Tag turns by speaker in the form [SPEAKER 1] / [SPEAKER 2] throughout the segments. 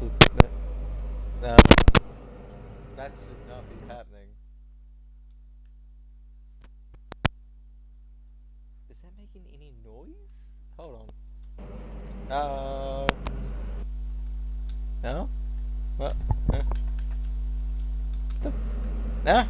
[SPEAKER 1] No, that should not be happening. Is that making any noise? Hold on. No? What? The, ah?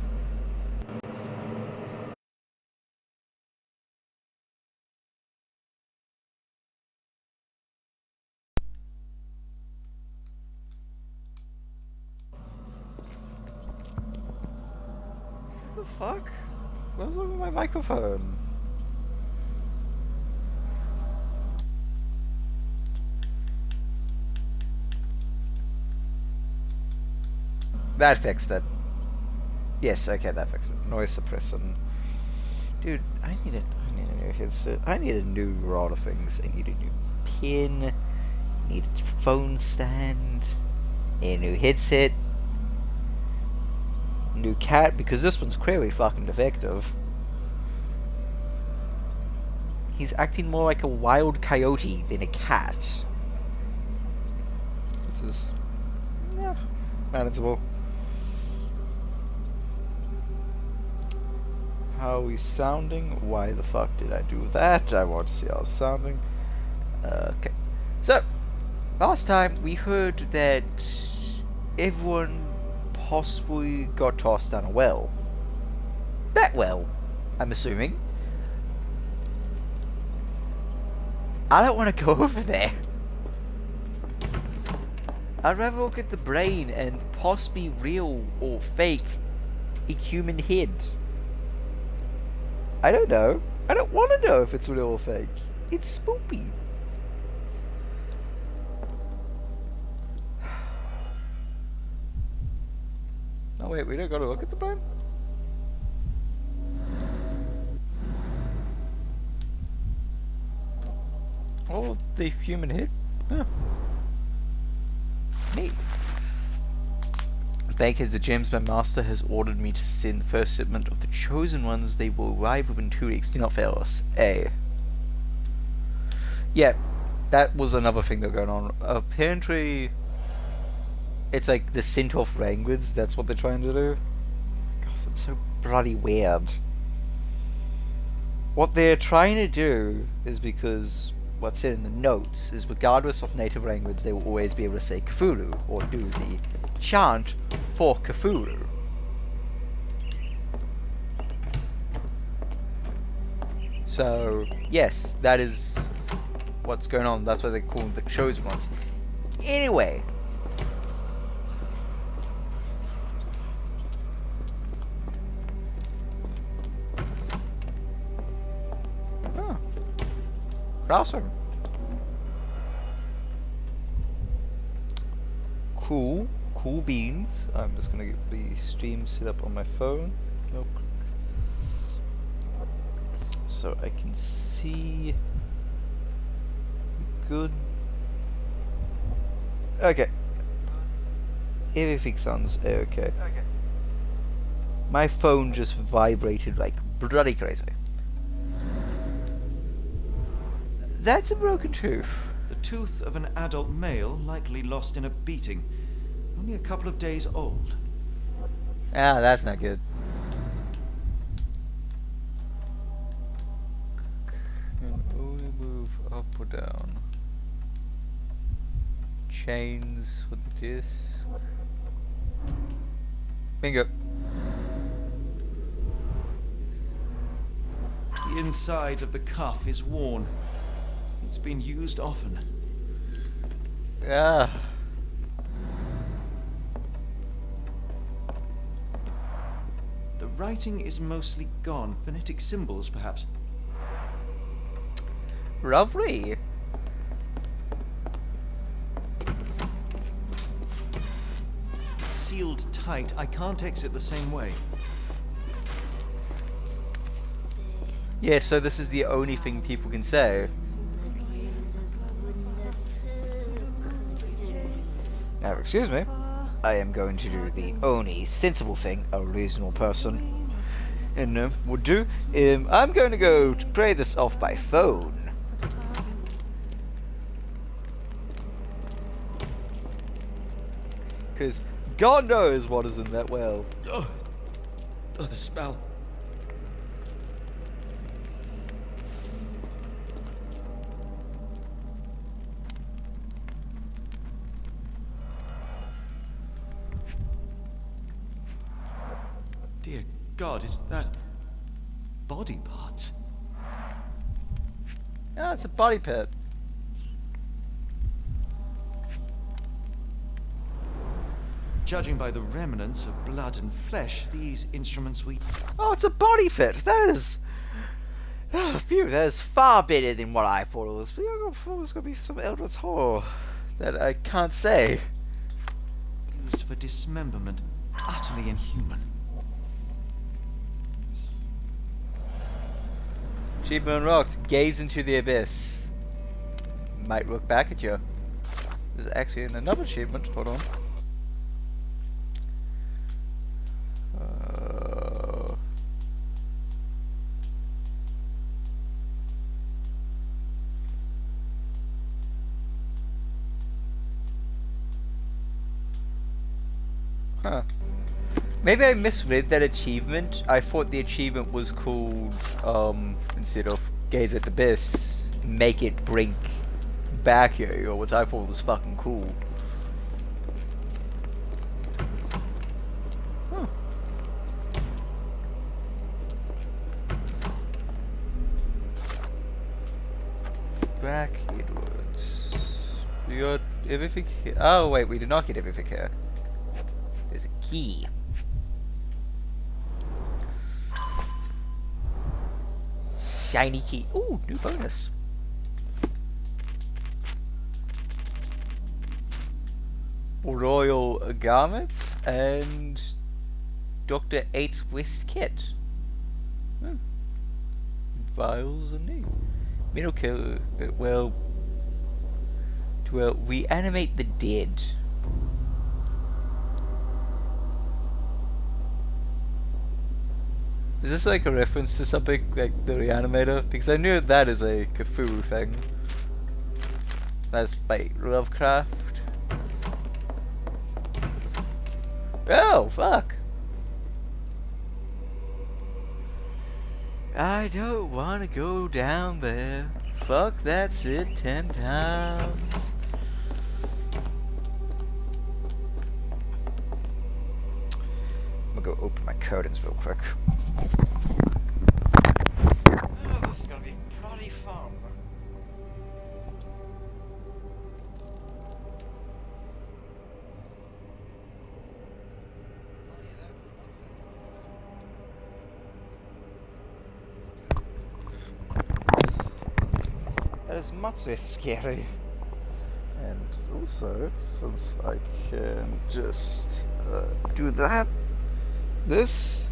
[SPEAKER 1] What the fuck? What's wrong with my microphone? That fixed it. Yes, okay, that fixed it. Noise suppressant. Dude, I need a new headset. I need a new lot of things. I need a new pin. I need a phone stand. A new headset. New cat, because this one's clearly fucking defective. He's acting more like a wild coyote than a cat. This is... yeah, manageable. How are we sounding? Why the fuck did I do that? I want to see how it's sounding. Okay. So, last time we heard that everyone possibly got tossed down a well. That well, I'm assuming. I don't want to go over there. I'd rather look at the brain and possibly real or fake a human head. I don't know. I don't want to know if it's real or fake. It's spoopy. Oh wait, we don't gotta look at the brain? Oh, the human head? Huh. Neat. Baker's the Gemsman Master has ordered me to send the first shipment of the chosen ones. They will arrive within 2 weeks. Do not fail us. A. Yeah, that was another thing that going on. Apparently, it's like the sent-off language. That's what they're trying to do. Gosh, it's so bloody weird. What they're trying to do is because what's said in the notes is regardless of native language, they will always be able to say Cthulhu or do the chant for Cthulhu. So, yes, that is what's going on. That's why they call them the chosen ones. Anyway. Oh. Classroom. Cool. Cool beans. I'm just gonna get the stream set up on my phone. No click. So I can see. Good. Okay. Everything sounds okay. My phone just vibrated like bloody crazy. That's a broken tooth.
[SPEAKER 2] The tooth of an adult male, likely lost in a beating. Only a couple of days old.
[SPEAKER 1] Ah, that's not good. Can only move up or down. Chains with the disc. Bingo.
[SPEAKER 2] The inside of the cuff is worn. It's been used often.
[SPEAKER 1] Ah.
[SPEAKER 2] The writing is mostly gone. Phonetic symbols, perhaps.
[SPEAKER 1] Lovely.
[SPEAKER 2] It's sealed tight. I can't exit the same way.
[SPEAKER 1] Yeah, so this is the only thing people can say. Now, excuse me. I am going to do the only sensible thing a reasonable person would do. I'm going to go to play this off by phone. because God knows what is in that well.
[SPEAKER 2] Oh, the smell. Dear God, is that body parts?
[SPEAKER 1] Oh, it's a body pit.
[SPEAKER 2] Judging by the remnants of blood and flesh, these instruments we...
[SPEAKER 1] Oh, it's a body pit. That is... Oh, phew, that is far better than what I thought it was. I thought it was going to be some Eldritch horror that I can't say.
[SPEAKER 2] used for dismemberment. Utterly inhuman.
[SPEAKER 1] Achievement unlocked. Gaze into the abyss. Might look back at you. There's actually another achievement. Hold on. Huh. Maybe I misread that achievement. I thought the achievement was called, instead of gaze at the abyss, make it blink back here, or what I thought was fucking cool. Huh. Back inwards. We got everything here. Oh wait, we did not get everything here. There's a key. Shiny key. Ooh, new bonus. Royal garments and Dr. 8's West kit. Vials and new. Middle kill. Well, to reanimate the dead. Is this like a reference to something like the Reanimator? Because I knew that is a Cthulhu thing. That's by Lovecraft. Oh, fuck! I don't want to go down there. Fuck that shit 10 times. I'm gonna go open my curtains real quick. Oh, this is gonna be bloody fun. That is much less scary. And also, since I can just do that, this.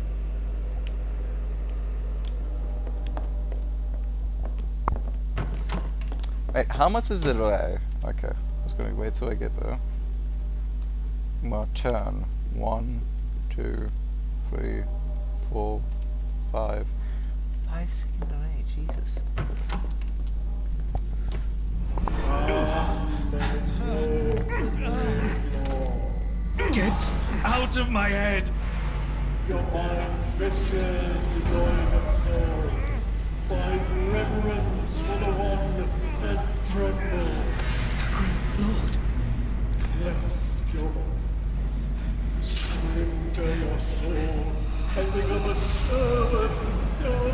[SPEAKER 1] Wait, how much is the delay? Okay, I was gonna wait till I get there. My turn. 1, 2, 3, 4, 5. 5-second delay, Jesus.
[SPEAKER 2] Get out of my head!
[SPEAKER 3] Your mind festers, devoid of soul. Find reverence for the one that trembled.
[SPEAKER 2] Lord,
[SPEAKER 3] Left your surrender your soul and become a servant of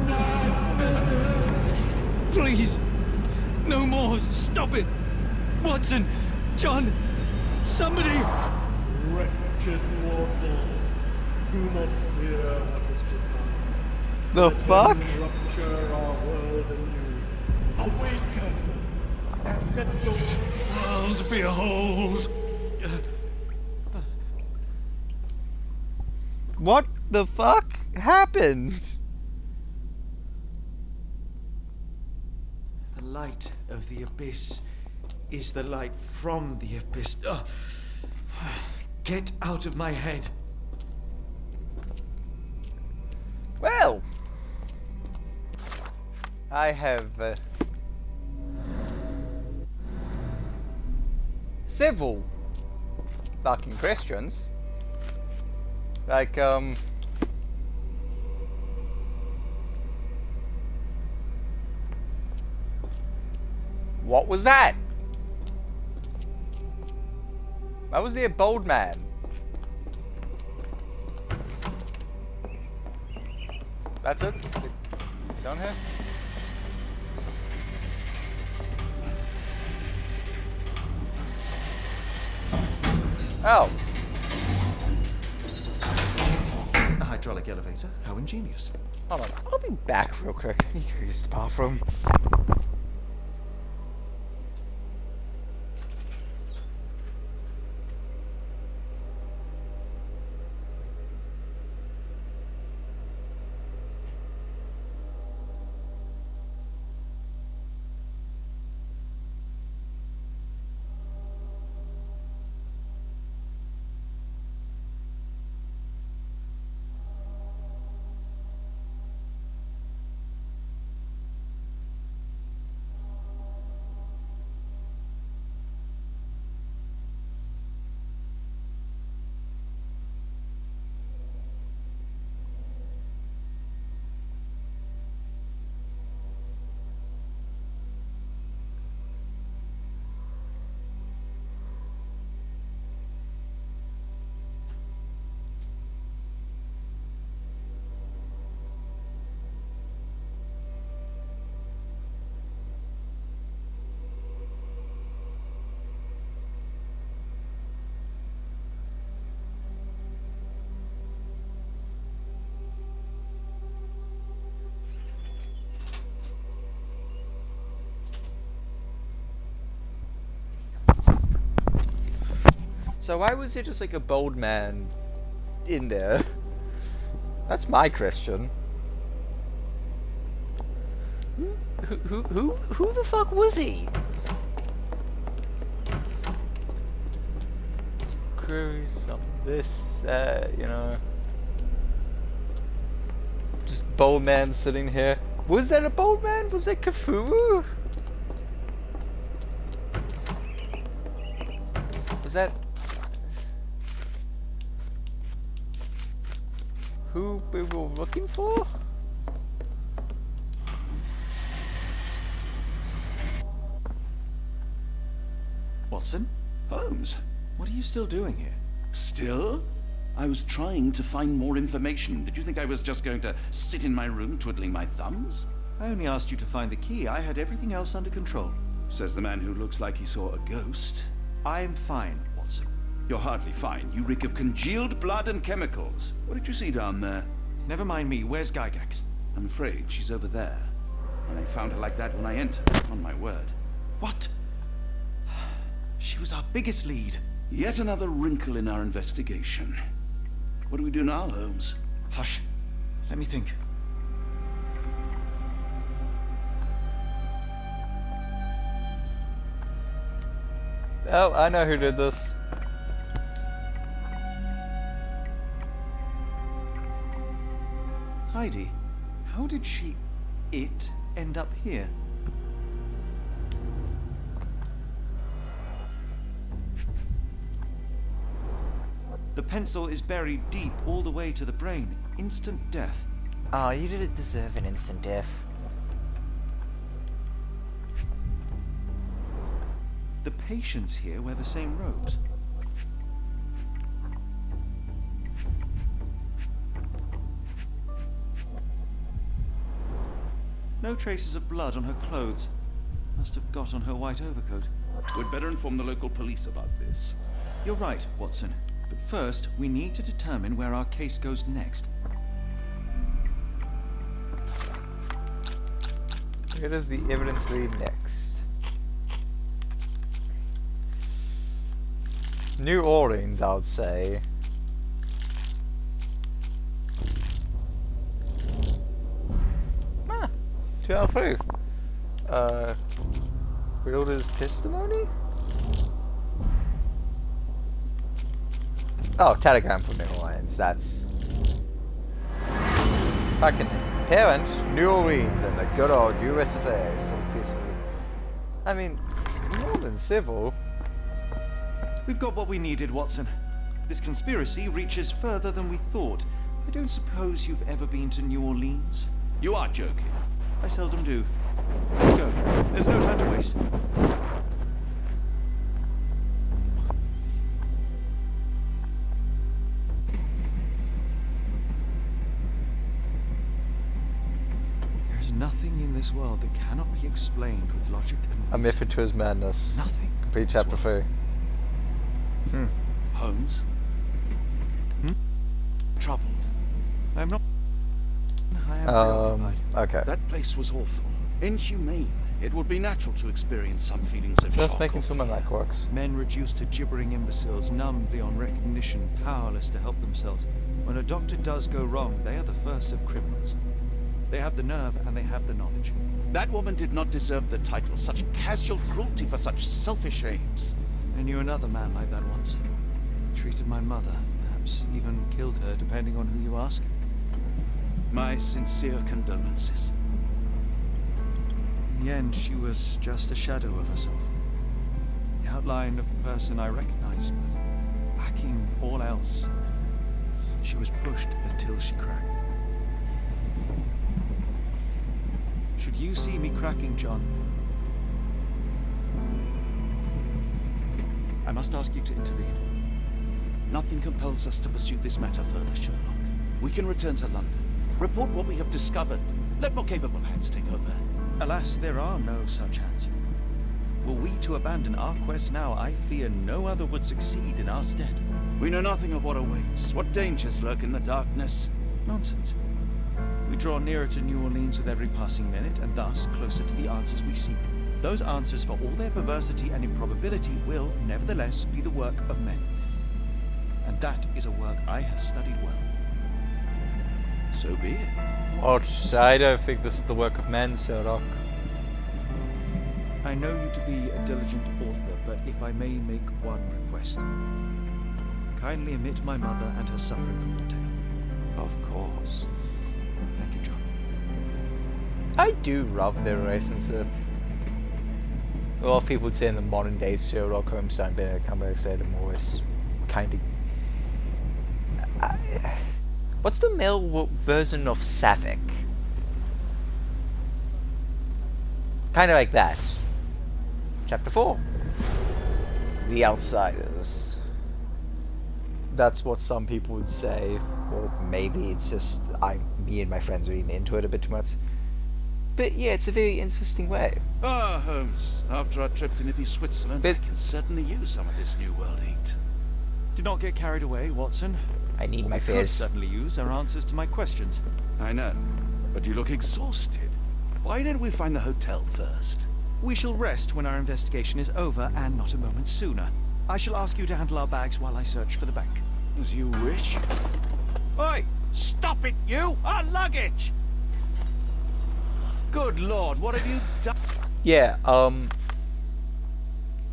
[SPEAKER 3] madness.
[SPEAKER 2] please! No more! Stop it! Watson! John! Somebody!
[SPEAKER 3] Wretched mortal, do not fear what is to come.
[SPEAKER 1] The
[SPEAKER 3] Let
[SPEAKER 1] fuck?
[SPEAKER 3] him rupture our world anew. Awaken and let the
[SPEAKER 2] World behold!
[SPEAKER 1] What the fuck happened?
[SPEAKER 2] The light of the abyss is the light from the abyss. Get out of my head.
[SPEAKER 1] Well, I have several fucking Christians. Like, what was that? Why was there a bold man? That's it? Down here? Oh.
[SPEAKER 2] A hydraulic elevator? How ingenious.
[SPEAKER 1] Hold on. I'll be back real quick. I need to use the bathroom. So why was there just like a bold man in there? That's my Christian. Who the fuck was he? Queries on this, you know. Just bold man sitting here. Was that a bold man? Was that Cthulhu? Was that... who we were looking for?
[SPEAKER 2] Watson?
[SPEAKER 4] Holmes,
[SPEAKER 2] What are you still doing here?
[SPEAKER 4] still? I was trying to find more information. Did you think I was just going to sit in my room twiddling my thumbs?
[SPEAKER 2] I only asked you to find the key. I had everything else under control.
[SPEAKER 4] Says the man who looks like he saw a ghost.
[SPEAKER 2] I'm fine, Watson.
[SPEAKER 4] You're hardly fine. You reek of congealed blood and chemicals. What did you see down there?
[SPEAKER 2] Never mind me. Where's Gygax?
[SPEAKER 4] I'm afraid she's over there. And I found her like that when I entered, on my word.
[SPEAKER 2] What? She was our biggest lead.
[SPEAKER 4] Yet another wrinkle in our investigation. What do we do now, Holmes?
[SPEAKER 2] Hush. Let me think.
[SPEAKER 1] Oh, I know who did this.
[SPEAKER 2] Heidi, how did it end up here? The pencil is buried deep all the way to the brain. Instant death.
[SPEAKER 1] Oh, you didn't deserve an instant death.
[SPEAKER 2] The patients here wear the same robes. No traces of blood on her clothes. Must have got on her white overcoat.
[SPEAKER 4] We'd better inform the local police about this.
[SPEAKER 2] You're right, Watson. But first, we need to determine where our case goes next.
[SPEAKER 1] Where does the evidence lead next? New Orleans, I would say. Ah, 2 out of 3. Wielder's testimony? Oh, telegram from New Orleans, that's... Fucking parent, New Orleans, and the good old US affairs. Some pieces of... I mean, more than civil.
[SPEAKER 2] We've got what we needed, Watson. This conspiracy reaches further than we thought. I don't suppose you've ever been to New Orleans?
[SPEAKER 4] You are joking.
[SPEAKER 2] I seldom do. Let's go. There's no time to waste. There's nothing in this world that cannot be explained with logic and
[SPEAKER 1] A
[SPEAKER 2] reason.
[SPEAKER 1] method to his madness.
[SPEAKER 2] Nothing.
[SPEAKER 1] Complete
[SPEAKER 2] in this
[SPEAKER 1] chapter
[SPEAKER 2] world.
[SPEAKER 1] 3.
[SPEAKER 4] Holmes?
[SPEAKER 2] Hmm?
[SPEAKER 4] Troubled.
[SPEAKER 2] I'm not. I am preoccupied.
[SPEAKER 1] Okay.
[SPEAKER 4] That place was awful. Inhumane. It would be natural to experience some feelings of
[SPEAKER 1] Just
[SPEAKER 4] shock
[SPEAKER 1] making
[SPEAKER 4] or
[SPEAKER 1] some of
[SPEAKER 4] fear.
[SPEAKER 1] that works.
[SPEAKER 2] Men reduced to gibbering imbeciles, numb beyond recognition, powerless to help themselves. When a doctor does go wrong, they are the first of criminals. They have the nerve and they have the knowledge.
[SPEAKER 4] That woman did not deserve the title. Such casual cruelty for such selfish aims.
[SPEAKER 2] I knew another man like that once. He treated my mother, perhaps even killed her, depending on who you ask.
[SPEAKER 4] My sincere condolences.
[SPEAKER 2] In the end, she was just a shadow of herself. The outline of the person I recognized, but lacking all else. She was pushed until she cracked. Should you see me cracking, John, I must ask you to intervene.
[SPEAKER 4] Nothing compels us to pursue this matter further, Sherlock. We can return to London. Report what we have discovered. Let more capable hands take over.
[SPEAKER 2] Alas, there are no such hands. Were we to abandon our quest now, I fear no other would succeed in our stead.
[SPEAKER 4] We know nothing of what awaits. What dangers lurk in the darkness?
[SPEAKER 2] Nonsense. We draw nearer to New Orleans with every passing minute, and thus closer to the answers we seek. Those answers, for all their perversity and improbability, will, nevertheless, be the work of men. And that is a work I have studied well.
[SPEAKER 4] So be it.
[SPEAKER 1] What? I don't think this is the work of men, Sherlock.
[SPEAKER 2] I know you to be a diligent author, but if I may make one request. Kindly omit my mother and her suffering from your tale.
[SPEAKER 4] Of course.
[SPEAKER 2] Thank you, John.
[SPEAKER 1] I do love their relationship. A lot of people would say in the modern day Sherlock Holmes and Benedict Cumberbatch said them always kind of. What's the male version of sapphic? Kind of like that. Chapter 4. The Outsiders. That's what some people would say, or maybe it's just me and my friends are even into it a bit too much. But yeah, it's a very interesting way.
[SPEAKER 4] Ah, Holmes. After our trip to nippy Switzerland, I
[SPEAKER 1] But-
[SPEAKER 4] can certainly use some of this New World heat.
[SPEAKER 2] Do not get carried away, Watson.
[SPEAKER 1] I need
[SPEAKER 2] What
[SPEAKER 1] my
[SPEAKER 2] we could
[SPEAKER 1] fears.
[SPEAKER 2] certainly use are answers to my questions.
[SPEAKER 4] I know, but you look exhausted. Why didn't we find the hotel first?
[SPEAKER 2] We shall rest when our investigation is over, and not a moment sooner. I shall ask you to handle our bags while I search for the bank.
[SPEAKER 4] As you wish. Oi! Stop it, you! Our luggage! Good lord, what have you done?
[SPEAKER 1] Yeah,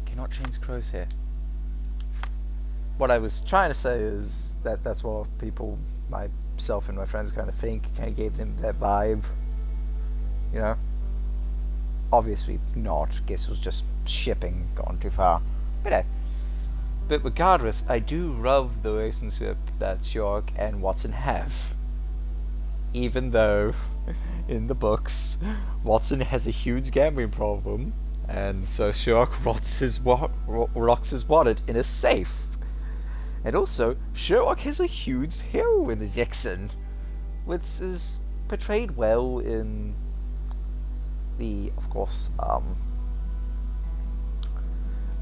[SPEAKER 1] cannot change crosshair. What I was trying to say is that that's what people, myself and my friends kind of think, kind of gave them that vibe. You know? Obviously not, guess it was just shipping gone too far. But regardless, I do love the relationship that Sherlock and Watson have. Even though, in the books, Watson has a huge gambling problem, and so Sherlock locks his wallet in a safe. And also, Sherlock has a huge heroin addiction, which is portrayed well in the, of course,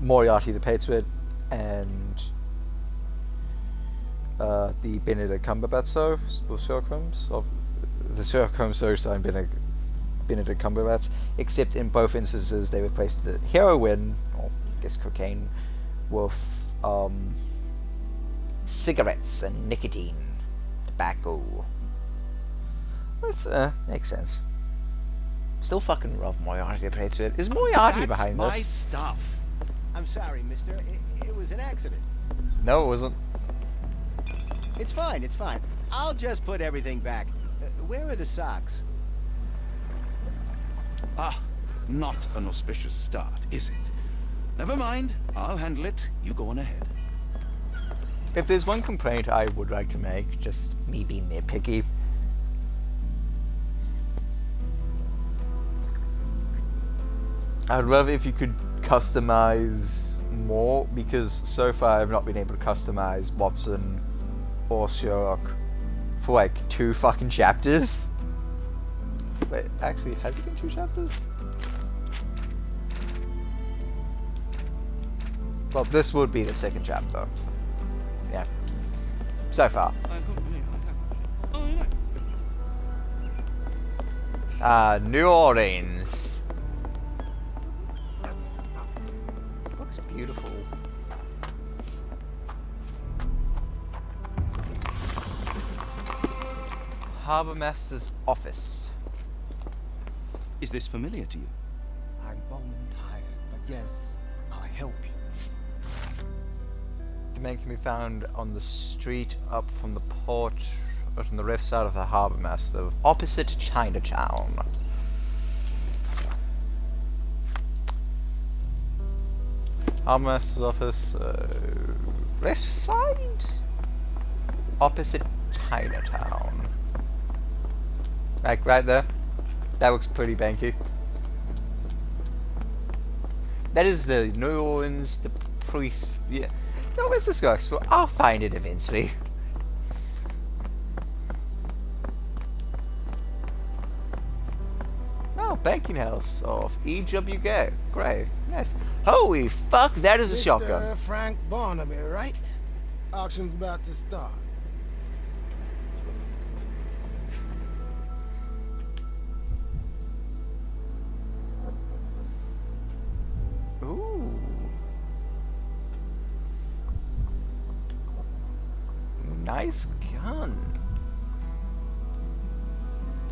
[SPEAKER 1] Moriarty the Patriot and the Benedict Cumberbatch of Sherlock Holmes, of the Sherlock Holmes story starring Benedict Cumberbatch, except in both instances they replaced the heroin, or I guess cocaine, with cigarettes and nicotine, tobacco. Which makes sense. Still fucking love Moriarty the Patriot. Is Moriarty
[SPEAKER 4] That's
[SPEAKER 1] behind
[SPEAKER 4] my
[SPEAKER 1] this?
[SPEAKER 4] stuff.
[SPEAKER 5] I'm sorry, mister. It was an accident.
[SPEAKER 1] No, it wasn't.
[SPEAKER 5] It's fine, it's fine. I'll just put everything back. Where are the socks?
[SPEAKER 4] Ah, not an auspicious start, is it? Never mind. I'll handle it. You go on ahead.
[SPEAKER 1] If there's one complaint I would like to make, just me being nitpicky. I'd love if you could customize more, because so far I've not been able to customize Watson or Sherlock for like 2 fucking chapters. Wait, actually, has it been 2 chapters? Well, this would be the 2nd chapter. Yeah. So far. New Orleans. Looks beautiful. Harbour Master's office.
[SPEAKER 2] Is this familiar to you?
[SPEAKER 6] I'm bone tired, but yes, I'll help you.
[SPEAKER 1] The man can be found on the street up from the port, or from the rift side of the Harbour Master, opposite Chinatown. Harbour Master's office, rift side? Opposite Chinatown. Like right there. That looks pretty banky. That is the New Orleans, the priest. Yeah. No, where's this guy? Well, I'll find it eventually. Oh, banking house of EWK. Great. Nice. Holy fuck, that is a shotgun.
[SPEAKER 7] Mr. Frank Barnaby, right? Auction's about to start.
[SPEAKER 1] Ooh. Nice gun.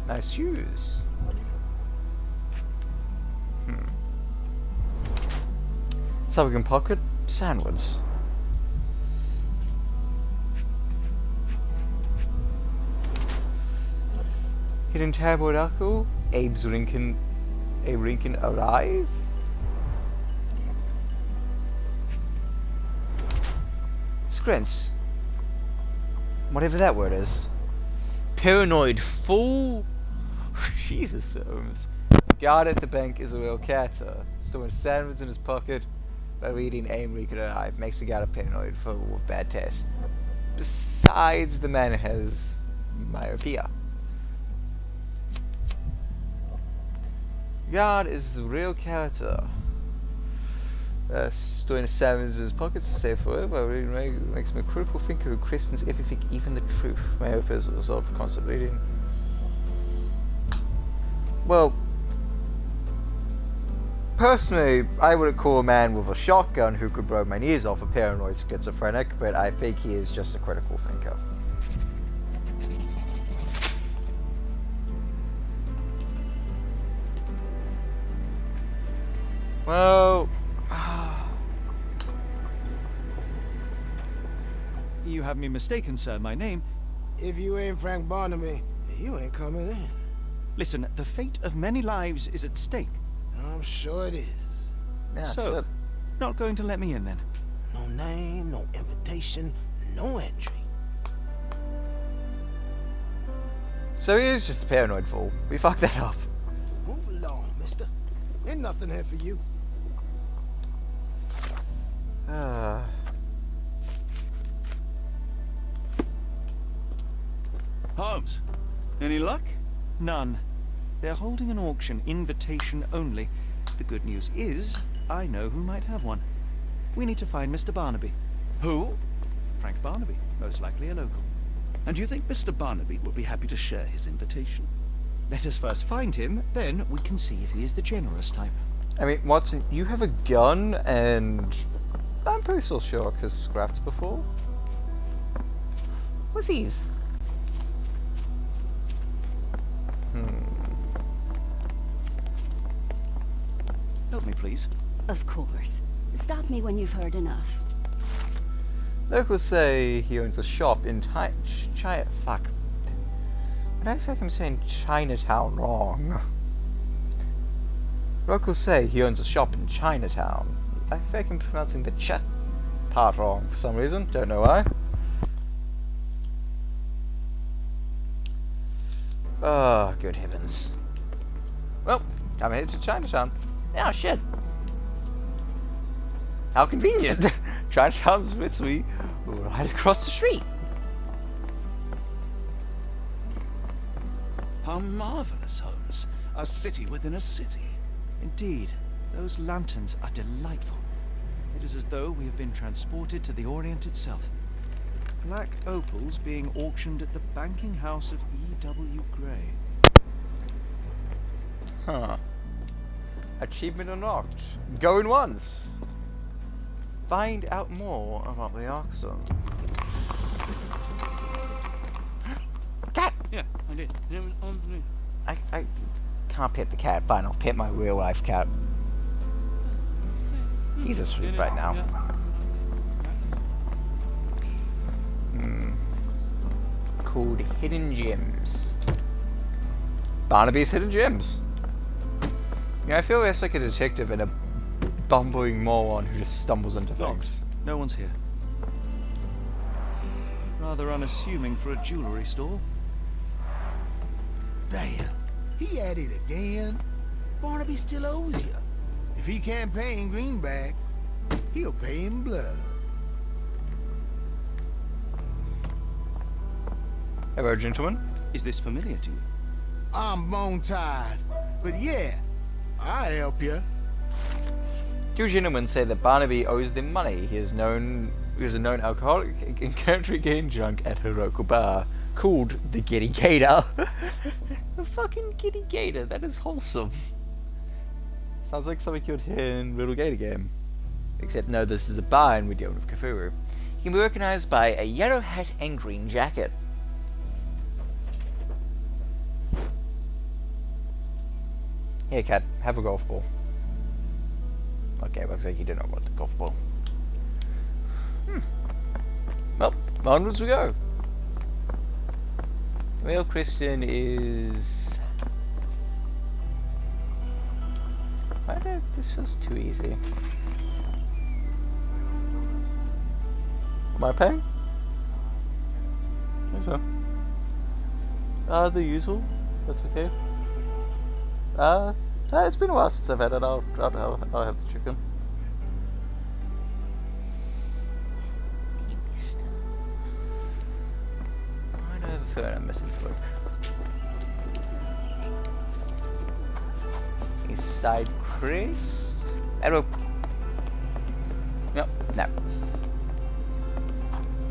[SPEAKER 1] Nice shoes. So we can pocket sandwich. Hidden tabloid alcohol. Abe Lincoln alive. Scrints. Whatever that word is. Paranoid fool. Jesus, Holmes. Guard at the bank is a real catter. Storing sandwich in his pocket by reading Aim Lincoln alive makes the guard a paranoid fool with bad taste. Besides, the man has myopia. God is a real character. Storing a sandwich in his pockets, safe for it, but really makes him a critical thinker who questions everything, even the truth. My hope is a result of constant reading. Well, personally, I wouldn't call a man with a shotgun who could blow my knees off a paranoid schizophrenic, but I think he is just a critical thinker. Well...
[SPEAKER 2] You have me mistaken, sir. My name...
[SPEAKER 7] If you ain't Frank Barnaby, you ain't coming in.
[SPEAKER 2] Listen, the fate of many lives is at stake.
[SPEAKER 7] I'm sure it is.
[SPEAKER 1] Yeah,
[SPEAKER 2] So,
[SPEAKER 1] shit.
[SPEAKER 2] not going to let me in then?
[SPEAKER 7] No name, no invitation, no entry.
[SPEAKER 1] So he is just a paranoid fool. We fucked that up.
[SPEAKER 7] Move along, mister. Ain't nothing here for you.
[SPEAKER 4] Holmes, any luck?
[SPEAKER 2] None. They're holding an auction, invitation only. The good news is, I know who might have one. We need to find Mr. Barnaby.
[SPEAKER 4] Who?
[SPEAKER 2] Frank Barnaby, most likely a local.
[SPEAKER 4] And you think Mr. Barnaby will be happy to share his invitation?
[SPEAKER 2] Let us first find him, then we can see if he is the generous type.
[SPEAKER 1] I mean, Watson, you have a gun, and I'm pretty sure Sherlock has scrapped before. What's these?
[SPEAKER 2] Help me, please.
[SPEAKER 8] Of course. Stop me when you've heard enough.
[SPEAKER 1] Locals say he owns a shop in fuck. I don't think I'm saying Chinatown wrong. Locals say he owns a shop in Chinatown. I feel like I'm pronouncing the chat part wrong for some reason. Don't know why. Oh, good heavens. Well, I'm headed to Chinatown. Oh, shit. How convenient. Chinatown's literally right across the street.
[SPEAKER 4] How marvelous, Holmes. A city within a city.
[SPEAKER 2] Indeed, those lanterns are delightful. It is as though we have been transported to the Orient itself. Black opals being auctioned at the banking house of E.W. Gray.
[SPEAKER 1] Huh. Achievement unlocked. Going once. Find out more about the auction. Cat!
[SPEAKER 4] Yeah, I did.
[SPEAKER 1] I can't pet the cat. Fine, I'll pet my real life cat. He's asleep right now. Called Hidden Gems. Barnaby's Hidden Gems. Yeah, I feel less like a detective and a bumbling moron who just stumbles into things.
[SPEAKER 2] No one's here. Rather unassuming for a jewellery store.
[SPEAKER 7] Damn. He at it again. Barnaby still owes you. If he can't pay in greenbacks, he'll pay in blood.
[SPEAKER 1] Hello, gentlemen.
[SPEAKER 2] Is this familiar to you?
[SPEAKER 7] I'm bone tired, but yeah, I'll help you.
[SPEAKER 1] Two gentlemen say that Barnaby owes them money. He is a known alcoholic and currently getting drunk at a local bar called the Giddy Gator. The fucking Giddy Gator. That is wholesome. Sounds like something you'd hear in Little Gator Game. Except no, this is a bar and we're dealing with Cthulhu. He can be recognized by a yellow hat and green jacket. Here, cat, have a golf ball. Okay, looks like you do not want the golf ball. Well, onwards we go. The real question is... why do this feels too easy? Am I paying? I think so. The usual. That's okay. It's been a while since I've had it. I'll have the chicken. I have a feeling I'm missing something. A side crest? Hello. No, no.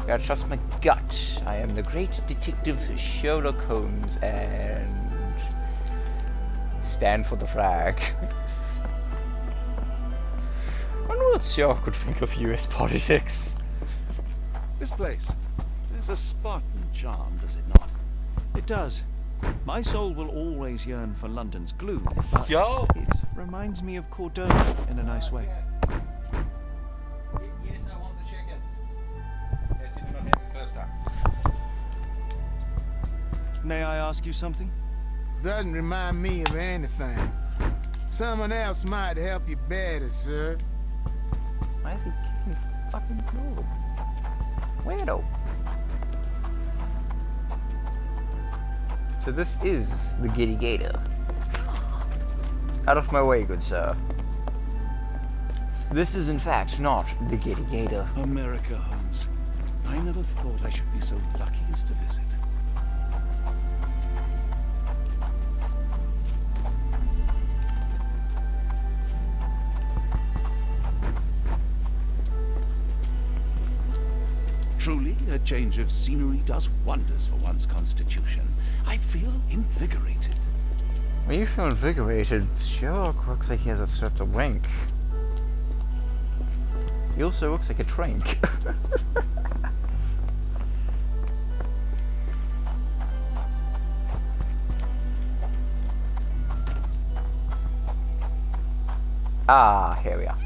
[SPEAKER 1] Gotta trust my gut. I am the great detective Sherlock Holmes and stand for the flag. I wonder what Sherlock would think of US politics.
[SPEAKER 4] This place. There's a Spartan charm, does it not?
[SPEAKER 2] It does. My soul will always yearn for London's gloom, but
[SPEAKER 1] Yo!
[SPEAKER 2] it reminds me of Cordona in a nice way.
[SPEAKER 1] Yes, I want the chicken. Yes, you did not have it the first time.
[SPEAKER 2] May I ask you something?
[SPEAKER 7] Doesn't remind me of anything. Someone else might help you better, sir.
[SPEAKER 1] Why is he kicking fucking door? Weirdo. So this is the Giddy Gator. Out of my way, good sir. This is in fact not the Giddy Gator.
[SPEAKER 4] America, Holmes. I never thought I should be so lucky as to visit. Truly, a change of scenery does wonders for one's constitution. I feel invigorated.
[SPEAKER 1] When you feel invigorated, Sherlock looks like he has a sort of wink. He also looks like a trank. Ah, here we are.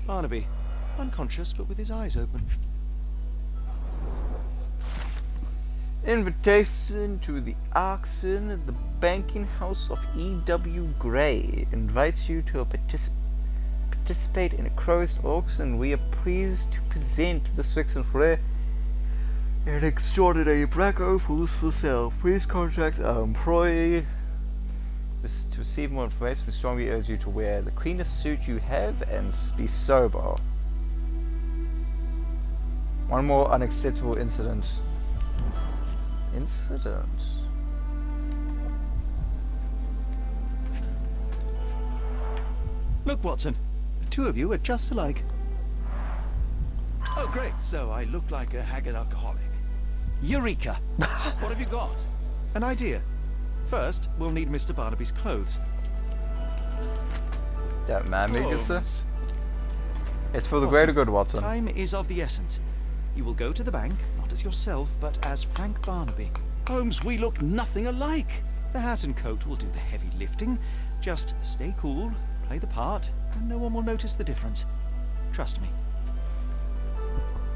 [SPEAKER 2] Barnaby, unconscious but with his eyes open.
[SPEAKER 1] Invitation to the auction. The banking house of E.W. Gray invites you to participate in a closed auction. We are pleased to present the Swixen Flare and extraordinary black opals for sale. Please contact our employee. To receive more information, we strongly urge you to wear the cleanest suit you have and be sober. One more unacceptable incident.
[SPEAKER 2] Look, Watson. The two of you are just alike.
[SPEAKER 4] Oh, great. So I look like a haggard alcoholic. Eureka! What have you got?
[SPEAKER 2] An idea. First, we'll need Mr. Barnaby's clothes.
[SPEAKER 1] Don't mind me, good sir.
[SPEAKER 4] Holmes.
[SPEAKER 1] It's for the
[SPEAKER 2] Watson,
[SPEAKER 1] greater good, Watson.
[SPEAKER 2] Time is of the essence. You will go to the bank, not as yourself, but as Frank Barnaby.
[SPEAKER 4] Holmes, we look nothing alike.
[SPEAKER 2] The hat and coat will do the heavy lifting. Just stay cool, play the part, and no one will notice the difference. Trust me.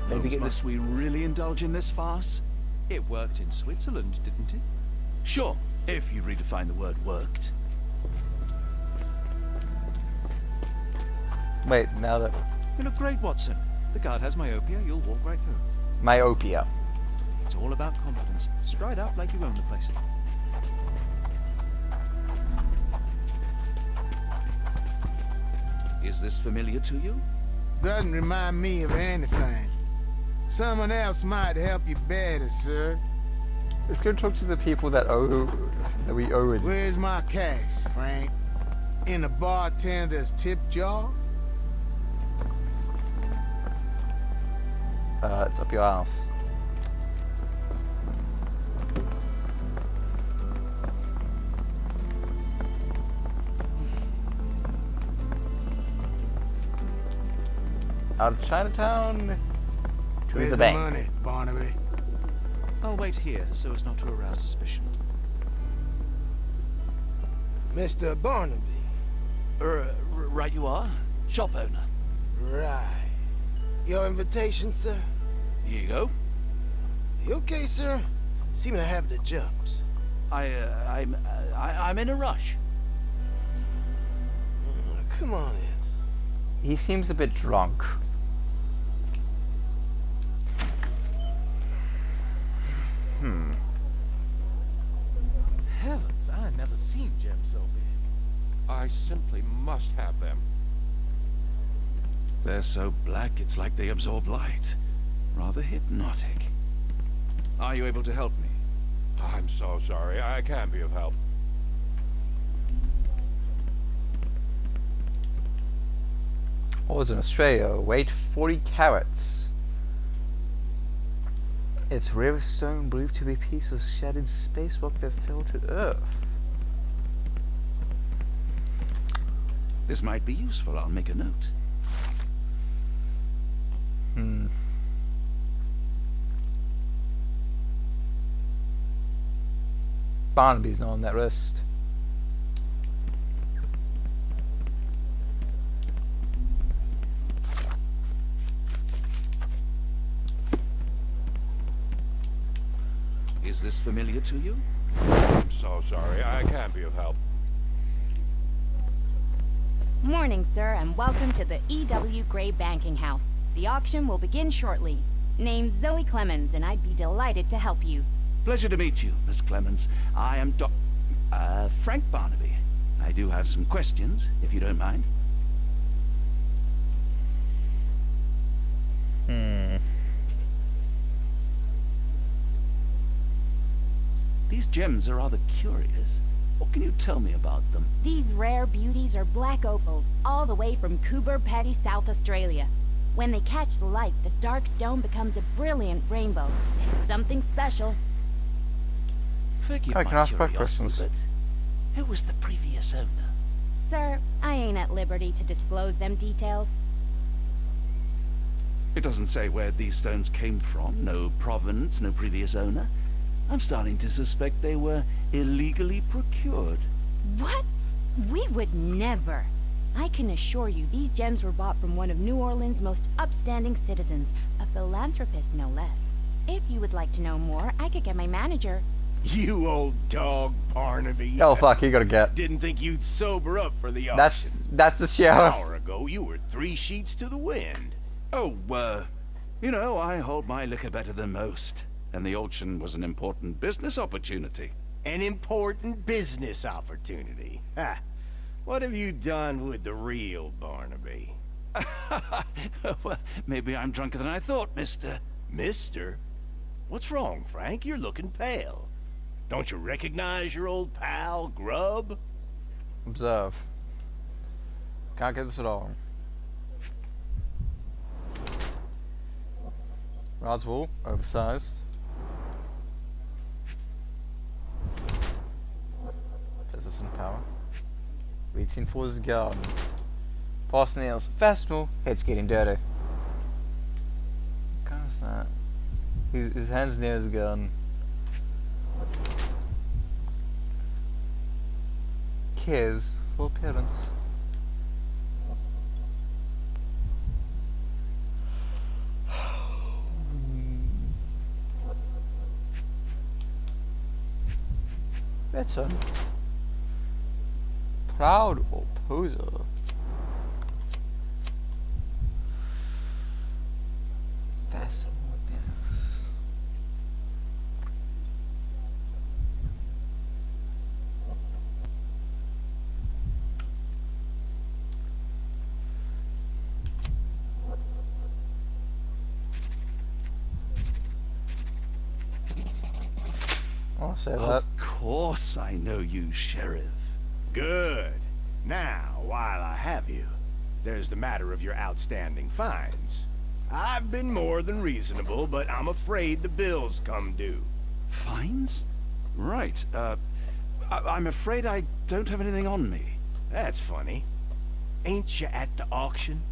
[SPEAKER 1] Maybe
[SPEAKER 4] Holmes,
[SPEAKER 1] get
[SPEAKER 4] must
[SPEAKER 1] this.
[SPEAKER 4] we really indulge in this farce?
[SPEAKER 2] It worked in Switzerland, didn't it?
[SPEAKER 4] Sure, if you redefine the word worked.
[SPEAKER 1] Wait, now that
[SPEAKER 2] You look great, Watson. The guard has myopia, you'll walk right through.
[SPEAKER 1] myopia.
[SPEAKER 2] It's all about confidence. Stride up like you own the place.
[SPEAKER 4] Is this familiar to you?
[SPEAKER 7] Doesn't remind me of anything. Someone else might help you better, sir.
[SPEAKER 1] Let's go talk to the people that we owe it.
[SPEAKER 7] Where's my cash, Frank? In the bartender's tip jar?
[SPEAKER 1] It's up your ass. Out of Chinatown to
[SPEAKER 7] Where's
[SPEAKER 1] the
[SPEAKER 7] the
[SPEAKER 1] bank.
[SPEAKER 7] money, Barnaby?
[SPEAKER 2] I'll wait here so as not to arouse suspicion.
[SPEAKER 6] Mr. Barnaby.
[SPEAKER 4] Right you are. Shop owner.
[SPEAKER 6] Right. Your invitation, sir?
[SPEAKER 4] Here you go.
[SPEAKER 6] You okay, sir? Seem to have the jumps.
[SPEAKER 4] I'm in a rush.
[SPEAKER 6] Come on in.
[SPEAKER 1] He seems a bit drunk.
[SPEAKER 9] Heavens, I had never seen gems so big. I simply must have them.
[SPEAKER 4] They're so black, it's like they absorb light. Rather hypnotic. Are you able to help me?
[SPEAKER 9] I'm so sorry. I can't be of help.
[SPEAKER 1] Ores in Australia, weight 40 carats. It's rare stone believed to be a piece of shattered spacerock that fell to Earth.
[SPEAKER 4] This might be useful. I'll make a note.
[SPEAKER 1] Barnaby's not on that list.
[SPEAKER 4] Is this familiar to you?
[SPEAKER 9] I'm so sorry. I can't be of help.
[SPEAKER 10] Morning, sir, and welcome to the E.W. Gray Banking House. The auction will begin shortly. Name's Zoe Clemens, and I'd be delighted to help you.
[SPEAKER 4] Pleasure to meet you, Miss Clemens. I am Frank Barnaby. I do have some questions, if you don't mind. These gems are rather curious. What can you tell me about them?
[SPEAKER 10] These rare beauties are black opals, all the way from Coober Pedy, South Australia. When they catch the light, the dark stone becomes a brilliant rainbow. It's something special.
[SPEAKER 4] Forgive
[SPEAKER 1] I
[SPEAKER 4] my
[SPEAKER 1] can ask my
[SPEAKER 4] curiosity,
[SPEAKER 1] questions.
[SPEAKER 4] but who was the previous owner?
[SPEAKER 10] Sir, I ain't at liberty to disclose them details.
[SPEAKER 4] It doesn't say where these stones came from. No provenance, no previous owner. I'm starting to suspect they were illegally procured.
[SPEAKER 10] What? We would never. I can assure you these gems were bought from one of New Orleans' most upstanding citizens, a philanthropist no less. If you would like to know more, I could get my manager.
[SPEAKER 5] You old dog, Barnaby.
[SPEAKER 1] Oh fuck, you gotta get.
[SPEAKER 5] Didn't think you'd sober up for the auction.
[SPEAKER 1] That's the
[SPEAKER 5] An
[SPEAKER 1] sheriff.
[SPEAKER 5] hour ago, you were 3 sheets to the wind.
[SPEAKER 4] Oh, you know, I hold my liquor better than most. And the auction was an important business opportunity.
[SPEAKER 5] An important business opportunity. Ha! What have you done with the real Barnaby?
[SPEAKER 4] Well, maybe I'm drunker than I thought, mister.
[SPEAKER 5] Mister? What's wrong, Frank? You're looking pale. Don't you recognize your old pal, Grub?
[SPEAKER 1] Observe. Can't get this at all. Rod's wool, oversized. Persistent power. Reaching for his garden. Fast nails, festival, head's getting dirty. What kind is that? His hand's near his gun. Cares for appearance. Better. Proud or poser? Fascinating. I'll say that.
[SPEAKER 4] Of course I know you, Sheriff.
[SPEAKER 5] Good. Now, while I have you, there's the matter of your outstanding fines. I've been more than reasonable, but I'm afraid the bills come due.
[SPEAKER 4] Fines? Right, I'm afraid I don't have anything on me.
[SPEAKER 5] That's funny. Ain't you at the auction?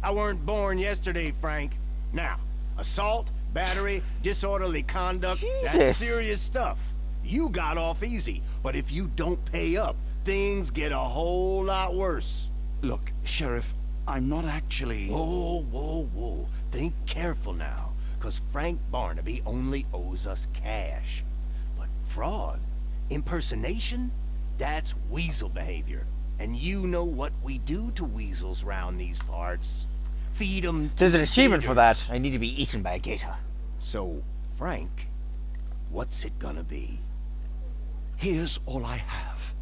[SPEAKER 5] I weren't born yesterday, Frank. Now, assault, battery, disorderly conduct, that's
[SPEAKER 1] Jesus.
[SPEAKER 5] serious stuff. You got off easy, but if you don't pay up, things get a whole lot worse.
[SPEAKER 4] Look, Sheriff, I'm not actually...
[SPEAKER 5] Whoa, whoa, whoa. Think careful now, 'cause Frank Barnaby only owes us cash. But fraud, impersonation, that's weasel behavior. And you know what we do to weasels round these parts. Feed 'em to
[SPEAKER 1] There's an achievement for that.
[SPEAKER 5] gators.
[SPEAKER 1] I need to be eaten by a gator.
[SPEAKER 5] So, Frank, what's it gonna be?
[SPEAKER 4] Here's all I have.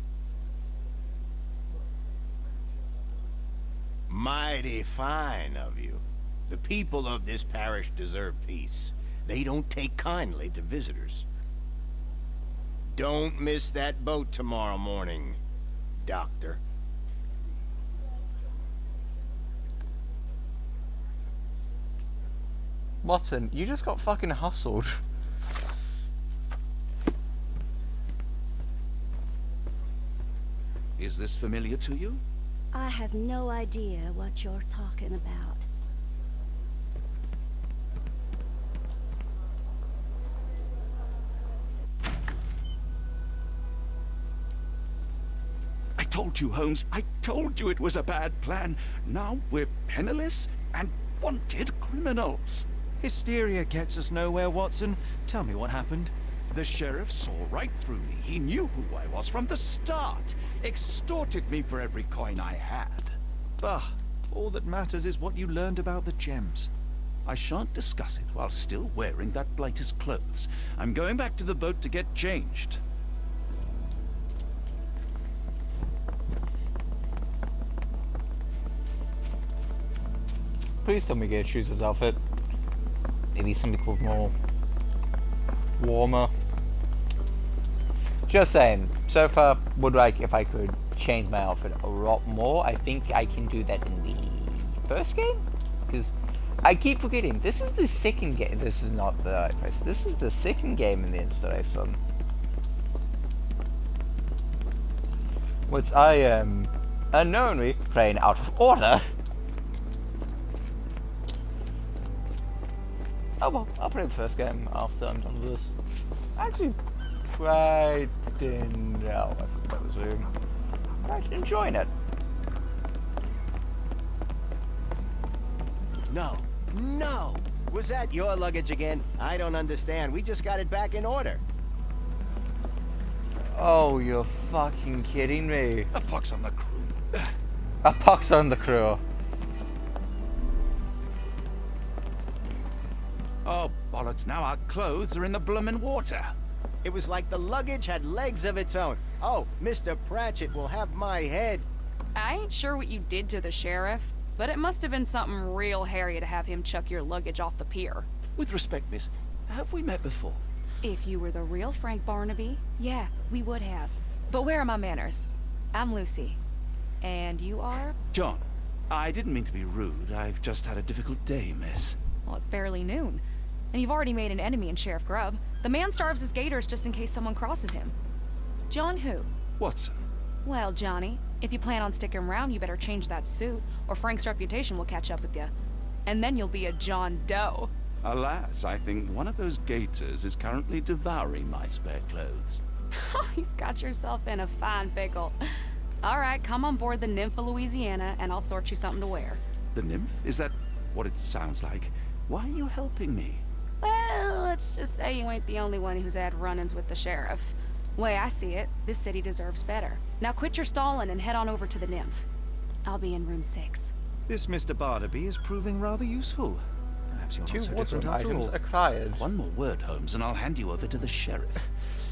[SPEAKER 5] Mighty fine of you. The people of this parish deserve peace. They don't take kindly to visitors. Don't miss that boat tomorrow morning, Doctor.
[SPEAKER 1] Watson, you just got fucking hustled.
[SPEAKER 4] Is this familiar to you?
[SPEAKER 8] I have no idea what you're talking about.
[SPEAKER 4] I told you, Holmes. I told you it was a bad plan. Now we're penniless and wanted criminals.
[SPEAKER 2] Hysteria gets us nowhere, Watson. Tell me what happened.
[SPEAKER 4] The sheriff saw right through me. He knew who I was from the start. Extorted me for every coin I had.
[SPEAKER 2] Bah, all that matters is what you learned about the gems.
[SPEAKER 4] I shan't discuss it while still wearing that blighter's clothes. I'm going back to the boat to get changed.
[SPEAKER 1] Please tell me get to choose his outfit. Maybe something called more warmer. Just saying. So far, would like if I could change my outfit a lot more. I think I can do that in the first game, because I keep forgetting this is the second game. This is not the right place. This is the second game in the installation, which I am unknowingly playing out of order. Oh well, I'll play the first game after I'm done with this. Actually, quite no, I think that was weird. Quite enjoying it.
[SPEAKER 5] No, no! Was that your luggage again? I don't understand. We just got it back in order.
[SPEAKER 1] Oh, you're fucking kidding me.
[SPEAKER 4] A pox on the crew.
[SPEAKER 1] A pox on the crew.
[SPEAKER 4] Oh, bollocks, now our clothes are in the bloomin' water.
[SPEAKER 5] It was like the luggage had legs of its own. Oh, Mr. Pratchett will have my head.
[SPEAKER 11] I ain't sure what you did to the sheriff, but it must have been something real hairy to have him chuck your luggage off the pier.
[SPEAKER 4] With respect, miss, have we met before?
[SPEAKER 11] If you were the real Frank Barnaby, yeah, we would have. But where are my manners? I'm Lucy. And you are?
[SPEAKER 4] John, I didn't mean to be rude. I've just had a difficult day, miss.
[SPEAKER 11] Well, it's barely noon. And you've already made an enemy in Sheriff Grubb. The man starves his gators just in case someone crosses him. John who?
[SPEAKER 4] Watson.
[SPEAKER 11] Well, Johnny, if you plan on sticking around, you better change that suit, or Frank's reputation will catch up with you. And then you'll be a John Doe.
[SPEAKER 4] Alas, I think one of those gators is currently devouring my spare clothes.
[SPEAKER 11] You've got yourself in a fine pickle. All right, come on board the Nymph of Louisiana, and I'll sort you something to wear.
[SPEAKER 4] The nymph? Is that what it sounds like? Why are you helping me?
[SPEAKER 11] Well, let's just say you ain't the only one who's had run-ins with the sheriff. Way I see it, this city deserves better. Now quit your stalling and head on over to the Nymph. I'll be in room 6.
[SPEAKER 2] This Mr. Barnaby is proving rather useful. Perhaps you're not
[SPEAKER 1] 2
[SPEAKER 2] so
[SPEAKER 1] wardrobe
[SPEAKER 2] different after
[SPEAKER 1] items
[SPEAKER 2] all.
[SPEAKER 1] acquired.
[SPEAKER 4] One more word, Holmes, and I'll hand you over to the sheriff.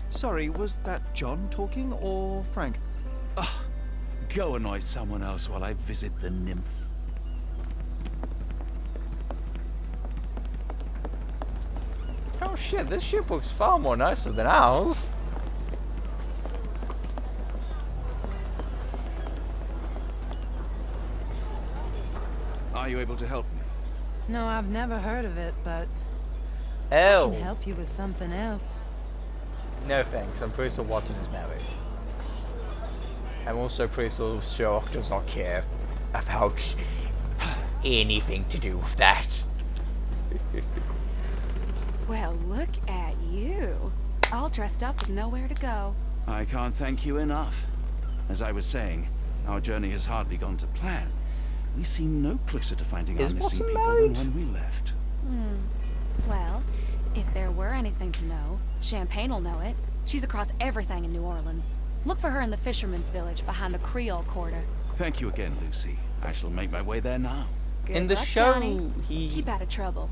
[SPEAKER 2] Sorry, was that John talking or Frank?
[SPEAKER 4] Ah, go annoy someone else while I visit the nymph.
[SPEAKER 1] Oh shit, this ship looks far more nicer than ours.
[SPEAKER 4] Are you able to help me?
[SPEAKER 12] No, I've never heard of it, but I
[SPEAKER 1] Oh.
[SPEAKER 12] can help you with something else.
[SPEAKER 1] No thanks, I'm pretty sure Watson is married. I'm also pretty sure Sherlock does not care about anything to do with that.
[SPEAKER 11] Well, look at you. All dressed up with nowhere to go.
[SPEAKER 4] I can't thank you enough. As I was saying, our journey has hardly gone to plan. We seem no closer to finding our
[SPEAKER 1] Is
[SPEAKER 4] missing
[SPEAKER 1] Watson
[SPEAKER 4] people
[SPEAKER 1] married?
[SPEAKER 4] than when we left.
[SPEAKER 11] Well, if there were anything to know, Champagne will know it. She's across everything in New Orleans. Look for her in the fisherman's village behind the Creole Quarter.
[SPEAKER 4] Thank you again, Lucy. I shall make my way there now.
[SPEAKER 11] Good
[SPEAKER 1] In the
[SPEAKER 11] luck,
[SPEAKER 1] show,
[SPEAKER 11] Johnny.
[SPEAKER 1] he
[SPEAKER 11] Keep out of trouble.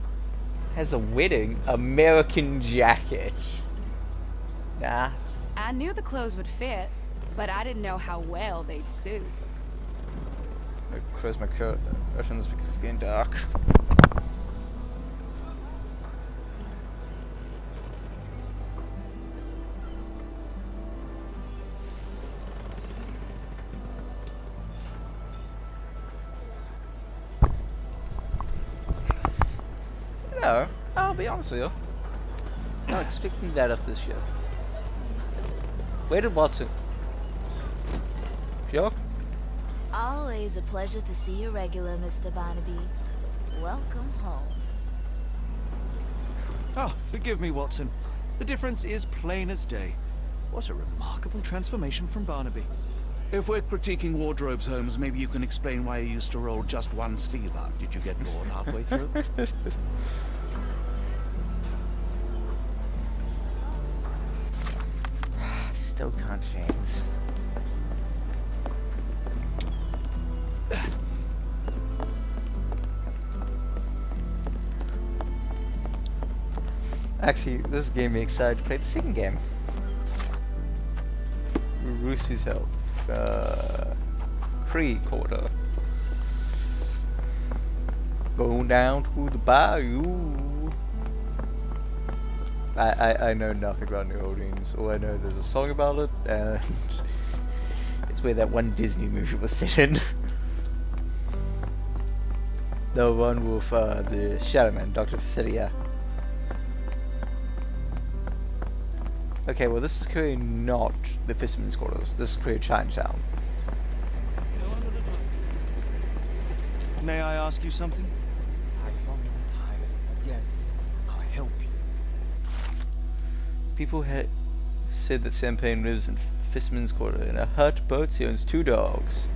[SPEAKER 1] has a wedding American jacket. Nice.
[SPEAKER 11] I knew the clothes would fit, but I didn't know how well they'd suit.
[SPEAKER 1] I close my curtains because it's getting dark. No, I'll be honest with you. Not expecting that of this year. Where did Watson? Sherlock?
[SPEAKER 8] Always a pleasure to see you regular, Mr. Barnaby. Welcome home.
[SPEAKER 2] Ah, forgive me, Watson. The difference is plain as day. What a remarkable transformation from Barnaby.
[SPEAKER 4] If we're critiquing wardrobes, Holmes, maybe you can explain why you used to roll just one sleeve up. Did you get bored halfway through?
[SPEAKER 1] Still can't change. Actually, this gave me excited to play the second game. Lucy's help. Pre-quarter. Going down to the bayou. I know nothing about New Orleans. All I know, there's a song about it, and it's where that one Disney movie was set in. The one with the Shadow Man, Dr. Fastidia. Okay, well this is clearly not the Fisherman's Quarters. This is clearly Chinatown.
[SPEAKER 2] May I ask you something?
[SPEAKER 6] I'm long and tired, but yes, I'll help you.
[SPEAKER 1] People had said that Champagne lives in Fisherman's Quarter in a hut boat. He owns 2 dogs.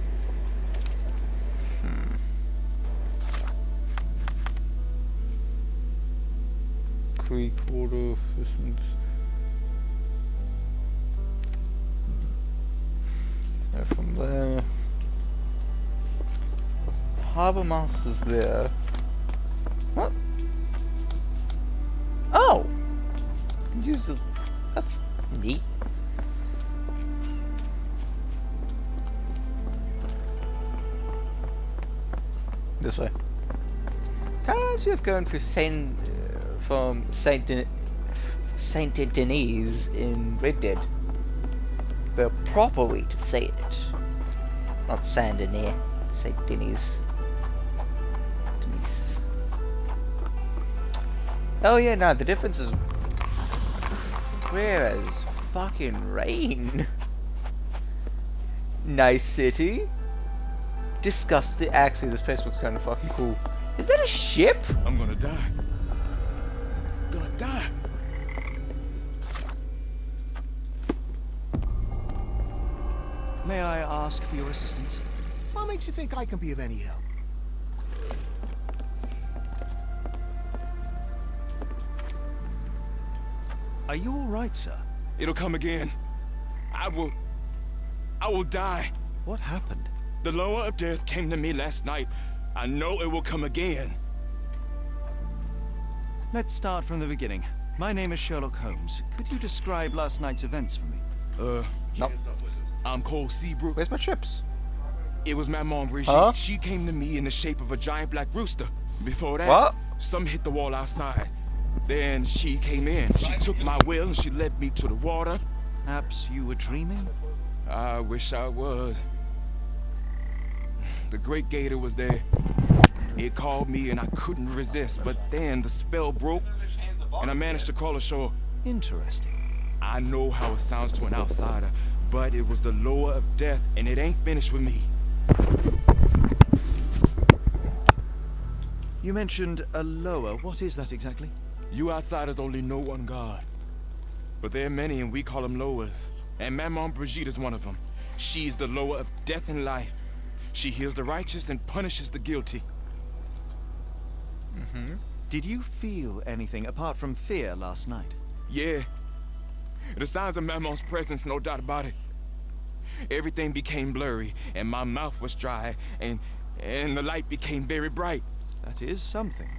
[SPEAKER 1] 3/4 distance. So from there, Harbour Master's there. What? Oh! Use the. That's neat. This way. Kind of reminds me of going through from Saint Denis in Red Dead. The proper way to say it. Not Saint Denis. Saint Denis. Denis. Oh yeah, no, the difference is clear as fucking rain. Nice city. Disgusting. Actually, this place looks kind of fucking cool. Is that a ship?
[SPEAKER 2] I'm gonna die. Gonna die. May I ask for your assistance?
[SPEAKER 7] What makes you think I can be of any help?
[SPEAKER 2] Are you all right, sir? It'll come again. I will die. What happened? The lower of death came to me last night. I know it will come again. Let's start from the beginning. My name is Sherlock Holmes. Could you describe last night's events for me?
[SPEAKER 1] Nope.
[SPEAKER 2] I'm called Seabrook.
[SPEAKER 1] Where's my chips?
[SPEAKER 2] It was Maman Brigitte.
[SPEAKER 1] Huh?
[SPEAKER 2] She came to me in the shape of a giant black rooster. Before that,
[SPEAKER 1] What?
[SPEAKER 2] some hit the wall outside. Then she came in. She took my will and she led me to the water. Perhaps you were dreaming? I wish I was. The great gator was there. It called me and I couldn't resist, but then the spell broke and I managed to crawl ashore. Interesting. I know how it sounds to an outsider, but it was the lower of death and it ain't finished with me. You mentioned a lower. What is that exactly? You outsiders only know one God. But there are many and we call them lowers. And Maman Brigitte is one of them. She is the lower of death and life. She heals the righteous and punishes the guilty.
[SPEAKER 1] Mm-hmm.
[SPEAKER 2] Did you feel anything apart from fear last night? Yeah. The signs of Maman's presence, no doubt about it. Everything became blurry, and my mouth was dry, and the light became very bright. That is something.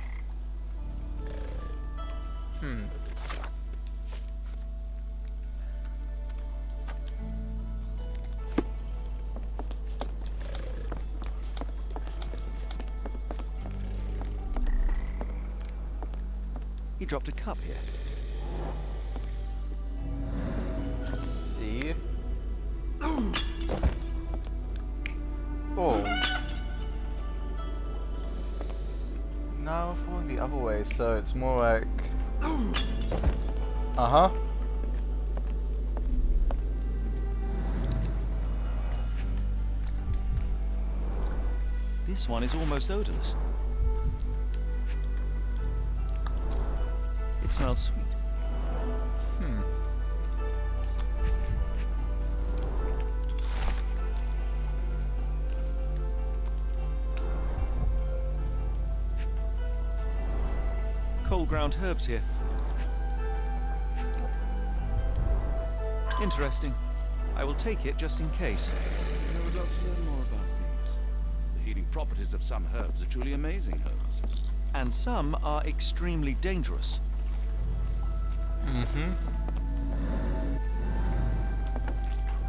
[SPEAKER 2] He dropped a cup here.
[SPEAKER 1] See? Oh. No, we're going the other way, so it's more like... Uh-huh.
[SPEAKER 2] This one is almost odorless. It smells sweet. Cold ground herbs here. Interesting. I will take it just in case.
[SPEAKER 4] I would love to learn more about these. The healing properties of some herbs are truly amazing, Holmes.
[SPEAKER 2] And some are extremely dangerous.
[SPEAKER 1] Mm-hmm.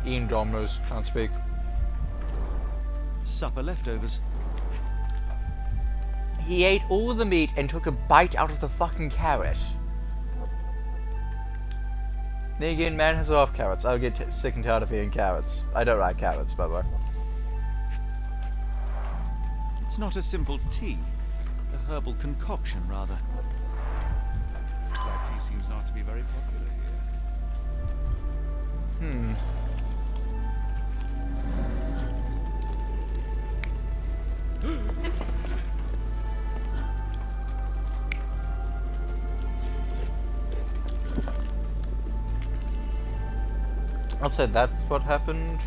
[SPEAKER 1] Ian Domino's, can't speak.
[SPEAKER 2] Supper leftovers.
[SPEAKER 1] He ate all the meat and took a bite out of the fucking carrot. Then again, man has off carrots. I'll get sick and tired of eating carrots. I don't like carrots, by the way.
[SPEAKER 2] It's not a simple tea. A herbal concoction, rather.
[SPEAKER 4] Black tea seems not to be very popular here.
[SPEAKER 1] I'll say that's what happened.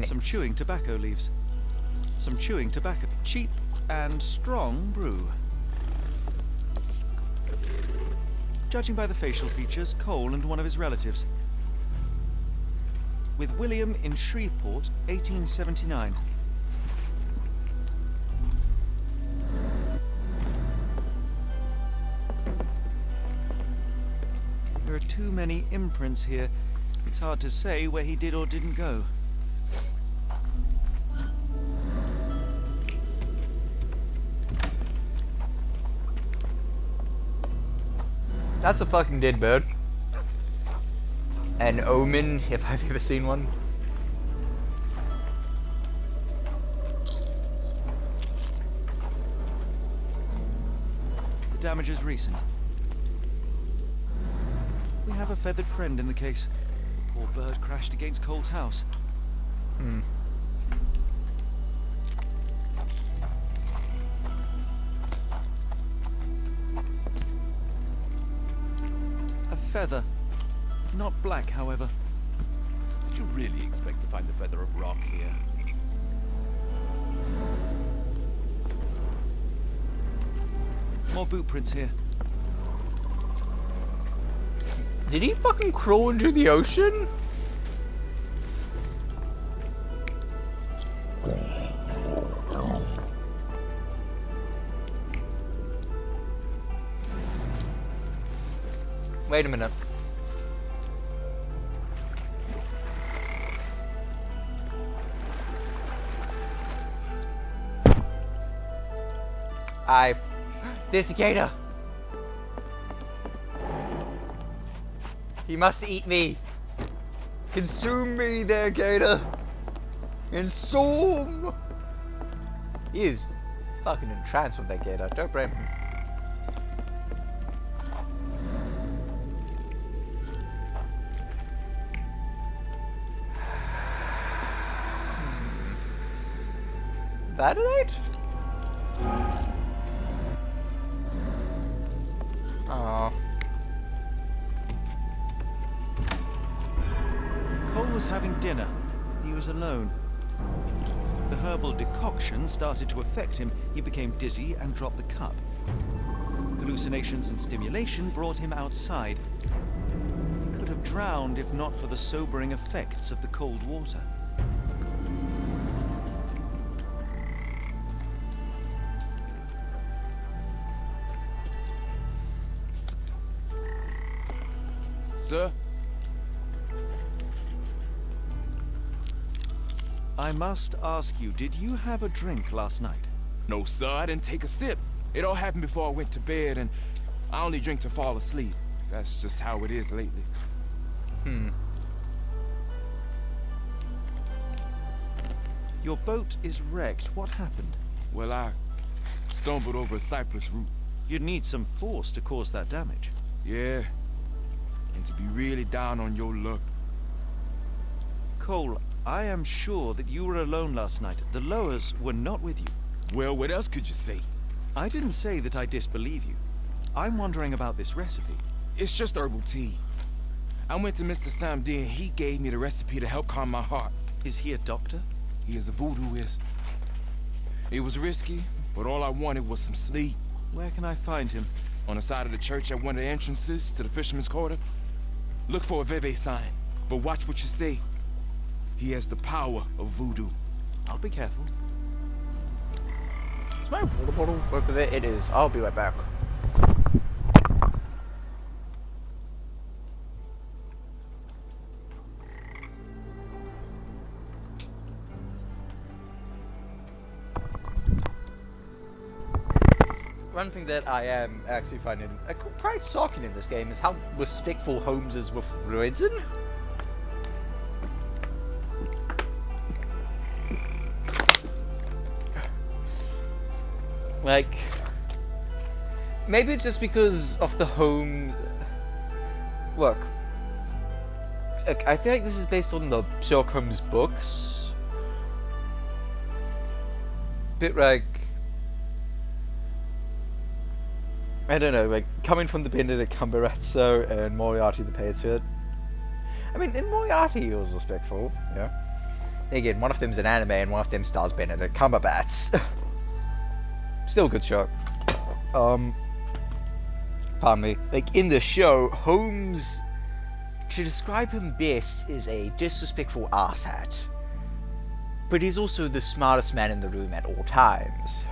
[SPEAKER 2] Some chewing tobacco leaves. Some chewing tobacco. Cheap and strong brew. Judging by the facial features, Cole and one of his relatives. With William in Shreveport, 1879. There are too many imprints here. It's hard to say where he did or didn't go.
[SPEAKER 1] That's a fucking dead bird. An omen, if I've ever seen one.
[SPEAKER 2] The damage is recent. We have a feathered friend in the case. Poor bird crashed against Cole's house. A feather. Not black, however.
[SPEAKER 13] Did you really expect to find the feather of rock here?
[SPEAKER 2] More boot prints here.
[SPEAKER 1] Did he fucking crawl into the ocean? Wait a minute. There's a gator. He must eat me. Consume me there, gator. Consume. He is fucking entranced with that gator. Don't blame him. That it? Aww.
[SPEAKER 2] Cole was having dinner. He was alone. The herbal decoction started to affect him. He became dizzy and dropped the cup. Hallucinations and stimulation brought him outside. He could have drowned if not for the sobering effects of the cold water.
[SPEAKER 13] Sir?
[SPEAKER 2] I must ask you, did you have a drink last night?
[SPEAKER 13] No, sir, I didn't take a sip. It all happened before I went to bed, and I only drink to fall asleep. That's just how it is lately.
[SPEAKER 2] Your boat is wrecked. What happened?
[SPEAKER 13] Well, I stumbled over a cypress root.
[SPEAKER 2] You'd need some force to cause that damage.
[SPEAKER 13] Yeah, and to be really down on your luck.
[SPEAKER 2] Cole, I am sure that you were alone last night. The Lowers were not with you.
[SPEAKER 13] Well, what else could you say?
[SPEAKER 2] I didn't say that I disbelieve you. I'm wondering about this recipe.
[SPEAKER 13] It's just herbal tea. I went to Mr. Samdi and he gave me the recipe to help calm my heart.
[SPEAKER 2] Is he a doctor?
[SPEAKER 13] He is a voodooist. It was risky, but all I wanted was some sleep.
[SPEAKER 2] Where can I find him?
[SPEAKER 13] On the side of the church at one of the entrances to the Fisherman's Quarter. Look for a Veve sign, but watch what you say. He has the power of voodoo.
[SPEAKER 2] I'll be careful.
[SPEAKER 1] Is my water bottle over there? It is. I'll be right back. One thing that I am actually finding quite shocking in this game is how respectful Holmes is with religion. Like, maybe it's just because of the Holmes. Look, I feel like this is based on the Sherlock Holmes books. Bit like, I don't know, like coming from the Benedict Cumberbatch and Moriarty the Patriot. I mean, in Moriarty he was respectful, yeah. Again, one of them's an anime and one of them stars Benedict Cumberbatch. Still a good show. pardon me, like in the show, Holmes, to describe him best, is a disrespectful asshat. But he's also the smartest man in the room at all times.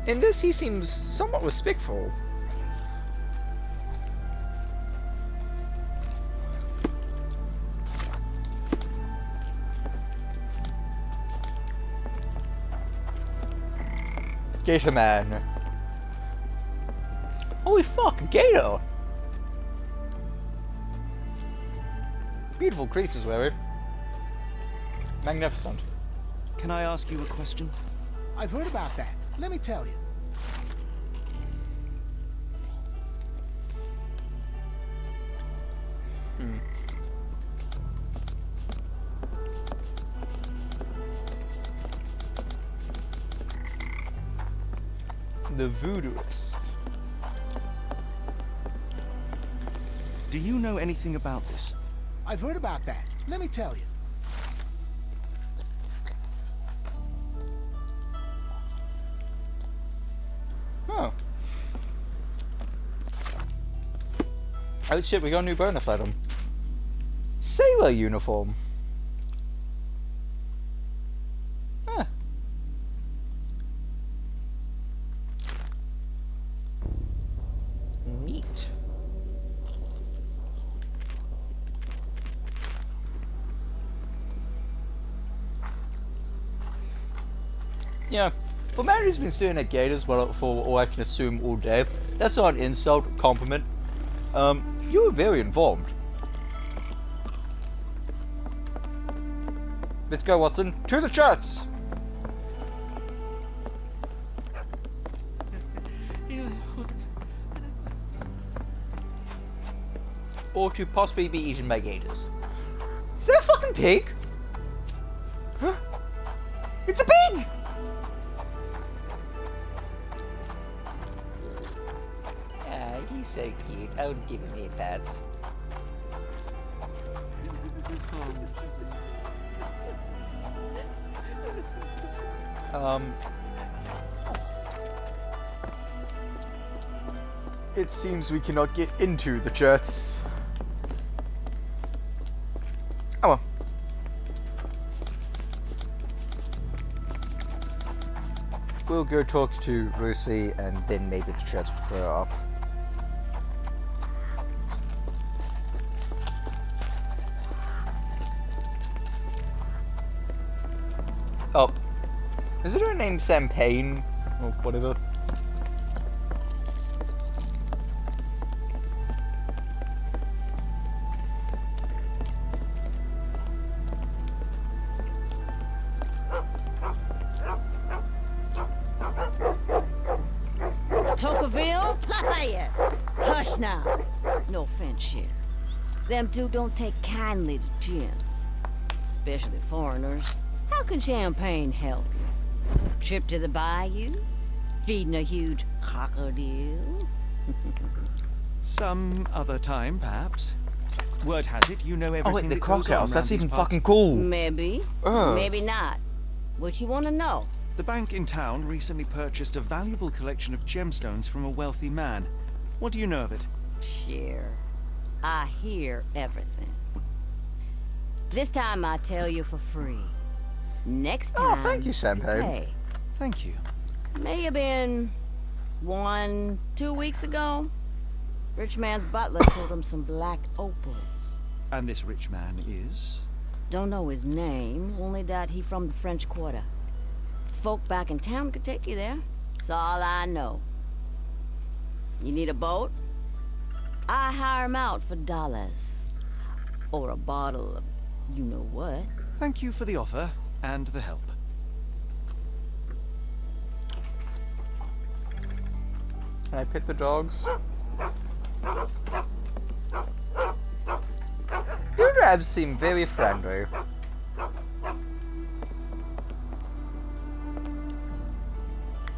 [SPEAKER 1] In this, he seems somewhat respectful. Gator Man. Holy fuck, a gator! Beautiful creatures, Larry. Magnificent.
[SPEAKER 2] Can I ask you a question?
[SPEAKER 7] I've heard about that. Let me tell you.
[SPEAKER 1] The voodooist.
[SPEAKER 2] Do you know anything about this?
[SPEAKER 7] I've heard about that. Let me tell you.
[SPEAKER 1] Oh. Oh shit, we got a new bonus item. Sailor uniform. Huh. Neat. Yeah. Well, Mary's been staring at gators for all I can assume all day. That's not an insult, compliment. You were very informed. Let's go, Watson. To the church! Or to possibly be eaten by gators. Is that a fucking pig? Huh? It's a pig! He's so cute. I would give him pats. It seems we cannot get into the church. Oh well. We'll go talk to Lucy and then maybe the church will throw her up. Oh. Is it her name Champagne? Or whatever?
[SPEAKER 10] Tocqueville? Lafayette! Hush now. No offense, Sheriff. Them two don't take kindly to gents. Especially foreigners. How can champagne help you? Trip to the bayou? Feeding a huge crocodile?
[SPEAKER 2] Some other time, perhaps. Word has it, you know everything.
[SPEAKER 1] Oh wait, the
[SPEAKER 2] that goes on
[SPEAKER 1] crocodiles, that's
[SPEAKER 2] around
[SPEAKER 1] even
[SPEAKER 2] these parts.
[SPEAKER 1] fucking cool.
[SPEAKER 10] Maybe. Maybe not. What you want to know?
[SPEAKER 2] The bank in town recently purchased a valuable collection of gemstones from a wealthy man. What do you know of it?
[SPEAKER 10] Sure. I hear everything. This time I tell you for free. Next time.
[SPEAKER 1] Oh, thank you, Champagne.
[SPEAKER 10] Pay.
[SPEAKER 2] Thank you.
[SPEAKER 10] May have been 1-2 weeks ago. Rich man's butler sold him some black opals.
[SPEAKER 2] And this rich man is?
[SPEAKER 10] Don't know his name, only that he from the French Quarter. Folk back in town could take you there. That's all I know. You need a boat? I hire 'em out for dollars. Or a bottle of you-know-what.
[SPEAKER 2] Thank you for the offer and the help.
[SPEAKER 1] Can I pet the dogs? Your rabs seem very friendly.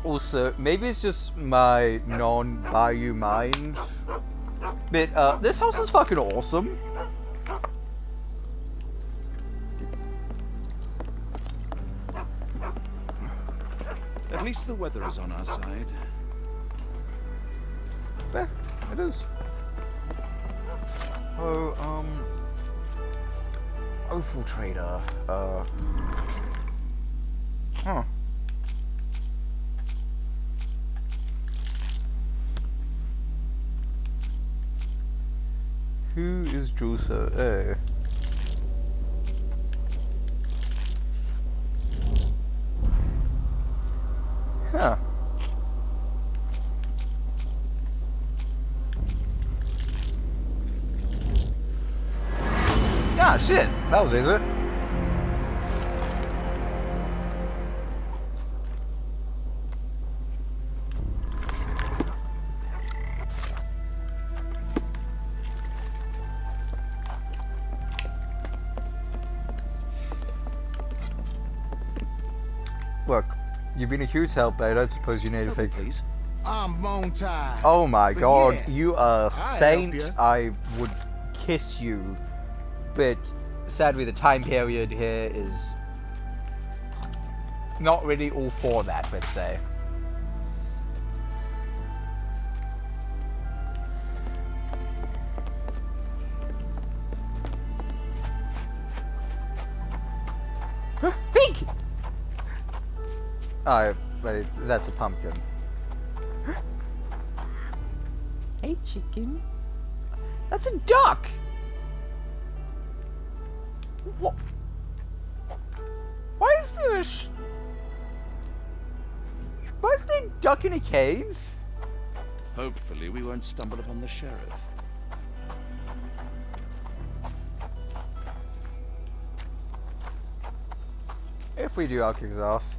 [SPEAKER 1] Also, maybe it's just my non-Bayou mind, but this house is fucking awesome.
[SPEAKER 13] At least the weather is on our side.
[SPEAKER 1] Yeah, it is. Oh, Opal Trader, huh. Who is Juicer? Huh. Ah, shit! That was easy. Look, you've been a huge help, but I don't suppose you need a fake.
[SPEAKER 2] Please.
[SPEAKER 7] I'm bone tied.
[SPEAKER 1] Oh my
[SPEAKER 7] But
[SPEAKER 1] god,
[SPEAKER 7] yeah,
[SPEAKER 1] you are a
[SPEAKER 7] I'll
[SPEAKER 1] saint.
[SPEAKER 7] help ya.
[SPEAKER 1] I would kiss you. But sadly, the time period here is not really all for that, let's say. Pink! Oh, wait, that's a pumpkin. Hey, chicken. That's a duck! What? Why is there a why is there a duck in a cage?
[SPEAKER 4] Hopefully we won't stumble upon the sheriff.
[SPEAKER 1] If we do, I'll kick his ass.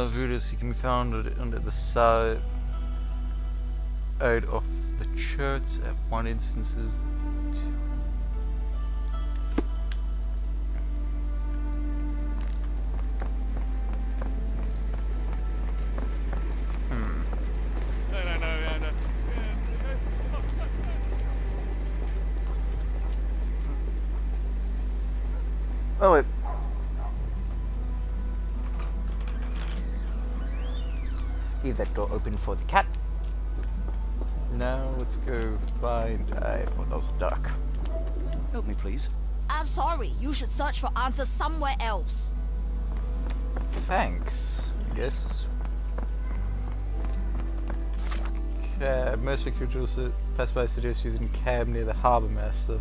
[SPEAKER 1] Voodoo can be found under the side of the church at one instances. Oh wait. Leave that door open for the cat. Now let's go find a those duck.
[SPEAKER 2] Help me, please.
[SPEAKER 8] I'm sorry. You should search for answers somewhere else.
[SPEAKER 1] Thanks. Yes. Most victuals pass by suggest using a cab near the harbour master.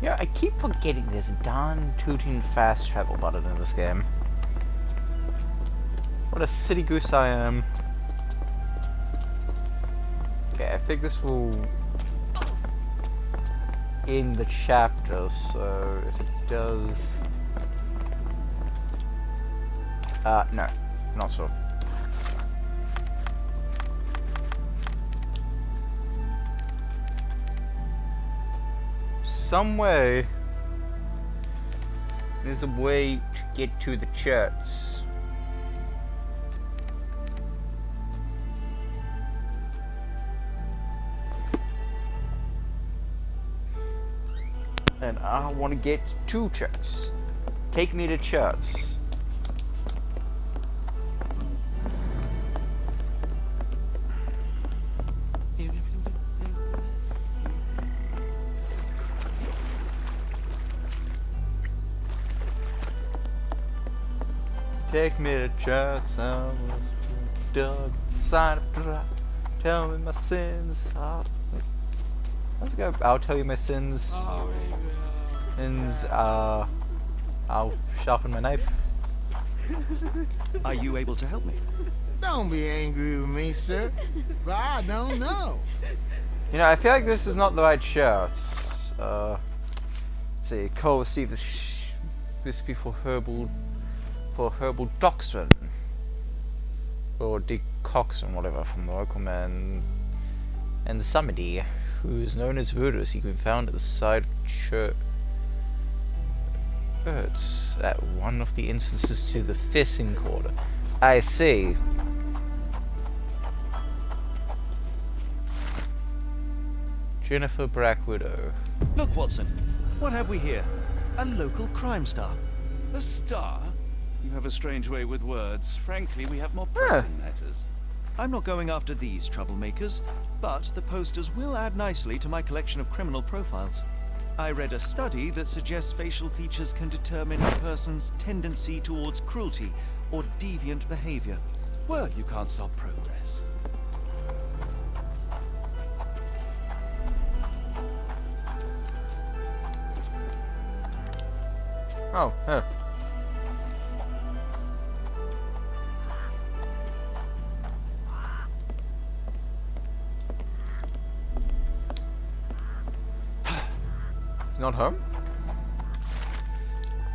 [SPEAKER 1] Yeah, I keep forgetting there's a darn tooting fast travel button in this game. What a city goose I am. Okay, I think this will end the chapter, so if it does... no, not so. Some way, there's a way to get to the church. And I want to get to church. Take me to church. Take me to church, I was dug side of dry. Tell me my sins. Let's go. I'll tell you my sins. I'll sharpen my knife.
[SPEAKER 2] Are you able to help me?
[SPEAKER 7] Don't be angry with me, sir, but I don't know.
[SPEAKER 1] You know, I feel like this is not the right show. It's, let's see, Cole received this recipe for herbal doctrine. Or decoction, whatever, from the local man. And the Samedi, who is known as Voodoo, he can be found at the side of church. It's at one of the entrances to the fishing quarter. I see. Jennifer Brack Widow.
[SPEAKER 2] Look, Watson. What have we here? A local crime star.
[SPEAKER 4] A star? You have a strange way with words. Frankly, we have more pressing matters.
[SPEAKER 2] I'm not going after these troublemakers, but the posters will add nicely to my collection of criminal profiles. I read a study that suggests facial features can determine a person's tendency towards cruelty or deviant behavior.
[SPEAKER 4] Well, you can't stop progress.
[SPEAKER 1] Oh, huh. He's not home?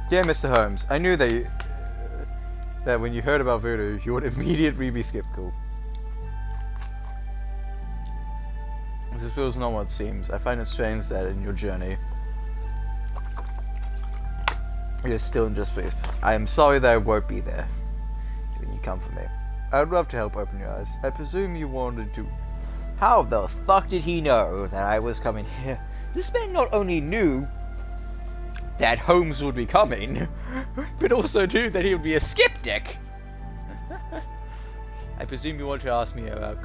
[SPEAKER 1] Dear Mr. Holmes, I knew that when you heard about Voodoo, you would immediately be skeptical. This feels not what it seems. I find it strange that in your journey, you're still in disbelief. I am sorry that I won't be there when you come for me. I would love to help open your eyes. I presume you wanted to... How the fuck did he know that I was coming here? This man not only knew that Holmes would be coming, but also knew that he would be a skeptic. I presume you want to ask me about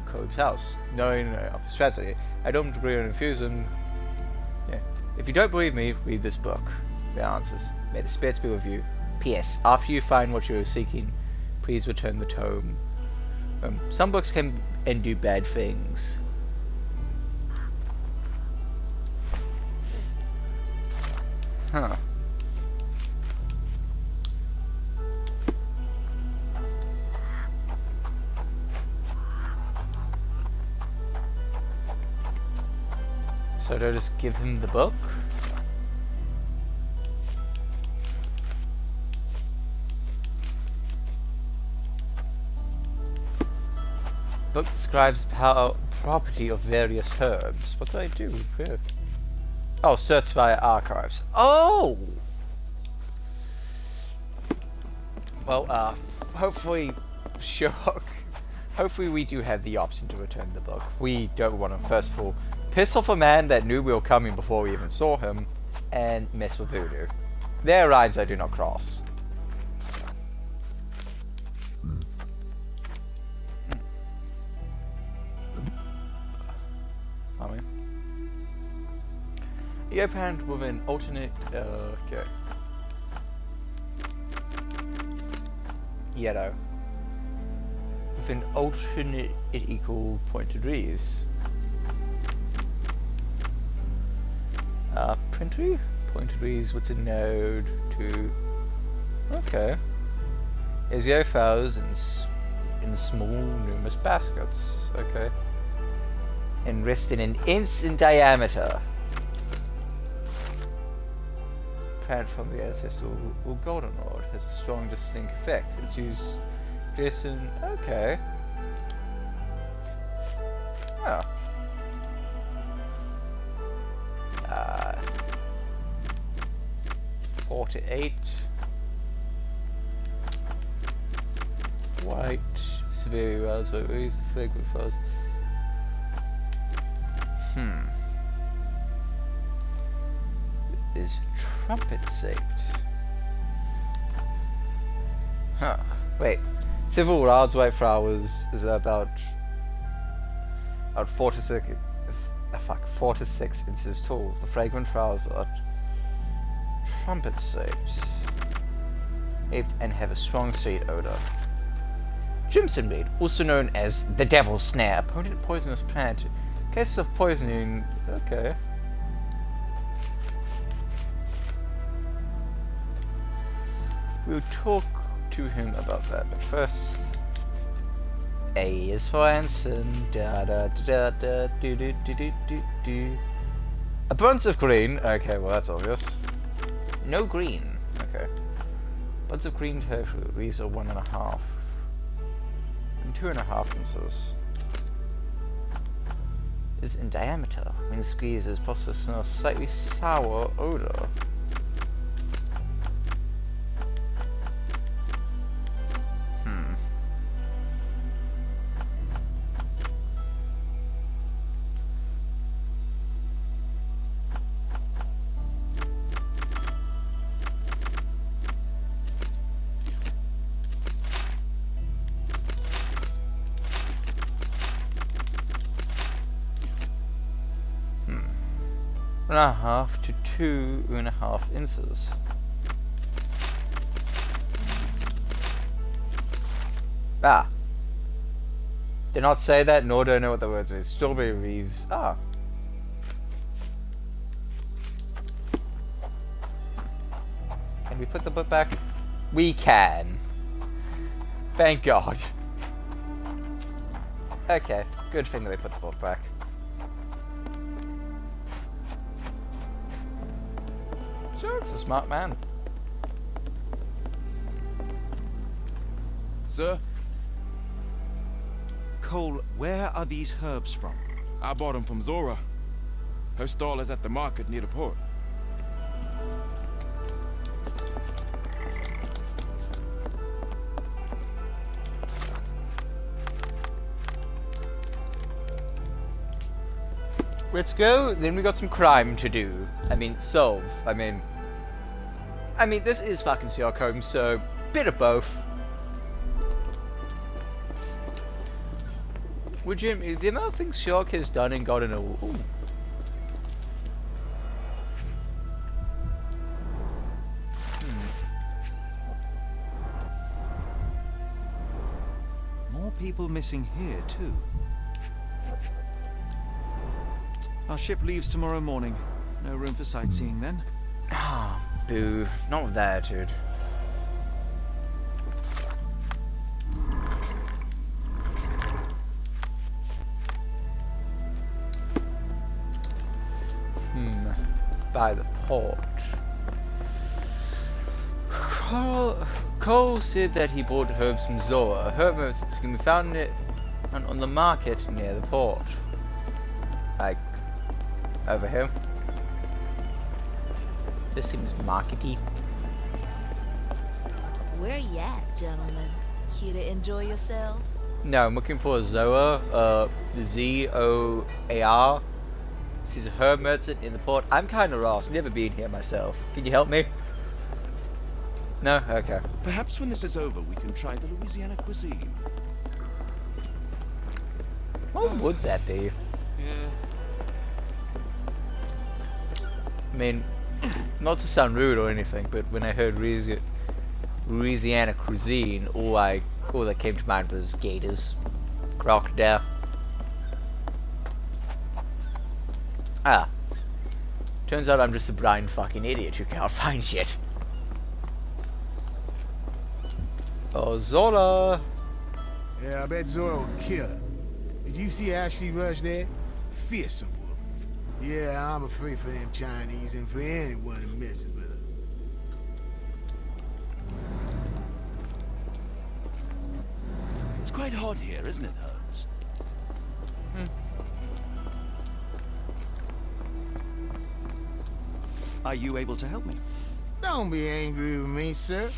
[SPEAKER 1] Cope's house, knowing of his tragedy. I don't agree on refusing. Yeah. If you don't believe me, read this book. The answers. May the spirits be with you. P.S. After you find what you are seeking, please return the tome. Some books can and do bad things. Huh. So do I just give him the book? Book describes property of various herbs. What do I do? Where? Oh, search via archives. Oh! Well, hopefully, Sherlock. Hopefully we do have the option to return the book. We don't want to, first of all, piss off a man that knew we were coming before we even saw him, and mess with Voodoo. Their lines I do not cross. You opened with an alternate, okay. Yellow. With an alternate equal pointed leaves. Printry? Pointed leaves, what's a node to... Okay. Is yellow flowers in small, numerous baskets. Okay. And rest in an inch in diameter. From the ancestral goldenrod has a strong distinct effect. It's used just in... Okay. Oh. 4 to 8. White. It's very raspberry. Where is the fragrant fuzz? Is trumpet shaped. Huh. Wait. Several large white flowers is about 4 to 6 inches tall. The fragrant flowers are trumpet shaped and have a strong sweet odor. Jimson weed, also known as the devil's snare, a potent poisonous plant. Cases of poisoning. Okay. We'll talk to him about that. But first, A is for Anson. Da da da da do do do do do do. A bunch of green. Okay, well that's obvious. No green. Okay. Bunch of green tofu. These are 1.5 and 2.5 inches. Is in diameter. When squeezed, is possible to smell a slightly sour odor. And a half to 2.5 inches. Ah. Did not say that, nor do I know what the words mean. Strawberry leaves. Ah. Can we put the book back? We can. Thank God. Okay, good thing that we put the book back. Sherlock's a smart man.
[SPEAKER 13] Sir?
[SPEAKER 2] Cole, where are these herbs from?
[SPEAKER 13] I bought them from Zora. Her stall is at the market near the port.
[SPEAKER 1] Let's go, then we got some crime to do. I mean, solve. I mean, this is fucking Sherlock Holmes, so bit of both. Would you, the amount of things Sherlock has done and gotten a... Ooh.
[SPEAKER 2] More people missing here, too. Our ship leaves tomorrow morning. No room for sightseeing then.
[SPEAKER 1] Ah, boo. Not with that attitude. By the port. Cole said that he bought herbs from Zora. Herbs can be found on the market near the port. Like, over here. This seems markety.
[SPEAKER 8] Where you at, gentlemen? Here to enjoy yourselves?
[SPEAKER 1] No, I'm looking for Zoar, Z-O-A-R. She's a herb merchant in the port. I'm kinda lost, never been here myself. Can you help me? No? Okay.
[SPEAKER 4] Perhaps when this is over, we can try the Louisiana cuisine.
[SPEAKER 1] What would that be?
[SPEAKER 9] Yeah.
[SPEAKER 1] I mean, not to sound rude or anything, but when I heard Louisiana cuisine, all that came to mind was gators, crocodile. Ah, turns out I'm just a blind fucking idiot who can't find shit. Oh, Zola!
[SPEAKER 7] Yeah, I bet Zora will kill her. Did you see how she rushed there? Fearsome woman. Yeah, I'm afraid for them Chinese and for anyone who messes with her.
[SPEAKER 4] It's quite hot here, isn't it, Holmes?
[SPEAKER 2] Are you able to help me?
[SPEAKER 7] Don't be angry with me, sir,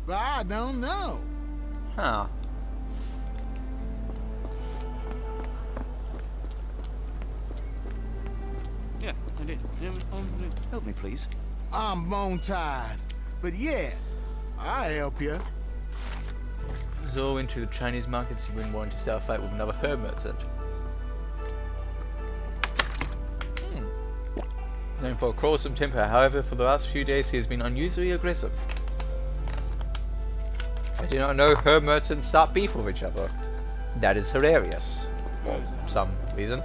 [SPEAKER 7] but I don't know.
[SPEAKER 1] Huh.
[SPEAKER 9] Yeah, I did.
[SPEAKER 2] Help me, please.
[SPEAKER 7] I'm bone-tied, but yeah, I'll help you.
[SPEAKER 1] Zola went to the Chinese markets. He wouldn't want to start a fight with another herb merchant. Known for a quarrelsome temper, however, for the last few days he has been unusually aggressive. I do not know herb merchants start beef with each other. That is hilarious. For some reason.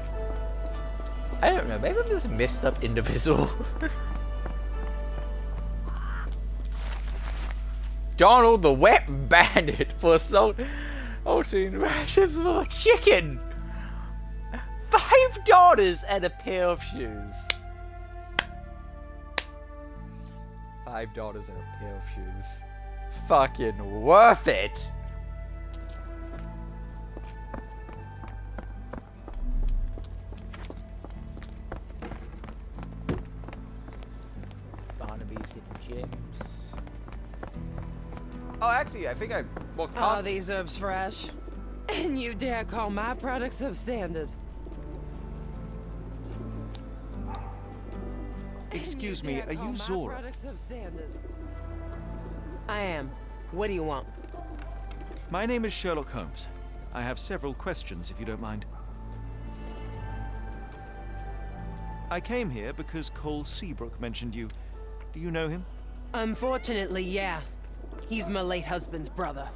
[SPEAKER 1] I don't know, maybe I'm just a messed up individual. Donald the Wet Bandit for assaulting rations for chicken. $5 and a pair of shoes. $5 and a pair of shoes. Fucking worth it. Barnaby's hidden gems. Oh, actually, I think I walked past.
[SPEAKER 12] Are these herbs fresh? And you dare call my products substandard?
[SPEAKER 2] Excuse me, are you Zora?
[SPEAKER 12] I am. What do you want?
[SPEAKER 2] My name is Sherlock Holmes. I have several questions, if you don't mind. I came here because Cole Seabrook mentioned you. Do you know him?
[SPEAKER 12] Unfortunately, yeah. He's my late husband's brother.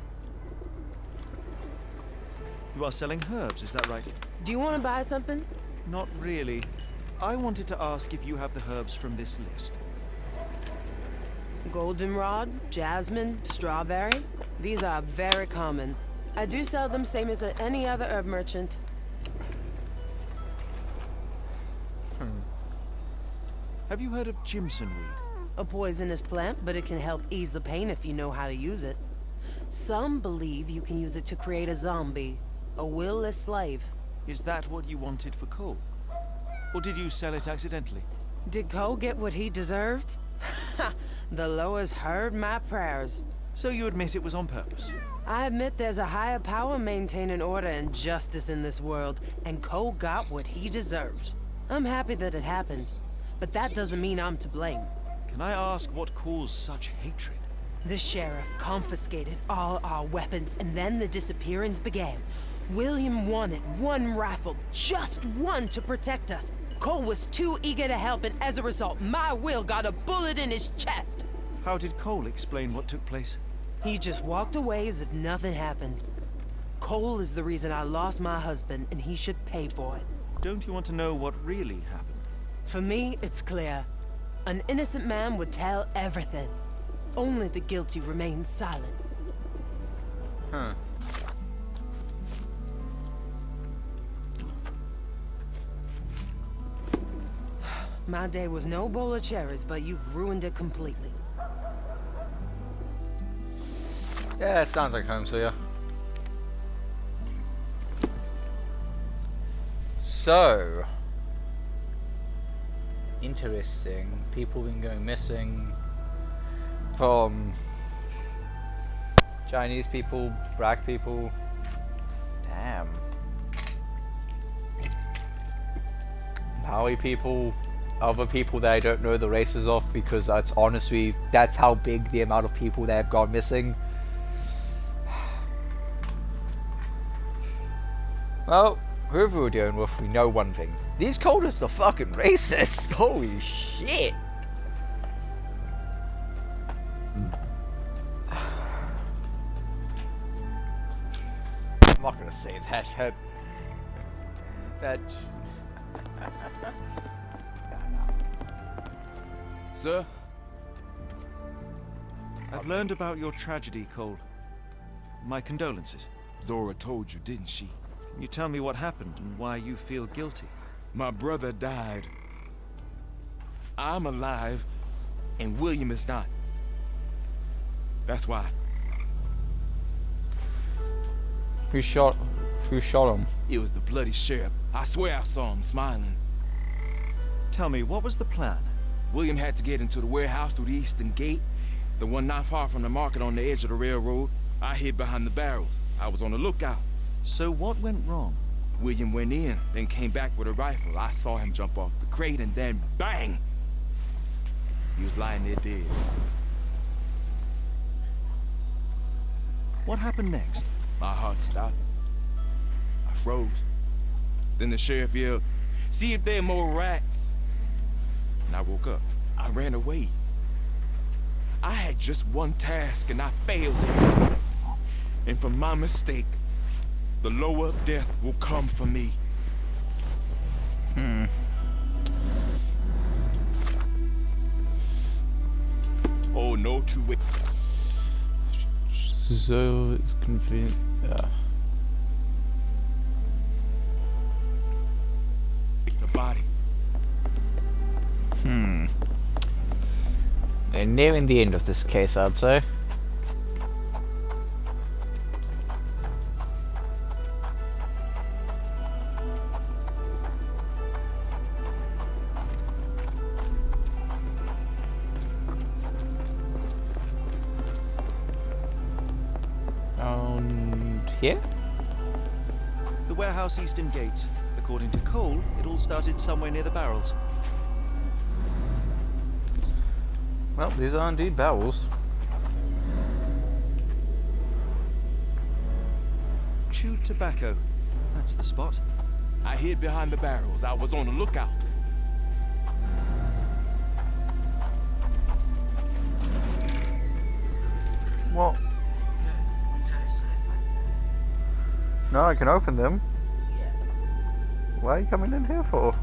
[SPEAKER 2] You are selling herbs, is that right?
[SPEAKER 12] Do you want to buy something?
[SPEAKER 2] Not really. I wanted to ask if you have the herbs from this list.
[SPEAKER 12] Goldenrod, jasmine, strawberry. These are very common. I do sell them same as any other herb merchant.
[SPEAKER 2] Have you heard of Jimson weed?
[SPEAKER 12] A poisonous plant, but it can help ease the pain if you know how to use it. Some believe you can use it to create a zombie, a will-less slave.
[SPEAKER 2] Is that what you wanted for Cole? Or did you sell it accidentally?
[SPEAKER 12] Did Cole get what he deserved? The Loas heard my prayers.
[SPEAKER 2] So you admit it was on purpose?
[SPEAKER 12] I admit there's a higher power maintaining order and justice in this world, and Cole got what he deserved. I'm happy that it happened, but that doesn't mean I'm to blame.
[SPEAKER 2] Can I ask what caused such hatred?
[SPEAKER 12] The sheriff confiscated all our weapons, and then the disappearance began. William wanted one rifle, just one, to protect us. Cole was too eager to help, and as a result, my Will got a bullet in his chest.
[SPEAKER 2] How did Cole explain what took place?
[SPEAKER 12] He just walked away as if nothing happened. Cole is the reason I lost my husband, and he should pay for it.
[SPEAKER 2] Don't you want to know what really happened?
[SPEAKER 12] For me, it's clear. An innocent man would tell everything. Only the guilty remain silent.
[SPEAKER 1] Huh.
[SPEAKER 12] My day was no bowl of cherries, but you've ruined it completely.
[SPEAKER 1] Yeah, it sounds like Holmes here. So, interesting. People been going missing from Chinese people, black people. Damn. Maori people, other people that I don't know the races of, because that's honestly, that's how big the amount of people that have gone missing. Well, whoever we're dealing with, we know one thing. These cultists are fucking racist. Holy shit. I'm not gonna say that. That.
[SPEAKER 13] Sir?
[SPEAKER 2] I've learned about your tragedy, Cole. My condolences.
[SPEAKER 13] Zora told you, didn't she?
[SPEAKER 2] Can you tell me what happened and why you feel guilty?
[SPEAKER 13] My brother died. I'm alive, and William is not. That's why.
[SPEAKER 1] Who shot him?
[SPEAKER 13] It was the bloody sheriff. I swear I saw him smiling.
[SPEAKER 2] Tell me, what was the plan?
[SPEAKER 13] William had to get into the warehouse through the eastern gate, the one not far from the market on the edge of the railroad. I hid behind the barrels. I was on the lookout.
[SPEAKER 2] So what went wrong?
[SPEAKER 13] William went in, then came back with a rifle. I saw him jump off the crate, and then bang! He was lying there dead.
[SPEAKER 2] What happened next?
[SPEAKER 13] My heart stopped. I froze. Then the sheriff yelled, "See if there are more rats." And I woke up. I ran away. I had just one task, and I failed it. And for my mistake, the lower of death will come for me. Oh, no two ways.
[SPEAKER 1] so it's convenient.
[SPEAKER 13] It's a body.
[SPEAKER 1] We're nearing the end of this case, I'd say. Here?
[SPEAKER 2] The warehouse eastern gate. According to Cole, it all started somewhere near the barrels.
[SPEAKER 1] Well, these are indeed barrels.
[SPEAKER 2] Chewed tobacco. That's the spot.
[SPEAKER 13] I hid behind the barrels. I was on the lookout.
[SPEAKER 1] What? No, I can open them. Why are you coming in here for?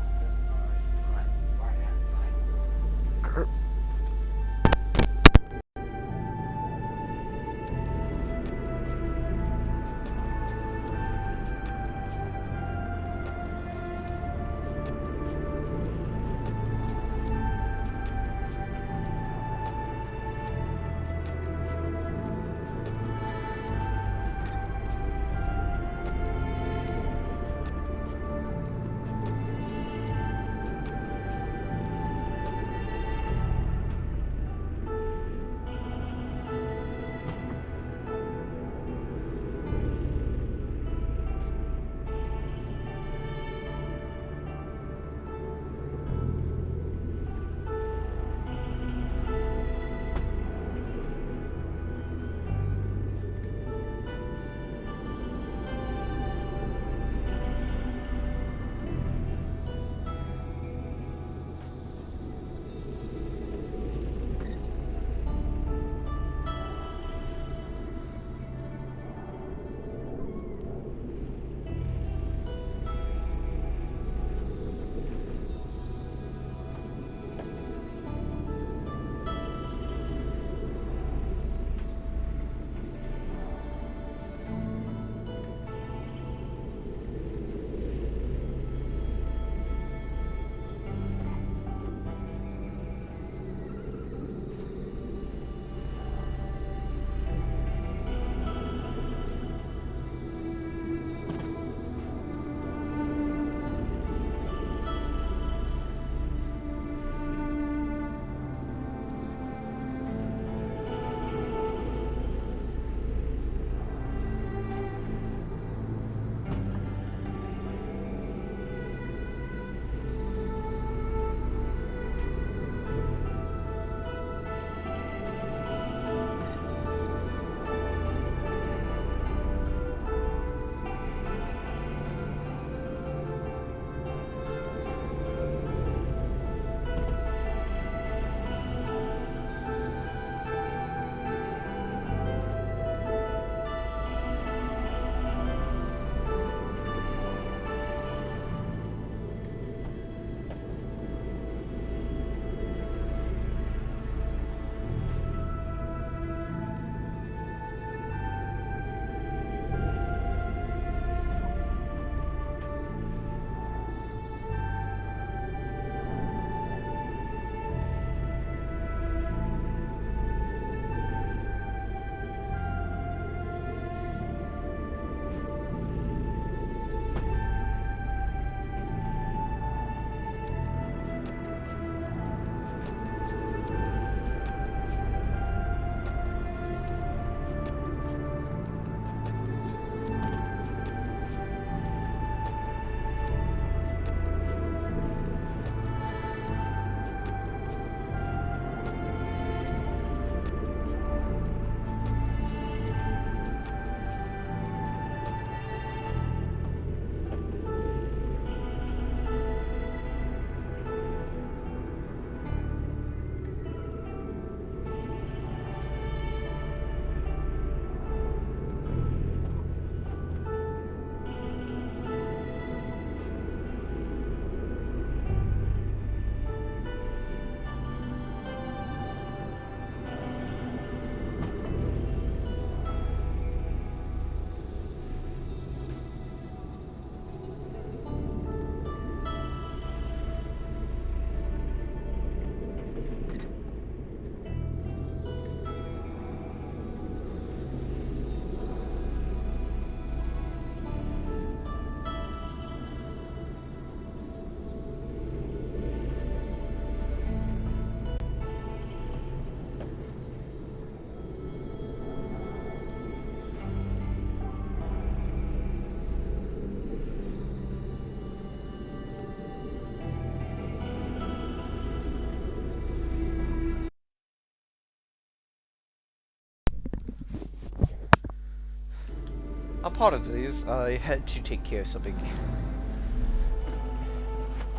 [SPEAKER 1] Apologies, I had to take care of something.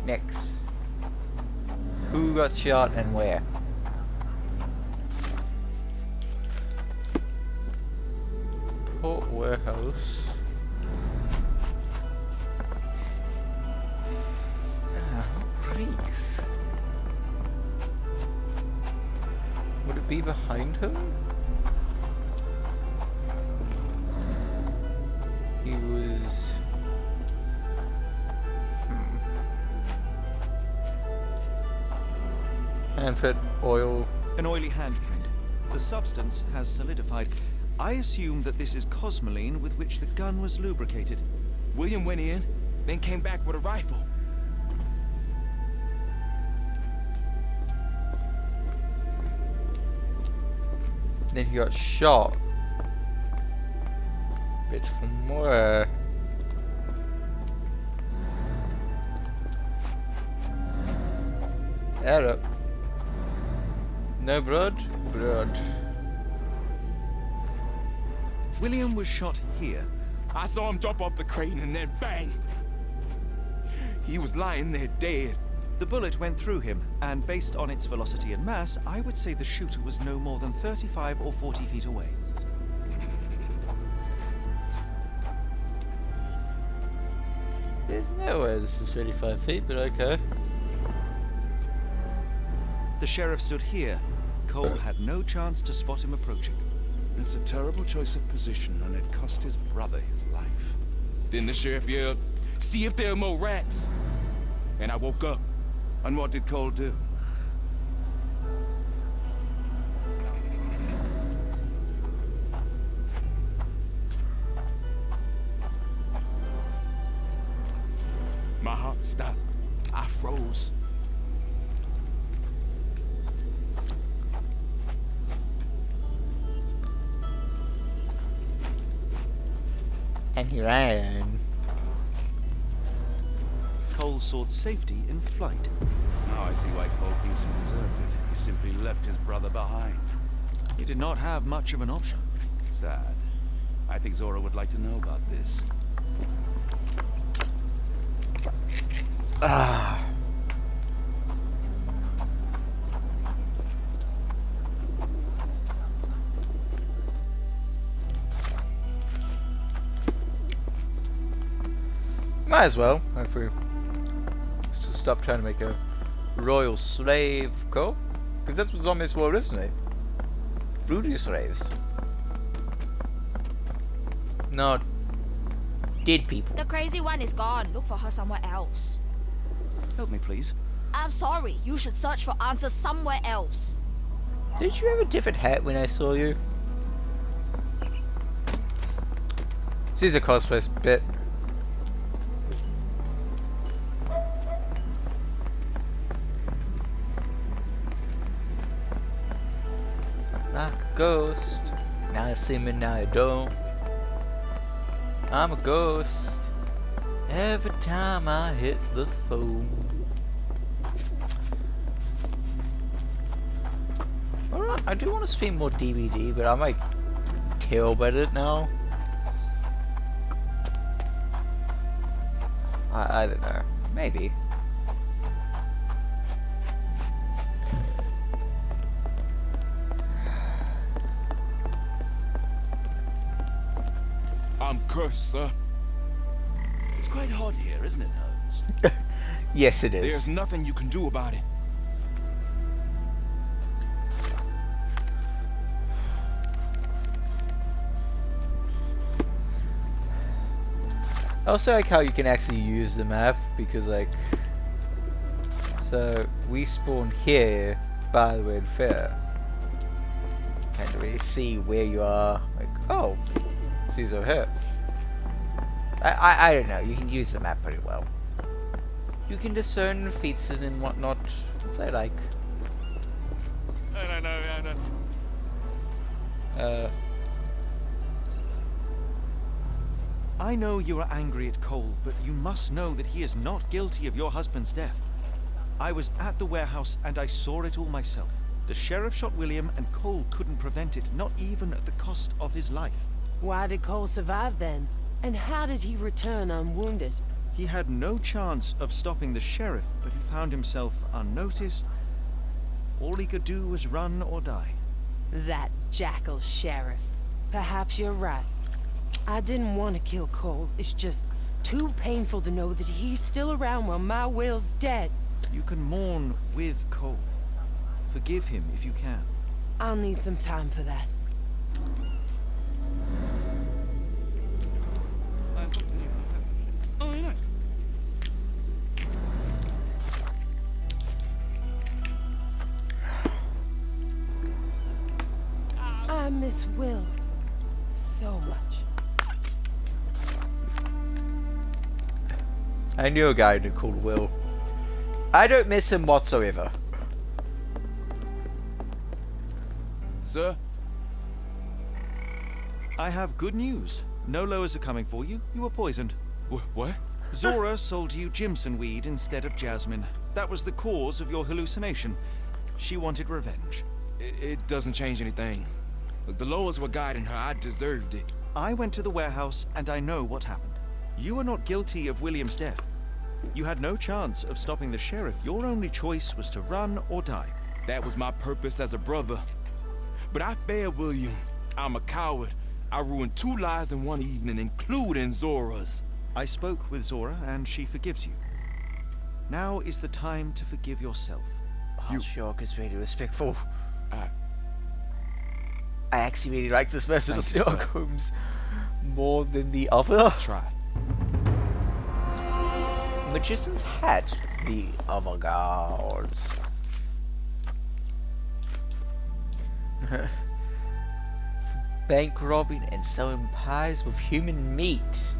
[SPEAKER 1] Next. Who got shot and where? Port warehouse. Grease. Would it be behind him? He was... Handprint, oil.
[SPEAKER 2] An oily handprint. The substance has solidified. I assume that this is cosmoline with which the gun was lubricated.
[SPEAKER 13] William went in, then came back with a rifle.
[SPEAKER 1] Then he got shot. Bitch, from where? Add up. No blood? Blood.
[SPEAKER 2] William was shot here.
[SPEAKER 13] I saw him jump off the crane and then bang! He was lying there dead.
[SPEAKER 2] The bullet went through him, and based on its velocity and mass, I would say the shooter was no more than 35 or 40 feet away.
[SPEAKER 1] There's no way this is 35 feet, but okay.
[SPEAKER 2] The sheriff stood here. Cole had no chance to spot him approaching.
[SPEAKER 4] It's a terrible choice of position, and it cost his brother his life.
[SPEAKER 13] Then the sheriff yelled, "See if there are more rats!" And I woke up.
[SPEAKER 4] And what did Cole do?
[SPEAKER 13] My heart stopped. I froze.
[SPEAKER 1] And he ran.
[SPEAKER 2] Cole sought safety in flight.
[SPEAKER 4] Now I see why Cole thinks he deserved it. He simply left his brother behind.
[SPEAKER 2] He did not have much of an option.
[SPEAKER 4] Sad. I think Zora would like to know about this.
[SPEAKER 1] Ah. Might as well, if we still stop trying to make a royal slave call. Because that's what's on this world, isn't it? Voodoo slaves. Not dead people.
[SPEAKER 8] The crazy one is gone. Look for her somewhere else.
[SPEAKER 2] Help me, please.
[SPEAKER 8] I'm sorry. You should search for answers somewhere else.
[SPEAKER 1] Did you have a different hat when I saw you? She's a cosplay bit. Like a ghost. Now I see me, now I don't. I'm a ghost. Every time I hit the phone. Alright, I do want to stream more DVD, but I might kill about it now. I don't know. Maybe.
[SPEAKER 13] I'm cursed, sir.
[SPEAKER 4] It's quite hot here, isn't it, Holmes?
[SPEAKER 1] Yes, it is.
[SPEAKER 13] There's nothing you can do about it.
[SPEAKER 1] I also like how you can actually use the map, because like, so we spawn here by the Red Fair. Can't really see where you are. Like, oh, she's over here. I don't know. You can use the map pretty well. You can discern features and whatnot. So I like.
[SPEAKER 2] I know you are angry at Cole, but you must know that he is not guilty of your husband's death. I was at the warehouse and I saw it all myself. The sheriff shot William and Cole couldn't prevent it, not even at the cost of his life.
[SPEAKER 12] Why did Cole survive then? And how did he return unwounded?
[SPEAKER 2] He had no chance of stopping the sheriff, but he found himself unnoticed. All he could do was run or die.
[SPEAKER 12] That jackal sheriff. Perhaps you're right. I didn't want to kill Cole. It's just too painful to know that he's still around while my Will's dead.
[SPEAKER 2] You can mourn with Cole. Forgive him if you can.
[SPEAKER 12] I'll need some time for that. I miss Will so much.
[SPEAKER 1] I knew a guy called Will. I don't miss him whatsoever.
[SPEAKER 13] Sir?
[SPEAKER 2] I have good news. No lowers are coming for you. You were poisoned.
[SPEAKER 13] What?
[SPEAKER 2] Zora sold you Jimson weed instead of jasmine. That was the cause of your hallucination. She wanted revenge.
[SPEAKER 13] It doesn't change anything. Look, the laws were guiding her. I deserved it.
[SPEAKER 2] I went to the warehouse and I know what happened. You are not guilty of William's death. You had no chance of stopping the sheriff. Your only choice was to run or die.
[SPEAKER 13] That was my purpose as a brother. But I failed William. I'm a coward. I ruined 2 lives in one evening, including Zora's.
[SPEAKER 2] I spoke with Zora and she forgives you. Now is the time to forgive yourself.
[SPEAKER 1] Sherlock is really respectful. I actually really like this version of Sherlock Holmes more than the other.
[SPEAKER 13] Try.
[SPEAKER 1] Magician's Hat, the avant-garde. Bank robbing and selling pies with human meat.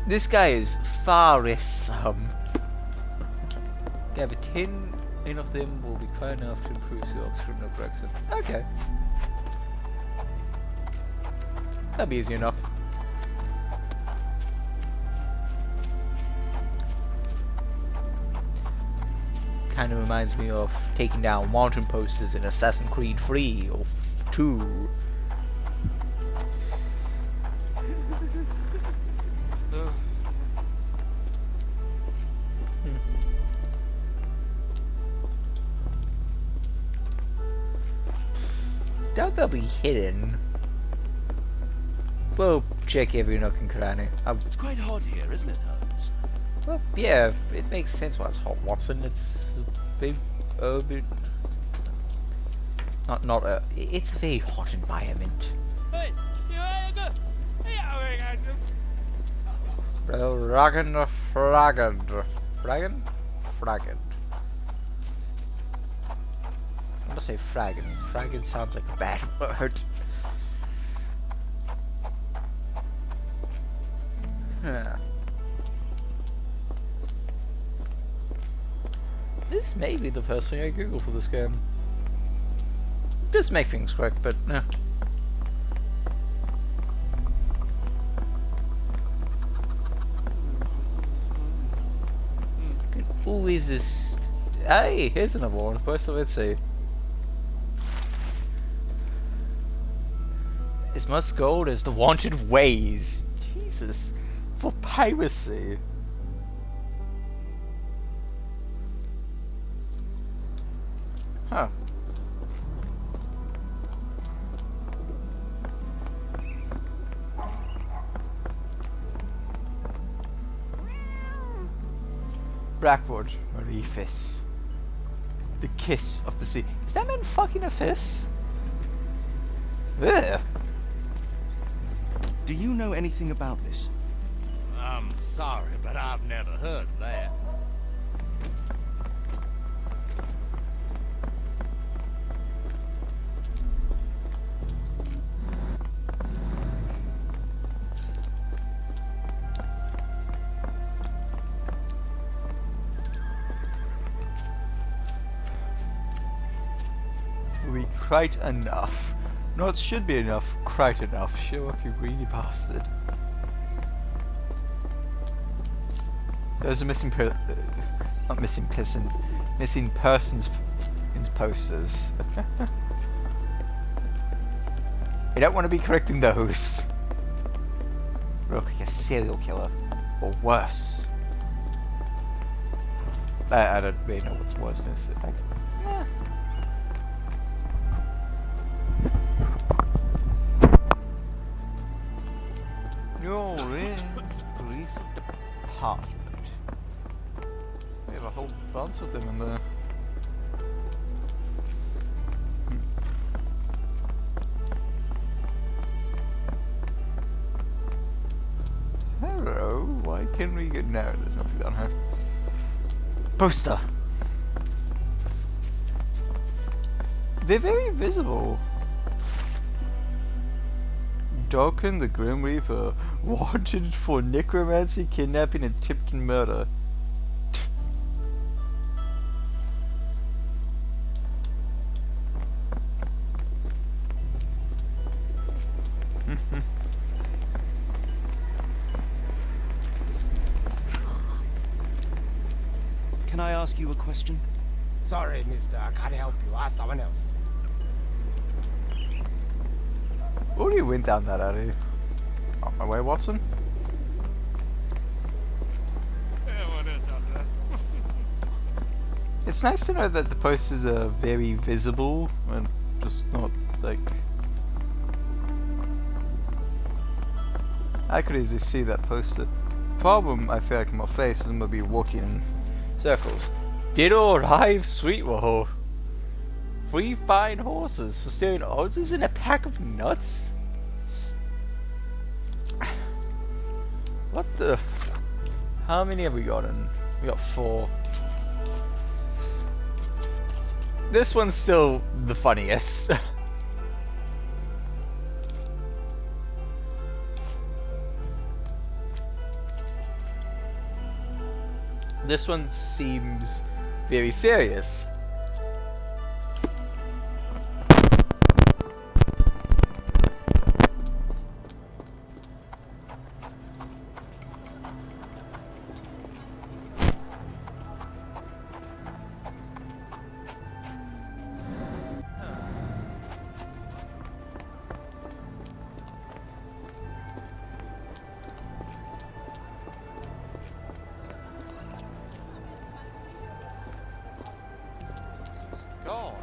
[SPEAKER 1] This guy is farisome. Gather 10 of them will be quite enough to improve Sherlock's criminal correction. Okay. That'll be easy enough. Kind of reminds me of taking down wanted posters in Assassin's Creed 3 or 2. Doubt they'll be hidden. We'll check every nook and cranny.
[SPEAKER 4] It's quite hot here, isn't it, Holmes?
[SPEAKER 1] Well, yeah, it makes sense why it's hot, Watson. It's a very urban... It's a very hot environment. Fragged. I'm gonna say fragged. Fragged sounds like a bad word. This may be the first thing I Google for this game. Just make things quick, but no. Always this. Hey, here's another one. First of, let's see. As much gold as the wanted ways. Jesus. For piracy. Huh. Blackwood, Reefus. The kiss of the sea. Is that man fucking a fist? Ugh.
[SPEAKER 2] Do you know anything about this?
[SPEAKER 5] I'm sorry, but I've never heard of that.
[SPEAKER 1] We quite enough. Not should be enough, quite enough. Sherlock, you greedy bastard. Those are missing not missing person, missing persons posters. You don't want to be correcting those. Look like a serial killer. Or worse. I don't really know what's worse than this. New Orleans Police Department. We have a whole bunch of them in there. Hello, why can't we get... No, there's nothing down here. Poster! They're very visible. Darken the Grim Reaper, wanted for necromancy, kidnapping, and attempted murder.
[SPEAKER 2] Can I ask you a question?
[SPEAKER 6] Sorry, mister. I can't help you. Ask someone else.
[SPEAKER 1] Already went down that alley. On my way, Watson? It's nice to know that the posters are very visible and just not like... I could easily see that poster. Problem I feel like in my face is I'm gonna be walking in circles. Did arrive Sweetwater. 3 fine horses for stealing ounces in a pack of nuts? What the... How many have we gotten? We got 4. This one's still the funniest. This one seems very serious. God.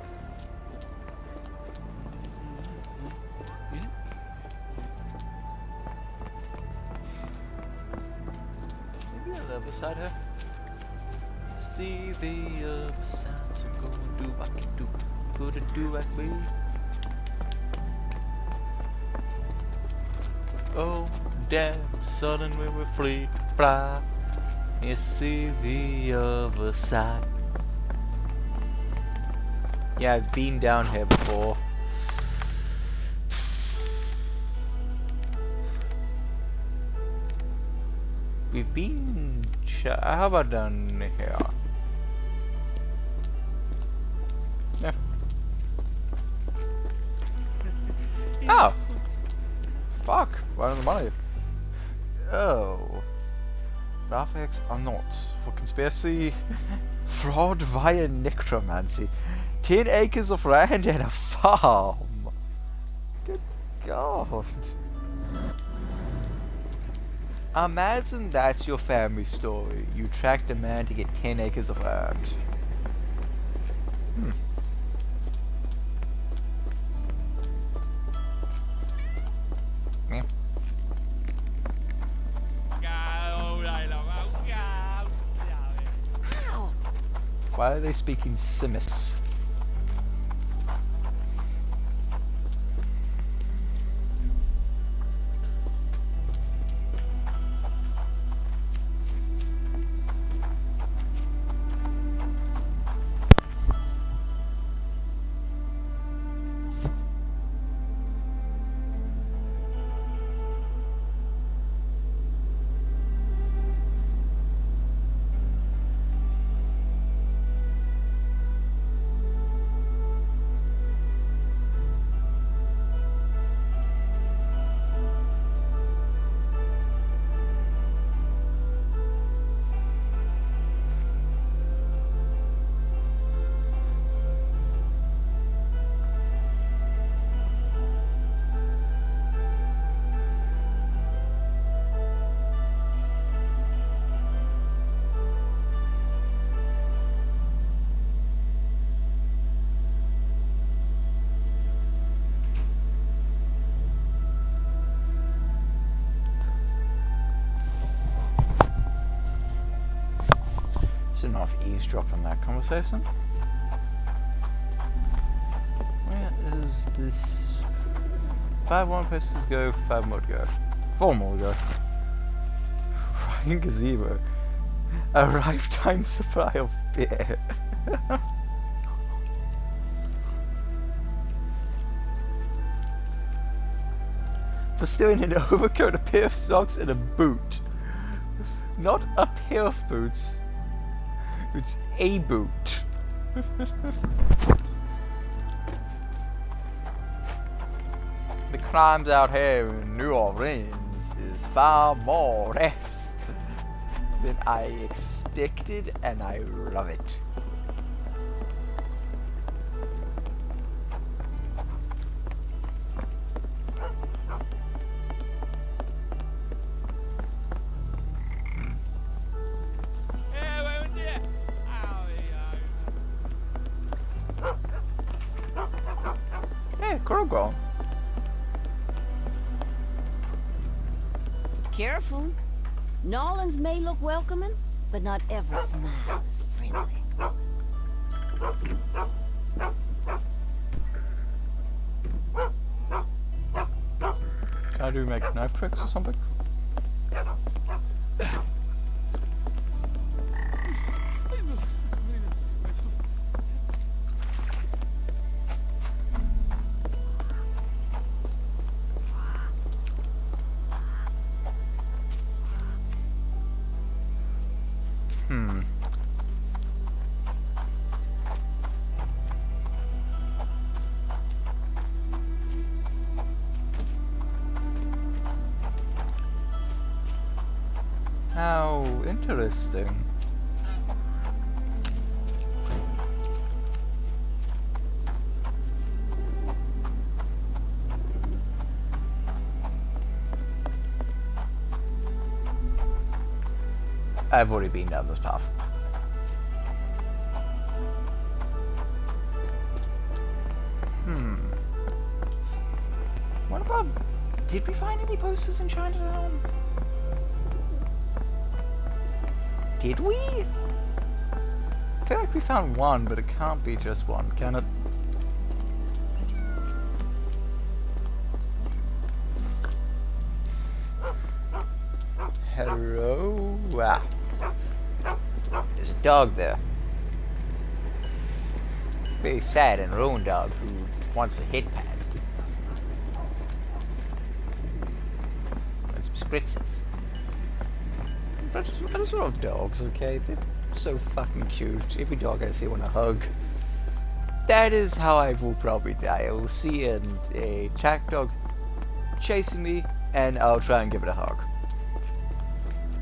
[SPEAKER 1] Maybe on the other side here. See the other side, so go and do what you do. Go to do like me. Oh, damn, suddenly we're free to fly. You see the other side. Yeah, I've been down here before. We've been... How about down here? Yeah. Oh! Fuck! Right on the money. Oh. Graphics are not. For conspiracy, fraud via necromancy. 10 acres of land and a farm. Good God. Imagine that's your family story. You tracked a man to get 10 acres of land. Yeah. Why are they speaking Simis? Didn't know if eavesdropped on that conversation. Where is this? 5 more places go, 5 more to go. 4 more to go. Ryan Gazebo. A lifetime supply of beer. For stealing an overcoat, a pair of socks, and a boot. Not a pair of boots. It's a boot. The crimes out here in New Orleans is far more less than I expected, and I love it. Hey, Krogo.
[SPEAKER 10] Careful. Nolans may look welcoming, but not every smile is friendly.
[SPEAKER 1] Can I do make knife tricks or something? How interesting. I've already been down this path. What about... Did we find any posters in Chinatown? Did we? I feel like we found one, but it can't be just one, can it? Hello? Ah. There's a dog there. Very sad and lone dog who wants a hit pad. And some spritzes. But those are all dogs, okay? They're so fucking cute. Every dog I see want to hug. That is how I will probably die. I will see a track dog chasing me, and I'll try and give it a hug.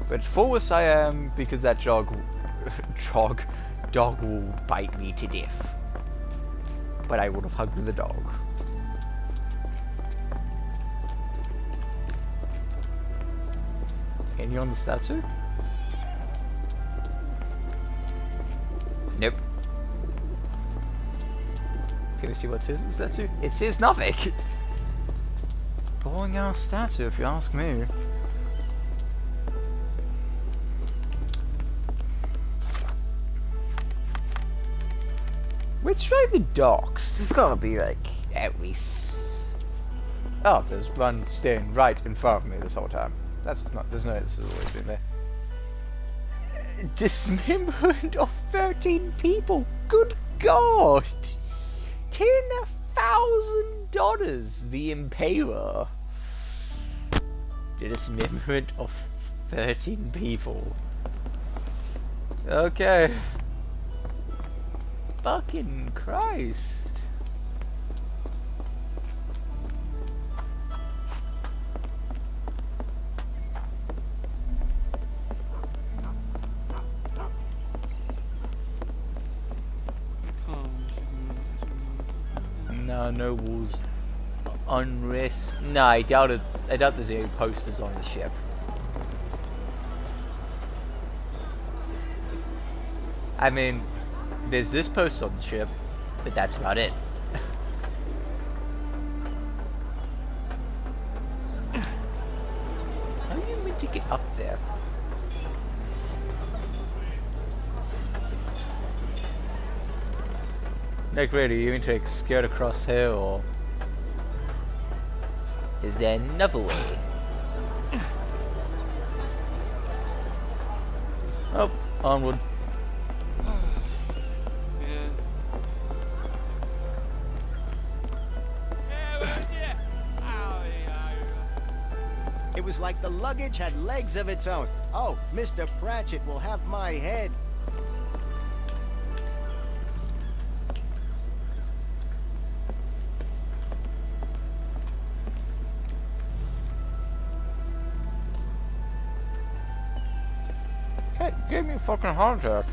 [SPEAKER 1] But forwards I am, because that dog will bite me to death. But I would have hugged the dog. Any on the statue? Nope. Can you see what it says in the statue? It says nothing! Boring ass statue, if you ask me. Let's try the docks. There's gotta be, like, at least... Oh, there's one staying right in front of me this whole time. That's not... There's no... This has always been there. Dismemberment of 13 people. Good God! $10,000. The Impaler. The dismemberment of 13 people. Okay. Fucking Christ. No, nobles. Unrest. No, I doubt it. I doubt there's any posters on the ship. I mean, there's this post on the ship, but that's about it. How are you meant to get up there? Like really, you need to skirt across here, or is there another way? Oh, onward.
[SPEAKER 5] It was like the luggage had legs of its own. Oh, Mr. Pratchett will have my head.
[SPEAKER 1] Okay, give me a fucking heart attack.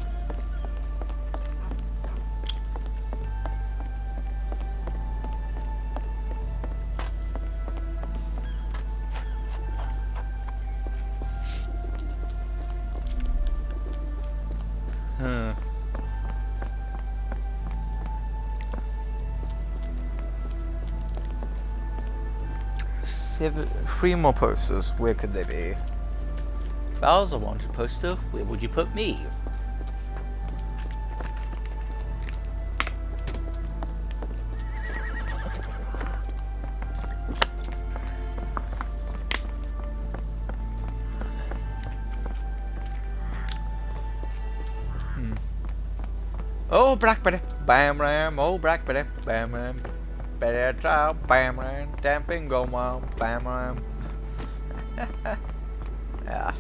[SPEAKER 1] Three more posters. Where could they be? If I was a wanted poster, where would you put me? Oh, Blackberry, bam ram, oh Blackberry, bam ram, better child, bam ram, damping go mom, bam ram. Yeah.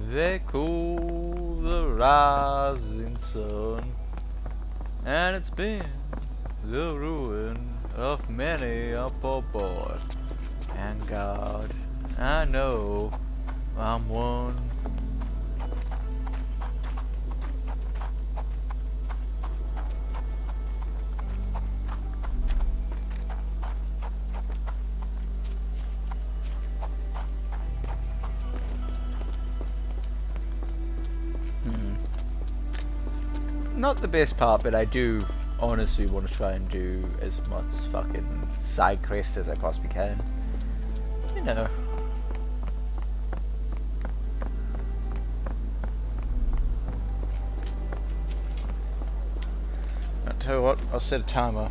[SPEAKER 1] They cool the rising sun, and it's been the ruin of many a poor boy. And God, I know I'm one. Not the best part, but I do honestly want to try and do as much fucking side quests as I possibly can. You know. I'll tell you what, I'll set a timer.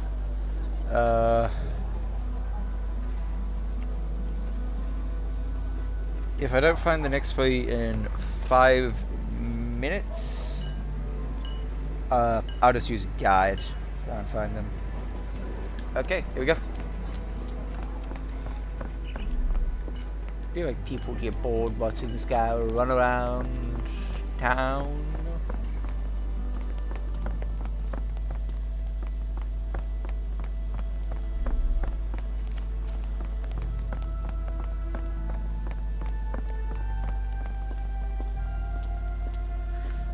[SPEAKER 1] If I don't find the next three in 5 minutes, I'll just use a guide to try and find them. Okay, here we go. I feel like people get bored watching this guy run around town.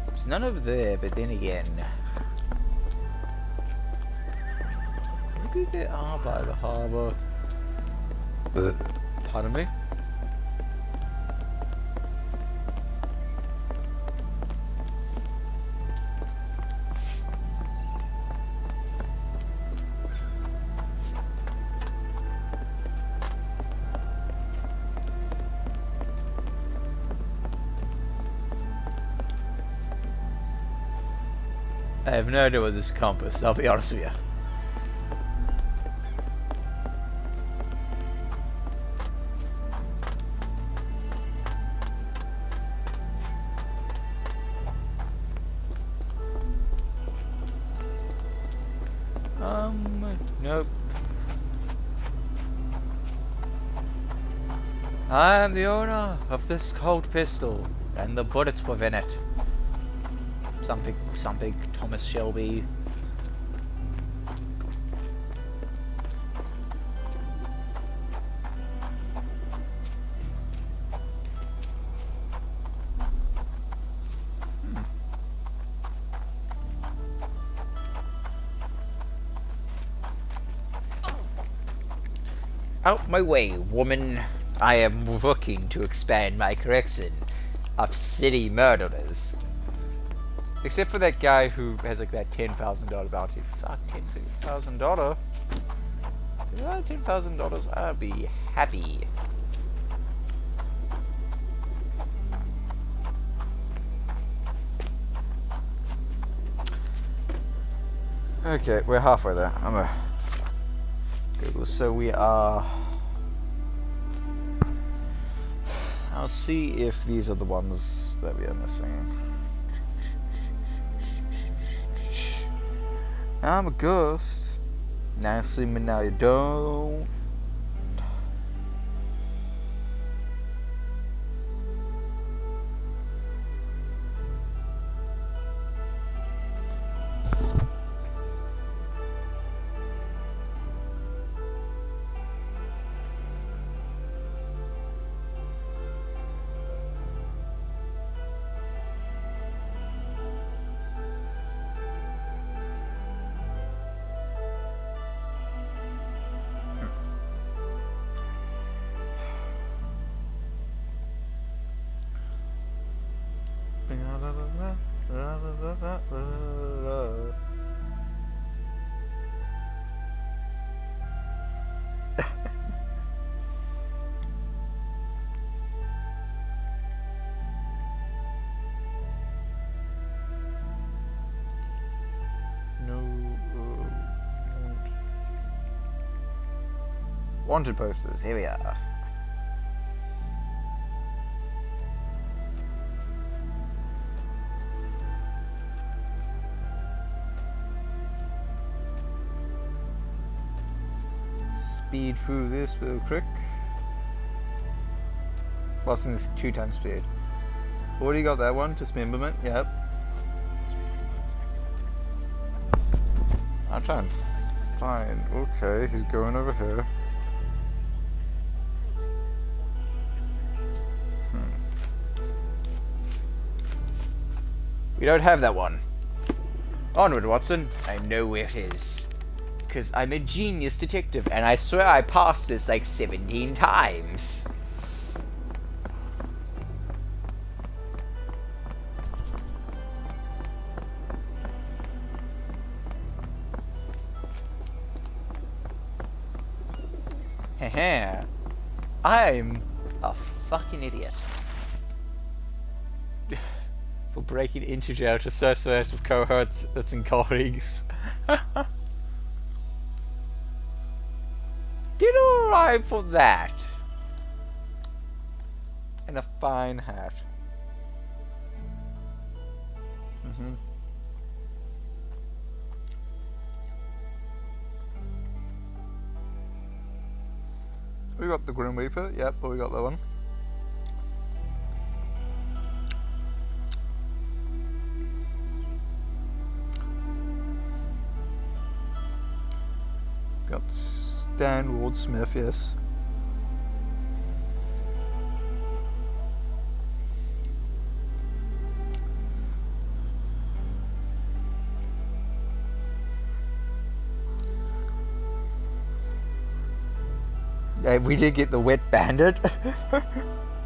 [SPEAKER 1] There's none over there, but then again, maybe they are by the harbour. Pardon me? I have no idea what this compass, I'll be honest with you. Nope. I am the owner of this cold pistol and the bullets within it. Some big Thomas Shelby. Out my way, woman. I am looking to expand my collection of city murderers. Except for that guy who has like that $10,000 bounty. Fuck, $10,000? If I had $10,000, I'd be happy. Okay, we're halfway there. I'm a Google. So we are. I'll see if these are the ones that we are missing. I'm a ghost. Now you see me, now you don't. Wanted posters, here we are. Speed through this real quick. Plus in this 2 times speed. Already got that one, dismemberment, yep. I'll try and find, okay, he's going over here. We don't have that one. Onward, Watson. I know where it is. Because I'm a genius detective, and I swear I passed this like 17 times. Heh. I'm a fucking idiot. For breaking into jail to socialize with cohorts and colleagues. Did alright for that. And a fine hat. We got the Grim Reaper, yep, but we got that one. Got Stan Ward Smith, yes. We did get the Wet Bandit.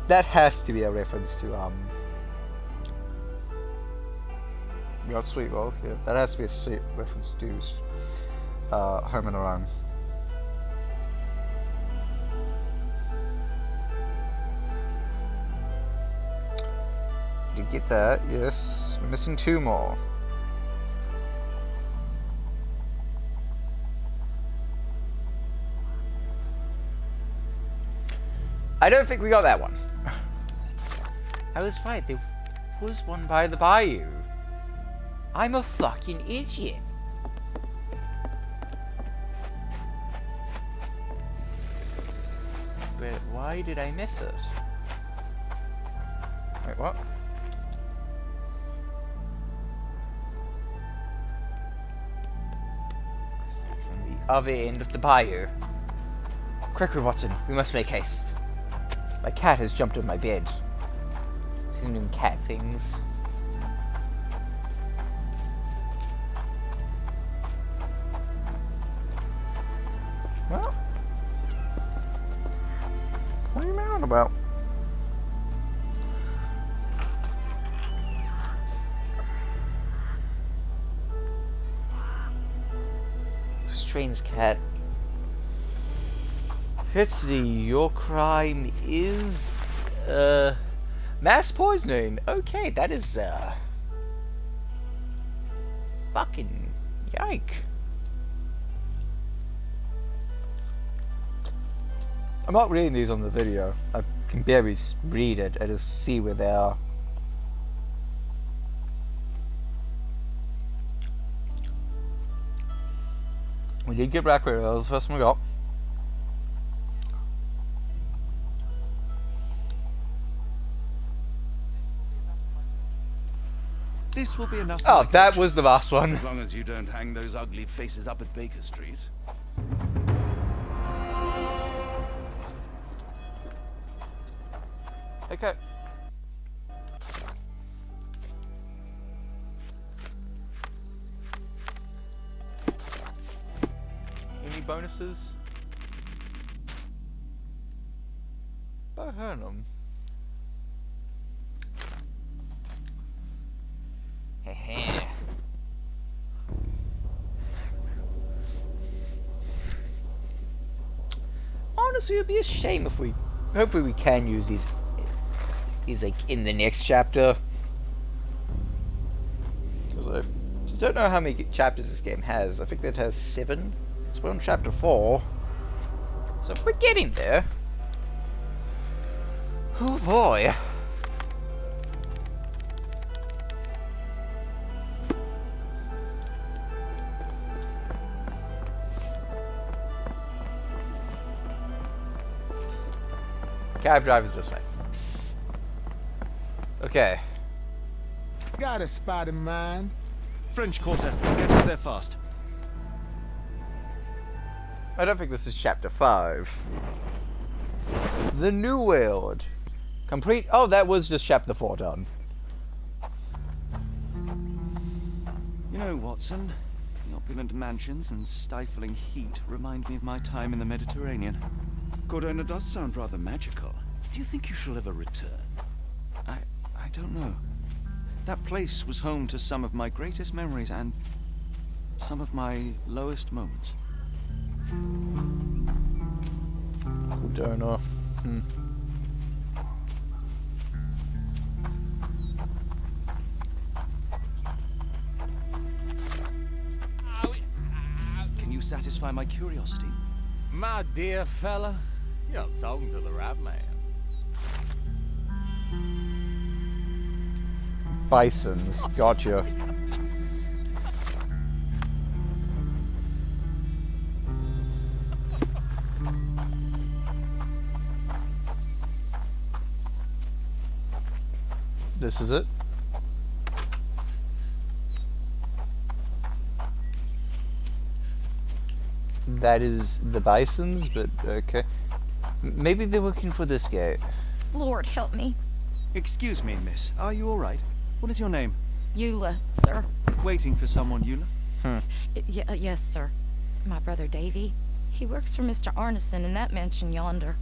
[SPEAKER 1] That has to be a reference to we got Sweet Roll, yeah. That has to be a sweet reference to Home and Around. Did get that, yes. We're missing 2 more. I don't think we got that one. I was right, there was one by the bayou. I'm a fucking idiot. But why did I miss it? Wait, what? That's on the other end of the bayou. Quickly, Watson, we must make haste. My cat has jumped on my bed. She's doing cat things. Well, what are you about. Strange cat. Let's see, your crime is mass poisoning. Okay, that is fucking yike. I'm not reading these on the video. I can barely read it. I just see where they are. We did get Blackberry. That was the first one we got.
[SPEAKER 2] This will be enough.
[SPEAKER 1] Oh, that was the last one.
[SPEAKER 4] As long as you don't hang those ugly faces up at Baker Street.
[SPEAKER 1] Okay. Any bonuses? Burnham. Heh. Honestly, it'd be a shame if we. Hopefully, we can use these. Like in the next chapter. Because I don't know how many chapters this game has. I think that has 7. So we're on chapter 4. So we're getting there. Oh boy. Cab driver's this way. Okay.
[SPEAKER 7] Got a spot in mind.
[SPEAKER 2] French Quarter. Get us there fast.
[SPEAKER 1] I don't think this is chapter 5. The New World. Complete. Oh, that was just chapter 4 done.
[SPEAKER 2] You know, Watson, the opulent mansions and stifling heat remind me of my time in the Mediterranean.
[SPEAKER 4] Cordona does sound rather magical. Do you think you shall ever return?
[SPEAKER 2] I don't know. That place was home to some of my greatest memories and some of my lowest moments.
[SPEAKER 1] Cordona.
[SPEAKER 2] Can you satisfy my curiosity?
[SPEAKER 14] My dear fella, you're talking to the right man.
[SPEAKER 1] Bisons. Gotcha. This is it. That is the bisons, but okay. Maybe they're looking for this gate.
[SPEAKER 11] Lord help me.
[SPEAKER 2] Excuse me, miss. Are you all right? What is your name?
[SPEAKER 11] Eula, sir.
[SPEAKER 2] Waiting for someone, Eula?
[SPEAKER 11] Yes, sir. My brother Davy. He works for Mr. Arneson in that mansion yonder.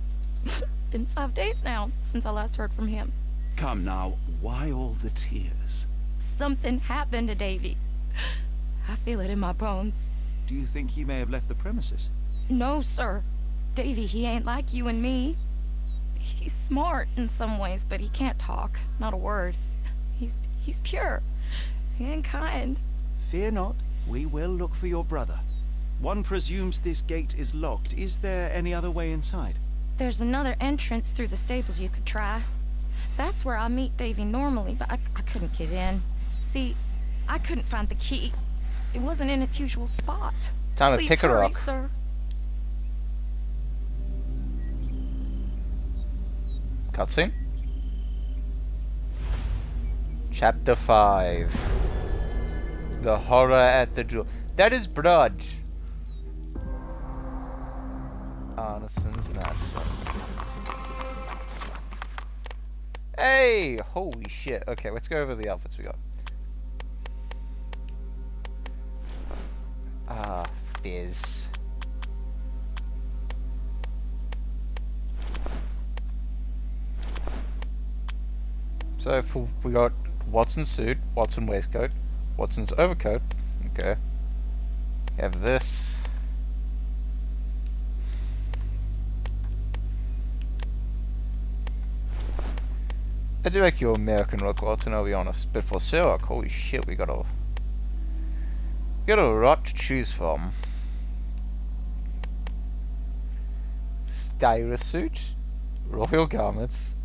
[SPEAKER 11] Been 5 days now since I last heard from him.
[SPEAKER 4] Come now, why all the tears?
[SPEAKER 11] Something happened to Davy. I feel it in my bones.
[SPEAKER 2] Do you think he may have left the premises?
[SPEAKER 11] No, sir. Davy, he ain't like you and me. He's smart in some ways, but he can't talk. Not a word. He's pure and kind.
[SPEAKER 2] Fear not. We will look for your brother. One presumes this gate is locked. Is there any other way inside?
[SPEAKER 11] There's another entrance through the stables you could try. That's where I meet Davy normally, but I couldn't get in. See, I couldn't find the key. It wasn't in its usual spot.
[SPEAKER 1] Time
[SPEAKER 11] Please
[SPEAKER 1] to pick her
[SPEAKER 11] hurry,
[SPEAKER 1] up.
[SPEAKER 11] Sir.
[SPEAKER 1] Cutscene. Chapter 5. The horror at the door. That is blood. Arneson's Matson. Hey! Holy shit. Okay, let's go over the outfits we got. Fizz. So we got Watson's suit, Watson's waistcoat, Watson's overcoat. Okay. We have this. I do like your American look, Watson, I'll be honest. But for Sherlock, holy shit, we got a lot to choose from. Stylist suit, royal garments,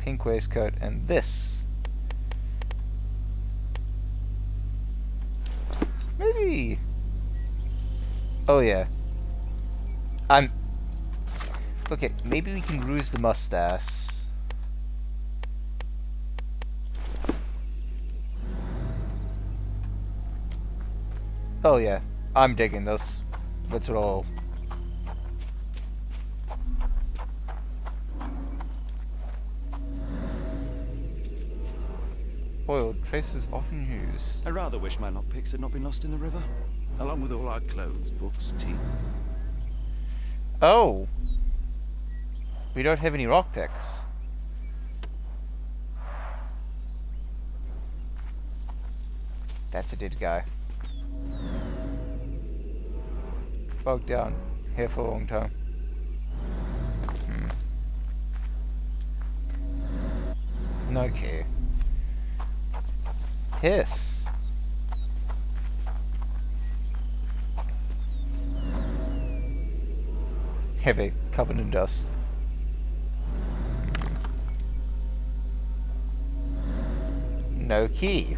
[SPEAKER 1] pink waistcoat, and this. Maybe. Oh yeah. Okay, maybe we can ruse the mustache. Oh yeah, I'm digging this. Let's roll. Oil traces often used.
[SPEAKER 2] I rather wish my lockpicks had not been lost in the river, along with all our clothes, books, tea.
[SPEAKER 1] Oh! We don't have any rock picks. That's a dead guy. Bogged down. Here for a long time. Okay. Hiss. Heavy, covered in dust. No key.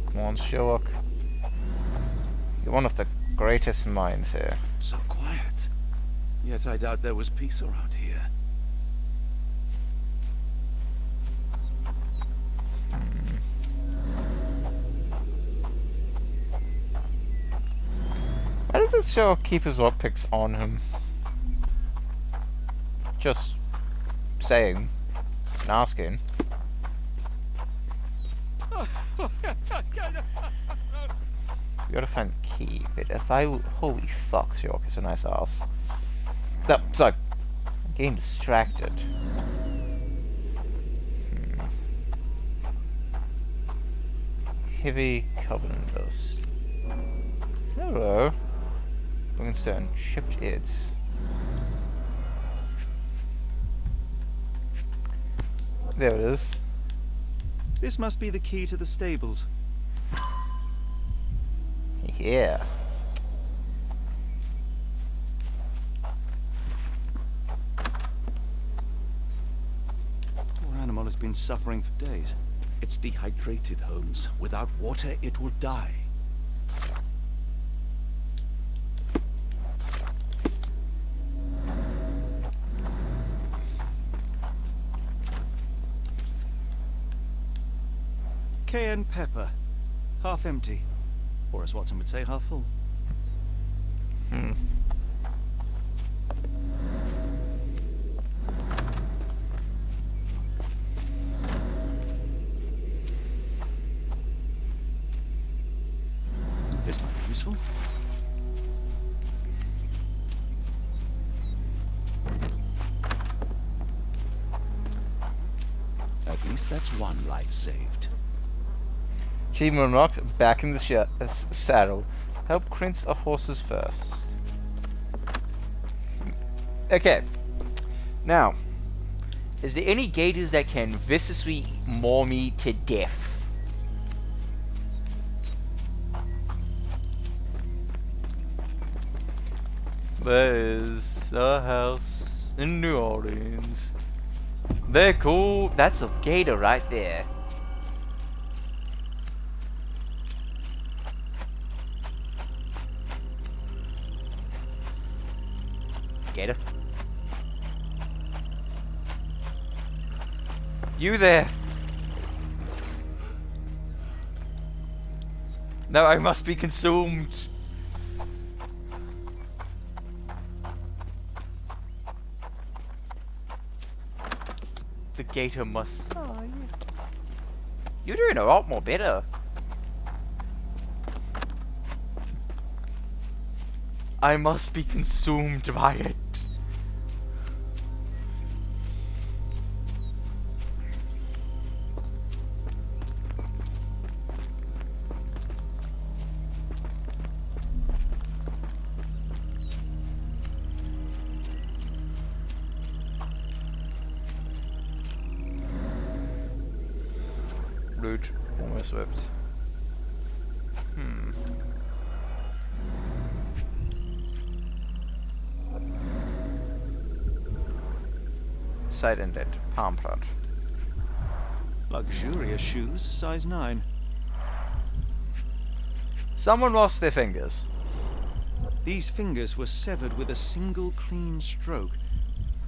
[SPEAKER 1] Come on, Sherlock. You're one of the greatest minds here.
[SPEAKER 2] So quiet. Yet I doubt there was peace around here.
[SPEAKER 1] Why doesn't Sherlock keep his lockpicks on him? Just saying and asking. We gotta find the key, but if I holy fuck, Sherlock is a nice ass. No, sorry. I'm getting distracted. Heavy covenant dust. Hello. Stone, chipped ears. There it is.
[SPEAKER 2] This must be the key to the stables.
[SPEAKER 1] Yeah.
[SPEAKER 2] Poor animal has been suffering for days.
[SPEAKER 4] It's dehydrated, Holmes. Without water, it will die.
[SPEAKER 2] Cayenne pepper. Half empty. Or as Watson would say, half full. This might be useful.
[SPEAKER 4] At least that's one life saved.
[SPEAKER 1] Achievement unlocked. Back in the saddle. Help cringe a horses first. Okay. Now, is there any gators that can viciously maul me to death? There is a house in New Orleans. They're cool. That's a gator right there. Gator. You there? No, I must be consumed. The gator must. Oh, you're doing a lot more better. I must be consumed by it. Rude. Almost whipped. Side ended. Palm prod.
[SPEAKER 2] Luxurious shoes, size 9.
[SPEAKER 1] Someone lost their fingers.
[SPEAKER 2] These fingers were severed with a single clean stroke,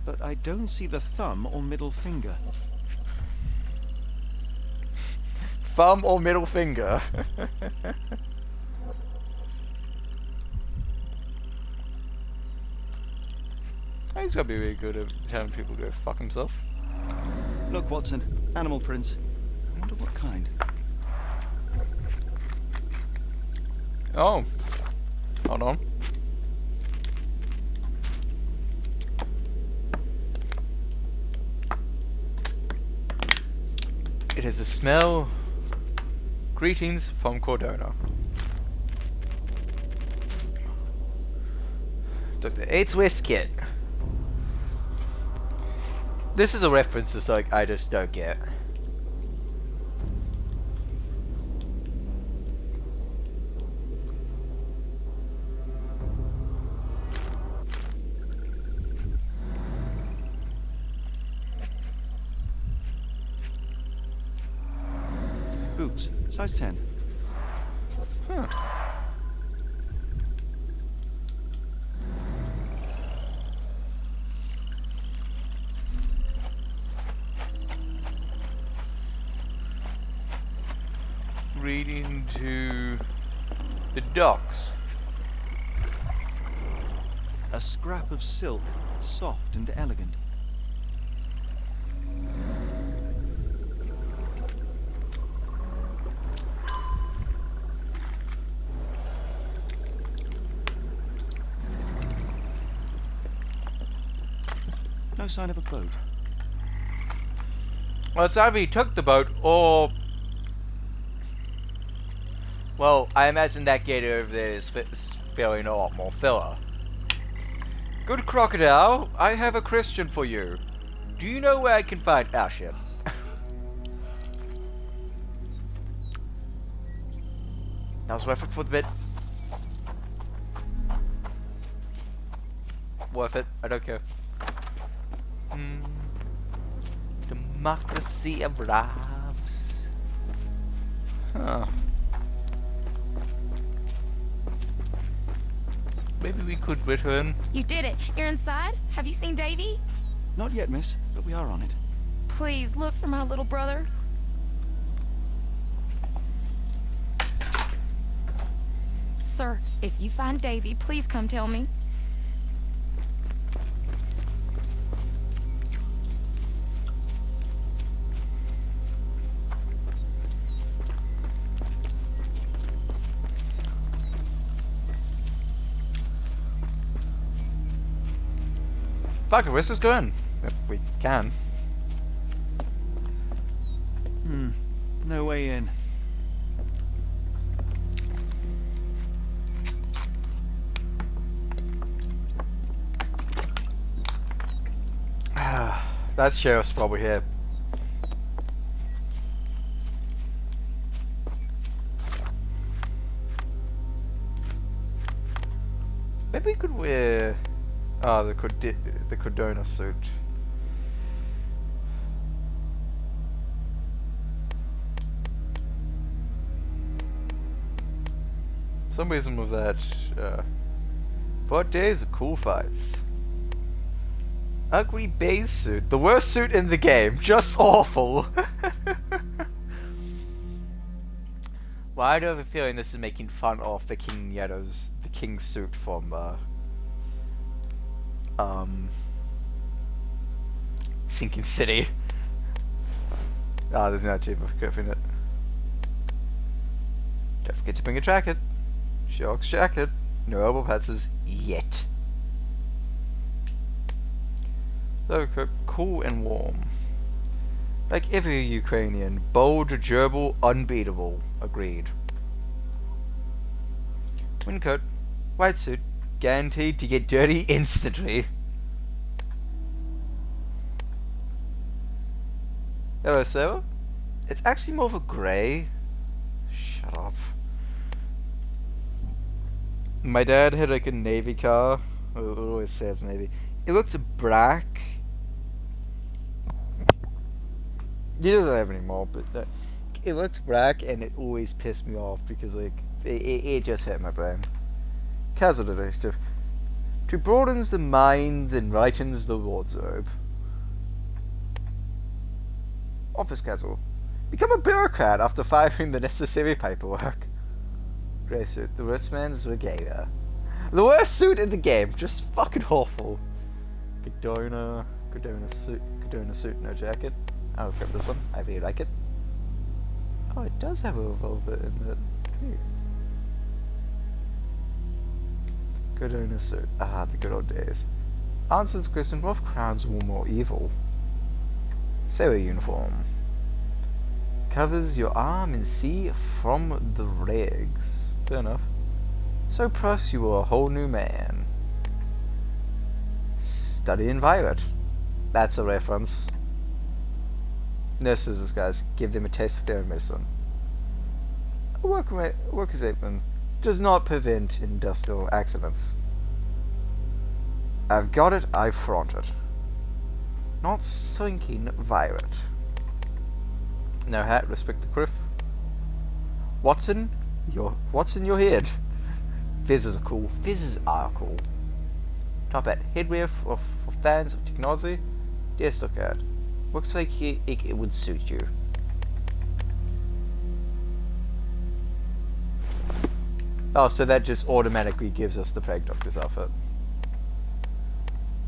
[SPEAKER 2] but I don't see the thumb or middle finger.
[SPEAKER 1] Thumb or middle finger? He's gotta be really good at telling people to go fuck himself.
[SPEAKER 2] Look, Watson, animal prints. I wonder what kind.
[SPEAKER 1] Oh. Hold on. It is a smell. Greetings from Cordona. Dr. 8's West Kit. This is a reference that's like, I just don't get.
[SPEAKER 2] Boots, size 10.
[SPEAKER 1] Huh. Reading to the docks.
[SPEAKER 2] A scrap of silk, soft and elegant. No sign of a boat.
[SPEAKER 1] Well, it's either he took the boat or... Well, I imagine that gate over there is filling a lot more filler. Good crocodile, I have a question for you. Do you know where I can find our ship? That was worth it for the bit. Worth it, I don't care. Democracy arrives. Huh. Maybe we could return.
[SPEAKER 11] You did it. You're inside? Have you seen Davy?
[SPEAKER 2] Not yet, miss, but we are on it.
[SPEAKER 11] Please, look for my little brother. Sir, if you find Davy, please come tell me.
[SPEAKER 1] Fuck it, let's just go in. If we can.
[SPEAKER 2] No way in.
[SPEAKER 1] That sheriff's probably here. Maybe we could wear the Cordona suit. For some reason with that 4 days of cool fights. Ugly base suit. The worst suit in the game. Just awful. Well, I do have a feeling this is making fun of the King suit from Sinking City. Ah, there's no tip of clipping it. Don't forget to bring a jacket. Sherlock's jacket. No elbow patches yet. So cool and warm. Like every Ukrainian, bold, gerbil, unbeatable. Agreed. Windcoat, white suit, guaranteed to get dirty instantly. Hello, sir. It's actually more of a grey. Shut up. My dad had like a navy car. It always says navy. It looks black. He doesn't have any more, but it looks black, and it always pissed me off because like it just hit my brain. Casual detective. To broadens the mind and lightens the wardrobe. Office casual. Become a bureaucrat after filing the necessary paperwork. Grey suit. The rich man's regalia. The worst suit in the game. Just fucking awful. Godona suit, no jacket. I'll grab this one. I really like it. Oh, it does have a revolver in it. Hey. Godona suit. Ah, the good old days. Answers the question, what if crowns were more evil? Sailor uniform. Covers your arm and see from the legs. Fair enough. So plus you were a whole new man. Study in violet. That's a reference. Nurses, guys, give them a taste of their own medicine. A worker's apron does not prevent industrial accidents. I've got it, I flaunt it. Not sinking violet. No hat, respect the criff. Watson, what's in your head? Fizzes are cool. Fizzes are cool. Top hat, headwear for fans of technology. Yes, look at. Looks like it would suit you. Oh, so that just automatically gives us the Plague Doctor's outfit.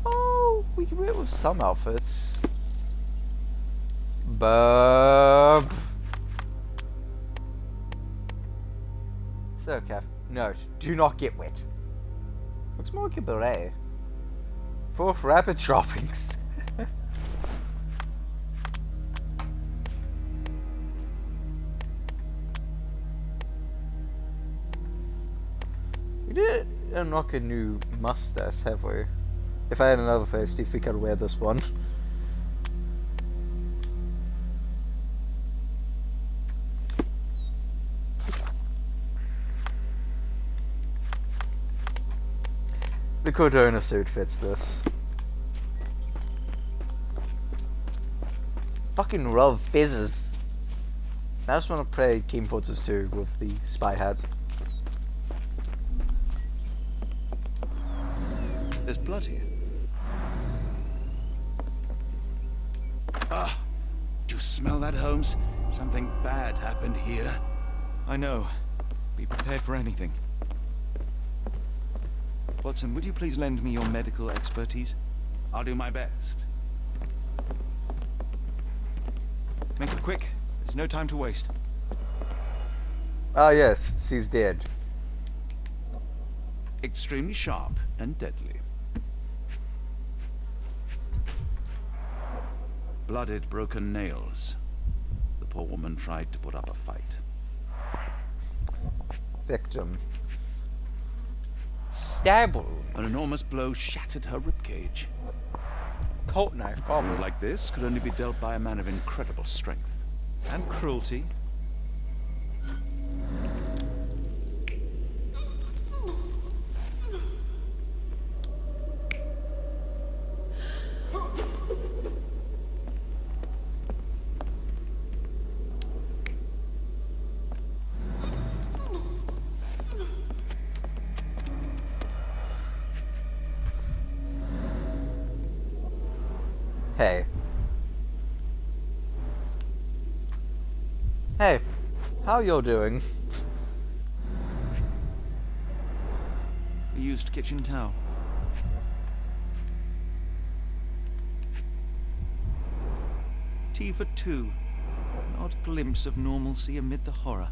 [SPEAKER 1] Oh, we can wear it with some outfits. Bub. So, Cap, note, do not get wet. Looks more like a beret. For rapid droppings. We didn't unlock a new mustache, have we? If I had another face, do you think I'd wear this one? The Cordona suit fits this. Fucking love fizzes. I just want to play Team Fortress 2 with the spy hat.
[SPEAKER 2] There's blood here.
[SPEAKER 4] Ah, do you smell that, Holmes? Something bad happened here.
[SPEAKER 2] I know. Be prepared for anything. Watson, would you please lend me your medical expertise?
[SPEAKER 4] I'll do my best.
[SPEAKER 2] Make it quick. There's no time to waste.
[SPEAKER 1] Ah yes, she's dead.
[SPEAKER 4] Extremely sharp and deadly. Blooded, broken nails. The poor woman tried to put up a fight.
[SPEAKER 1] Victim. Stab wound.
[SPEAKER 4] An enormous blow shattered her ribcage.
[SPEAKER 1] Colt knife,
[SPEAKER 4] A
[SPEAKER 1] probably.
[SPEAKER 4] wound like this could only be dealt by a man of incredible strength.
[SPEAKER 2] And cruelty.
[SPEAKER 1] Hey. Hey, how you doing?
[SPEAKER 2] A used kitchen towel. Tea for two. An odd glimpse of normalcy amid the horror.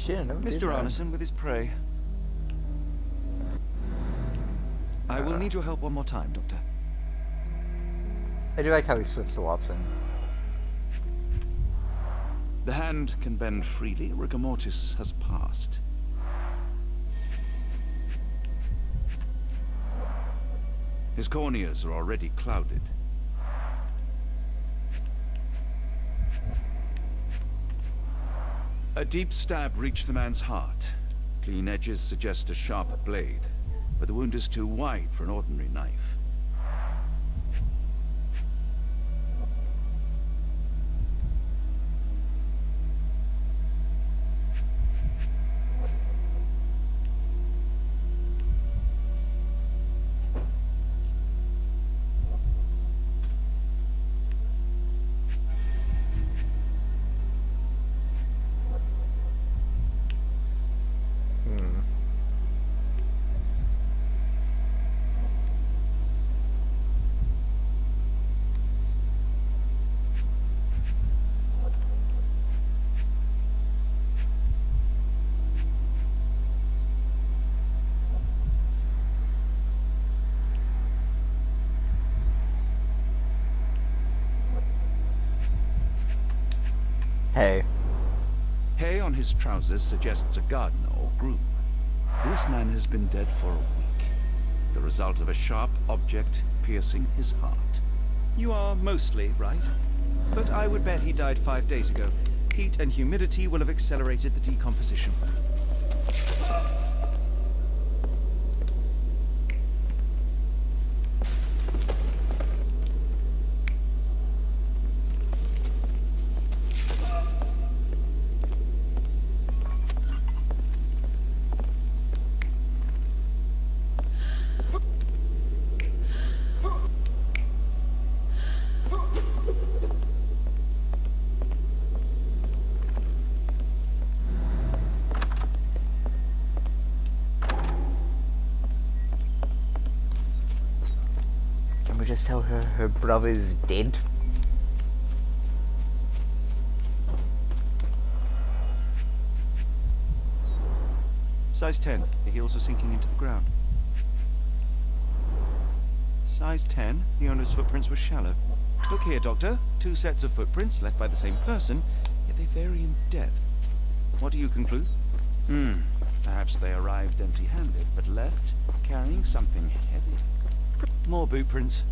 [SPEAKER 1] shit, I never did
[SPEAKER 2] Mr.
[SPEAKER 1] know.
[SPEAKER 2] Arneson with his prey. I will need your help one more time, Doctor.
[SPEAKER 1] I do like how he switched to Watson.
[SPEAKER 4] The hand can bend freely. Rigor mortis has passed. His corneas are already clouded. A deep stab reached the man's heart. Clean edges suggest a sharp blade, but the wound is too wide for an ordinary knife.
[SPEAKER 1] Hay.
[SPEAKER 4] Hay on his trousers suggests a gardener or groom. This man has been dead for a week. The result of a sharp object piercing his heart.
[SPEAKER 2] You are mostly right, but I would bet he died 5 days ago. Heat and humidity will have accelerated the decomposition.
[SPEAKER 1] Just tell her her brother's dead.
[SPEAKER 2] Size 10. The heels are sinking into the ground. Size 10. The owner's footprints were shallow. Look here, Doctor. 2 sets of footprints left by the same person, yet they vary in depth. What do you conclude?
[SPEAKER 4] Perhaps they arrived empty-handed, but left carrying something heavy.
[SPEAKER 2] More boot prints.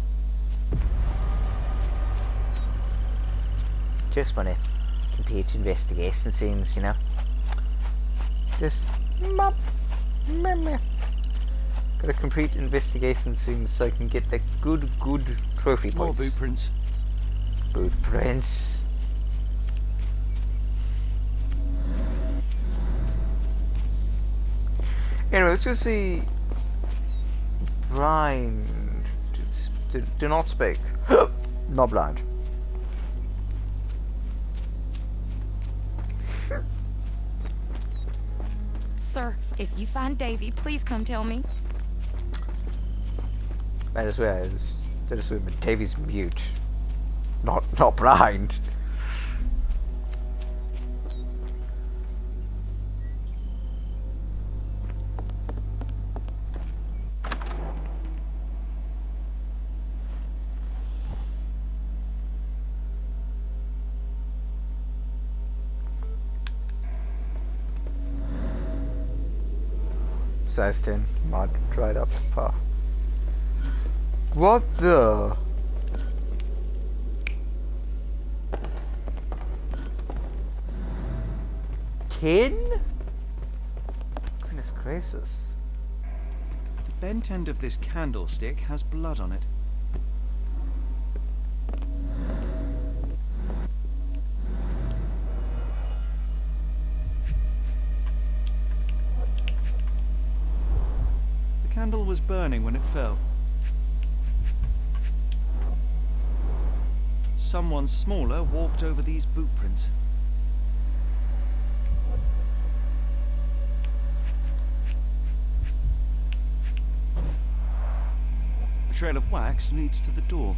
[SPEAKER 1] Just want to compare to investigation scenes, you know. Just gotta complete investigation scenes so I can get the good trophy points.
[SPEAKER 2] More boot prints.
[SPEAKER 1] Boot prints. Anyway, let's go see Blind. Do not speak. Not blind.
[SPEAKER 11] Sir, if you find Davy, please come tell me.
[SPEAKER 1] That is where Davy's mute. Not blind. Size 10, mud, dried up path. What the? Tin? Goodness gracious.
[SPEAKER 2] The bent end of this candlestick has blood on it. The candle was burning when it fell. Someone smaller walked over these boot prints. A trail of wax leads to the door.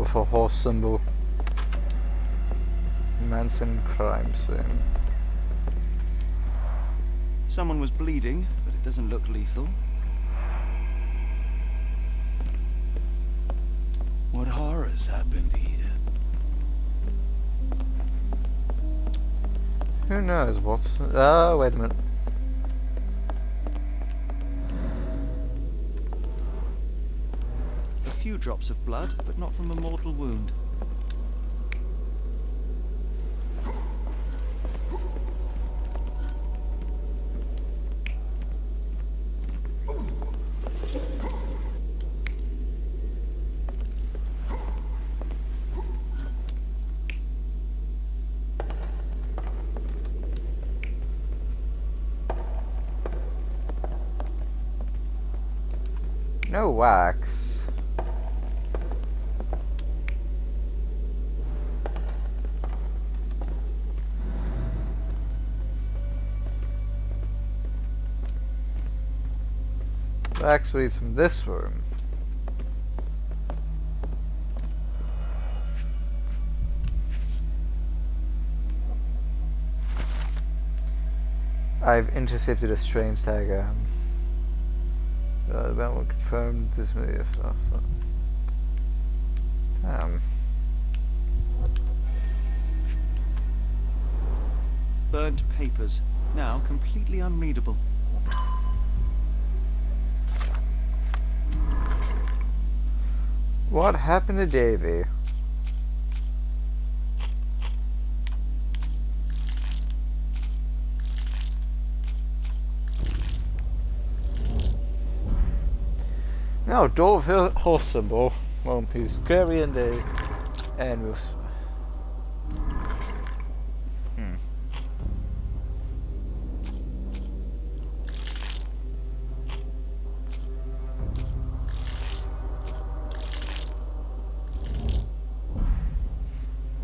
[SPEAKER 1] with a horse symbol. Manson crime scene.
[SPEAKER 2] Someone was bleeding, but it doesn't look lethal.
[SPEAKER 4] What horrors happened here?
[SPEAKER 1] Who knows what's... Oh, wait a minute.
[SPEAKER 2] A few drops of blood, but not from a mortal wound.
[SPEAKER 1] No wax. Wax leads from this room. I've intercepted a strange telegram. The battle confirmed this movie. Damn.
[SPEAKER 2] Burnt papers, now completely unreadable.
[SPEAKER 1] What happened to Davy? No, Dove horse symbol. Well, he's carrying the animals.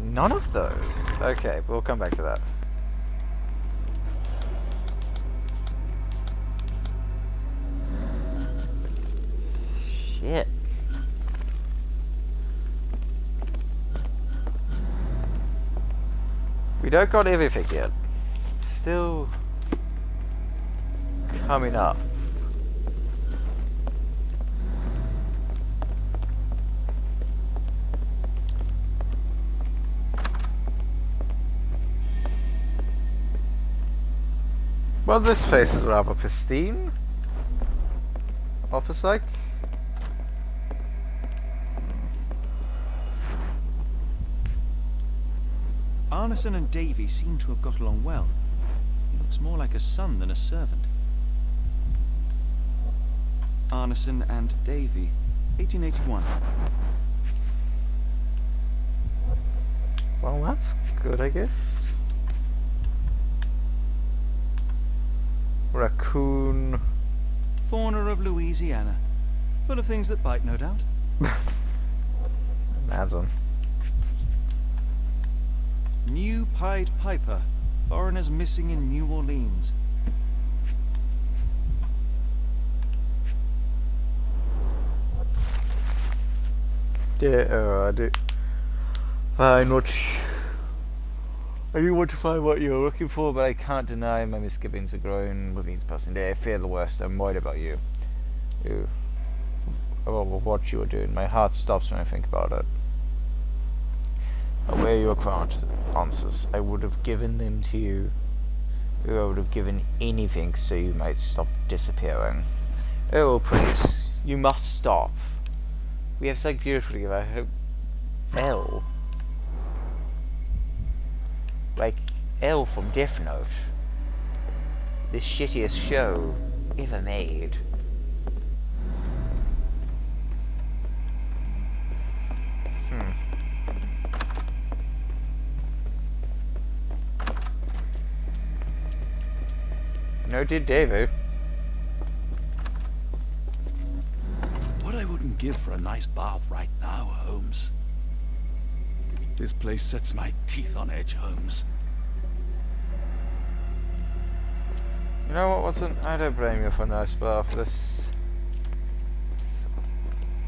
[SPEAKER 1] None of those. Okay, we'll come back to that. Shit. We don't got everything yet. Still coming up. Well, this place is rather pristine. Office like.
[SPEAKER 2] Arneson and Davy seem to have got along well. He looks more like a son than a servant. Arneson and Davy, 1881.
[SPEAKER 1] Well, that's good, I guess. Raccoon.
[SPEAKER 2] Fauna of Louisiana. Full of things that bite, no doubt.
[SPEAKER 1] Imagine.
[SPEAKER 2] New Pied Piper. Foreigners missing in New Orleans.
[SPEAKER 1] I do find what I do want to find what you're looking for, but I can't deny my misgivings are growing with each passing day. I fear the worst. I'm worried about you. About what you are doing. My heart stops when I think about it. Where your answers. I would have given them to you. I would have given anything so you might stop disappearing. Oh, please. You must stop. We have so beautifully. I hope. L. Like L from Death Note. The shittiest show ever made. No, did David.
[SPEAKER 4] What I wouldn't give for a nice bath right now, Holmes. This place sets my teeth on edge, Holmes.
[SPEAKER 1] You know what, Watson? I don't blame you for a nice bath. This is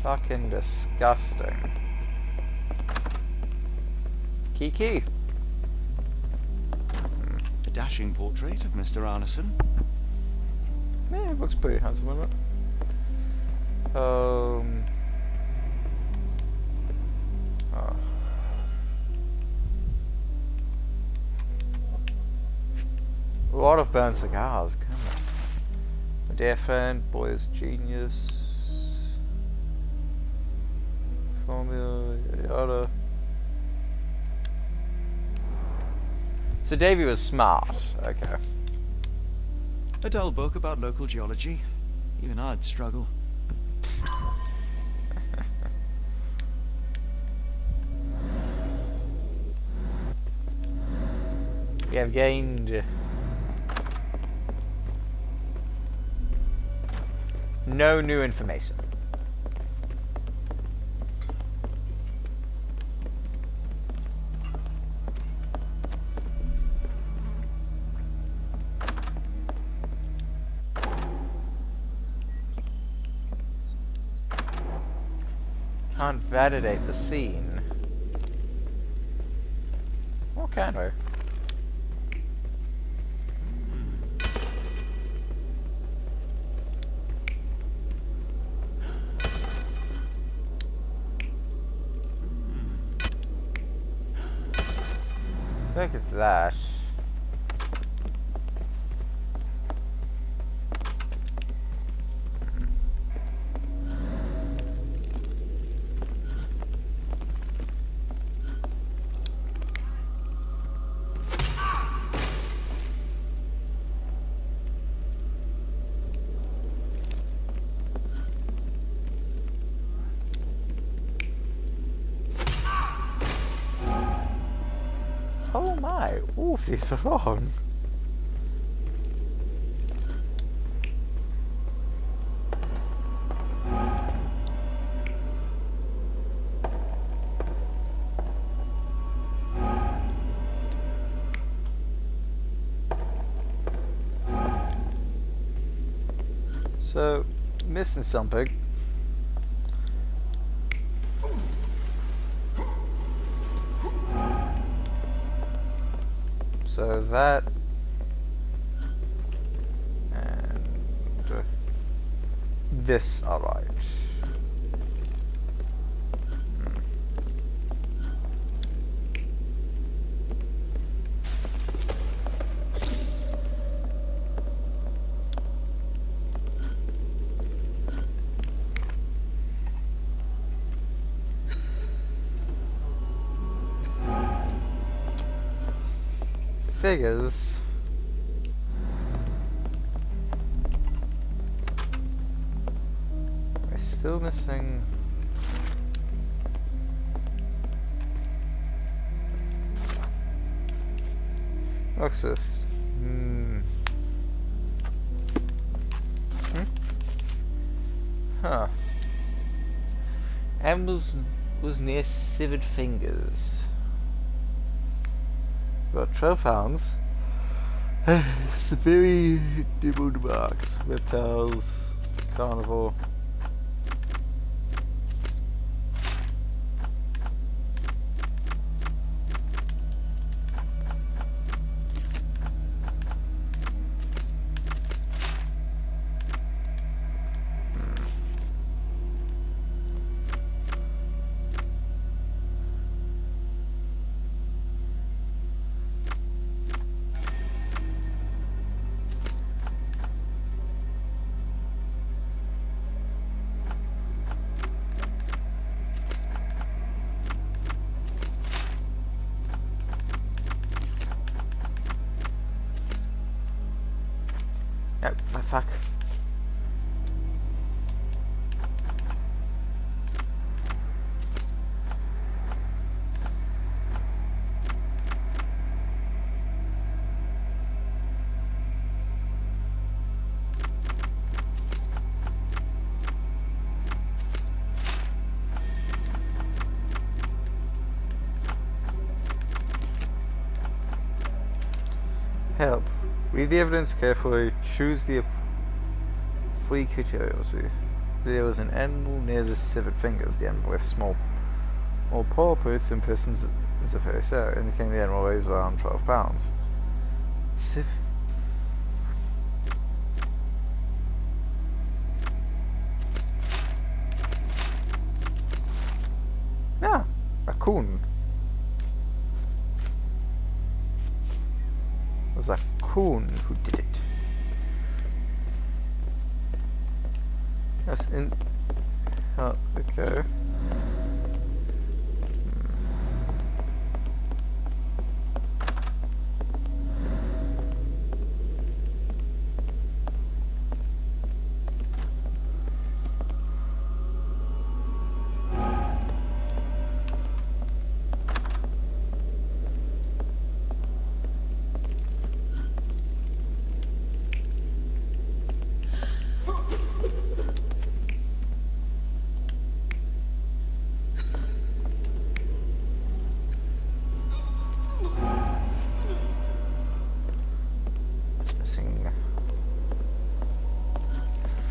[SPEAKER 1] fucking disgusting. Key.
[SPEAKER 2] A dashing portrait of Mr. Arneson.
[SPEAKER 1] Yeah, it looks pretty handsome, doesn't it? Oh. A lot of burnt cigars, goodness. My dear friend, boy's genius. Formula, yada. So Davy was smart, okay.
[SPEAKER 2] A dull book about local geology. Even I'd struggle.
[SPEAKER 1] We have gained no new information. Can't validate the scene. Or can we? I think it's that. Oh my, ooh, these are wrong. So, missing something. So that and this, alright. Figures. We're still missing. What's this? Huh. And was near severed fingers. Got 12 pounds. Severely nibbled marks. Reptiles. Carnivore. Yep, the fuck. Help. Read the evidence carefully. Choose the free criteria. There was an animal near the severed fingers. The animal with small paw prints and Is a fair so, indicating the animal weighs around 12 pounds. Yeah, raccoon. It was a raccoon who did it. Yes, in. Oh, okay.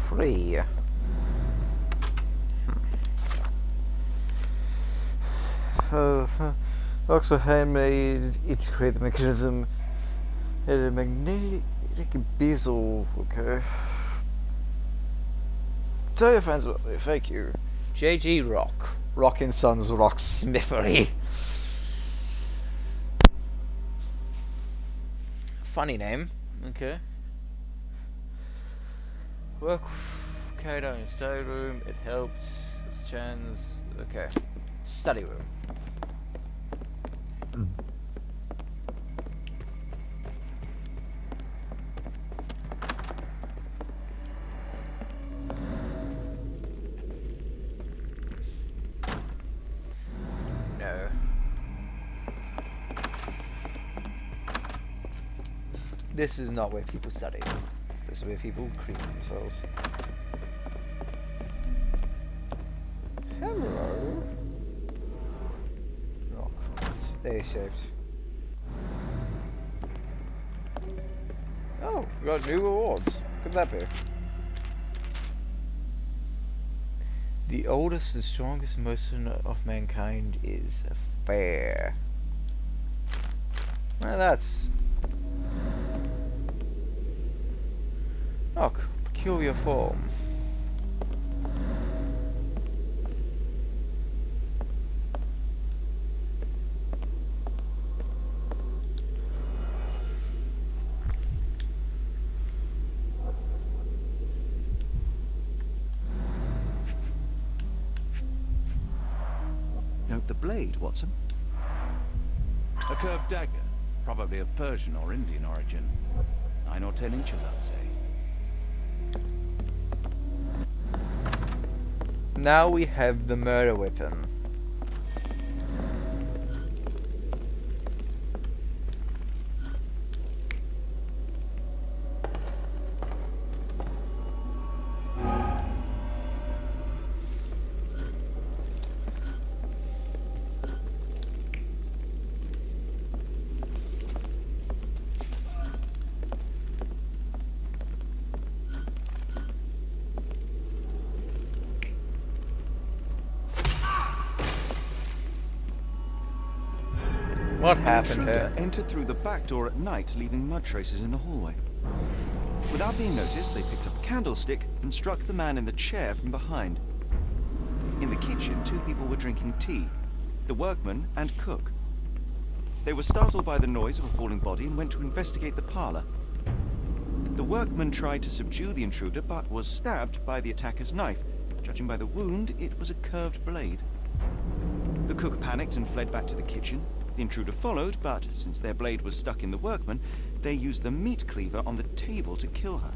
[SPEAKER 1] Free. Also handmade, each create the mechanism and a magnetic bezel. Okay. Tell your friends about me, thank you. JG Rock. Rock and Sons Rocksmithery. Funny name. Okay. Work carried out in study room. It helps. It's chance. Okay. Study room. No. This is not where people study. This is where people cream themselves. Hello. Rock. It's A-shaped. Oh, we got new rewards. What could that be? The oldest and strongest motion of mankind is fair. Well, that's... Oh, peculiar form.
[SPEAKER 2] Note the blade, Watson.
[SPEAKER 4] A curved dagger, probably of Persian or Indian origin. 9 or 10 inches, I'd say.
[SPEAKER 1] Now we have the murder weapon. What happened
[SPEAKER 2] An
[SPEAKER 1] here?
[SPEAKER 2] intruder entered through the back door at night, leaving mud traces in the hallway. Without being noticed, they picked up a candlestick and struck the man in the chair from behind. In the kitchen, 2 people were drinking tea, the workman and cook. They were startled by the noise of a falling body and went to investigate the parlor. The workman tried to subdue the intruder, but was stabbed by the attacker's knife. Judging by the wound, it was a curved blade. The cook panicked and fled back to the kitchen. The intruder followed, but since their blade was stuck in the workman, they used the meat cleaver on the table to kill her.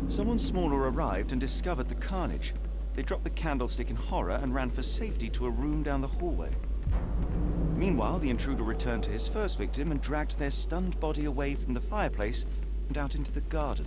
[SPEAKER 2] Someone smaller arrived and discovered the carnage. They dropped the candlestick in horror and ran for safety to a room down the hallway. Meanwhile, the intruder returned to his first victim and dragged their stunned body away from the fireplace and out into the garden.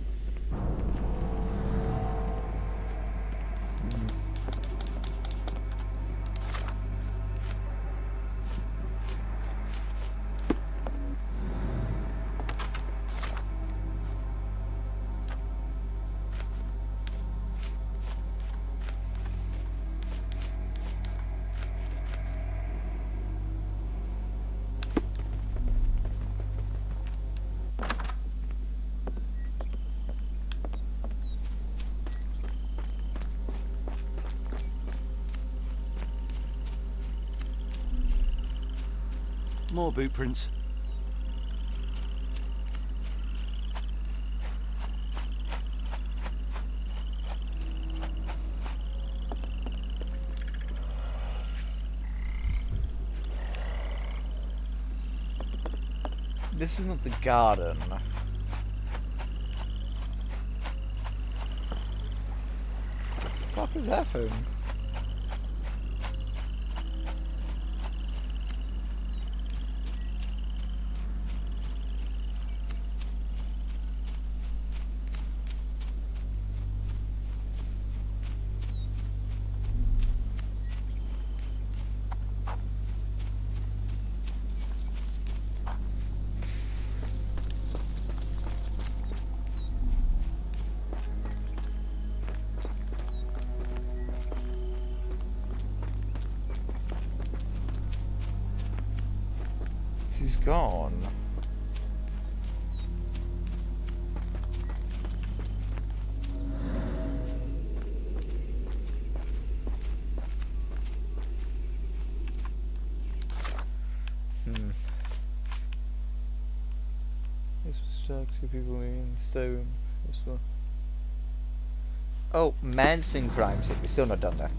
[SPEAKER 2] More boot prints.
[SPEAKER 1] This isn't the garden. The fuck is that thing? He's gone. This was stuck. Two people in stone. This one. Oh, Manson crime scene. We're still not done there.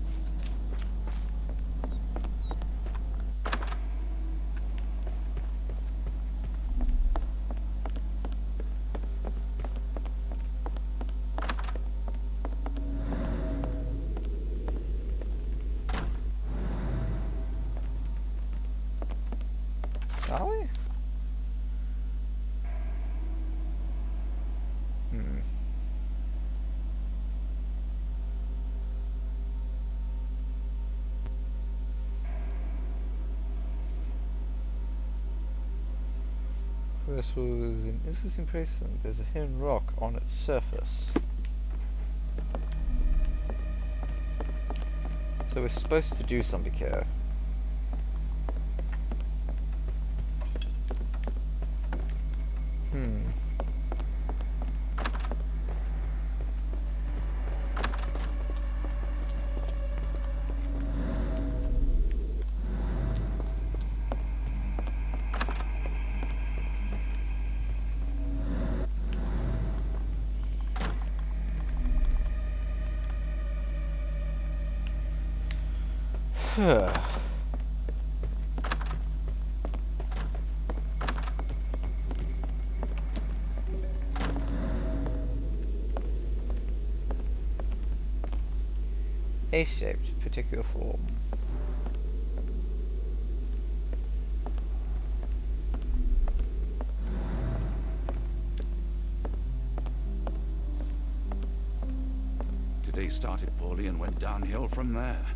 [SPEAKER 1] Are we? First was an interesting place. There's a hidden rock on its surface. So we're supposed to do something here. A-shaped, particular form.
[SPEAKER 4] Today started poorly and went downhill from there.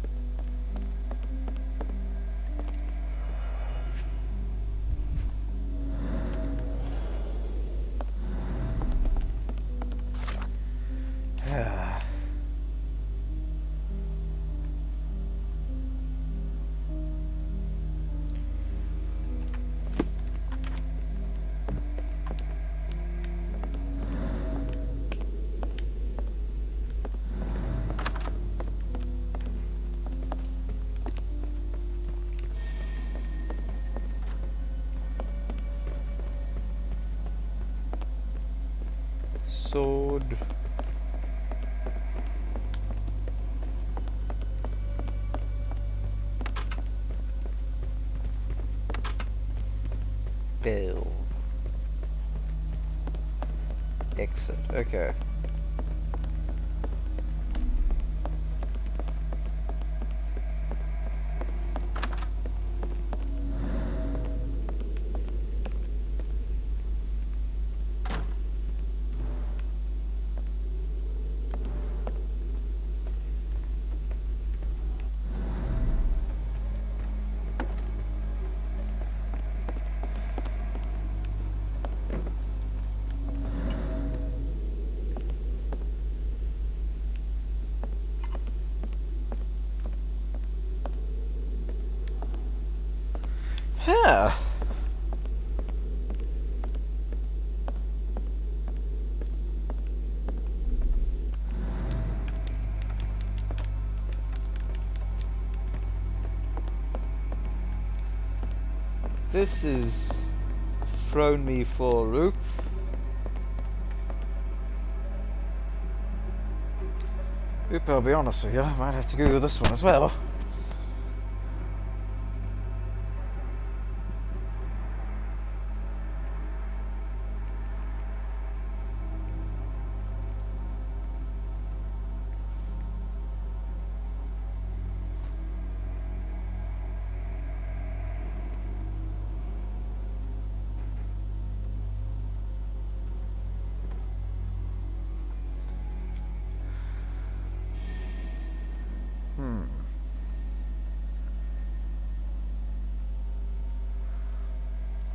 [SPEAKER 1] Sword. Bill. Exit. Okay. Huh. This is thrown me for a loop. Oop, I'll be honest with you, I might have to Google this one as well.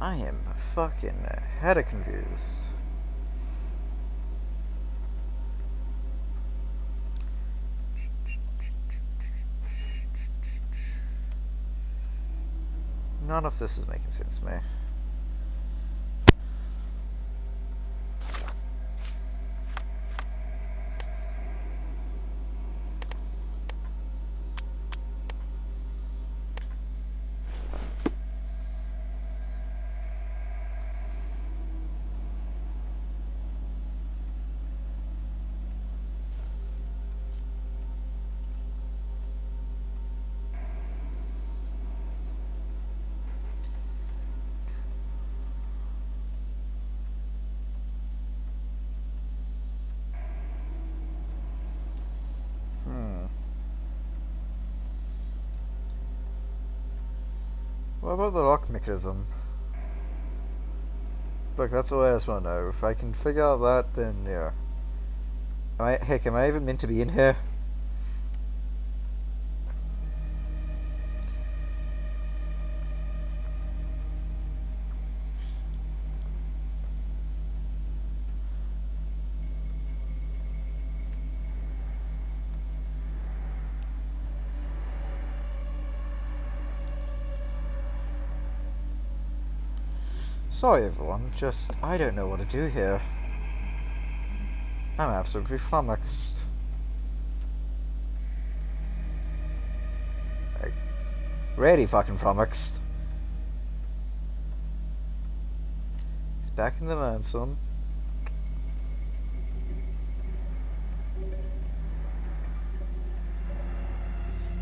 [SPEAKER 1] I am fucking hella confused. None of this is making sense to me. What about the lock mechanism? Look, that's all I just want to know. If I can figure out that, then yeah. Heck, am I even meant to be in here? Sorry everyone, just I don't know what to do here. I'm absolutely flummoxed. Like, really fucking flummoxed. He's back in the mansion.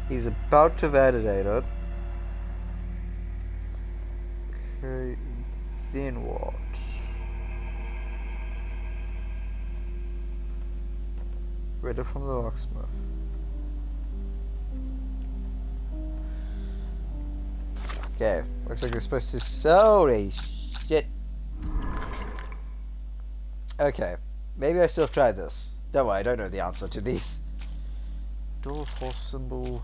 [SPEAKER 1] He's about to validate it. Okay. Then what? Read it from the locksmith. Okay, looks like we're supposed to. Holy shit. Okay, maybe I still have tried this. Don't worry, I don't know the answer to these. Door force symbol.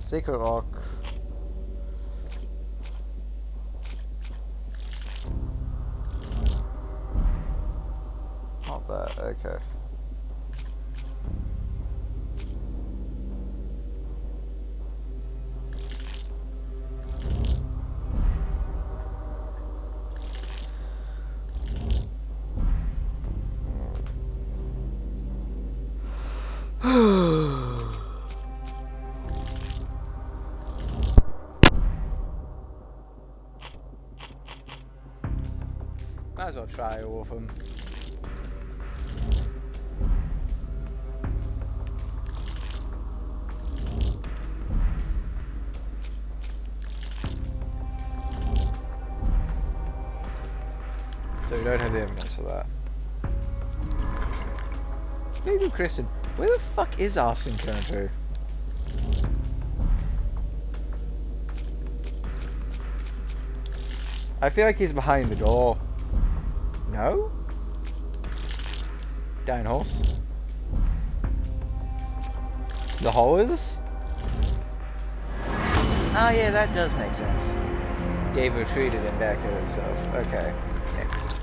[SPEAKER 1] Secret lock. Not that, okay. Might as well try all of them. So we don't have the evidence for that. Very good question. Where the fuck is Arsene going to? I feel like he's behind the door. No? Down horse. The holes? Ah, yeah, that does make sense. Dave retreated and back at himself. Okay, next.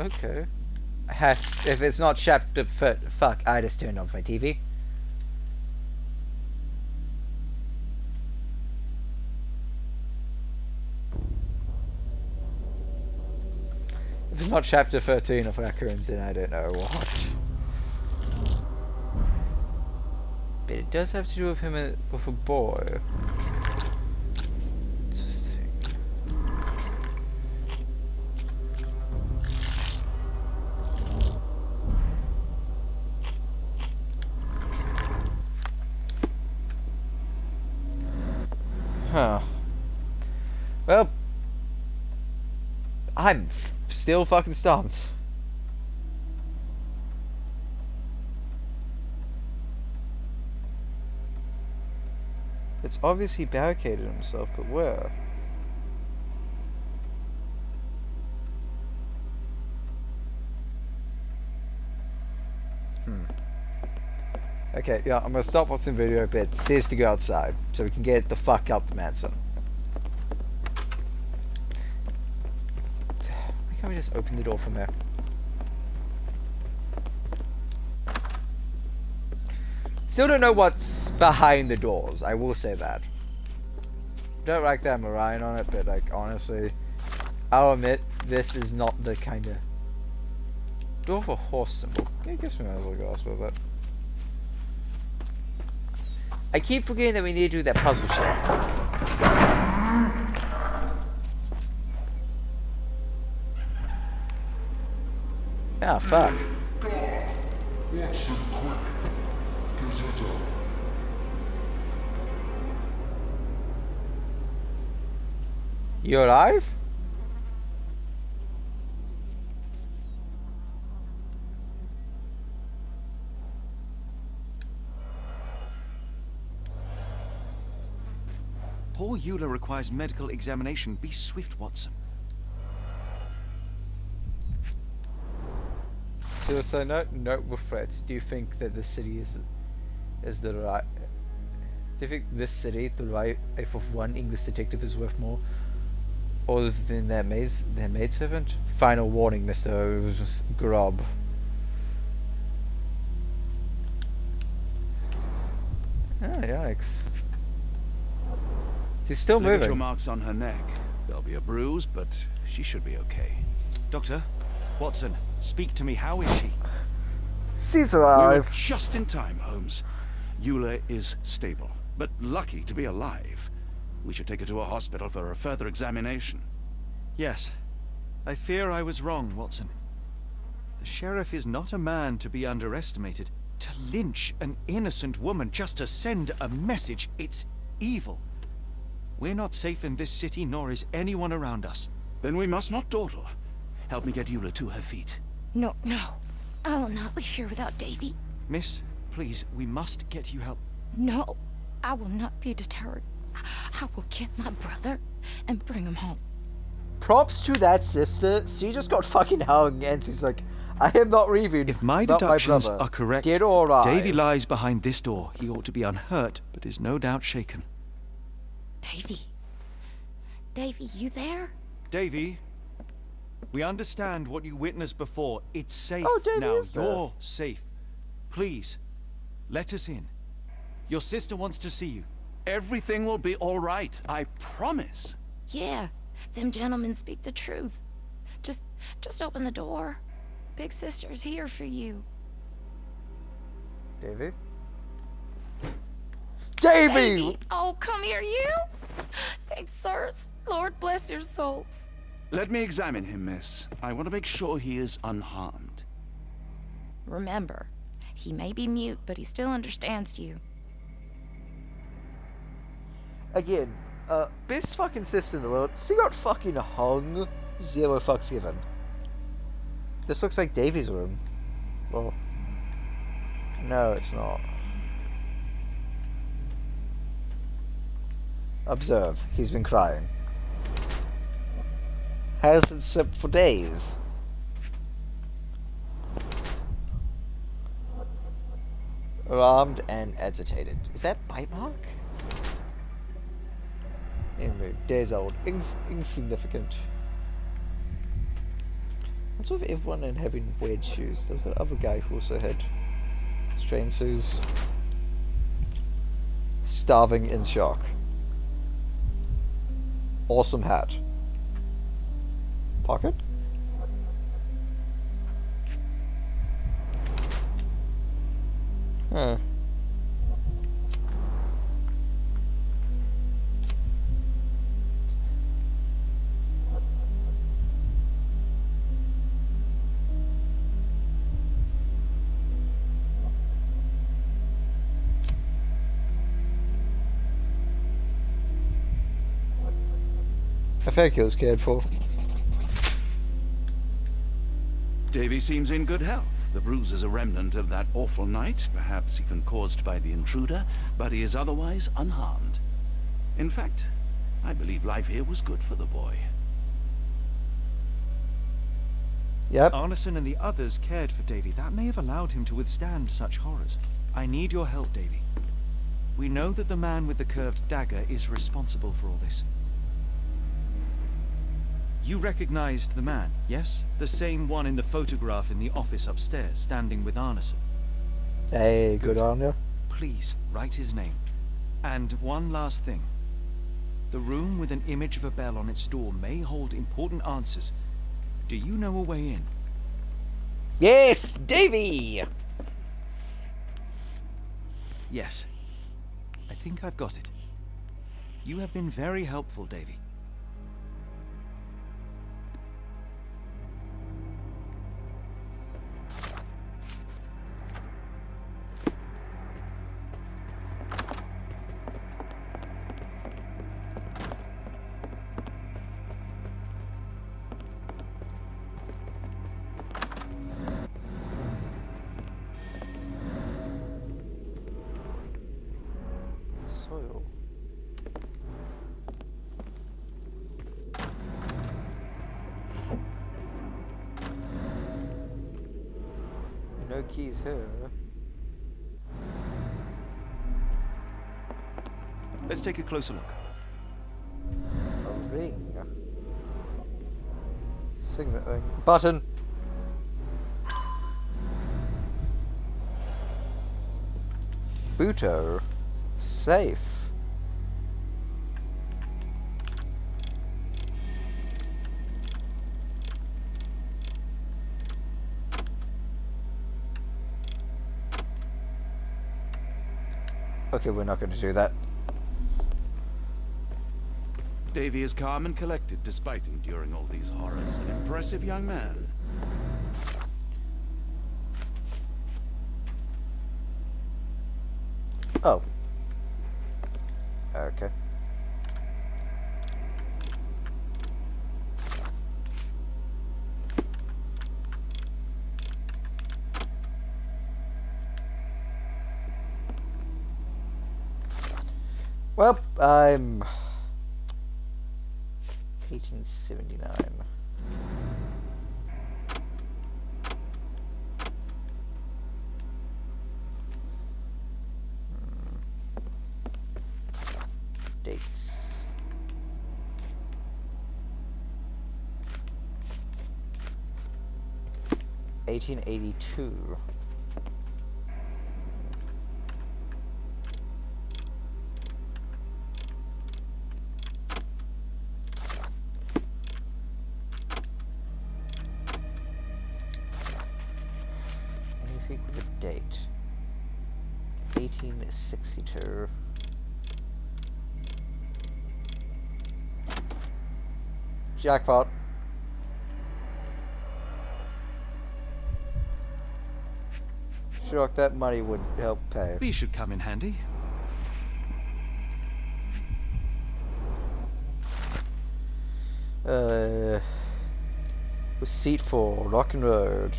[SPEAKER 1] Okay. If it's not chapter... Fuck, I just turned off my TV. If it's not chapter 13 of Raccoons, then I don't know what. But it does have to do with him with a boy. Interesting. Huh. Well, I'm still fucking stumped. It's obvious he barricaded himself, but where? Okay, yeah, I'm gonna stop watching the video, but it says to go outside, so we can get the fuck out the mansion. Why can't we just open the door from there? Still don't know what's behind the doors, I will say that. Don't like that Marion on it, but like, honestly, I'll admit, this is not the kind of... Door for horse symbol. I guess we might as well go ask about that. I keep forgetting that we need to do that puzzle shit. Ah, fuck. You alive?
[SPEAKER 2] Poor Eula requires medical examination. Be swift, Watson.
[SPEAKER 1] Suicide note? Note with threats. Do you think that this city is the right... Do you think this city, the life of one English detective, is worth more? Other than their maidservant? Final warning, Mr. Grubb. Ah, yikes. He's still
[SPEAKER 4] Look at
[SPEAKER 1] moving.
[SPEAKER 4] your marks on her neck. There'll be a bruise, but she should be okay.
[SPEAKER 2] Doctor, Watson, speak to me. How is she?
[SPEAKER 1] She's
[SPEAKER 4] We're
[SPEAKER 1] alive.
[SPEAKER 4] just in time, Holmes. Eula is stable, but lucky to be alive. We should take her to a hospital for a further examination.
[SPEAKER 2] Yes. I fear I was wrong, Watson. The sheriff is not a man to be underestimated. To lynch an innocent woman just to send a message, it's evil. We're not safe in this city, nor is anyone around us.
[SPEAKER 4] Then we must not dawdle. Help me get Eula to her feet.
[SPEAKER 11] No, no. I will not leave here without Davy.
[SPEAKER 2] Miss, please, we must get you help.
[SPEAKER 11] No, I will not be deterred. I will get my brother and bring him home.
[SPEAKER 1] Props to that sister. She just got fucking hung, and she's like, I am not leaving.
[SPEAKER 2] If my
[SPEAKER 1] without
[SPEAKER 2] deductions
[SPEAKER 1] brother.
[SPEAKER 2] are correct,
[SPEAKER 1] Dead or alive.
[SPEAKER 2] Davy lies behind this door. He ought to be unhurt, but is no doubt shaken.
[SPEAKER 11] Davy. Davy, you there?
[SPEAKER 2] Davy, we understand what you witnessed before. It's safe
[SPEAKER 1] Davy
[SPEAKER 2] now.
[SPEAKER 1] is there.
[SPEAKER 2] You're safe. Please, let us in. Your sister wants to see you.
[SPEAKER 4] Everything will be all right, I promise.
[SPEAKER 11] Yeah, them gentlemen speak the truth. Just open the door. Big sister's here for you.
[SPEAKER 1] Davy? Davy!
[SPEAKER 11] Oh, come here, you! Thanks, sirs. Lord bless your souls.
[SPEAKER 4] Let me examine him, miss. I want to make sure he is unharmed.
[SPEAKER 11] Remember, he may be mute, but he still understands you.
[SPEAKER 1] Again, best fucking sister in the world. She got fucking hung. 0 fucks given. This looks like Davy's room. Well, no, it's not. Observe, he's been crying. Hasn't slept for days. Alarmed and agitated. Is that bite mark? Anyway, days old. Insignificant. What's with everyone and having weird shoes? There was that other guy who also had strange shoes. Starving in shock. Awesome hat. Pocket? Huh. I think he was cared for.
[SPEAKER 4] Davy seems in good health. The bruise is a remnant of that awful night, perhaps even caused by the intruder, but he is otherwise unharmed. In fact, I believe life here was good for the boy.
[SPEAKER 1] Yep.
[SPEAKER 2] Arneson and the others cared for Davy. That may have allowed him to withstand such horrors. I need your help, Davy. We know that the man with the curved dagger is responsible for all this. You recognized the man, yes? The same one in the photograph in the office upstairs, standing with Arneson.
[SPEAKER 1] Hey, good on you.
[SPEAKER 2] Please, write his name. And one last thing. The room with an image of a bell on its door may hold important answers. Do you know a way in?
[SPEAKER 1] Yes, Davy!
[SPEAKER 2] Yes. I think I've got it. You have been very helpful, Davy.
[SPEAKER 1] Soil. No keys here.
[SPEAKER 2] Let's take a closer look.
[SPEAKER 1] A ring. Signet ring. Button. Buto. Safe. Okay, we're not going to do that.
[SPEAKER 4] Davy is calm and collected despite enduring all these horrors. An impressive young man.
[SPEAKER 1] Oh. Okay. Well, I'm 1879. Dates. $1882. Anything with a date. 1862. Jackpot. Sure, that money would help pay.
[SPEAKER 2] These should come in handy.
[SPEAKER 1] Receipt for Rock and Road.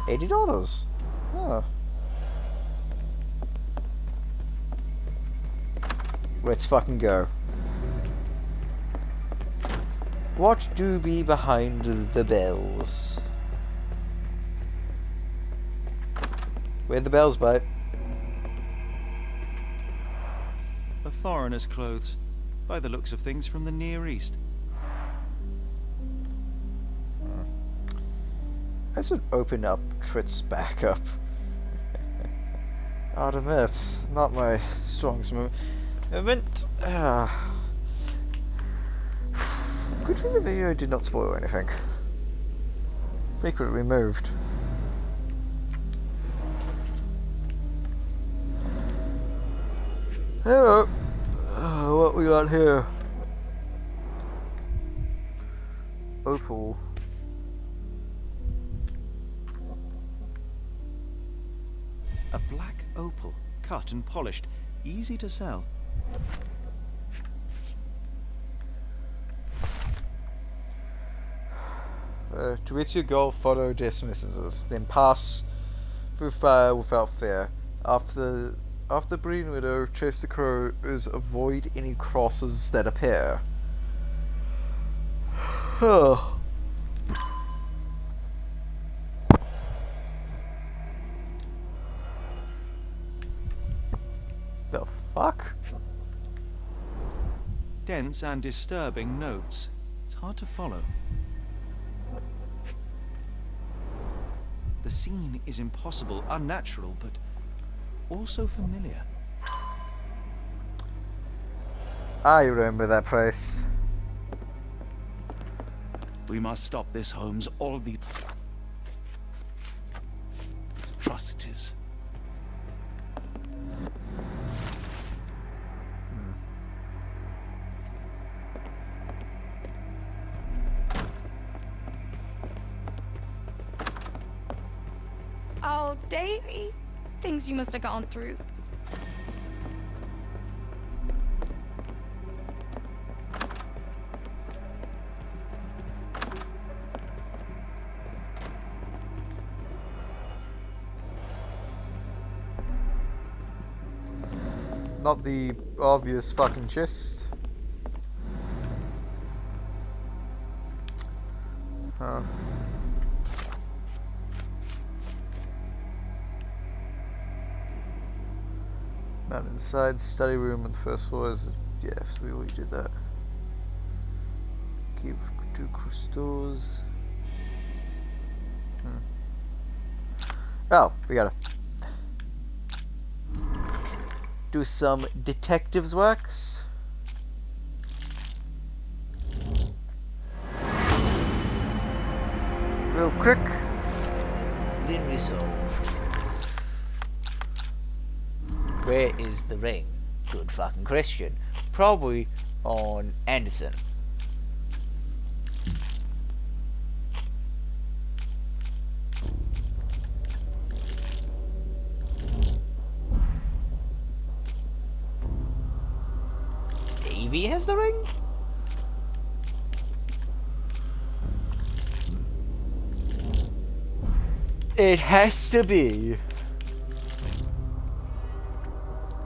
[SPEAKER 1] $80. Oh. Let's fucking go. What do be behind the bells? Where the bells, mate?
[SPEAKER 2] A foreigner's clothes, by the looks of things from the Near East.
[SPEAKER 1] I should open up Trit's back up. I'll admit, not my strongest moment. Good thing the video did not spoil anything. Frequently removed. Hello. What we got here? Opal.
[SPEAKER 2] A black opal, cut and polished, easy to sell.
[SPEAKER 1] To reach your goal, follow dismisses, then pass through fire without fear. After breeding widow, chase the crows, avoid any crosses that appear. Oh. The fuck?
[SPEAKER 2] Dense and disturbing notes. It's hard to follow. The scene is impossible, unnatural, but also familiar.
[SPEAKER 1] I remember that place.
[SPEAKER 4] We must stop this, Holmes. All these atrocities.
[SPEAKER 11] Oh, Davy. Things you must have gone through.
[SPEAKER 1] Not the obvious fucking chest. Huh. Not inside the study room on the first floor is yes, we already did that. Keep 2 crystals. Oh, we gotta do some detectives works. Real quick. Then resolved. Where is the ring? Good fucking question. Probably on Anderson. Davy has the ring? It has to be.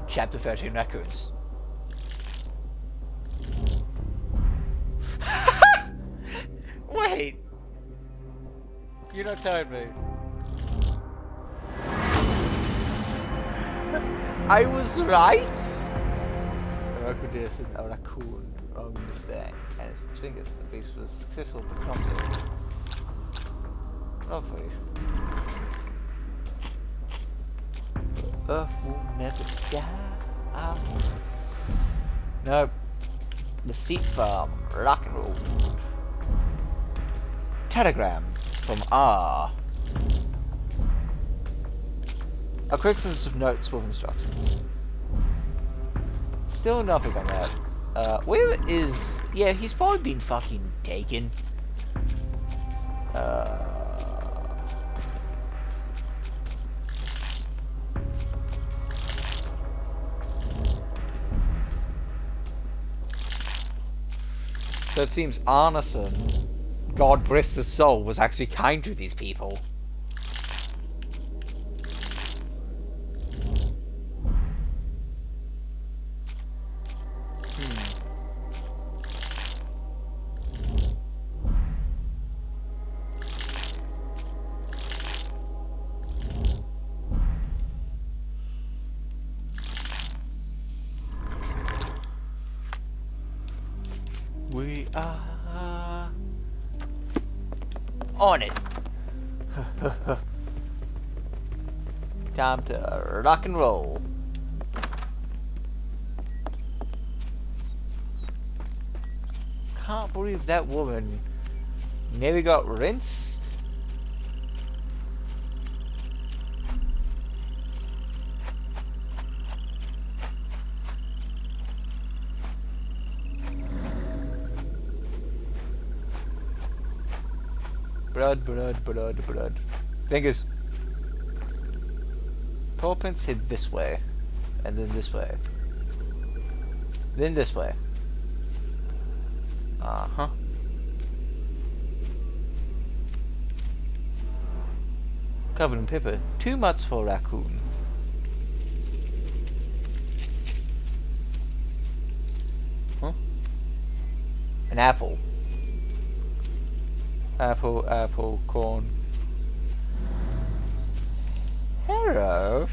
[SPEAKER 1] Chapter 13 records. Wait. You're not telling me. I was right? A raccoon wrong mistake and his fingers. The face was successful but clumsy. Lovely. Earth will never die. No. The seat farm, rock and roll. Telegram from R. A quick sense of notes with instructions. Still nothing on that. Where is... Yeah, he's probably been fucking taken. So it seems Arneson, God rest his soul, was actually kind to these people. We are on it. Time to rock and roll. Can't believe that woman nearly got rinsed. Blood. Fingers. Paw prints head this way. And then this way. Then this way. Uh-huh. Covered in pepper. Too much for a raccoon. Huh? An apple. Apple, corn. Hello.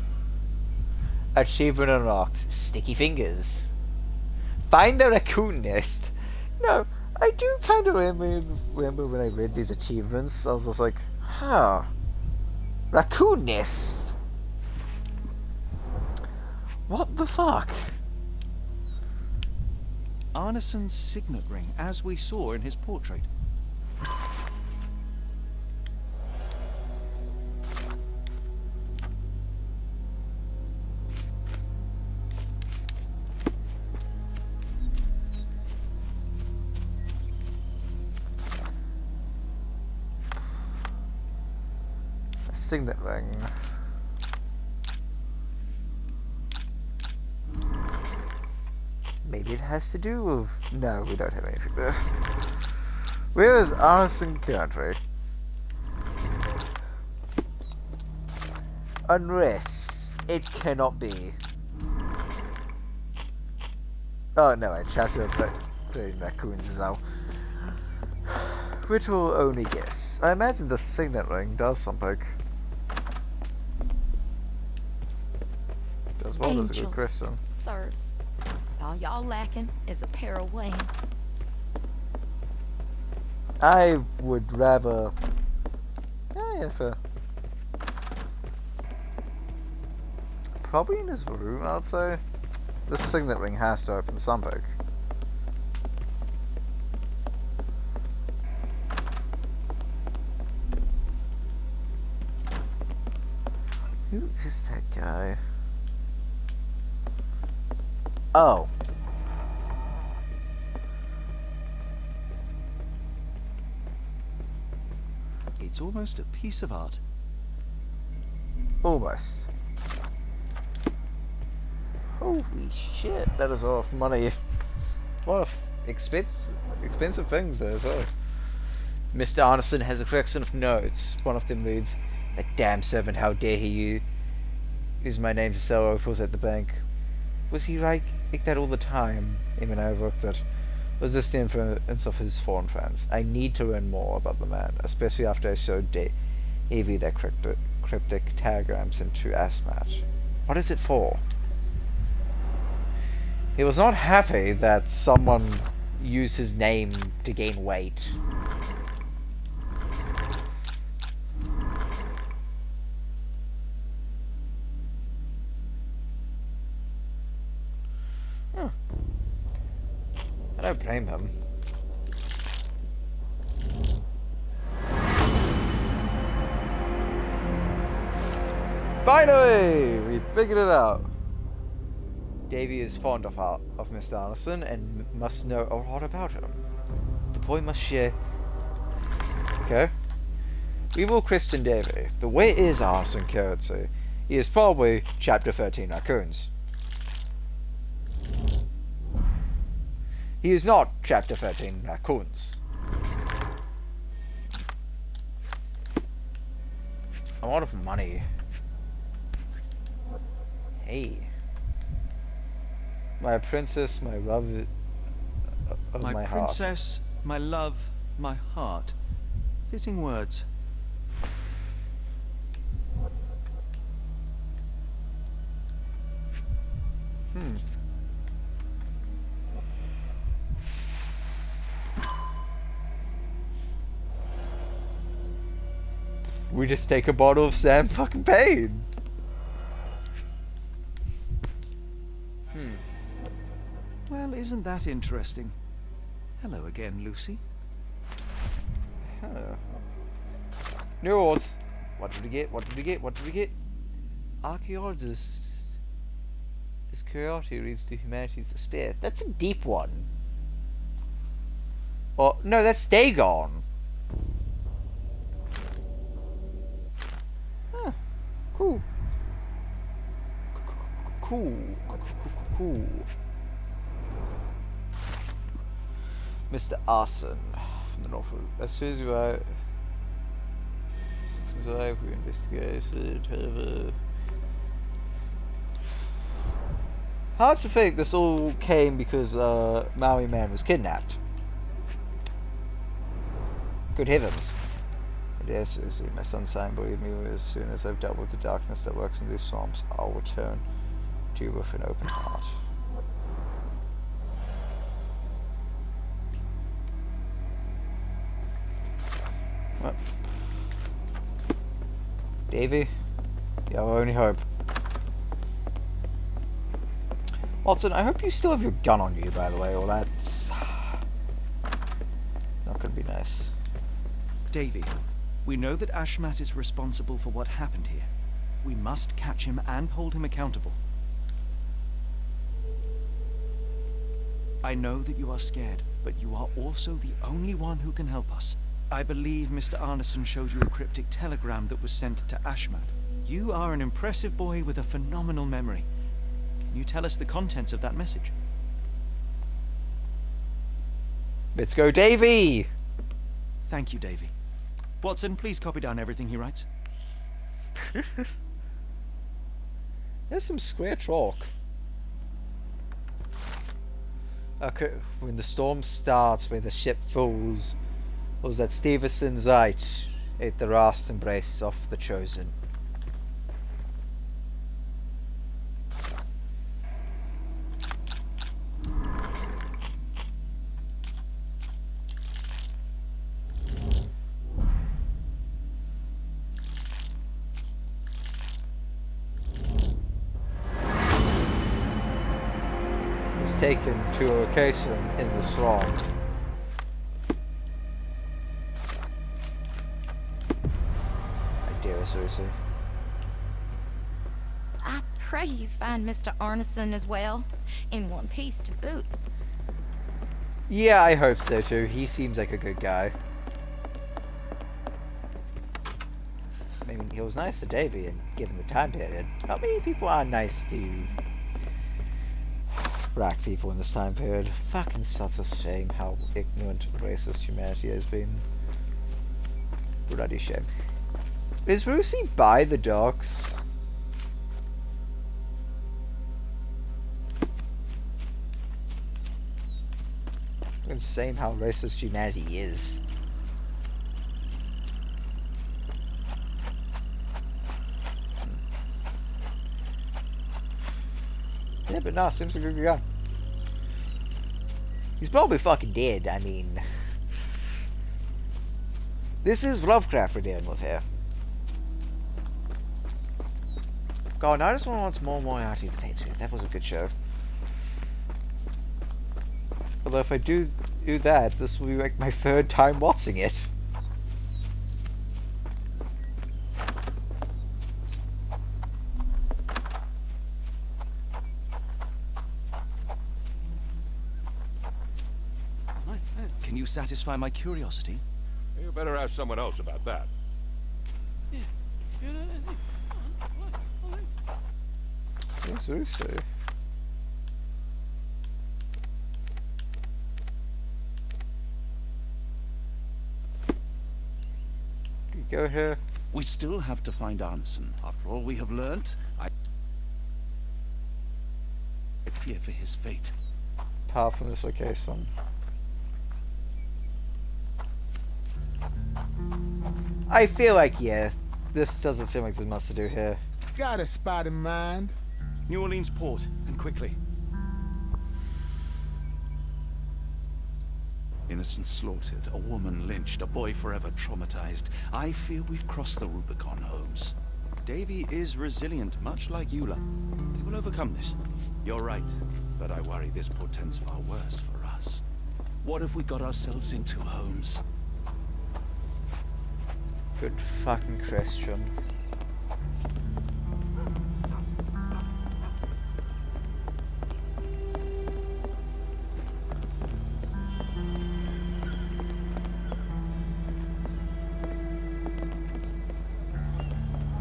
[SPEAKER 1] Achievement unlocked. Sticky fingers. Find the raccoon nest. No, I do kind of remember when I read these achievements. I was just like, huh. Raccoon nest. What the fuck?
[SPEAKER 2] Arneson's signet ring, as we saw in his portrait.
[SPEAKER 1] Signet ring. Maybe it has to do with... No, we don't have anything there. Where is Arneson country? Unless it cannot be. Oh no, I tried to play raccoons as well. Which will only guess. I imagine the signet ring does something. Does what is a good question.
[SPEAKER 11] Sirs, all y'all lacking is a pair of wings.
[SPEAKER 1] I would rather... yeah, fair. Probably in his room, I'd say. The signet ring has to open something. Who is that guy? Oh.
[SPEAKER 2] It's almost a piece of art.
[SPEAKER 1] Almost. Holy shit, that is a lot of money. A lot of expensive things there as well. Mr. Arneson has a collection of notes. One of them reads, "That damn servant, how dare he use my name to sell opals at the bank." Was he like that all the time, even I overlooked it? Was this the influence of his foreign friends? I need to learn more about the man, especially after I showed Davy that cryptic telegram sent to Asmat. What is it for? He was not happy that someone used his name to gain weight. I don't blame him. Finally! We figured it out. Davy is fond of Mr. Arneson and must know a lot about him. The boy must share... Okay. We will question Davy, but where is Arneson currency? He is probably Chapter 13 Raccoons. He is not Chapter 13 Raccoons. A lot of money. Hey. My princess, my love of my heart.
[SPEAKER 2] My princess, my love, my heart. Fitting words.
[SPEAKER 1] we just take a bottle of Sam fucking Pain.
[SPEAKER 2] Well, isn't that interesting? Hello again, Lucy.
[SPEAKER 1] Huh. New awards. What did we get? What did we get? What did we get? Archaeologist. His curiosity leads to humanity's despair. That's a deep one. Oh, no, that's Dagon. Huh. Cool. Cool. Mr. Arson from the North. As soon as you are... we investigated... Hard to think this all came because Maui Man was kidnapped. Good heavens. Yes, Susie, my son Sam, believe me, as soon as I've dealt with the darkness that works in these swamps, I'll return to you with an open heart. Well, Davy, you're our only hope. Watson, I hope you still have your gun on you, by the way, or that's not going to be nice.
[SPEAKER 2] Davy, we know that Ashmat is responsible for what happened here. We must catch him and hold him accountable. I know that you are scared, but you are also the only one who can help us. I believe Mr. Arneson showed you a cryptic telegram that was sent to Ashmat. You are an impressive boy with a phenomenal memory. Can you tell us the contents of that message?
[SPEAKER 1] Let's go, Davy!
[SPEAKER 2] Thank you, Davy. Watson, please copy down everything he writes.
[SPEAKER 1] There's some square chalk. Okay, when the storm starts, where the ship falls, was that Stevenson's eye ate the last embrace of the chosen. Was taken to a location in the swamp. Seriously.
[SPEAKER 11] I pray you find Mr. Arneson as well, in one piece to boot.
[SPEAKER 1] Yeah, I hope so too. He seems like a good guy. I mean, he was nice to Davy, and given the time period, not many people are nice to black people in this time period. Fucking such a shame how ignorant and racist humanity has been. Bloody shame. Is Lucy by the docks? It's insane how racist humanity is. Yeah, but nah, seems like a good guy. He's probably fucking dead, I mean... This is Lovecraft we're dealing with here. God, I just want more Moriarty than Patriot. That was a good show. Although if I do that, this will be like my third time watching it.
[SPEAKER 2] Can you satisfy my curiosity?
[SPEAKER 9] You better ask someone else about that.
[SPEAKER 1] Yes, Lucy. You go here.
[SPEAKER 4] We still have to find Arneson. After all we have learnt, I fear for his fate.
[SPEAKER 1] Apart from this location. I feel like, yeah, this doesn't seem like there's much to do here.
[SPEAKER 7] Got a spot in mind.
[SPEAKER 2] New Orleans port, and quickly.
[SPEAKER 4] Innocents slaughtered, a woman lynched, a boy forever traumatized. I fear we've crossed the Rubicon, Holmes.
[SPEAKER 2] Davy is resilient, much like Eula. They will overcome this.
[SPEAKER 4] You're right, but I worry this portends far worse for us. What have we got ourselves into, Holmes?
[SPEAKER 1] Good fucking question.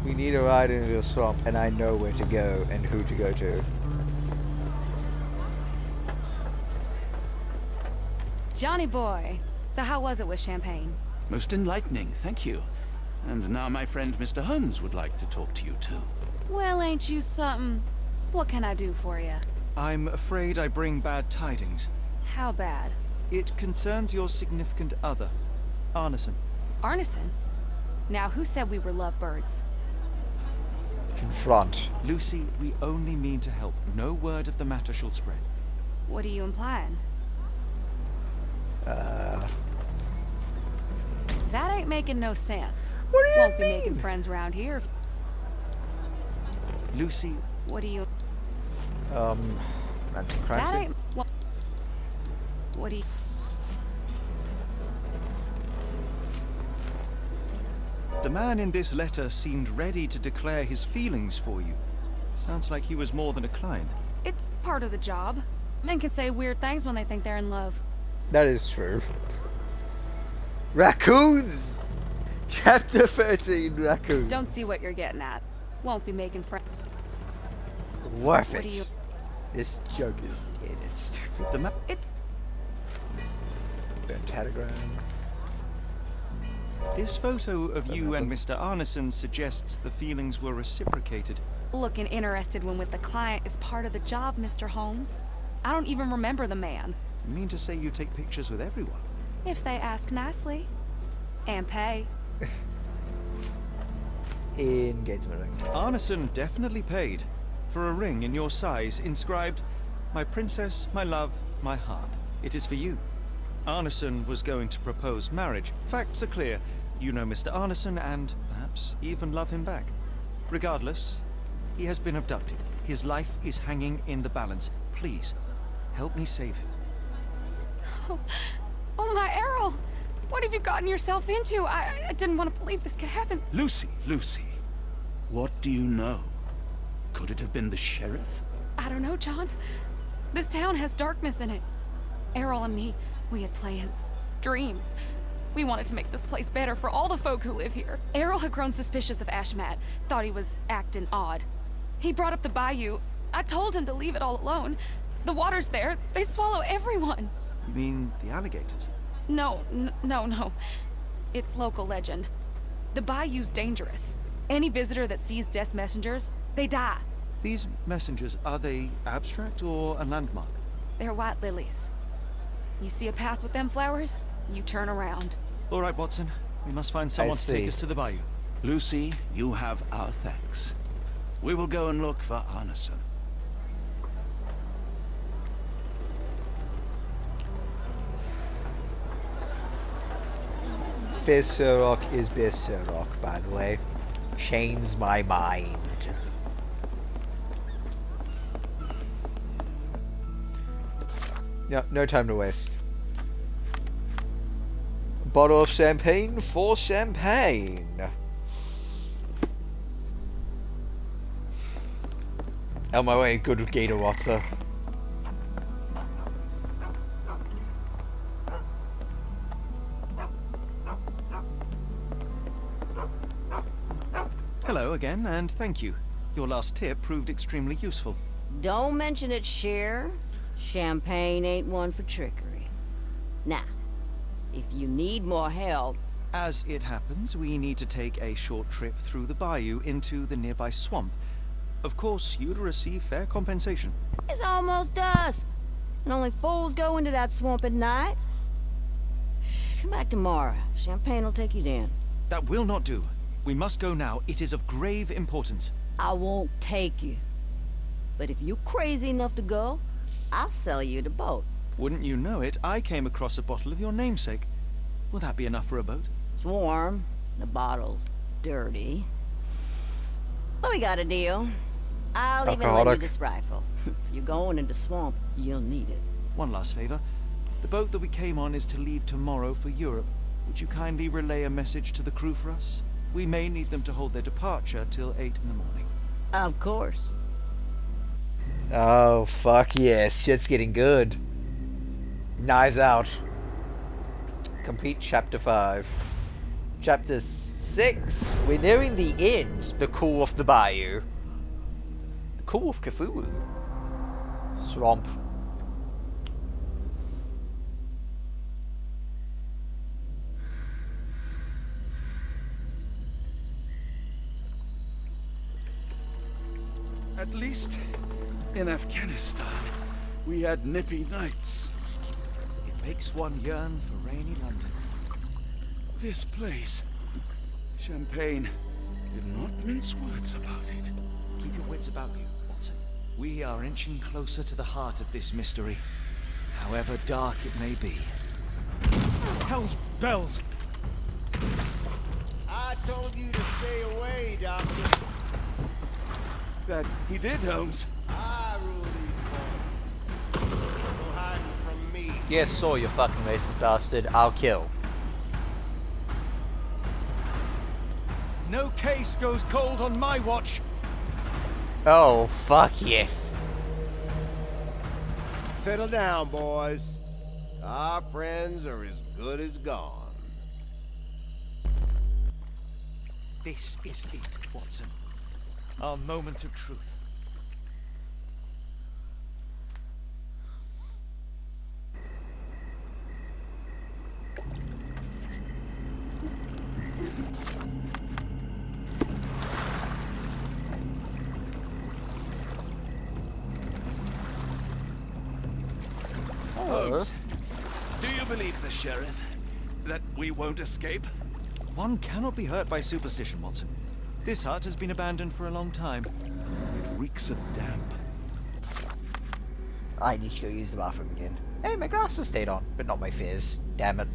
[SPEAKER 1] We need a ride into the swamp, and I know where to go and who to go to.
[SPEAKER 15] Johnny boy, so how was it with Champagne?
[SPEAKER 4] Most enlightening, thank you. And now my friend Mr. Holmes would like to talk to you too.
[SPEAKER 15] Well, ain't you something? What can I do for you?
[SPEAKER 2] I'm afraid I bring bad tidings.
[SPEAKER 15] How bad?
[SPEAKER 2] It concerns your significant other, Arneson.
[SPEAKER 15] Arneson? Now, who said we were lovebirds?
[SPEAKER 1] Confront.
[SPEAKER 2] Lucy, we only mean to help. No word of the matter shall spread.
[SPEAKER 15] What are you implying? That ain't making no sense.
[SPEAKER 1] What do you
[SPEAKER 15] Won't
[SPEAKER 1] mean?
[SPEAKER 15] be making friends around here.
[SPEAKER 2] Lucy...
[SPEAKER 15] What do you...
[SPEAKER 1] That's crime
[SPEAKER 15] That
[SPEAKER 1] scene.
[SPEAKER 15] ain't... What do you...
[SPEAKER 2] The man in this letter seemed ready to declare his feelings for you. Sounds like he was more than a client.
[SPEAKER 15] It's part of the job. Men can say weird things when they think they're in love.
[SPEAKER 1] That is true. Raccoons! Chapter 13, Raccoons.
[SPEAKER 15] Don't see what you're getting at. Won't be making friends.
[SPEAKER 1] Worth
[SPEAKER 15] What
[SPEAKER 1] it.
[SPEAKER 15] do you...
[SPEAKER 1] This joke is dead. It's stupid.
[SPEAKER 15] It's...
[SPEAKER 1] Pentagram.
[SPEAKER 2] This photo of you and Mr. Arneson suggests the feelings were reciprocated.
[SPEAKER 15] Looking interested when with the client is part of the job, Mr. Holmes. I don't even remember the man.
[SPEAKER 2] You mean to say you take pictures with everyone?
[SPEAKER 15] If they ask nicely. And pay.
[SPEAKER 1] Engagement ring.
[SPEAKER 2] Arneson definitely paid for a ring in your size inscribed, "My princess, my love, my heart. It is for you." Arneson was going to propose marriage. Facts are clear. You know Mr. Arneson and perhaps even love him back. Regardless, he has been abducted. His life is hanging in the balance. Please, help me save him.
[SPEAKER 15] Oh my Errol! What have you gotten yourself into? I didn't want to believe this could happen.
[SPEAKER 4] Lucy, what do you know? Could it have been the sheriff?
[SPEAKER 15] I don't know, John. This town has darkness in it. Errol and me, we had plans, dreams. We wanted to make this place better for all the folk who live here. Errol had grown suspicious of Ashmat, thought he was acting odd. He brought up the bayou. I told him to leave it all alone. The water's there. They swallow everyone.
[SPEAKER 2] You mean the alligators?
[SPEAKER 15] No. It's local legend. The bayou's dangerous. Any visitor that sees death's messengers, they die.
[SPEAKER 2] These messengers, are they abstract or a landmark?
[SPEAKER 15] They're white lilies. You see a path with them flowers, you turn around.
[SPEAKER 2] All right, Watson. We must find someone to take us to the bayou.
[SPEAKER 4] Lucy, you have our thanks. We will go and look for Arneson.
[SPEAKER 1] Fizz Sherlock is Biz Sherlock, by the way. Change my mind. Yeah, no time to waste. Bottle of champagne for champagne. On my way, good gator water.
[SPEAKER 2] Hello again, and thank you. Your last tip proved extremely useful.
[SPEAKER 10] Don't mention it, Cher. Champagne ain't one for trickery. Now, if you need more help...
[SPEAKER 2] As it happens, we need to take a short trip through the bayou into the nearby swamp. Of course, you'd receive fair compensation.
[SPEAKER 10] It's almost dusk, and only fools go into that swamp at night. Come back tomorrow. Champagne will take you then.
[SPEAKER 2] That will not do. We must go now. It is of grave importance.
[SPEAKER 10] I won't take you. But if you're crazy enough to go, I'll sell you the boat.
[SPEAKER 2] Wouldn't you know it, I came across a bottle of your namesake. Will that be enough for a boat?
[SPEAKER 10] It's warm. The bottle's dirty. But we got a deal. I'll even lend you
[SPEAKER 1] Alcoholic.
[SPEAKER 10] this rifle. If you're going into swamp, you'll need it.
[SPEAKER 2] One last favor. The boat that we came on is to leave tomorrow for Europe. Would you kindly relay a message to the crew for us? We may need them to hold their departure till 8 in the morning.
[SPEAKER 10] Of course.
[SPEAKER 1] Oh, fuck yes. Shit's getting good. Knives Out. Complete Chapter 5. Chapter 6. We're nearing the end. The Call of the Bayou. The Call of Cthulhu. Swamp.
[SPEAKER 4] At least in Afghanistan, we had nippy nights.
[SPEAKER 2] It makes one yearn for rainy London.
[SPEAKER 4] This place, Champagne, did not mince words about it.
[SPEAKER 2] Keep your wits about you, Watson. We are inching closer to the heart of this mystery, however dark it may be. Hell's bells!
[SPEAKER 5] I told you to stay away, Doctor.
[SPEAKER 4] That he did, Holmes.
[SPEAKER 5] I rule these waters. No hiding from me.
[SPEAKER 1] Yes, so you fucking racist bastard. I'll kill.
[SPEAKER 2] No case goes cold on my watch!
[SPEAKER 1] Oh, fuck yes.
[SPEAKER 5] Settle down, boys. Our friends are as good as gone.
[SPEAKER 2] This is it, Watson. Our moment of truth.
[SPEAKER 4] Holmes, do you believe the sheriff? That we won't escape?
[SPEAKER 2] One cannot be hurt by superstition, Watson. This hut has been abandoned for a long time.
[SPEAKER 4] It reeks of damp.
[SPEAKER 1] I need to go use the bathroom again. Hey, my glasses stayed on, but not my fizz. Damn it.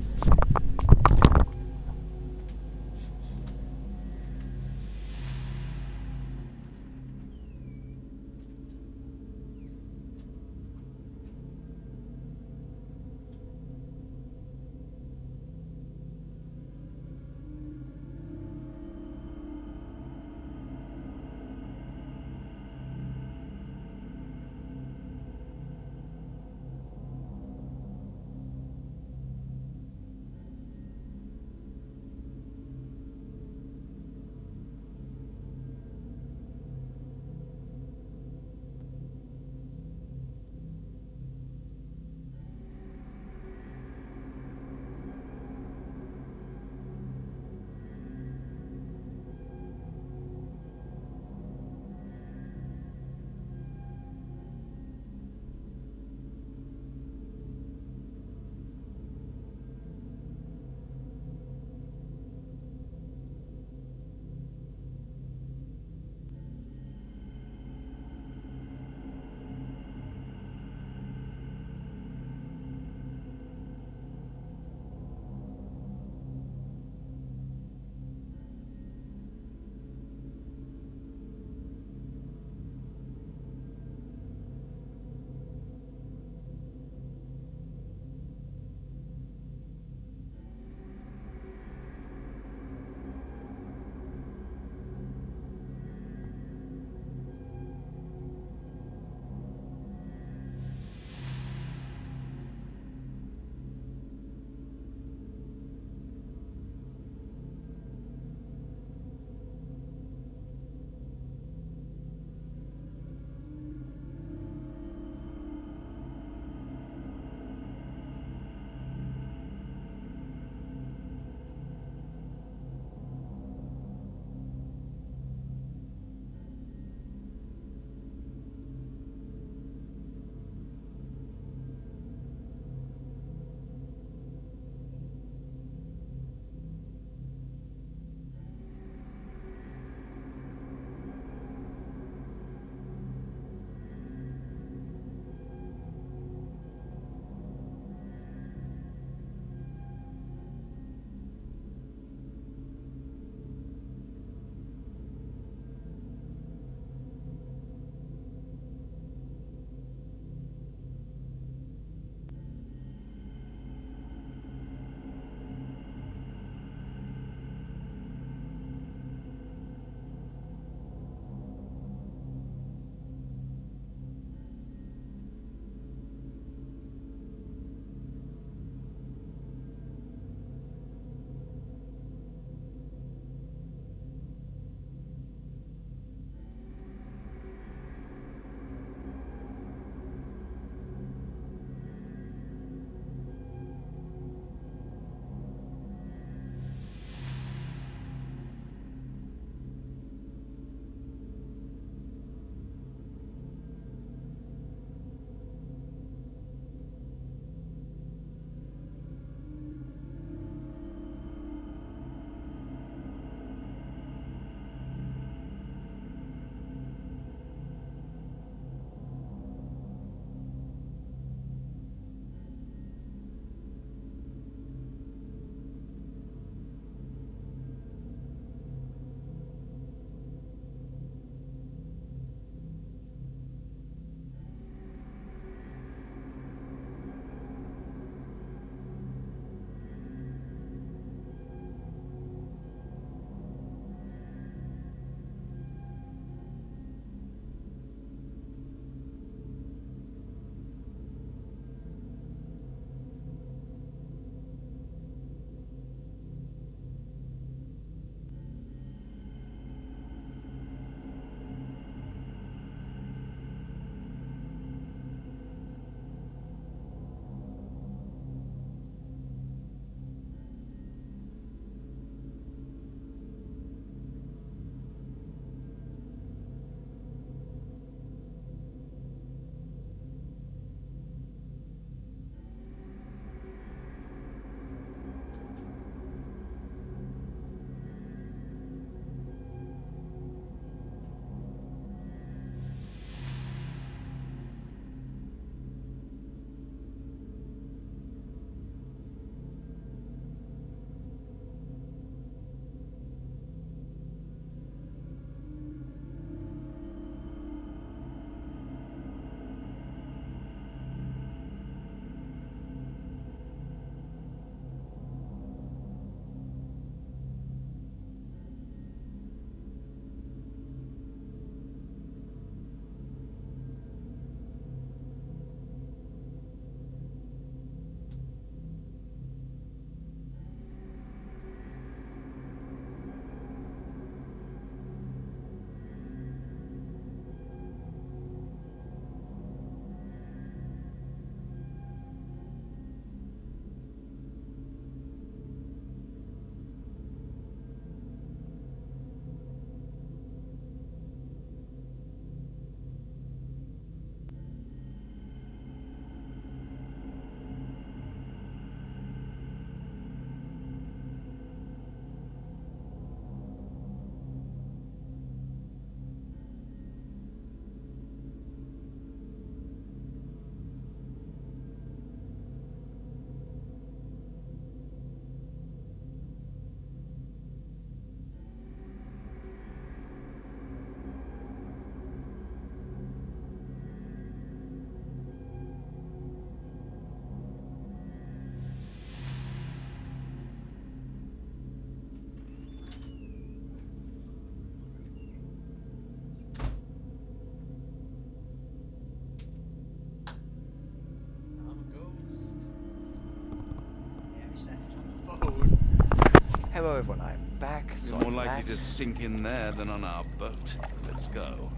[SPEAKER 1] Hello everyone, I'm back.
[SPEAKER 4] You're
[SPEAKER 1] Sorry
[SPEAKER 4] more
[SPEAKER 1] for
[SPEAKER 4] likely
[SPEAKER 1] that.
[SPEAKER 4] to sink in there than on our boat. Let's go.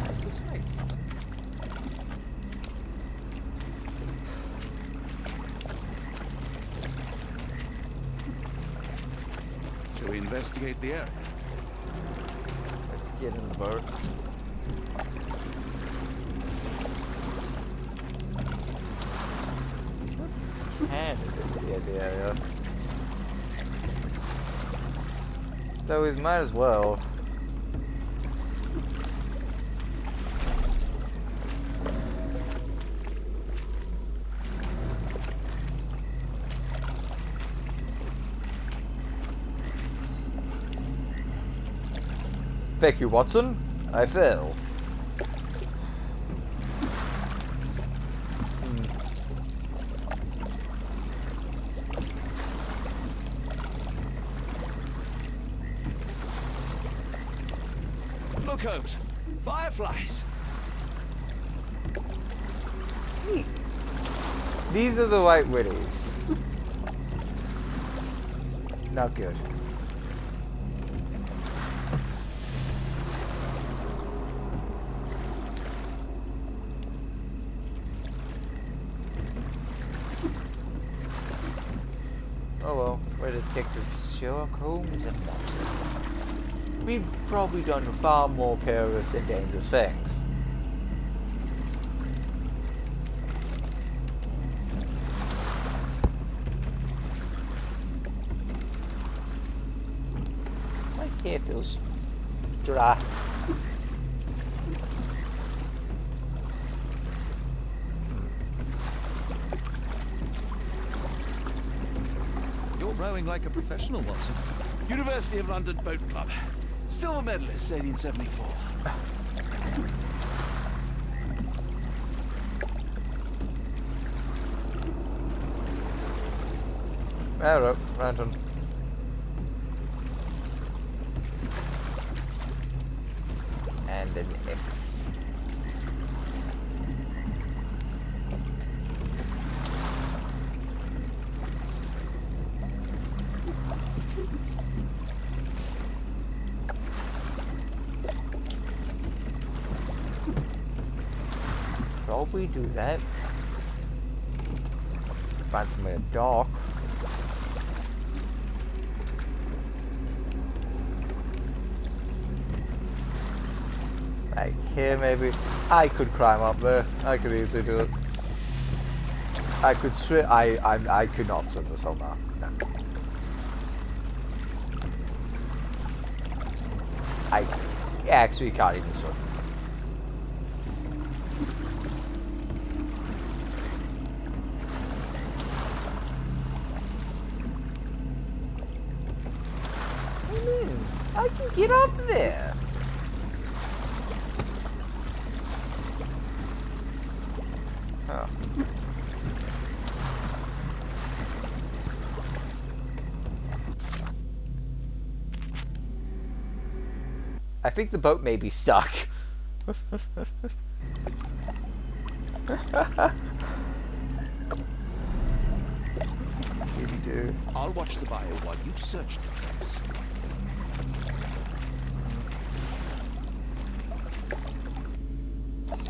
[SPEAKER 1] This is right.
[SPEAKER 4] Shall we investigate the area?
[SPEAKER 1] Let's get in the boat. Can investigate the area. Though we might as well. Thank you, Watson. I fail.
[SPEAKER 4] Look, Holmes. Fireflies.
[SPEAKER 1] These are the white widdies. Not good. Oh well, we're detectives Sherlock Holmes and Watson. We've probably done far more perilous and dangerous things. My hair feels dry.
[SPEAKER 2] You're rowing like a professional, Watson.
[SPEAKER 4] University of London Boat Club. Silver medalist, 1874.
[SPEAKER 1] Hello, random. And an X. Probably do that. Find somewhere to dock. Like here maybe. I could climb up there. I could easily do it. I could swim. I could not swim this whole now. No. I actually can't even swim. I can get up there. Oh. I think the boat may be stuck.
[SPEAKER 4] I'll watch the bio while you search the place.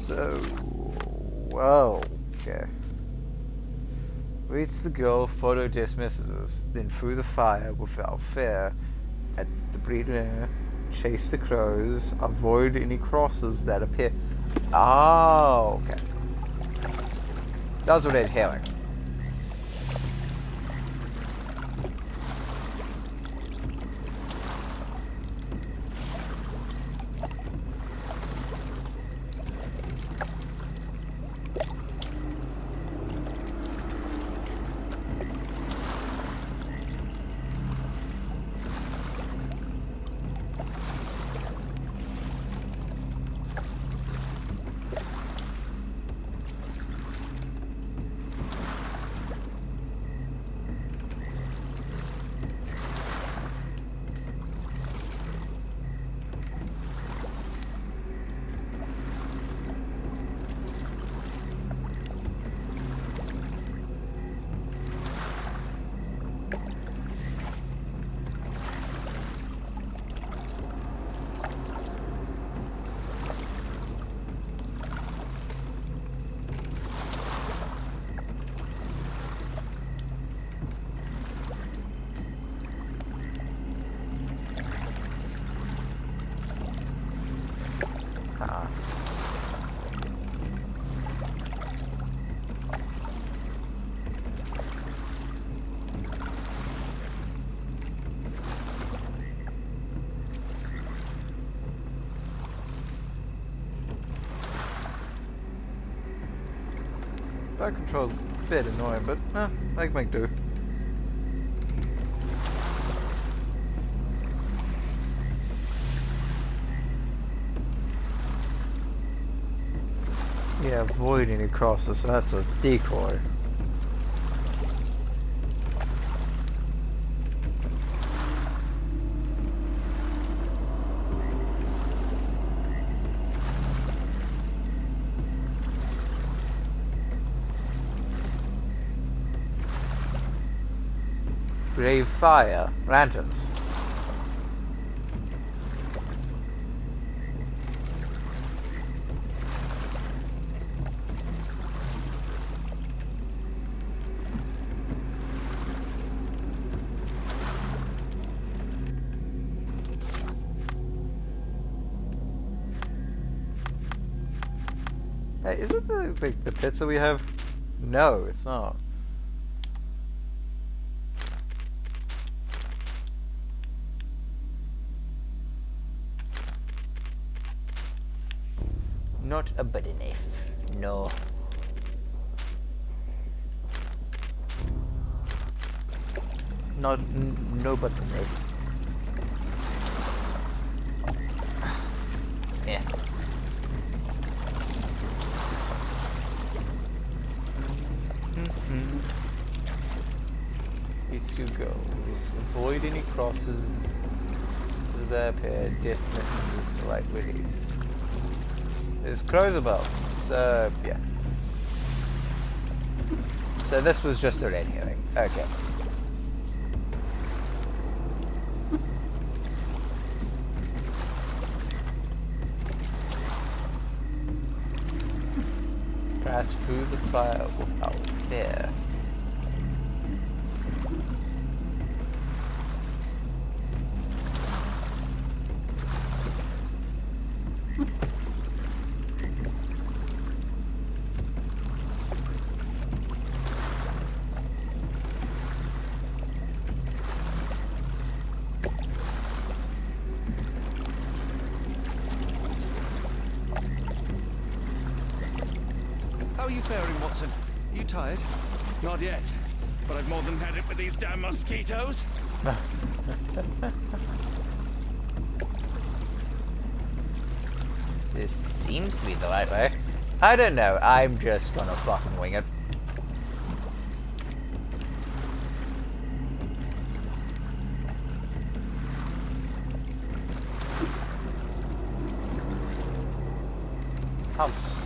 [SPEAKER 1] So, well, okay. Reach the goal, photo dismisses us, then through the fire without fear, at the bleeding air, chase the crows, avoid any crosses that appear. Oh, okay. That was what I'd hearing. Fire control's a bit annoying, but I can make do. Yeah, avoid any crosses, so that's a decoy. Grave fire, lanterns. Hey, is it the pizza we have? No, it's not. Not a butter knife. No. No butter knife. Yeah. Is you go. Avoid any crosses. Zap here. Death messages the right release. There's crows above. So yeah. So this was just a red herring. Okay. Pass through the fire without fear.
[SPEAKER 2] How are you faring, Watson? Are you tired?
[SPEAKER 4] Not yet, but I've more than had it with these damn mosquitoes.
[SPEAKER 1] This seems to be the right way. I don't know, I'm just gonna fucking wing it. House.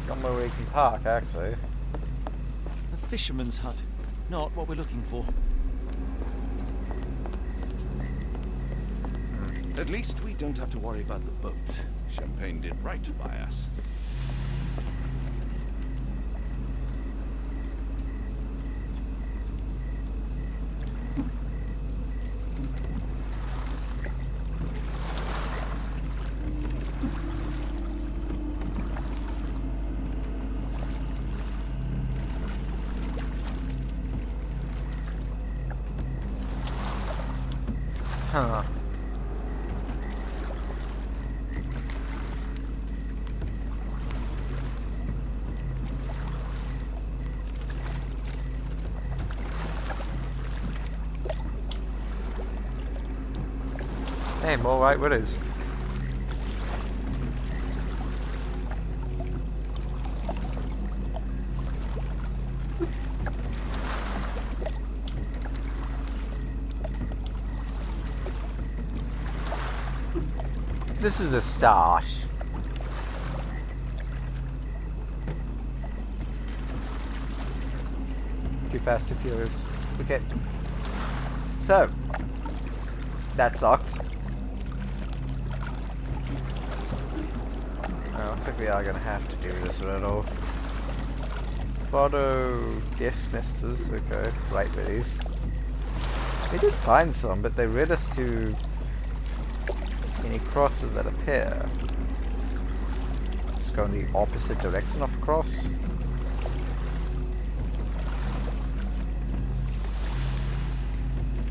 [SPEAKER 1] Somewhere where we can park, actually.
[SPEAKER 2] A fisherman's hut. Not what we're looking for.
[SPEAKER 4] At least we don't have to worry about the boat. Champagne did right by us.
[SPEAKER 1] Huh. Hey, more right widows. This is a start. Too fast, too furious. Okay. So, that sucks. Looks like we are going to have to do this riddle. Photo death messages. Okay, right biddies. We did find some, but they read us to any crosses that appear. Let's go in the opposite direction of a cross.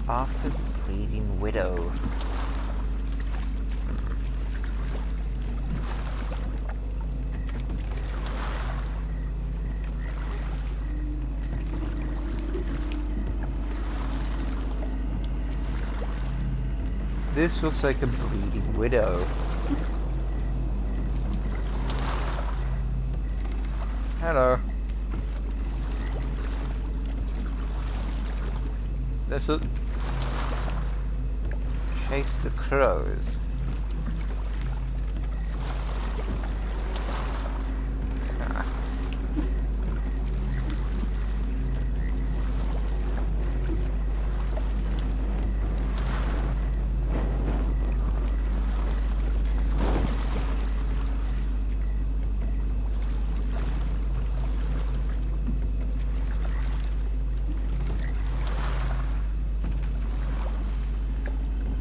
[SPEAKER 1] After the bleeding widow. This looks like a bleeding widow. Hello. This'll chase the crows.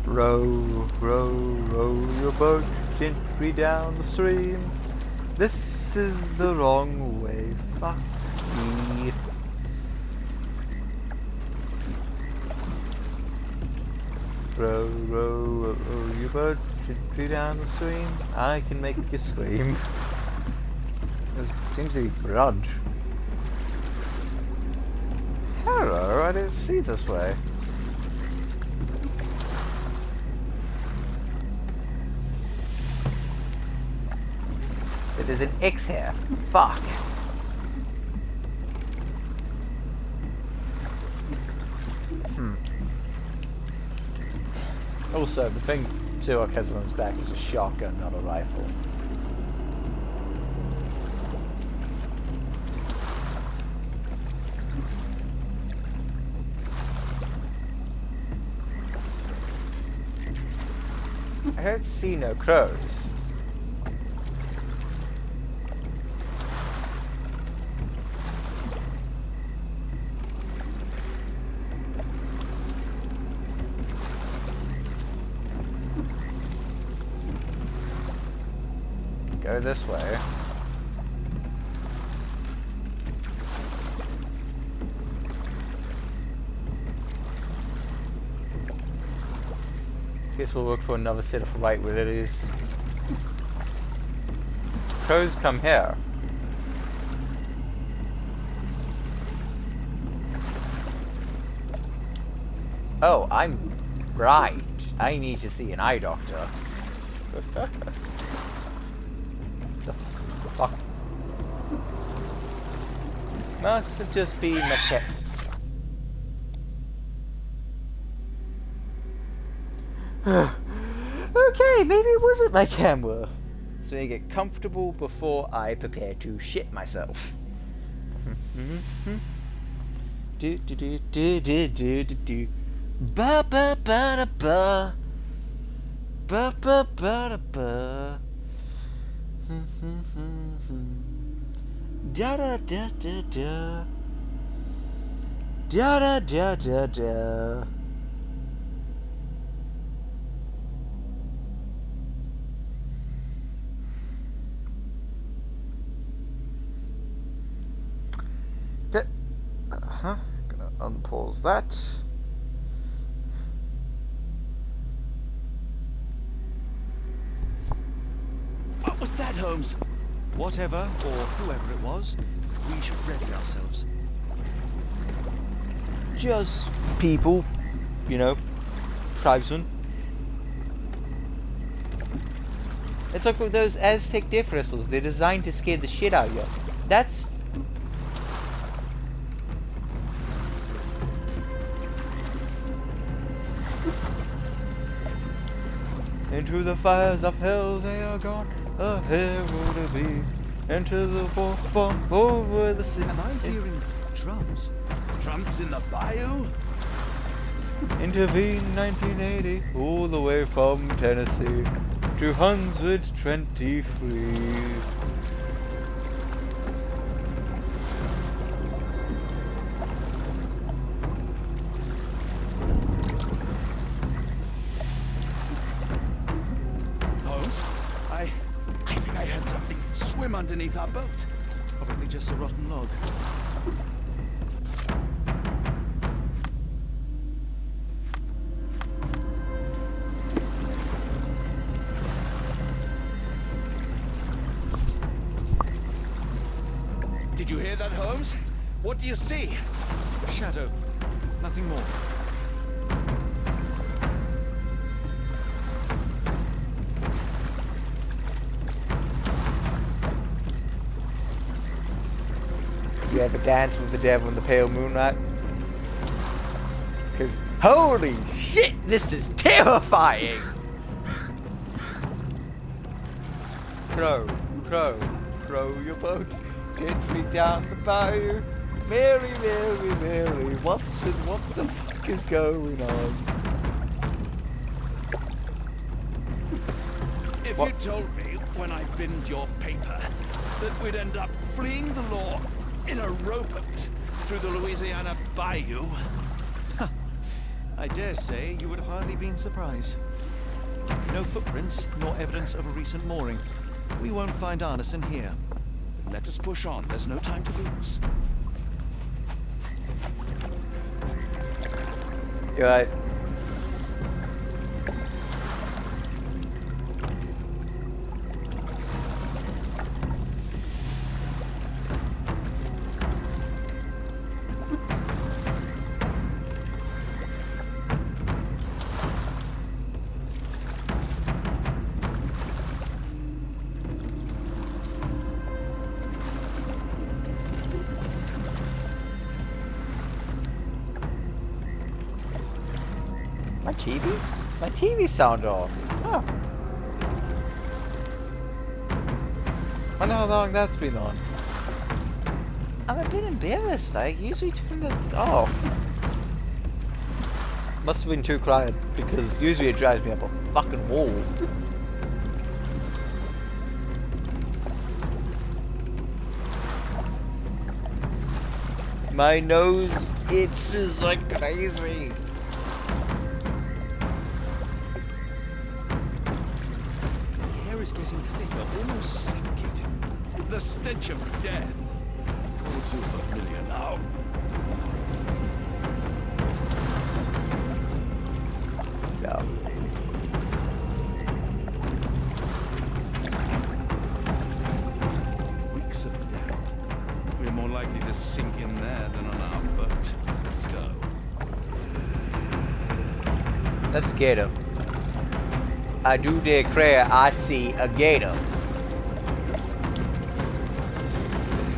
[SPEAKER 1] Row, row, row your boat gently down the stream. This is the wrong way. Fuck me. Row, row, row your boat gently down the stream. I can make you scream. There seems to be blood. Hello, I didn't see this way. There's an X here. Fuck. Also, the thing Sherlock has on his back is a shotgun, not a rifle. I don't see no crows. Go this way. Guess we'll look for another set of white lilies. Crows come here. Oh, I'm right. I need to see an eye doctor. Fuck. Must have just been a cat. Okay, maybe it wasn't my camera. So I get comfortable before I prepare to shit myself. Do do do do do do do do. Ba ba ba da ba. Ba ba ba da ba. Da da da da da. Da da da da da. Gonna unpause that.
[SPEAKER 2] What was that, Holmes? Whatever, or whoever it was, we should ready ourselves.
[SPEAKER 1] Just people, you know, tribesmen. It's like with those Aztec death whistles. They're designed to scare the shit out of you. That's... Into the fires of hell they are gone, a hero to be. Into the forefront over the sea.
[SPEAKER 2] Am I hearing drums?
[SPEAKER 4] Drums in the bayou?
[SPEAKER 1] Intervene 1980, all the way from Tennessee to Hunsford 23.
[SPEAKER 4] I think I heard something swim underneath our boat.
[SPEAKER 2] Probably just a rotten log.
[SPEAKER 4] Did you hear that, Holmes? What do you see?
[SPEAKER 2] A shadow. Nothing more.
[SPEAKER 1] you ever danced with the devil in the pale moonlight? Because holy shit, this is terrifying! Crow, crow, crow your boat gently down the bayou. Mary, Mary, Mary, Watson, what the fuck is going on?
[SPEAKER 4] If you told me when I binned your paper that we'd end up fleeing the law in a rowboat through the Louisiana bayou...
[SPEAKER 2] I dare say you would have hardly been surprised. No footprints, nor evidence of a recent mooring. We won't find Arneson here.
[SPEAKER 4] Let us push on. There's no time to lose.
[SPEAKER 1] You're right. My TV's sound off. Oh. I wonder how long that's been on. I'm a bit embarrassed. I usually turn this off. Must have been too quiet because usually it drives me up a fucking wall. My nose itches like crazy.
[SPEAKER 2] Getting thicker, almost suffocating.
[SPEAKER 4] The stench of death. All too familiar now.
[SPEAKER 1] No.
[SPEAKER 4] Weeks of damp. We're more likely to sink in there than on our boat. Let's go.
[SPEAKER 1] That's Gator. I do declare I see a gator.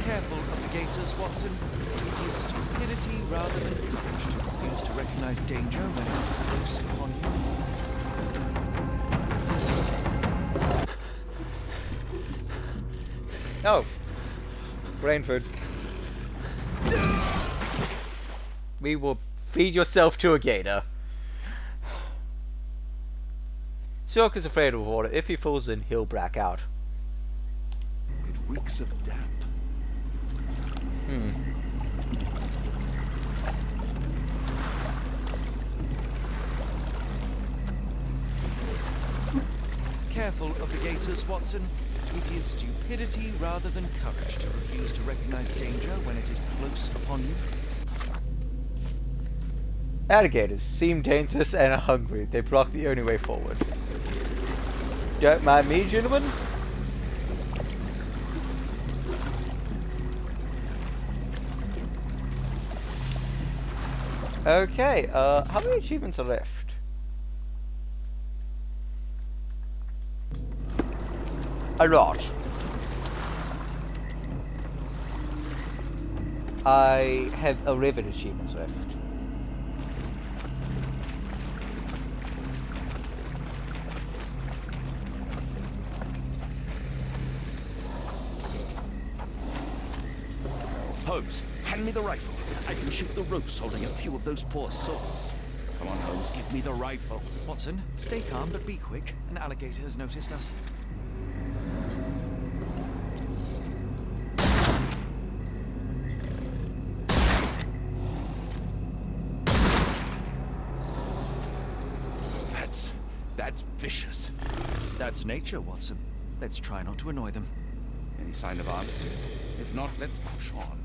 [SPEAKER 2] Careful of the gators, Watson. It is stupidity rather than courage to refuse to recognize danger when it is close upon you.
[SPEAKER 1] Oh. Brain food. We will feed yourself to a gator. Sherlock is afraid of water. If he falls in, he'll black out.
[SPEAKER 4] It reeks of damp.
[SPEAKER 2] Careful of the gators, Watson. It is stupidity rather than courage to refuse to recognize danger when it is close upon you.
[SPEAKER 1] Alligators seem dangerous and are hungry. They block the only way forward. Don't mind me, gentlemen. Okay, how many achievements are left? A lot. I have 11 achievements left.
[SPEAKER 4] Holmes, hand me the rifle. I can shoot the ropes holding a few of those poor souls. Come on, Holmes, give me the rifle.
[SPEAKER 2] Watson, stay calm but be quick. An alligator has noticed us.
[SPEAKER 4] That's vicious.
[SPEAKER 2] That's nature, Watson. Let's try not to annoy them.
[SPEAKER 4] Any sign of arms? If not, let's push on.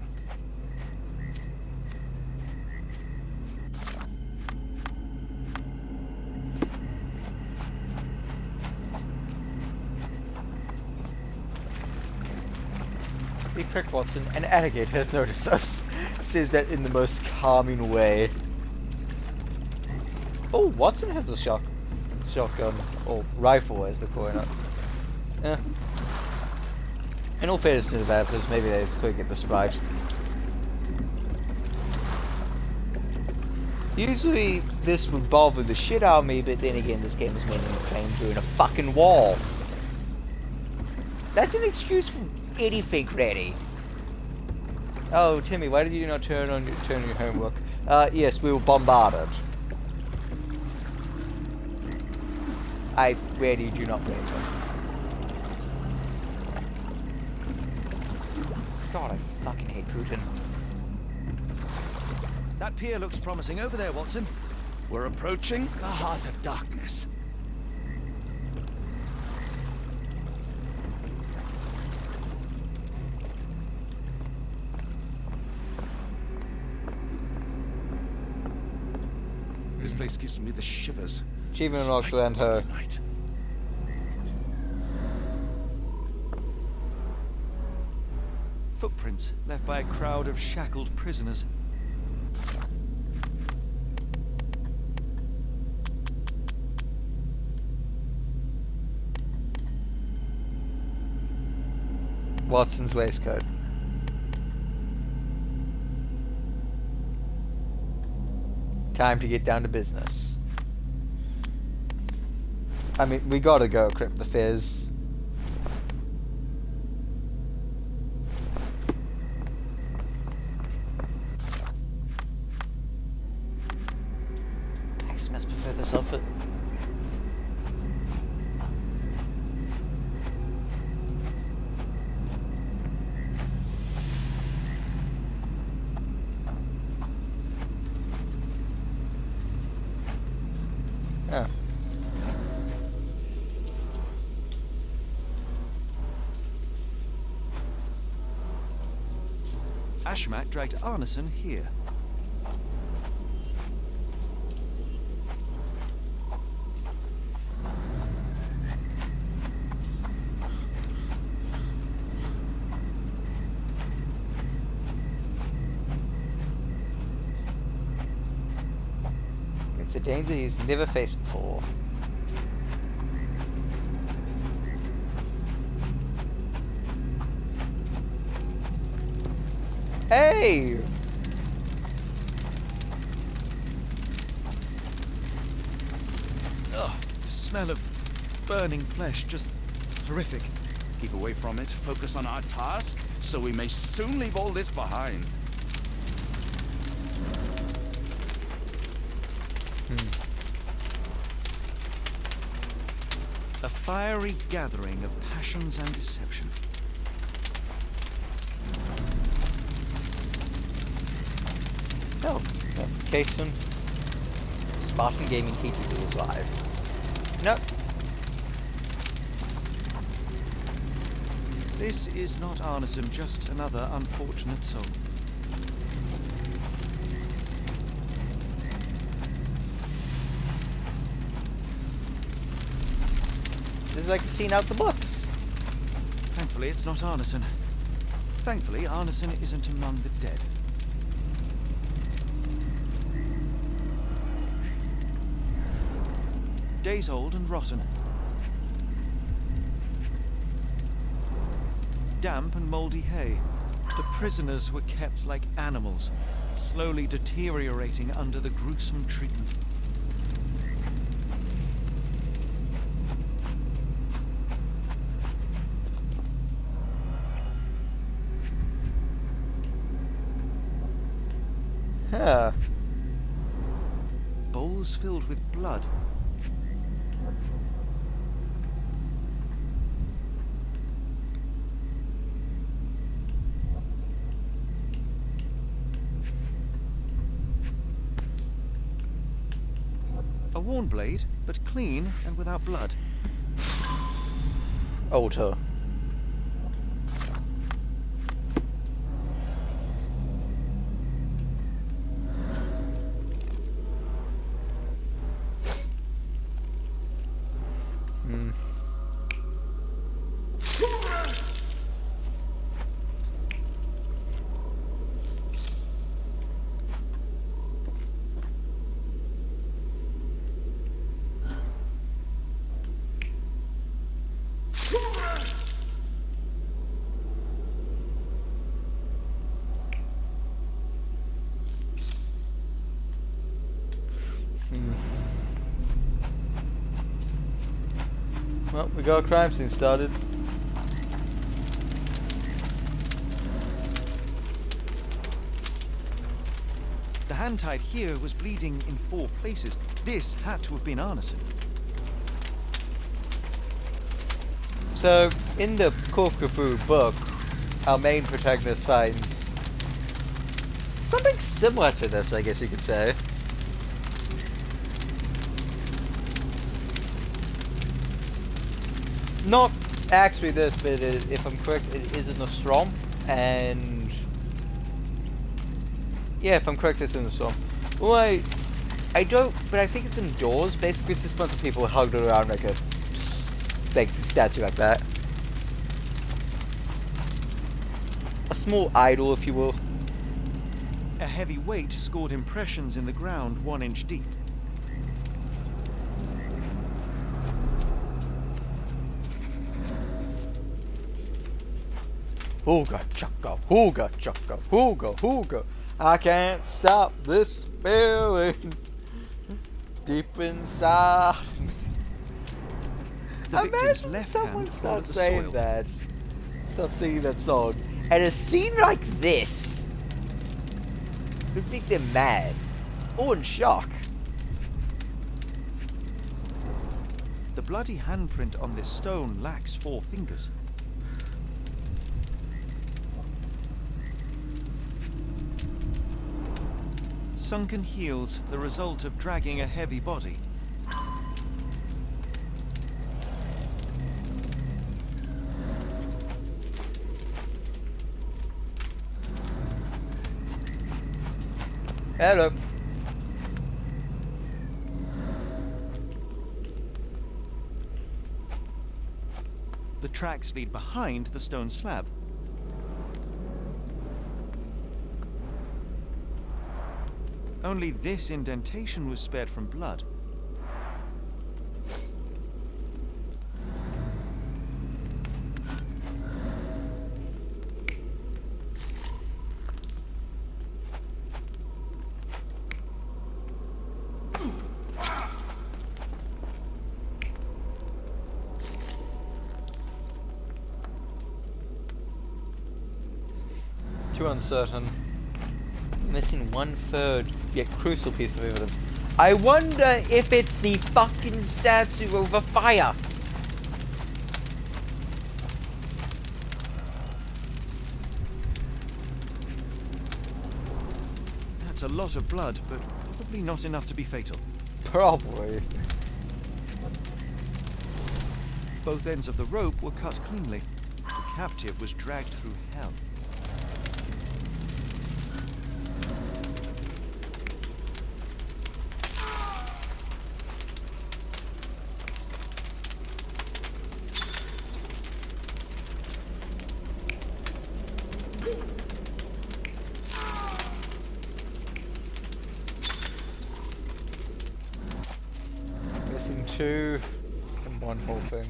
[SPEAKER 1] Be quick, Watson. An alligator has noticed us. Says that in the most calming way. Oh, Watson has the shotgun, or rifle as they're calling it. Yeah. In all fairness to the developers, maybe they just couldn't get this right. Usually this would bother the shit out of me, but then again, this game is mainly playing during a fucking wall. That's an excuse for anything, really. Oh, Timmy, why did you not turn on your homework? Yes, we were bombarded. I really do not blame them. God, I fucking hate Putin.
[SPEAKER 2] That pier looks promising over there, Watson.
[SPEAKER 4] We're approaching the heart of darkness. This place gives me the shivers.
[SPEAKER 1] Achievement unlocked and her.
[SPEAKER 2] Footprints left by a crowd of shackled prisoners.
[SPEAKER 1] Watson's waistcoat. Time to get down to business. I mean, we gotta go crypt the fizz. Max must prefer this outfit. Yeah.
[SPEAKER 2] Ashmat dragged Arneson here.
[SPEAKER 1] It's a danger he's never faced before. Hey!
[SPEAKER 2] Ugh, the smell of burning flesh, just horrific.
[SPEAKER 4] Keep away from it, focus on our task, so we may soon leave all this behind.
[SPEAKER 2] A fiery gathering of passions and deception.
[SPEAKER 1] Oh, notification. Spartan Gaming KTV is live. Nope.
[SPEAKER 2] This is not Arneson, just another unfortunate soul.
[SPEAKER 1] This is like a scene out the books.
[SPEAKER 2] Thankfully, it's not Arneson. Thankfully, Arneson isn't among the dead. Days old and rotten. Damp and mouldy hay. The prisoners were kept like animals, slowly deteriorating under the gruesome treatment.
[SPEAKER 1] Huh.
[SPEAKER 2] Bowls filled with blood. A worn blade, but clean and without blood.
[SPEAKER 1] Altar. Well, we got a crime scene started.
[SPEAKER 2] The hand tied here was bleeding in 4 places. This had to have been arneson.
[SPEAKER 1] So, in the Corfu book, our main protagonist finds something similar to this, I guess you could say. Not actually this, but if I'm correct, it is in the storm, and yeah, if I'm correct, it's in the storm. Well, I don't, but I think it's indoors. Basically, it's just a bunch of people hugged around like a big statue like that. A small idol, if you will.
[SPEAKER 2] A heavy weight scored impressions in the ground 1 inch deep.
[SPEAKER 1] Hooga chugga, hooga chugga, hooga hooga. I can't stop this feeling deep inside. Imagine someone starts saying that, starts singing that song, and a scene like this. You'd think they're mad or in shock.
[SPEAKER 2] The bloody handprint on this stone lacks 4 fingers. Sunken heels, the result of dragging a heavy body.
[SPEAKER 1] Hello.
[SPEAKER 2] The tracks lead behind the stone slab. Only this indentation was spared from blood.
[SPEAKER 1] Too uncertain. Missing 1/3 yet crucial piece of evidence. I wonder if it's the fucking statue over fire.
[SPEAKER 2] That's a lot of blood, but probably not enough to be fatal.
[SPEAKER 1] Probably.
[SPEAKER 2] Both ends of the rope were cut cleanly. The captive was dragged through hell.
[SPEAKER 1] Missing 2 and 1 whole thing.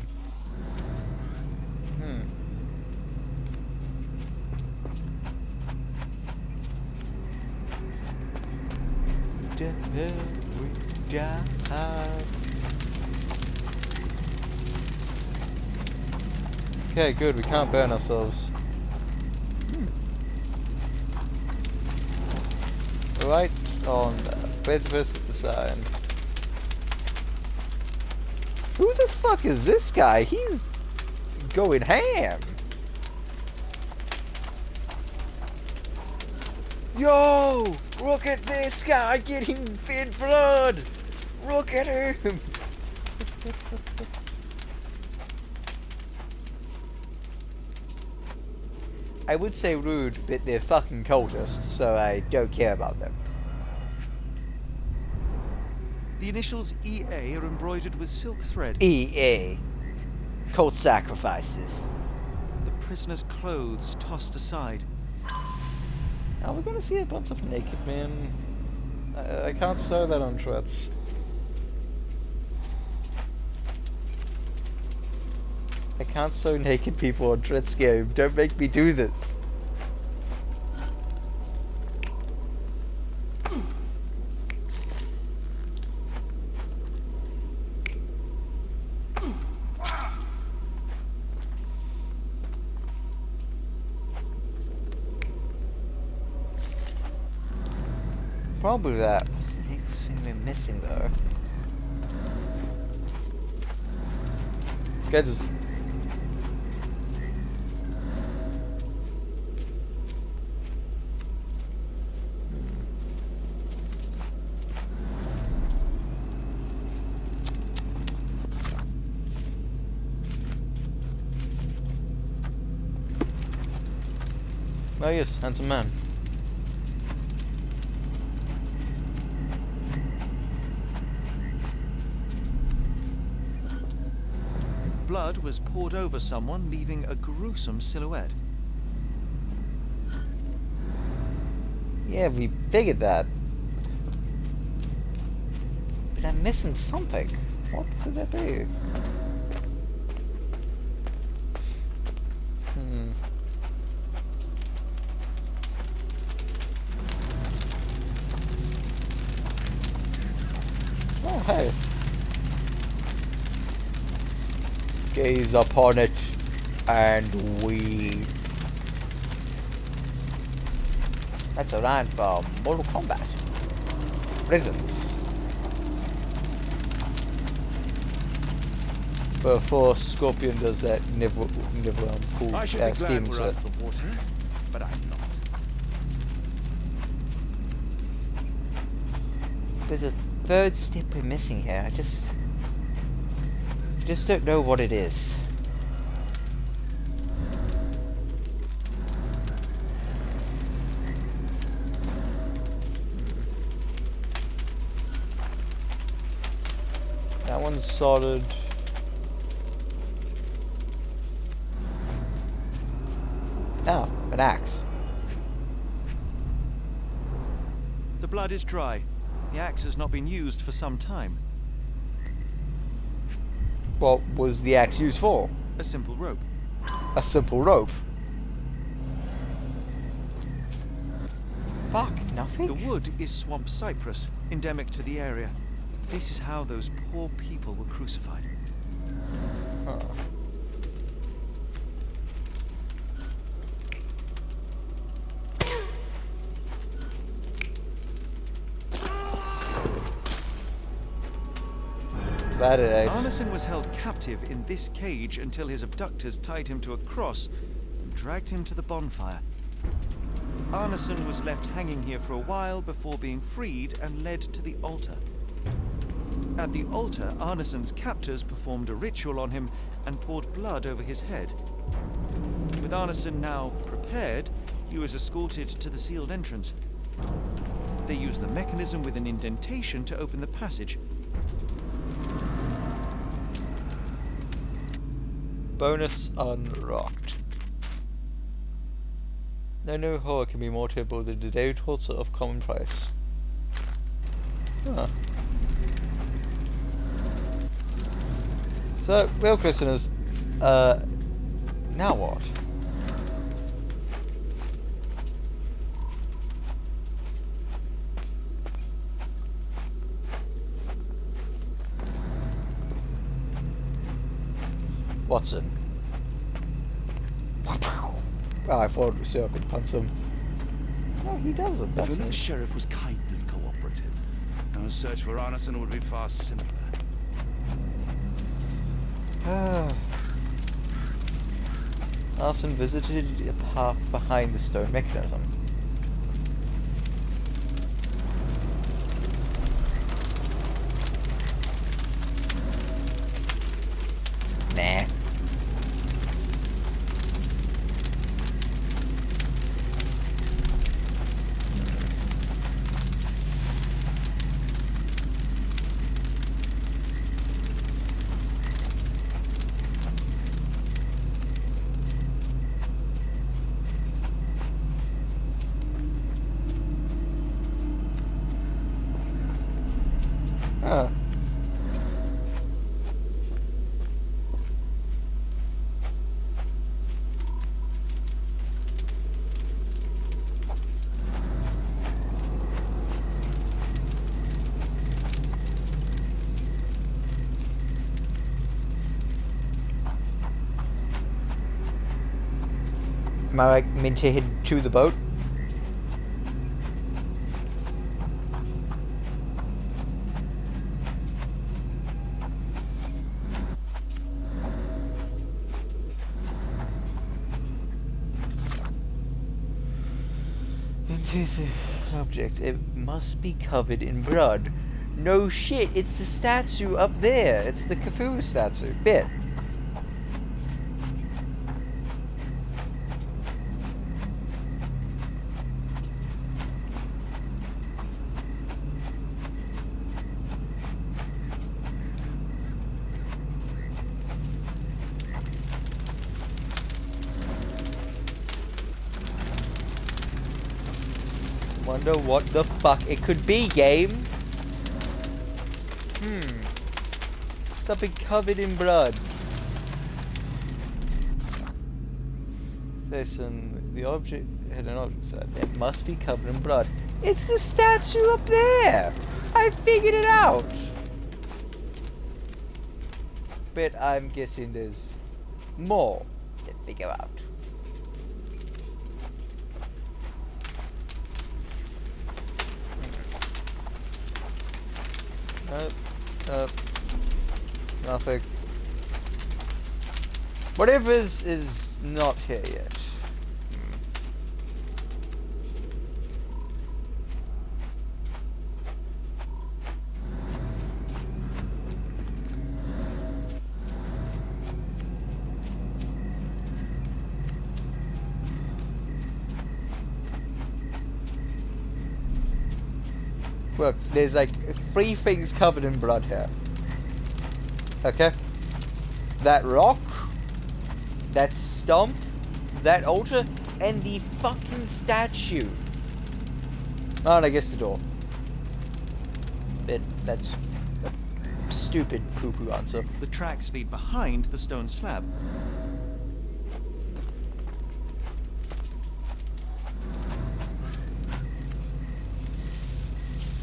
[SPEAKER 1] Okay, good, we can't burn ourselves. Right on the precipice at the side. Who the fuck is this guy? He's going ham. Yo! Look at this guy getting fed blood! Look at him! I would say rude, but they're fucking cultists, so I don't care about them.
[SPEAKER 2] The initials EA are embroidered with silk thread.
[SPEAKER 1] EA. Cult sacrifices.
[SPEAKER 2] The prisoner's clothes tossed aside.
[SPEAKER 1] Are we gonna see a bunch of naked men? I can't sew that on threads. I can't sew naked people on threads game. Don't make me do this. Probably that. What's the next thing we're missing though? Kids. Oh yes, handsome man.
[SPEAKER 2] Blood was poured over someone, leaving a gruesome silhouette.
[SPEAKER 1] Yeah, we figured that. But I'm missing something. What could that be? Oh, hey. Gaze upon it, and we... That's a line for Mortal Kombat. Prisons. Before Scorpion does that, never cool
[SPEAKER 4] I should be glad
[SPEAKER 1] steam
[SPEAKER 4] we're
[SPEAKER 1] to
[SPEAKER 4] out
[SPEAKER 1] it.
[SPEAKER 4] of the water, but I'm not.
[SPEAKER 1] There's a third step we're missing here. I just don't know what it is. That one's solid. Oh, an axe.
[SPEAKER 2] The blood is dry. The axe has not been used for some time.
[SPEAKER 1] What was the axe used for?
[SPEAKER 2] A simple rope.
[SPEAKER 1] A simple rope? Fuck, nothing?
[SPEAKER 2] The wood is swamp cypress, endemic to the area. This is how those poor people were crucified.
[SPEAKER 1] Huh.
[SPEAKER 2] Arneson was held captive in this cage until his abductors tied him to a cross and dragged him to the bonfire. Arneson was left hanging here for a while before being freed and led to the altar. At the altar, Arneson's captors performed a ritual on him and poured blood over his head. With Arneson now prepared, he was escorted to the sealed entrance. They used the mechanism with an indentation to open the passage.
[SPEAKER 1] Bonus unlocked. No horror can be more terrible than the daily torture of commonplace. Huh. So, real listeners, now what? Watson. Oh, I thought Sherlock could punch him. No, he doesn't.
[SPEAKER 4] If
[SPEAKER 1] That's
[SPEAKER 4] only the
[SPEAKER 1] it.
[SPEAKER 4] sheriff was kind and cooperative, our search for Arneson would be far simpler.
[SPEAKER 1] Arneson visited the path behind the stone mechanism. Nah. Huh. Am I like meant to head to the boat? Object. It must be covered in blood. No shit, it's the statue up there. It's the Cthulhu statue. Bit. Wonder what the fuck it could be, game. Something covered in blood. There's the object had an object side. It must be covered in blood. It's the statue up there. I figured it out. But I'm guessing there's more to figure out. Nothing. Whatever is not here yet. Look, there's like 3 things covered in blood here. Okay? That rock, that stump, that altar, and the fucking statue. Oh, and I guess the door. That's a stupid poo-poo answer.
[SPEAKER 2] The tracks lead behind the stone slab.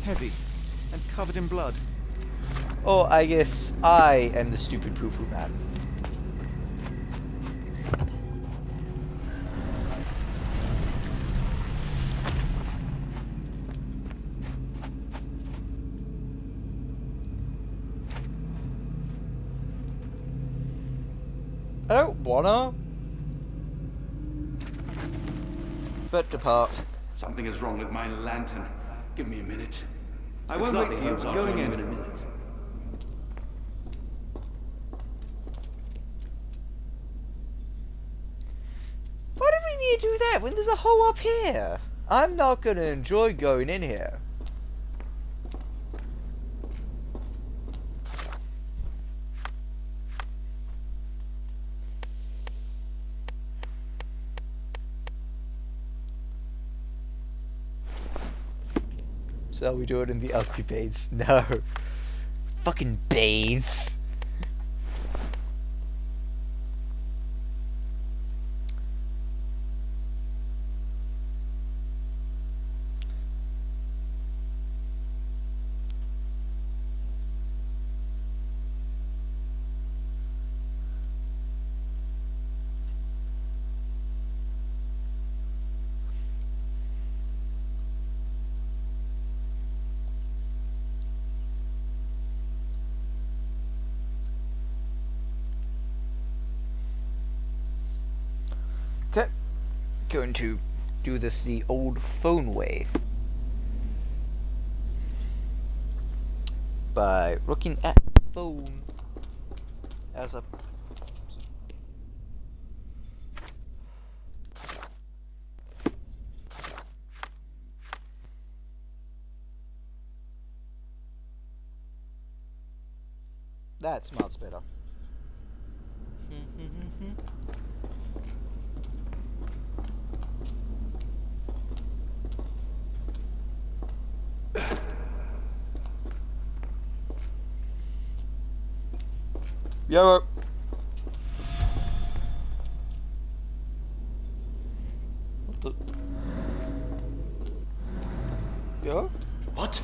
[SPEAKER 2] Heavy and covered in blood.
[SPEAKER 1] Oh, I guess I am the stupid poo-poo man. I don't wanna. But depart.
[SPEAKER 4] Something is wrong with my lantern. Give me a minute.
[SPEAKER 2] I won't wait for you. Going in.
[SPEAKER 4] A minute.
[SPEAKER 1] Why do we need to do that when there's a hole up here? I'm not gonna enjoy going in here. So we do it in the ugly base. No. Fucking base. Okay, going to do this the old phone way by looking at the phone as a that smells better. Yo. What the? Yo?
[SPEAKER 5] What?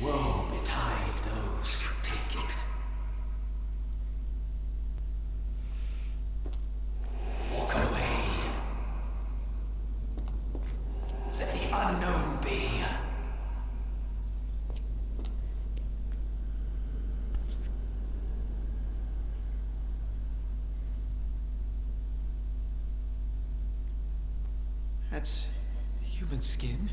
[SPEAKER 5] Woe betide those who take it. Walk away. Let the unknown be.
[SPEAKER 2] That's human skin,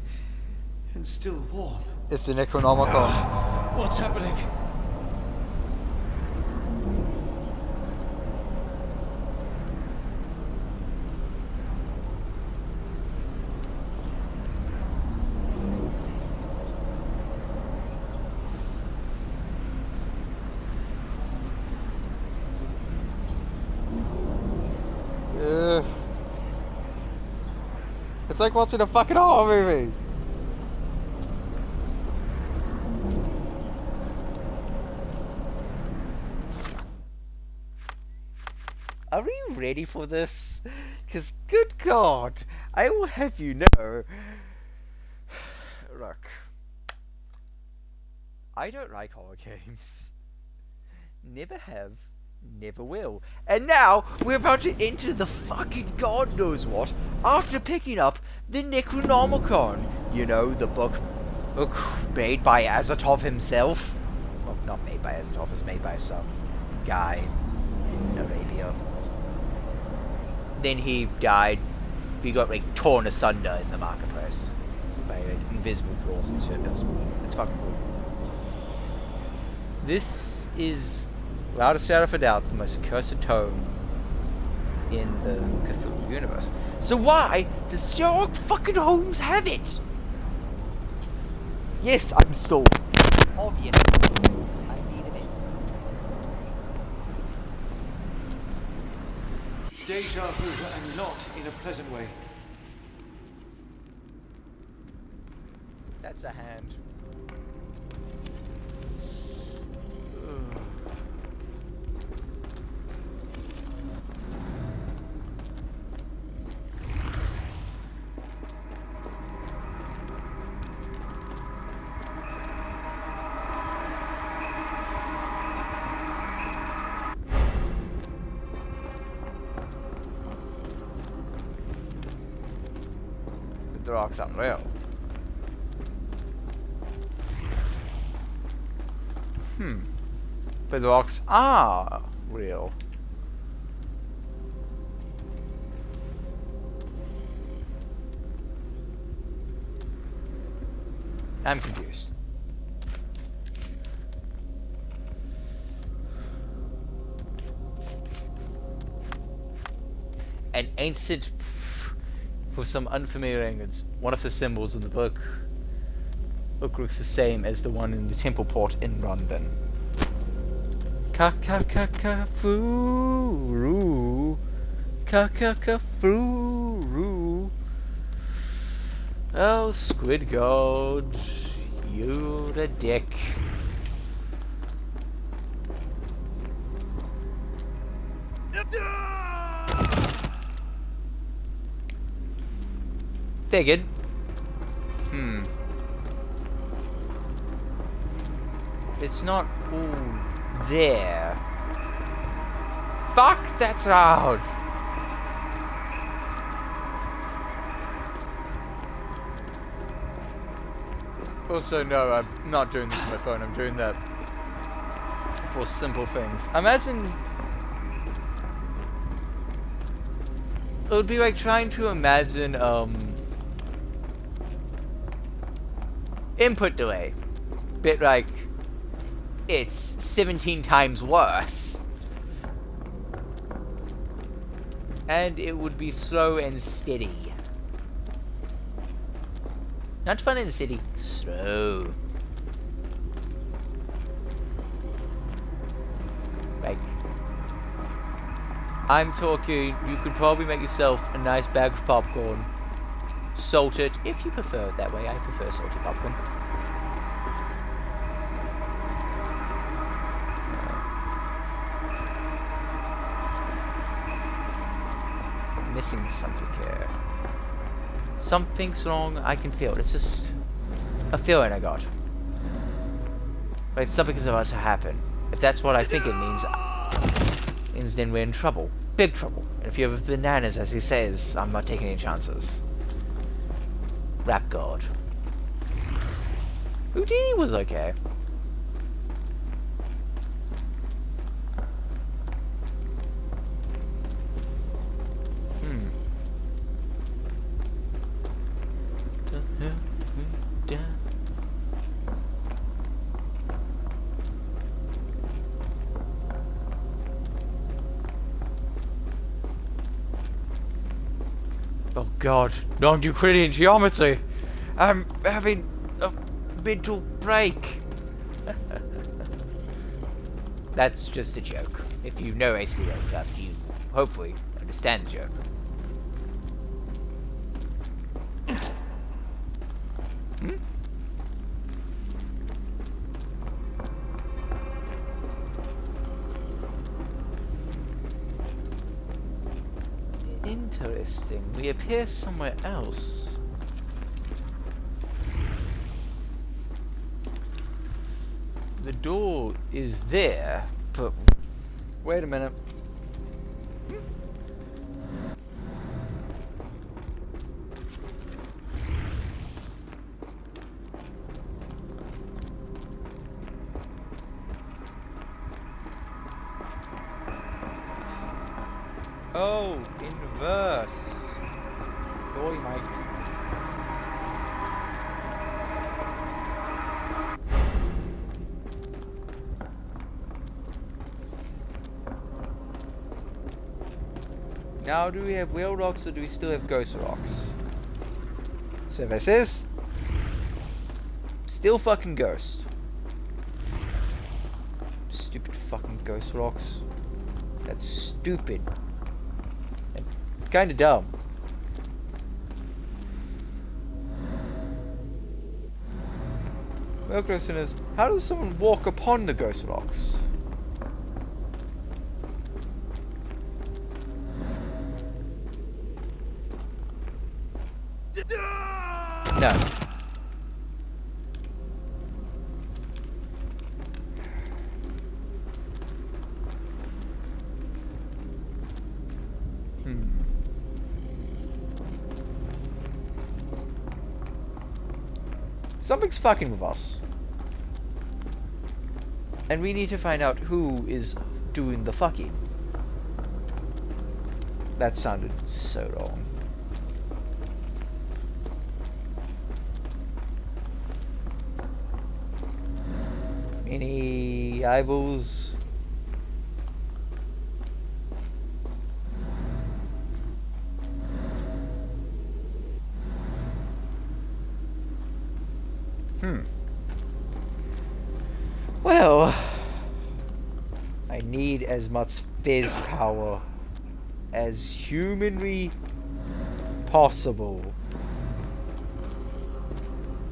[SPEAKER 2] and still warm.
[SPEAKER 1] It's the Necronomicon.
[SPEAKER 2] What's happening?
[SPEAKER 1] It's like what's in a fucking horror movie. Are we ready for this? Because, good God, I will have you know. Look, I don't like horror games. Never have, never will. And now, we're about to enter the fucking God knows what after picking up the Necronomicon. You know, the book made by Azatov himself. Well, not made by Azatov, it was made by some guy in Arabia. Then he died. He got like torn asunder in the marketplace by like, invisible drawers and circles. It's fucking cool. This is, without a shadow of a doubt, the most accursed tome in the Cthulhu universe. So why does Sherlock fucking Holmes have it? Yes, I'm stalled. Obviously. I need an X.
[SPEAKER 2] Deja vu, and not in a pleasant way.
[SPEAKER 1] That's a hand. The rock's unreal. But the rocks are real. I'm confused. An ancient, for some unfamiliar language, one of the symbols in the book looks the same as the one in the temple port in London. Ka-ka-ka-ka-furu. Ka-ka-ka-furu. Oh, Squid God, you the dick. Figured. It's not all there. Fuck, that's loud. Also, no, I'm not doing this on my phone. I'm doing that for simple things. Imagine it would be like trying to imagine input delay, bit like it's 17 times worse, and it would be slow and steady. Not fun in the city, slow. Like, I'm talking, you could probably make yourself a nice bag of popcorn, salt it, if you prefer it that way. I prefer salted popcorn. Missing something here. Something's wrong, I can feel it. It's just a feeling I got. Like something is about to happen. If that's what I think it means then we're in trouble. Big trouble. And if you have bananas, as he says, I'm not taking any chances. Rap God. Houdini was okay. God, non-Euclidean geometry. I'm having a mental break. That's just a joke. If you know H.P. Lovecraft, you hopefully understand the joke. Hmm? Interesting. We appear somewhere else. The door is there, but wait a minute. Oh, inverse. Boy, Mike. Now, do we have whale rocks or do we still have ghost rocks? So this is still fucking ghost. Stupid fucking ghost rocks. That's stupid. And kinda dumb. Well, question is, how does someone walk upon the ghost rocks? No. Something's fucking with us. And we need to find out who is doing the fucking. That sounded so wrong. Any eyeballs? Well, I need as much fizz power as humanly possible.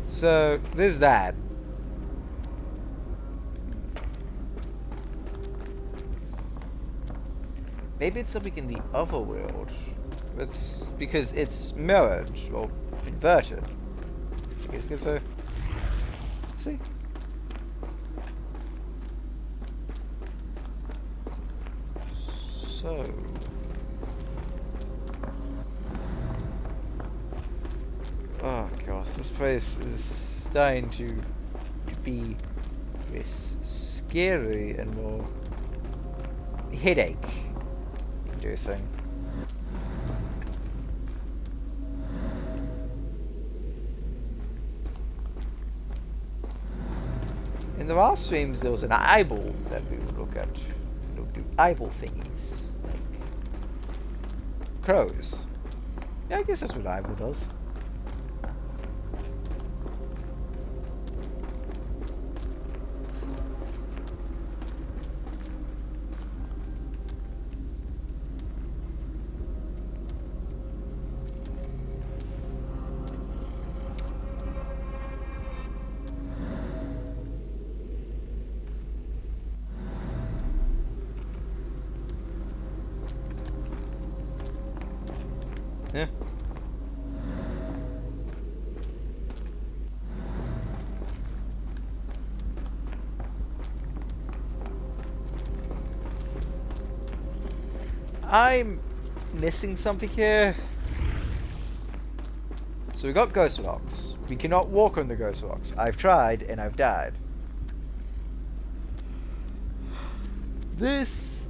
[SPEAKER 1] So, there's that. Maybe it's something in the other world. It's because it's mirrored or inverted. I guess you could say. See? So. Oh gosh, this place is starting to be scary and more headache inducing. In the last streams there was an eyeball that we would look at. We would do eyeball thingies. Like crows. Yeah, I guess that's what eyeball does. Yeah. I'm missing something here. So we got ghost rocks. We cannot walk on the ghost rocks. I've tried and I've died. This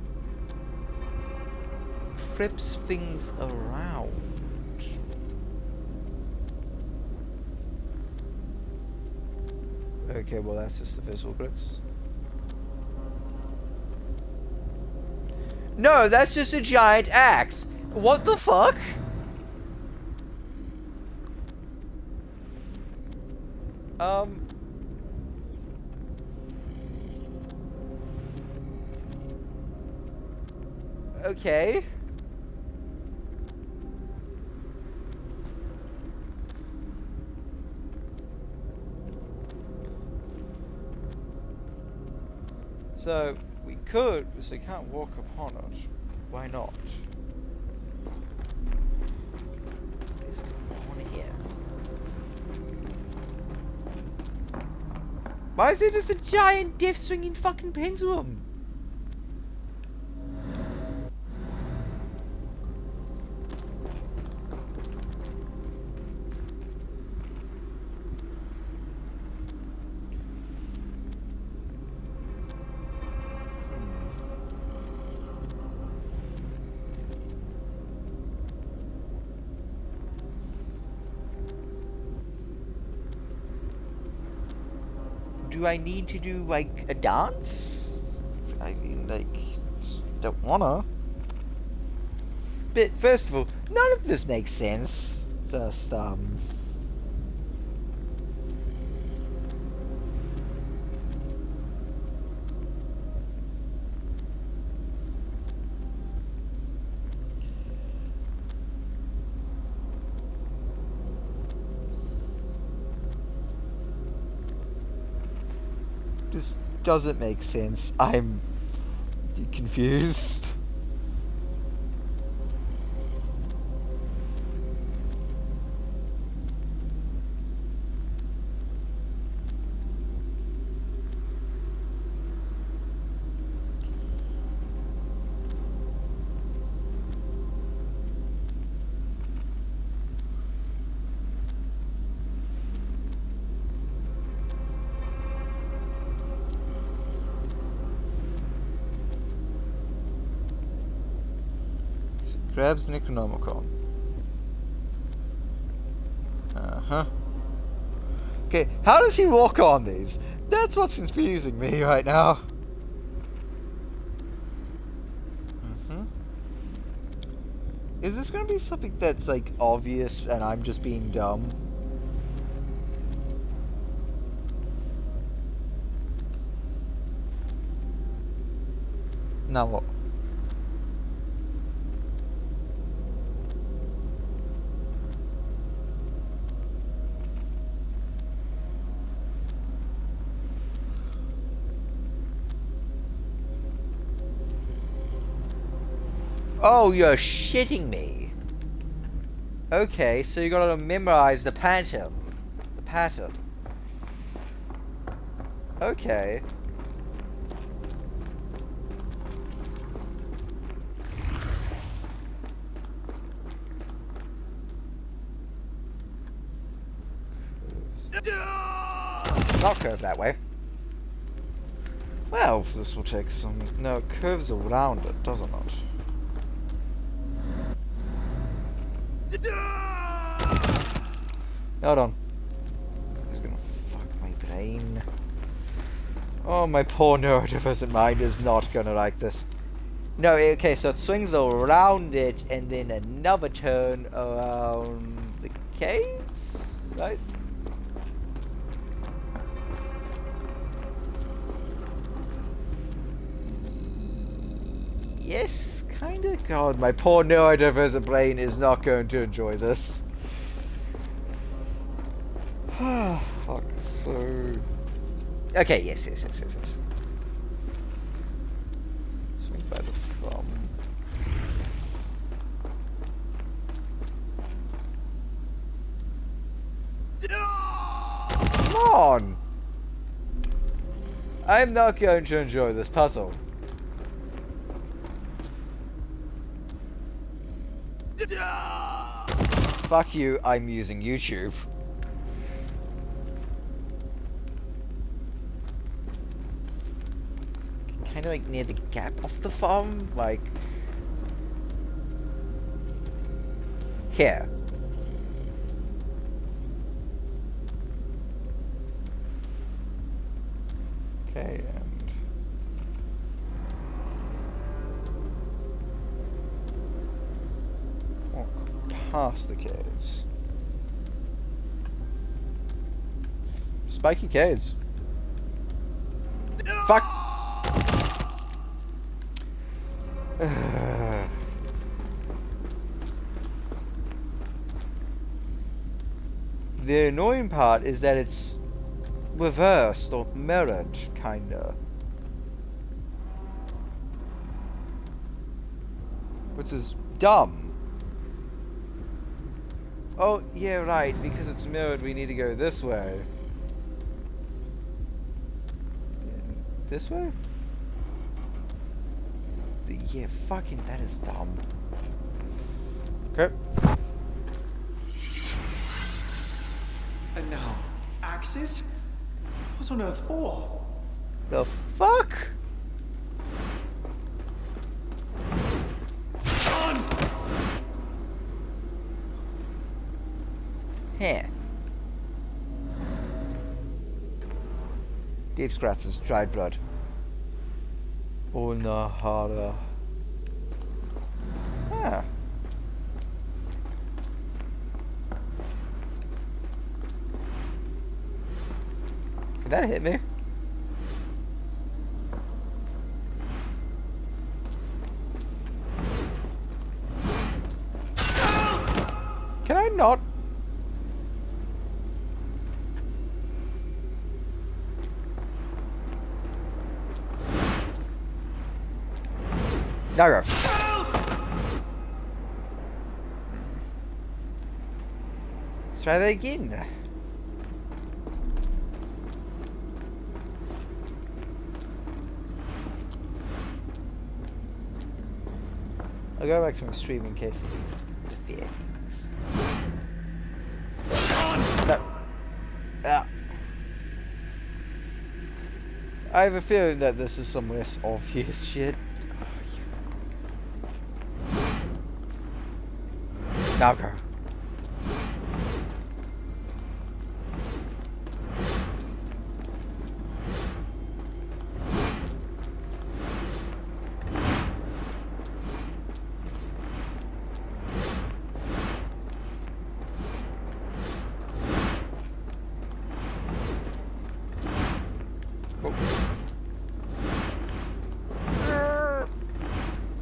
[SPEAKER 1] flips things around. Okay, well that's just the visual glitch. No, that's just a giant axe. What the fuck? Okay. So, we could, so we can't walk upon it. Why not? What is going on here? Why is there just a giant death-swinging fucking pendulum? Do I need to do, like, a dance? I mean, like, don't wanna. But, first of all, none of this makes sense. Just, This doesn't make sense. I'm confused. Grabs an Economicon. Uh-huh. Okay, how does he walk on these? That's what's confusing me right now. Is this gonna be something that's, like, obvious and I'm just being dumb? Now what? Oh, you're shitting me. Okay, so you gotta memorize the pattern. The pattern. Okay. Not curve that way. Well, this will take some... No, it curves around it, doesn't it? Hold on. This is gonna fuck my brain. Oh, my poor neurodivergent mind is not gonna like this. No, okay, so it swings around it and then another turn around the caves, right? Yes, kinda. God, my poor neurodivergent brain is not going to enjoy this. Fuck, so... Okay, yes. Swing by the thumb. Come on! I'm not going to enjoy this puzzle. Fuck you, I'm using YouTube. Kind of like near the gap of the thumb, like... Here. Okay, and... walk past the kids. Just spiky caves. Fuck! The annoying part is that it's reversed or mirrored, kinda. Which is dumb. Oh, yeah, right, because it's mirrored, we need to go this way. This way? Yeah, fucking, that is dumb. Okay.
[SPEAKER 2] And now, axes? What on earth for?
[SPEAKER 1] The fuck? Here. Deep scratches, dried blood. Oh no, harder. Ah. Did that hit me? Can I not? Now go. Let's try that again. I'll go back to my stream in case of the fear things. No. Ah. I have a feeling that this is some less obvious shit. Now go.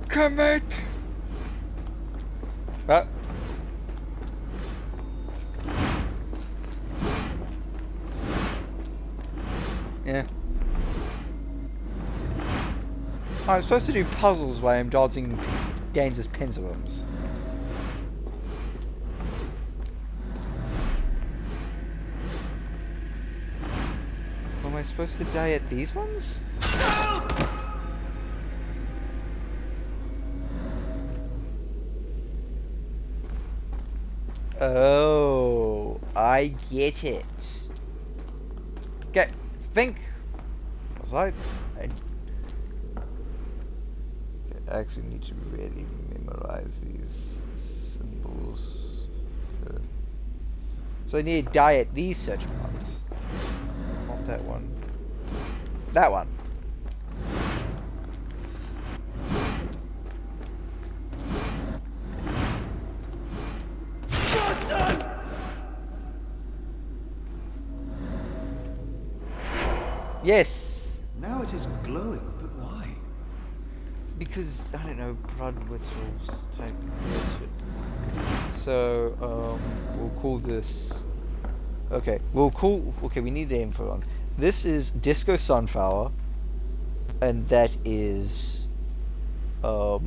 [SPEAKER 1] Come out! Ah. Yeah. I'm supposed to do puzzles while I'm dodging dangerous pendulums. Am I supposed to die at these ones? Oh, I get it. Okay, think. Was I actually need to really memorize these symbols. Okay. So I need to die at these certain ones. Not that one. That one. Yes!
[SPEAKER 2] Now it is glowing, but why?
[SPEAKER 1] Because, I don't know, blood rituals type shit. So, we'll call this... Okay, we need the info on. This is Disco Sunflower, and that is, the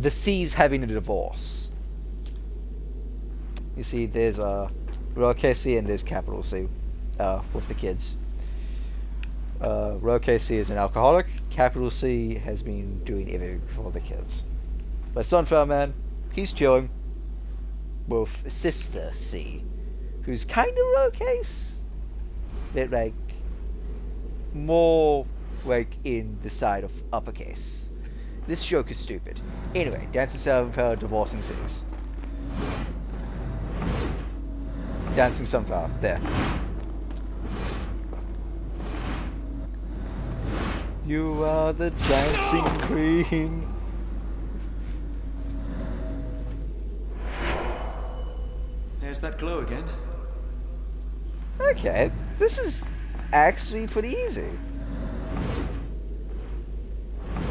[SPEAKER 1] C's having a divorce. You see, there's a lowercase C and there's capital C, with the kids. Lowercase C is an alcoholic, capital C has been doing everything for the kids. But Sunflower Man, he's chilling with Sister C, who's kind of lowercase, but like more like in the side of uppercase. This joke is stupid. Anyway, Dancing Sunflower divorcing C's. Dancing Sunflower, there. You are the dancing queen.
[SPEAKER 2] There's that glow again.
[SPEAKER 1] Okay, this is actually pretty easy.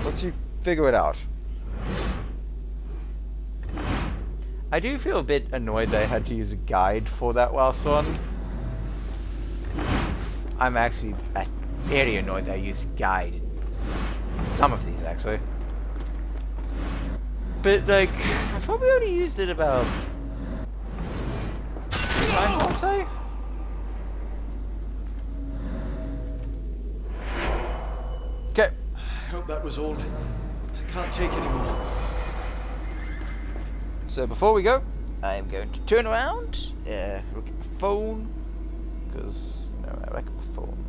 [SPEAKER 1] Once you figure it out. I do feel a bit annoyed that I had to use a guide for that last one. I'm actually very annoyed that I used a guide in some of these, actually. But, like, I probably only used it about 2 times, I'd say. Okay.
[SPEAKER 2] I hope that was all. I can't take any more.
[SPEAKER 1] So before we go, I am going to turn around, look at my phone, because, you know, I like my phone,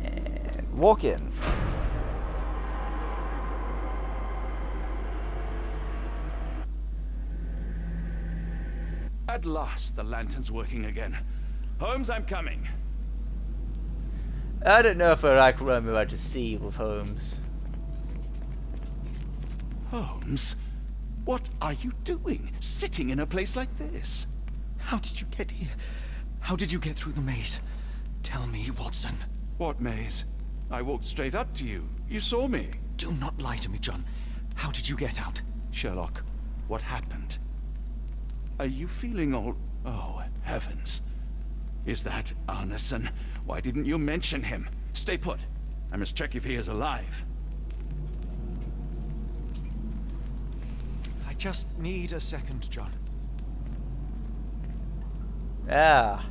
[SPEAKER 1] and walk in.
[SPEAKER 4] At last, the lantern's working again. Holmes, I'm coming.
[SPEAKER 1] I don't know if I like roaming out to sea with Holmes.
[SPEAKER 4] Holmes? What are you doing, sitting in a place like this?
[SPEAKER 2] How did you get here? How did you get through the maze? Tell me, Watson.
[SPEAKER 4] What maze? I walked straight up to you. You saw me.
[SPEAKER 2] Do not lie to me, John. How did you get out?
[SPEAKER 4] Sherlock, what happened? Are you feeling all... Oh, heavens. Is that Arneson? Why didn't you mention him? Stay put. I must check if he is alive.
[SPEAKER 2] I just need a second, John.
[SPEAKER 1] Yeah.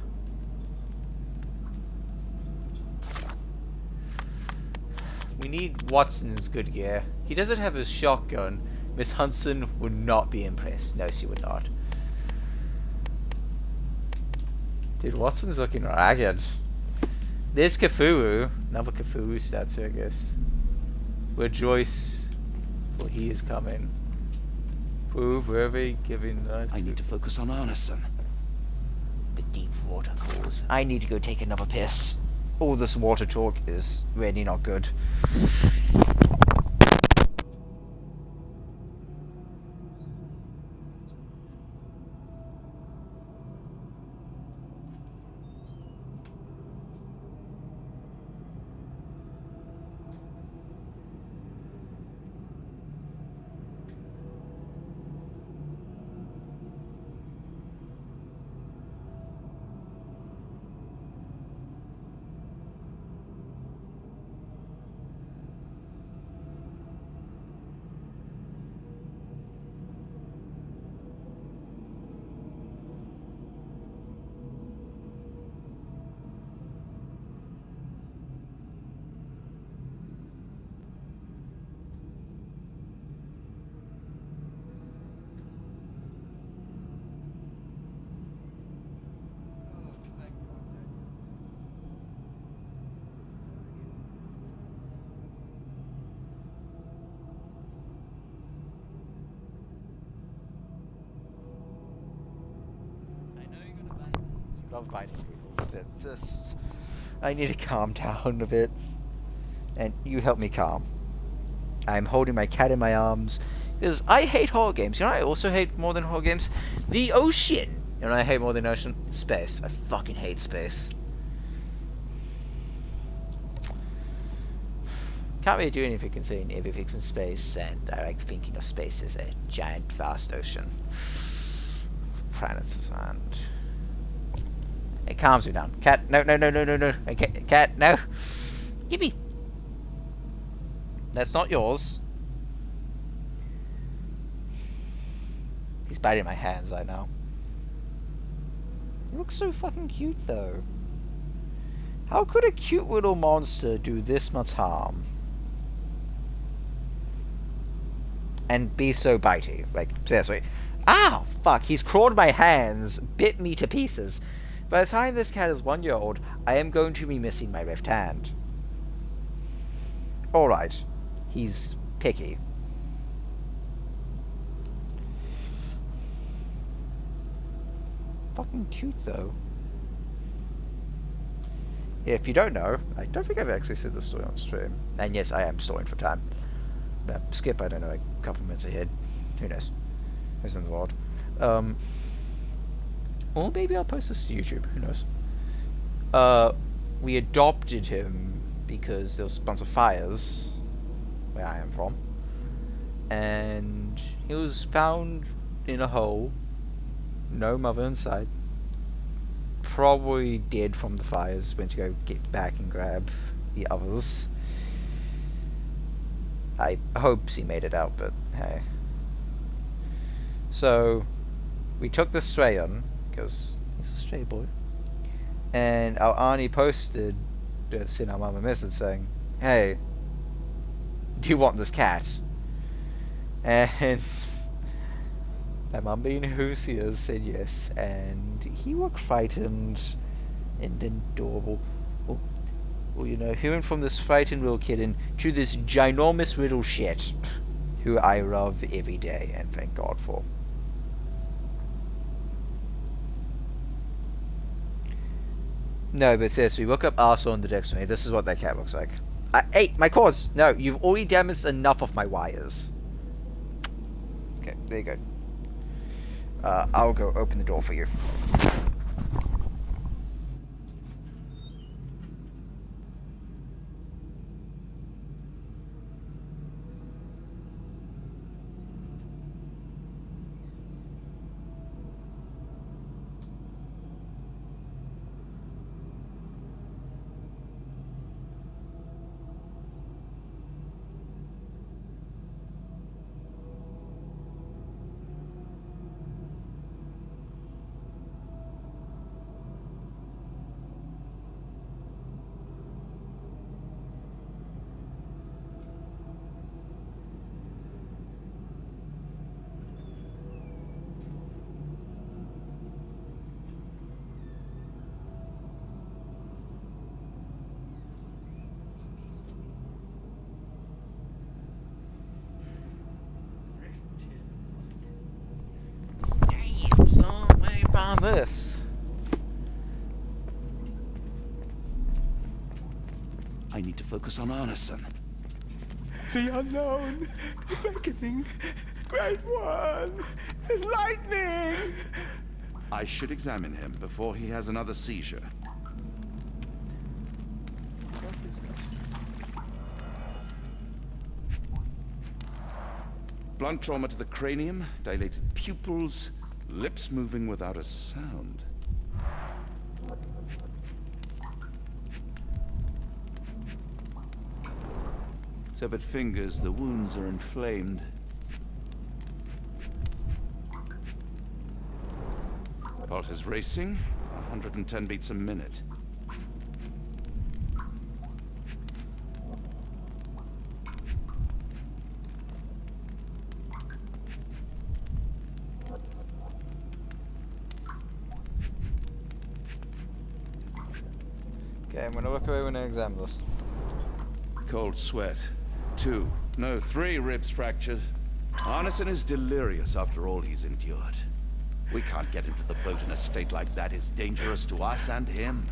[SPEAKER 1] We need Watson's good gear. He doesn't have his shotgun. Miss Hudson would not be impressed. No, she would not. Dude, Watson's looking ragged. There's Cthulhu. Another Cthulhu statue, I guess. Rejoice, for he is coming. Prove worthy, giving life.
[SPEAKER 4] I need to focus on Arneson.
[SPEAKER 1] The deep water calls. I need to go take another piss. All this water talk is really not good. Love biting people, but just I need to calm down a bit, and you help me calm. I'm holding my cat in my arms because I hate horror games. You know, I also hate more than horror games. The ocean. You know, I hate more than ocean. Space. I fucking hate space. Can't really do anything considering everything's in space, and I like thinking of space as a giant, vast ocean. Planets and. It calms me down. Cat, no. Okay, cat, no. Gimme. That's not yours. He's biting my hands right now. He looks so fucking cute, though. How could a cute little monster do this much harm? And be so bitey. Like, seriously. Ow! Fuck, he's crawled my hands, bit me to pieces. By the time this cat is 1 year old, I am going to be missing my left hand. Alright. He's picky. Fucking cute, though. Yeah, if you don't know, I don't think I've actually said this story on stream. And yes, I am stalling for time. But skip, I don't know, a couple minutes ahead. Who knows? Who's in the world? Or maybe I'll post this to YouTube. Who knows? we adopted him because there was a bunch of fires where I am from, and he was found in a hole, no mother inside, probably dead from the fires. Went to go get back and grab the others. I hopes he made it out, but hey. So we took the stray on because he's a stray boy, and our auntie posted, sent our mum a message saying, "Hey, do you want this cat?" And my mum, being who she is, said yes, and he looked frightened and adorable. Well, you know, he went from this frightened little kitten to this ginormous little shit, who I love every day and thank God for. No, but seriously, look up arsehole in the dictionary. This is what that cat looks like. Hey, my cords! No, you've already damaged enough of my wires. Okay, there you go. I'll go open the door for you. Found this.
[SPEAKER 4] I need to focus on Arneson.
[SPEAKER 7] The unknown, beckoning, great one, lightning!
[SPEAKER 4] I should examine him before he has another seizure.
[SPEAKER 1] What is this?
[SPEAKER 4] Blunt trauma to the cranium, dilated pupils, lips moving without a sound. Severed fingers, the wounds are inflamed. Pulse is racing, 110 beats a minute.
[SPEAKER 1] Okay, I'm gonna look away when I examine this.
[SPEAKER 4] Cold sweat. 2, no, 3 ribs fractured. Arneson is delirious after all he's endured. We can't get into the boat in a state like that. It's dangerous to us and him.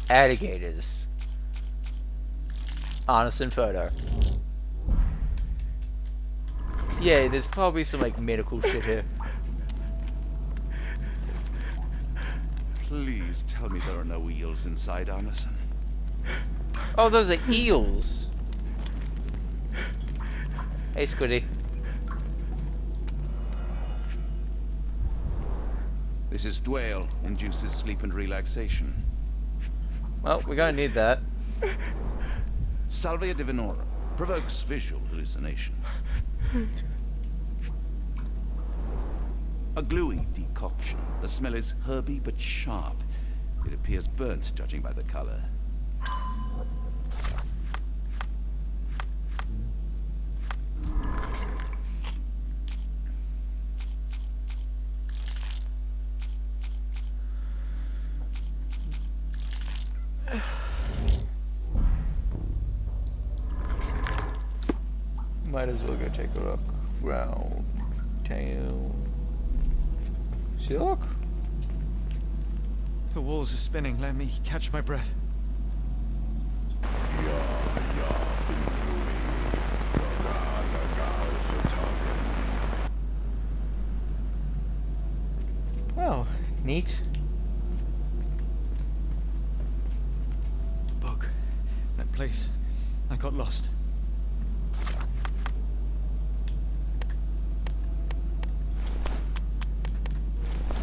[SPEAKER 1] Alligators. Arneson photo. Yeah, there's probably some like medical shit here.
[SPEAKER 4] Please tell me there are no eels inside Arneson.
[SPEAKER 1] Oh, those are eels. Hey, Squiddy.
[SPEAKER 4] This is Dwale, induces sleep and relaxation.
[SPEAKER 1] Well, we're gonna need that.
[SPEAKER 4] Salvia divinorum, provokes visual hallucinations. A gluey decoction. The smell is herby but sharp. It appears burnt, judging by the color.
[SPEAKER 1] Might as well go take a look. Round tail. Sherlock?
[SPEAKER 2] The walls are spinning. Let me catch my breath.
[SPEAKER 1] Neat.
[SPEAKER 2] Book. That place. I got lost.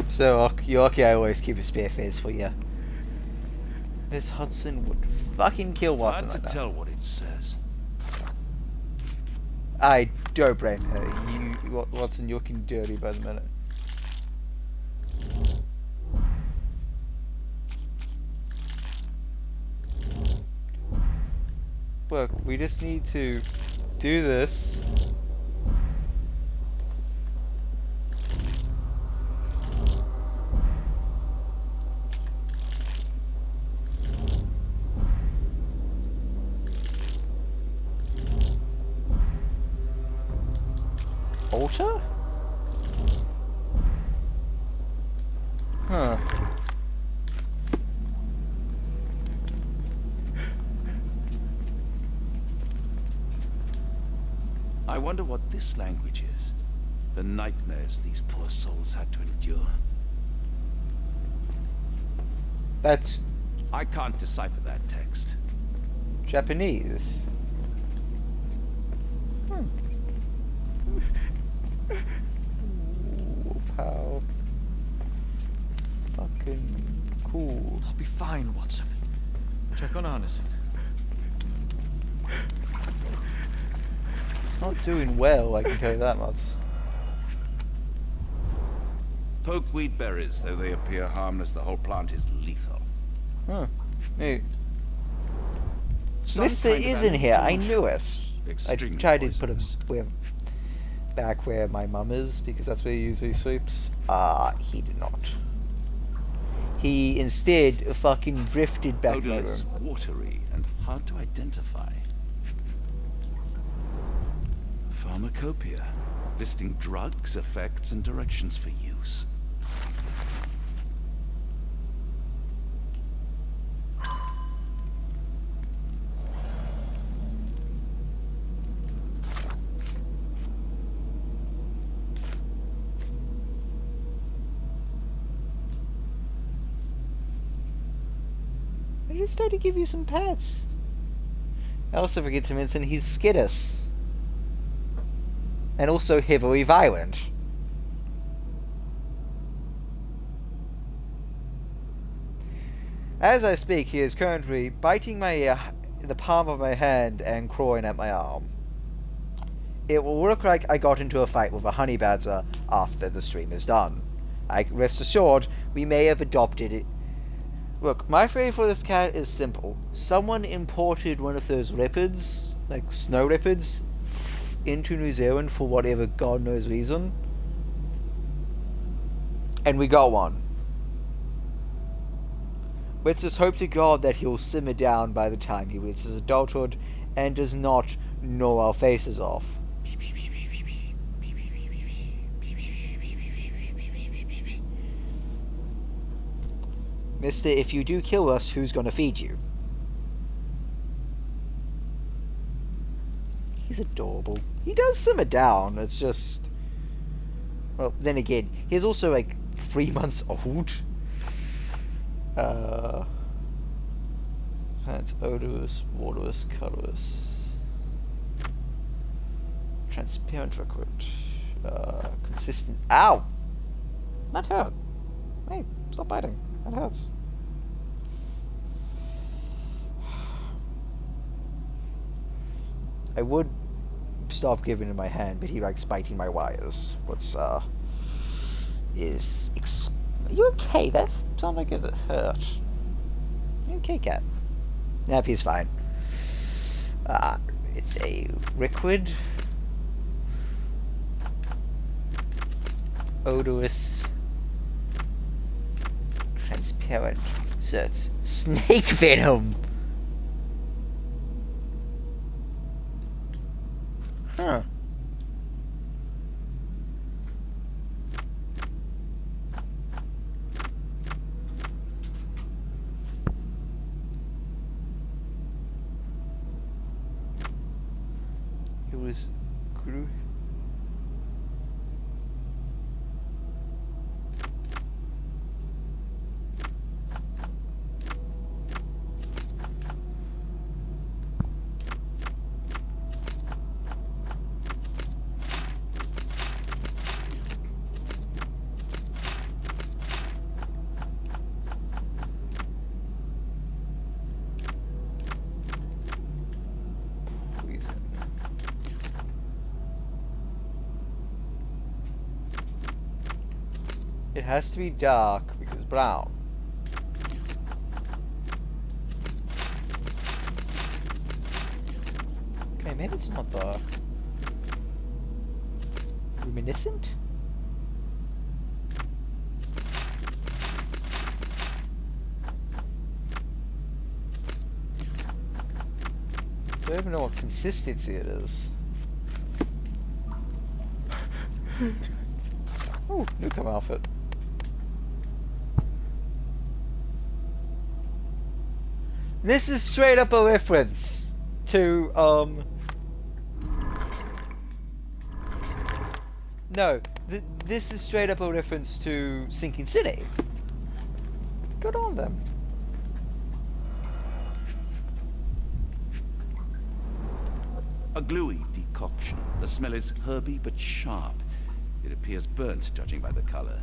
[SPEAKER 1] So, you're lucky I always keep a spare phase for you. Miss Hudson would fucking kill Watson
[SPEAKER 4] Hard to
[SPEAKER 1] right now.
[SPEAKER 4] tell what it says.
[SPEAKER 1] I don't blame her. Watson, you're looking dirty by the minute. Look, we just need to do this. Altar? Huh.
[SPEAKER 4] I wonder what this language is. The nightmares these poor souls had to endure.
[SPEAKER 1] That's...
[SPEAKER 4] I can't decipher that text.
[SPEAKER 1] Japanese. Ooh, how fucking cool.
[SPEAKER 2] I'll be fine, Watson. Check on Arneson.
[SPEAKER 1] Not doing well, I can tell you that much.
[SPEAKER 4] Pokeweed berries, though they appear harmless, the whole plant is lethal.
[SPEAKER 1] Huh. Hey.
[SPEAKER 4] Some
[SPEAKER 1] Mister
[SPEAKER 4] kind of
[SPEAKER 1] is in here, I
[SPEAKER 4] animal
[SPEAKER 1] knew it. I
[SPEAKER 4] Extremely
[SPEAKER 1] tried to put him
[SPEAKER 4] poisonous.
[SPEAKER 1] back where my mum is, because that's where he usually sleeps. He did not. He instead fucking drifted back to my
[SPEAKER 4] Odorless,
[SPEAKER 1] room.
[SPEAKER 4] watery, and hard to identify. Pharmacopoeia, listing drugs, effects, and directions for use.
[SPEAKER 1] I just tried to give you some pets. I also forget to mention he's skittish. And also heavily violent. As I speak, he is currently biting my the palm of my hand and clawing at my arm. It will look like I got into a fight with a honey badger after the stream is done. Rest assured, we may have adopted it. Look, my theory for this cat is simple. Someone imported one of those leopards, like snow leopards, into New Zealand for whatever God knows reason. And we got one. Let's just hope to God that he'll simmer down by the time he reaches adulthood and does not gnaw our faces off. Mister, if you do kill us, who's gonna feed you? He's adorable. He does simmer down, it's just... Well, then again, he's also like 3 months old. That's odorless, waterless, colorless. Transparent liquid. Consistent. Ow! That hurt. Hey, stop biting. That hurts. I would stop giving him my hand, but he likes biting my wires. Are you okay? That sounded like it hurt. You okay, cat? Yep, he's fine. It's a liquid. Odorless. Transparent. So it's snake venom! Huh. It was grew. It has to be dark because brown. Okay, maybe it's not dark. Luminescent? I don't even know what consistency it is. Oh, newcomer outfit. This is straight up a reference to, no, this is straight up a reference to Sinking City. Good on them.
[SPEAKER 4] A gluey decoction. The smell is herby but sharp. It appears burnt, judging by the color.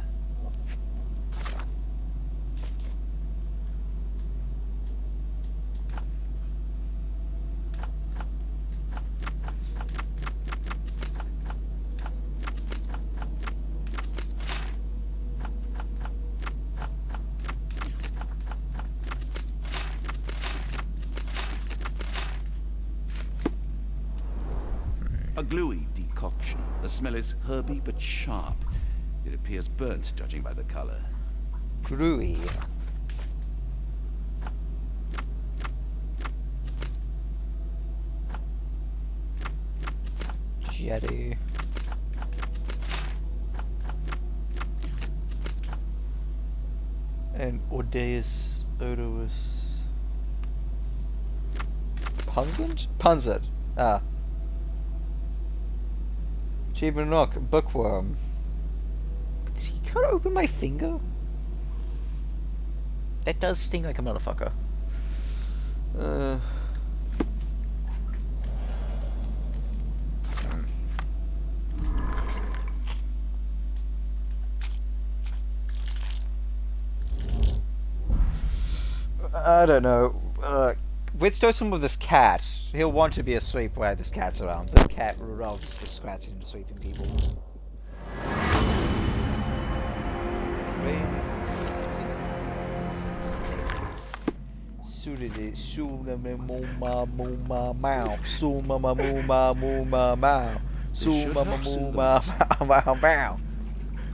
[SPEAKER 4] A gluey decoction. The smell is herby but sharp. It appears burnt, judging by the color.
[SPEAKER 1] Gluey. Jetty. And odorous, odorous. Pungent? Pungent. Ah. Achievement Rock, bookworm. Did he cut open my finger? That does sting like a motherfucker. I don't know. Let's do some with this cat. He'll want to be asleep while this cat's around. The cat loves the scratching and sweeping people.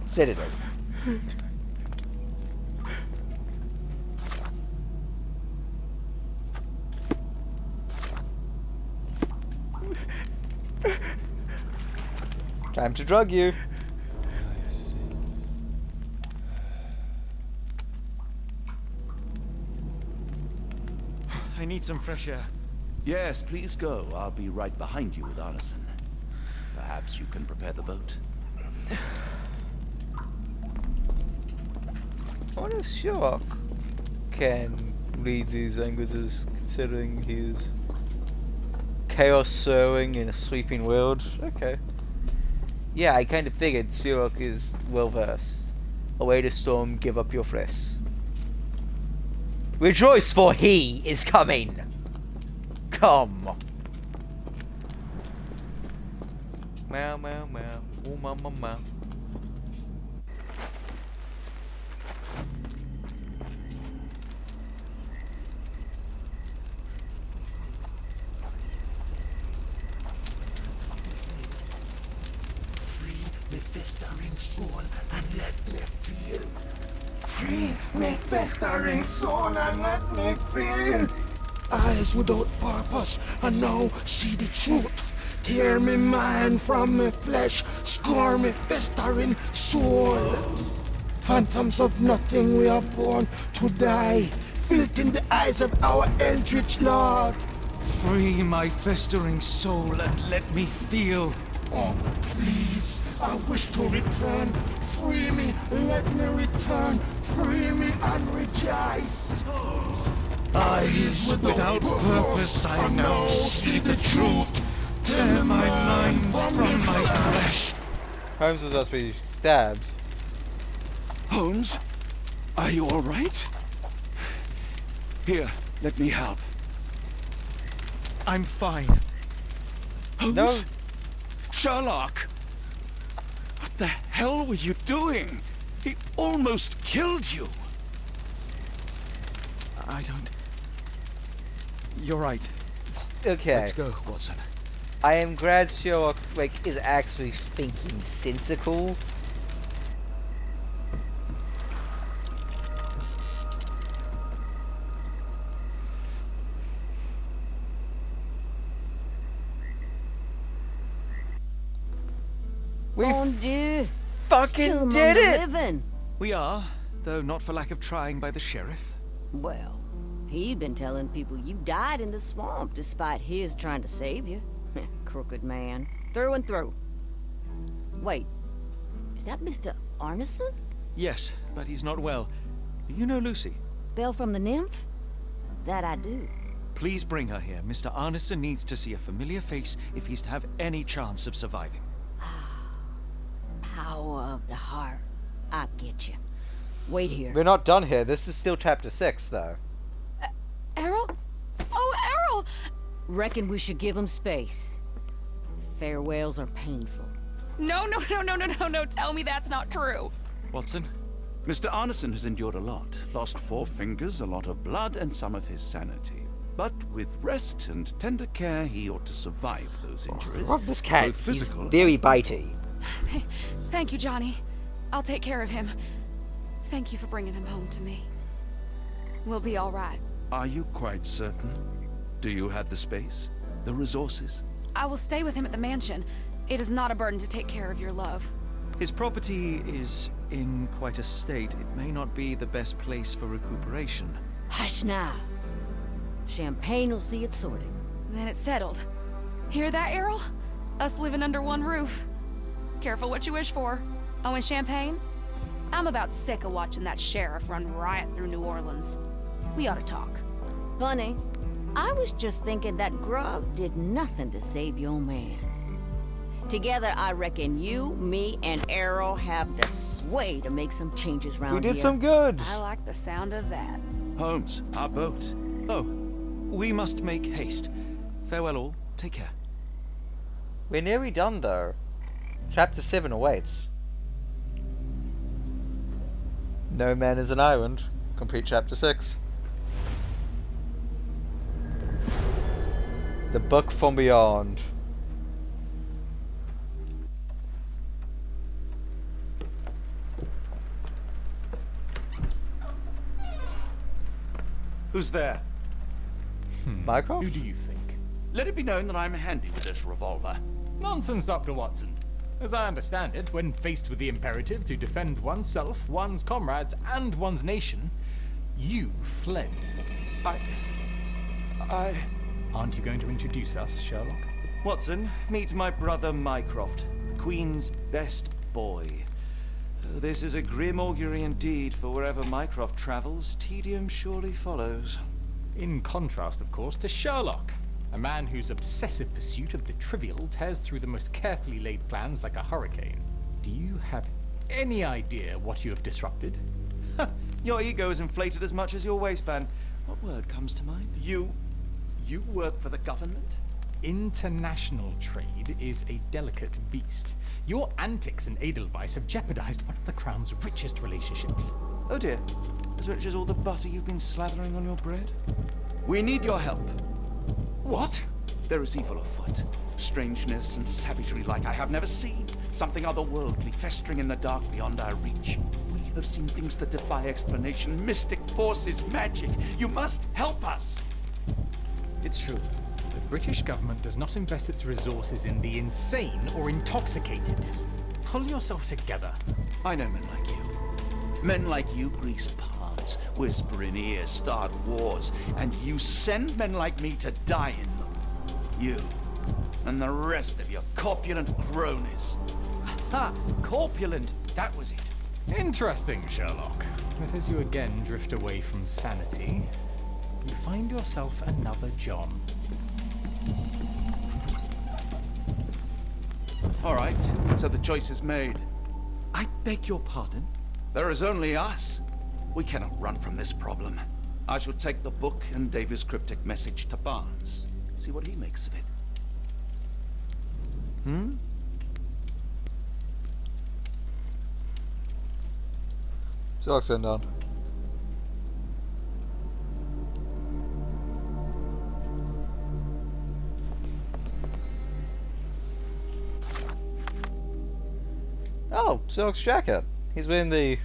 [SPEAKER 1] Sedative. Time to drug you.
[SPEAKER 2] I need some fresh air.
[SPEAKER 4] Yes, please go. I'll be right behind you with Arneson. Perhaps you can prepare the boat.
[SPEAKER 1] I wonder if Sherlock can read these languages, considering he's chaos sowing in a sleeping world. Okay. Yeah, I kind of figured Sherlock is well versed. Await a storm, give up your flesh. Rejoice, for he is coming! Come! Meow, meow, meow. Ooh, mama, meow.
[SPEAKER 16] Festering soul and let me feel. Free me festering soul and let me feel. Eyes without purpose and now see the truth. Tear me mind from me flesh, score me festering soul. Phantoms of nothing, we are born to die. Filth in the eyes of our eldritch lord.
[SPEAKER 6] Free my festering soul and let me feel.
[SPEAKER 16] Oh, please. I wish to return. Free me, let me return. Free me and rejoice.
[SPEAKER 6] Eyes without purpose, I now see the truth. Tear my mind from my flesh.
[SPEAKER 1] Holmes was supposed to be stabbed.
[SPEAKER 4] Holmes? Are you alright? Here, let me help.
[SPEAKER 2] I'm fine.
[SPEAKER 4] Holmes?
[SPEAKER 1] No.
[SPEAKER 4] Sherlock! What the hell were you doing? He almost killed you.
[SPEAKER 2] I don't... You're right.
[SPEAKER 1] Okay.
[SPEAKER 2] Let's go, Watson.
[SPEAKER 1] I am glad Sherlock, like, is actually thinking sensical. We fucking did it!
[SPEAKER 10] Living.
[SPEAKER 2] We are, though not for lack of trying by the sheriff.
[SPEAKER 10] Well, he'd been telling people you died in the swamp despite his trying to save you. Crooked man. Through and through. Wait, is that Mr. Arneson?
[SPEAKER 2] Yes, but he's not well. You know Lucy?
[SPEAKER 10] Belle from the Nymph? That I do.
[SPEAKER 2] Please bring her here. Mr. Arneson needs to see a familiar face if he's to have any chance of surviving.
[SPEAKER 10] Power of the heart. I get you. Wait here.
[SPEAKER 1] We're not done here. This is still chapter 6, though.
[SPEAKER 15] Errol? Oh, Errol!
[SPEAKER 10] Reckon we should give him space. Farewells are painful.
[SPEAKER 15] No. Tell me that's not true.
[SPEAKER 2] Watson?
[SPEAKER 4] Mr. Arneson has endured a lot. Lost 4 fingers, a lot of blood, and some of his sanity. But with rest and tender care, he ought to survive those injuries.
[SPEAKER 1] Love this cat.
[SPEAKER 4] Both physical.
[SPEAKER 1] He's very bitey.
[SPEAKER 15] Thank you, Johnny. I'll take care of him. Thank you for bringing him home to me. We'll be all right.
[SPEAKER 4] Are you quite certain? Do you have the space? The resources?
[SPEAKER 15] I will stay with him at the mansion. It is not a burden to take care of your love.
[SPEAKER 2] His property is in quite a state. It may not be the best place for recuperation.
[SPEAKER 10] Hush now. Champagne will see it sorted.
[SPEAKER 15] Then it's settled. Hear that, Errol? Us living under one roof. Careful what you wish for. Oh, and champagne? I'm about sick of watching that sheriff run riot through New Orleans. We ought to talk.
[SPEAKER 10] Funny. I was just thinking that grub did nothing to save your man. Together, I reckon you, me, and Errol have the sway to make some changes around here.
[SPEAKER 1] We did some good.
[SPEAKER 15] I like the sound of that.
[SPEAKER 4] Holmes, our boat.
[SPEAKER 2] Oh, we must make haste. Farewell all. Take care.
[SPEAKER 1] We're nearly done, though. Chapter 7 awaits. No Man is an Island. Complete chapter 6. The Book from Beyond.
[SPEAKER 2] Who's there?
[SPEAKER 1] Mycroft?
[SPEAKER 9] Who do you think?
[SPEAKER 4] Let it be known that I'm handy with this revolver.
[SPEAKER 9] Nonsense, Dr. Watson. As I understand it, when faced with the imperative to defend oneself, one's comrades, and one's nation, you fled.
[SPEAKER 2] I...
[SPEAKER 9] Aren't you going to introduce us, Sherlock?
[SPEAKER 2] Watson, meet my brother Mycroft, the Queen's best boy. This is a grim augury indeed, for wherever Mycroft travels, tedium surely follows.
[SPEAKER 9] In contrast, of course, to Sherlock, a man whose obsessive pursuit of the trivial tears through the most carefully laid plans like a hurricane. Do you have any idea what you have disrupted?
[SPEAKER 2] Your ego is inflated as much as your waistband. What word comes to mind?
[SPEAKER 4] You work for the government?
[SPEAKER 9] International trade is a delicate beast. Your antics in Edelweiss have jeopardized one of the Crown's richest relationships.
[SPEAKER 2] Oh dear. As rich as all the butter you've been slathering on your bread?
[SPEAKER 4] We need your help.
[SPEAKER 9] What?
[SPEAKER 4] There is evil afoot. Strangeness and savagery like I have never seen. Something otherworldly festering in the dark beyond our reach. We have seen things that defy explanation. Mystic forces, magic. You must help us.
[SPEAKER 9] It's true. The British government does not invest its resources in the insane or intoxicated. Pull yourself together.
[SPEAKER 4] I know men like you. Men like you grease palms, whisper in ears, start wars, and you send men like me to die in them. You and the rest of your corpulent cronies.
[SPEAKER 2] Ha! Corpulent! That was it.
[SPEAKER 9] Interesting, Sherlock. But as you again drift away from sanity, you find yourself another John.
[SPEAKER 4] All right, so the choice is made.
[SPEAKER 2] I beg your pardon?
[SPEAKER 4] There is only us. We cannot run from this problem. I shall take the book and Davy's cryptic message to Barnes. See what he makes of it.
[SPEAKER 1] Sherlock's going down. Oh, Sherlock's jacket. He's wearing the...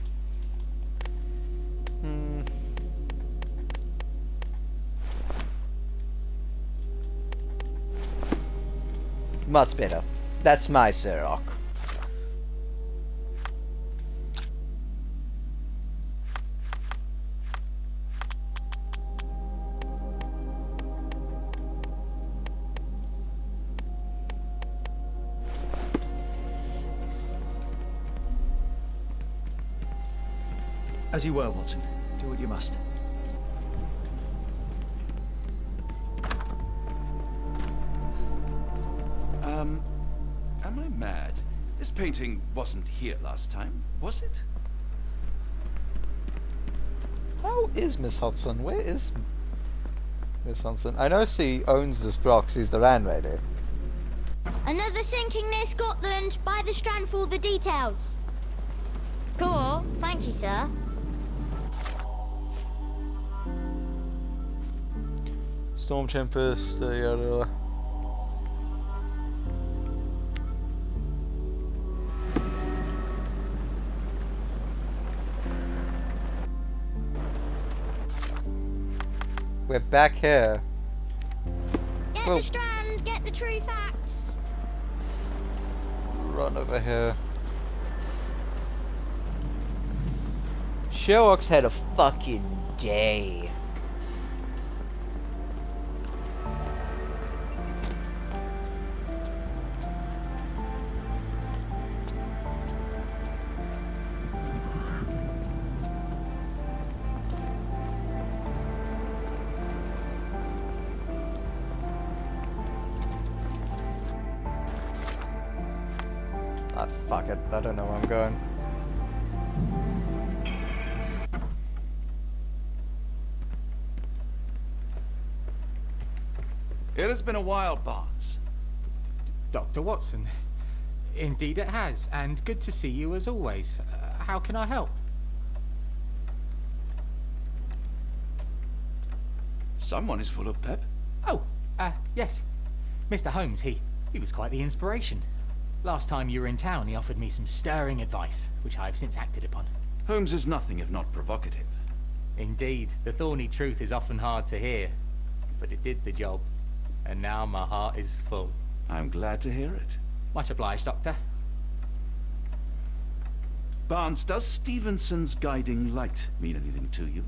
[SPEAKER 1] Much better. That's my Sherlock.
[SPEAKER 2] As you were, Watson. Do what you must.
[SPEAKER 4] Am I mad? This painting wasn't here last time, was it?
[SPEAKER 1] How is Miss Hudson? Where is Miss Hudson? I know she owns this block. She's the landlady.
[SPEAKER 17] Another sinking near Scotland. By the Strand for all the details. Cool. Thank you, sir.
[SPEAKER 1] Storm Tempest, yada. We're back here.
[SPEAKER 17] Get the Strand, get the true facts.
[SPEAKER 1] Run over here. Sherlock's had a fucking day. Ah, fuck it. I don't know where I'm going.
[SPEAKER 4] It has been a while, Barnes.
[SPEAKER 9] Dr. Watson. Indeed it has, and good to see you as always. How can I help?
[SPEAKER 4] Someone is full of pep.
[SPEAKER 9] Oh, yes. Mr. Holmes, he was quite the inspiration. Last time you were in town, he offered me some stirring advice, which I have since acted upon.
[SPEAKER 4] Holmes is nothing if not provocative.
[SPEAKER 9] Indeed, the thorny truth is often hard to hear, but it did the job, and now my heart is full.
[SPEAKER 4] I'm glad to hear it.
[SPEAKER 9] Much obliged, Doctor.
[SPEAKER 4] Barnes, does Stevenson's guiding light mean anything to you?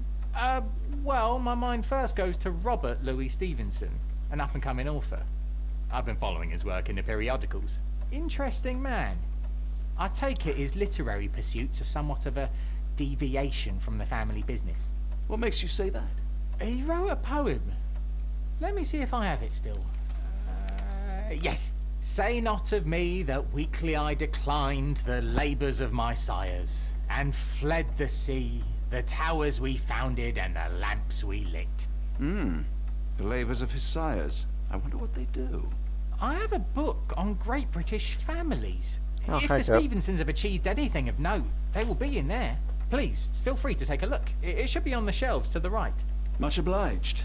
[SPEAKER 9] Well, my mind first goes to Robert Louis Stevenson, an up-and-coming author. I've been following his work in the periodicals. Interesting man. I take it his literary pursuits are somewhat of a deviation from the family business.
[SPEAKER 4] What makes you say that?
[SPEAKER 9] He wrote a poem. Let me see if I have it still. Yes. Say not of me that weakly I declined the labours of my sires, and fled the sea, the towers we founded, and the lamps we lit.
[SPEAKER 4] The labours of his sires. I wonder what they do.
[SPEAKER 9] I have a book on great British families.
[SPEAKER 1] Oh,
[SPEAKER 9] if the Stevensons have achieved anything of note, they will be in there. Please, feel free to take a look. It should be on the shelves to the right.
[SPEAKER 4] Much obliged.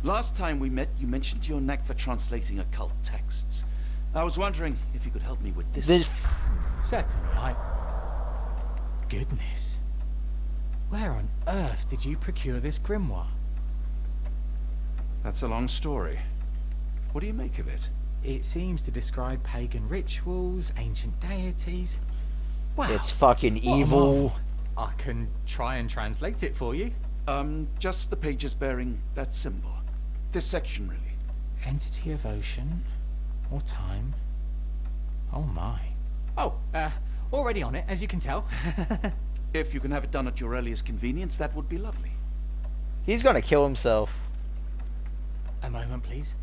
[SPEAKER 4] Last time we met, you mentioned your knack for translating occult texts. I was wondering if you could help me with this.
[SPEAKER 9] Certainly, Goodness. Where on earth did you procure this grimoire?
[SPEAKER 4] That's a long story. What do you make of it?
[SPEAKER 9] It seems to describe pagan rituals, ancient deities. Wow,
[SPEAKER 1] it's fucking
[SPEAKER 9] what a
[SPEAKER 1] evil.
[SPEAKER 9] marvel. I can try and translate it for you.
[SPEAKER 4] Just the pages bearing that symbol. This section, really.
[SPEAKER 9] Entity of ocean or time. Oh my. Oh, already on it, as you can tell.
[SPEAKER 4] If you can have it done at your earliest convenience, that would be lovely.
[SPEAKER 1] He's gonna kill himself.
[SPEAKER 9] A moment, please.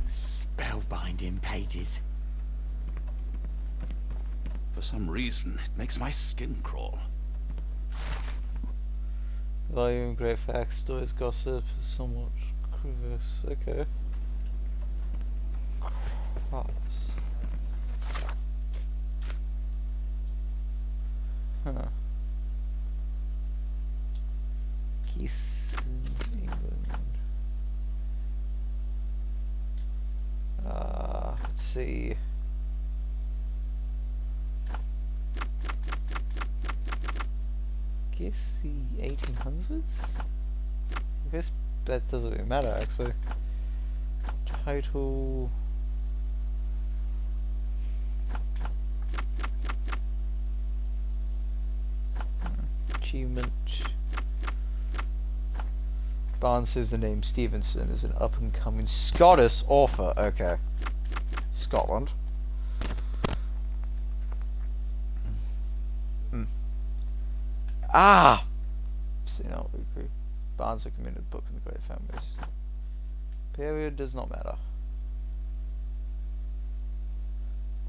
[SPEAKER 9] Spellbinding pages.
[SPEAKER 4] For some reason, it makes my skin crawl.
[SPEAKER 1] Volume, great facts, stories, gossip, somewhat crevice. Okay. cross. Huh. Geese in England. Let's see. Guess the 1800s? I guess that doesn't really matter actually. Title. Achievement. Barnes says the name Stevenson is an up-and-coming Scottish author. Okay. Scotland. Ah! See, no, we agree. Barnes recommended book in the Great Families. Period does not matter.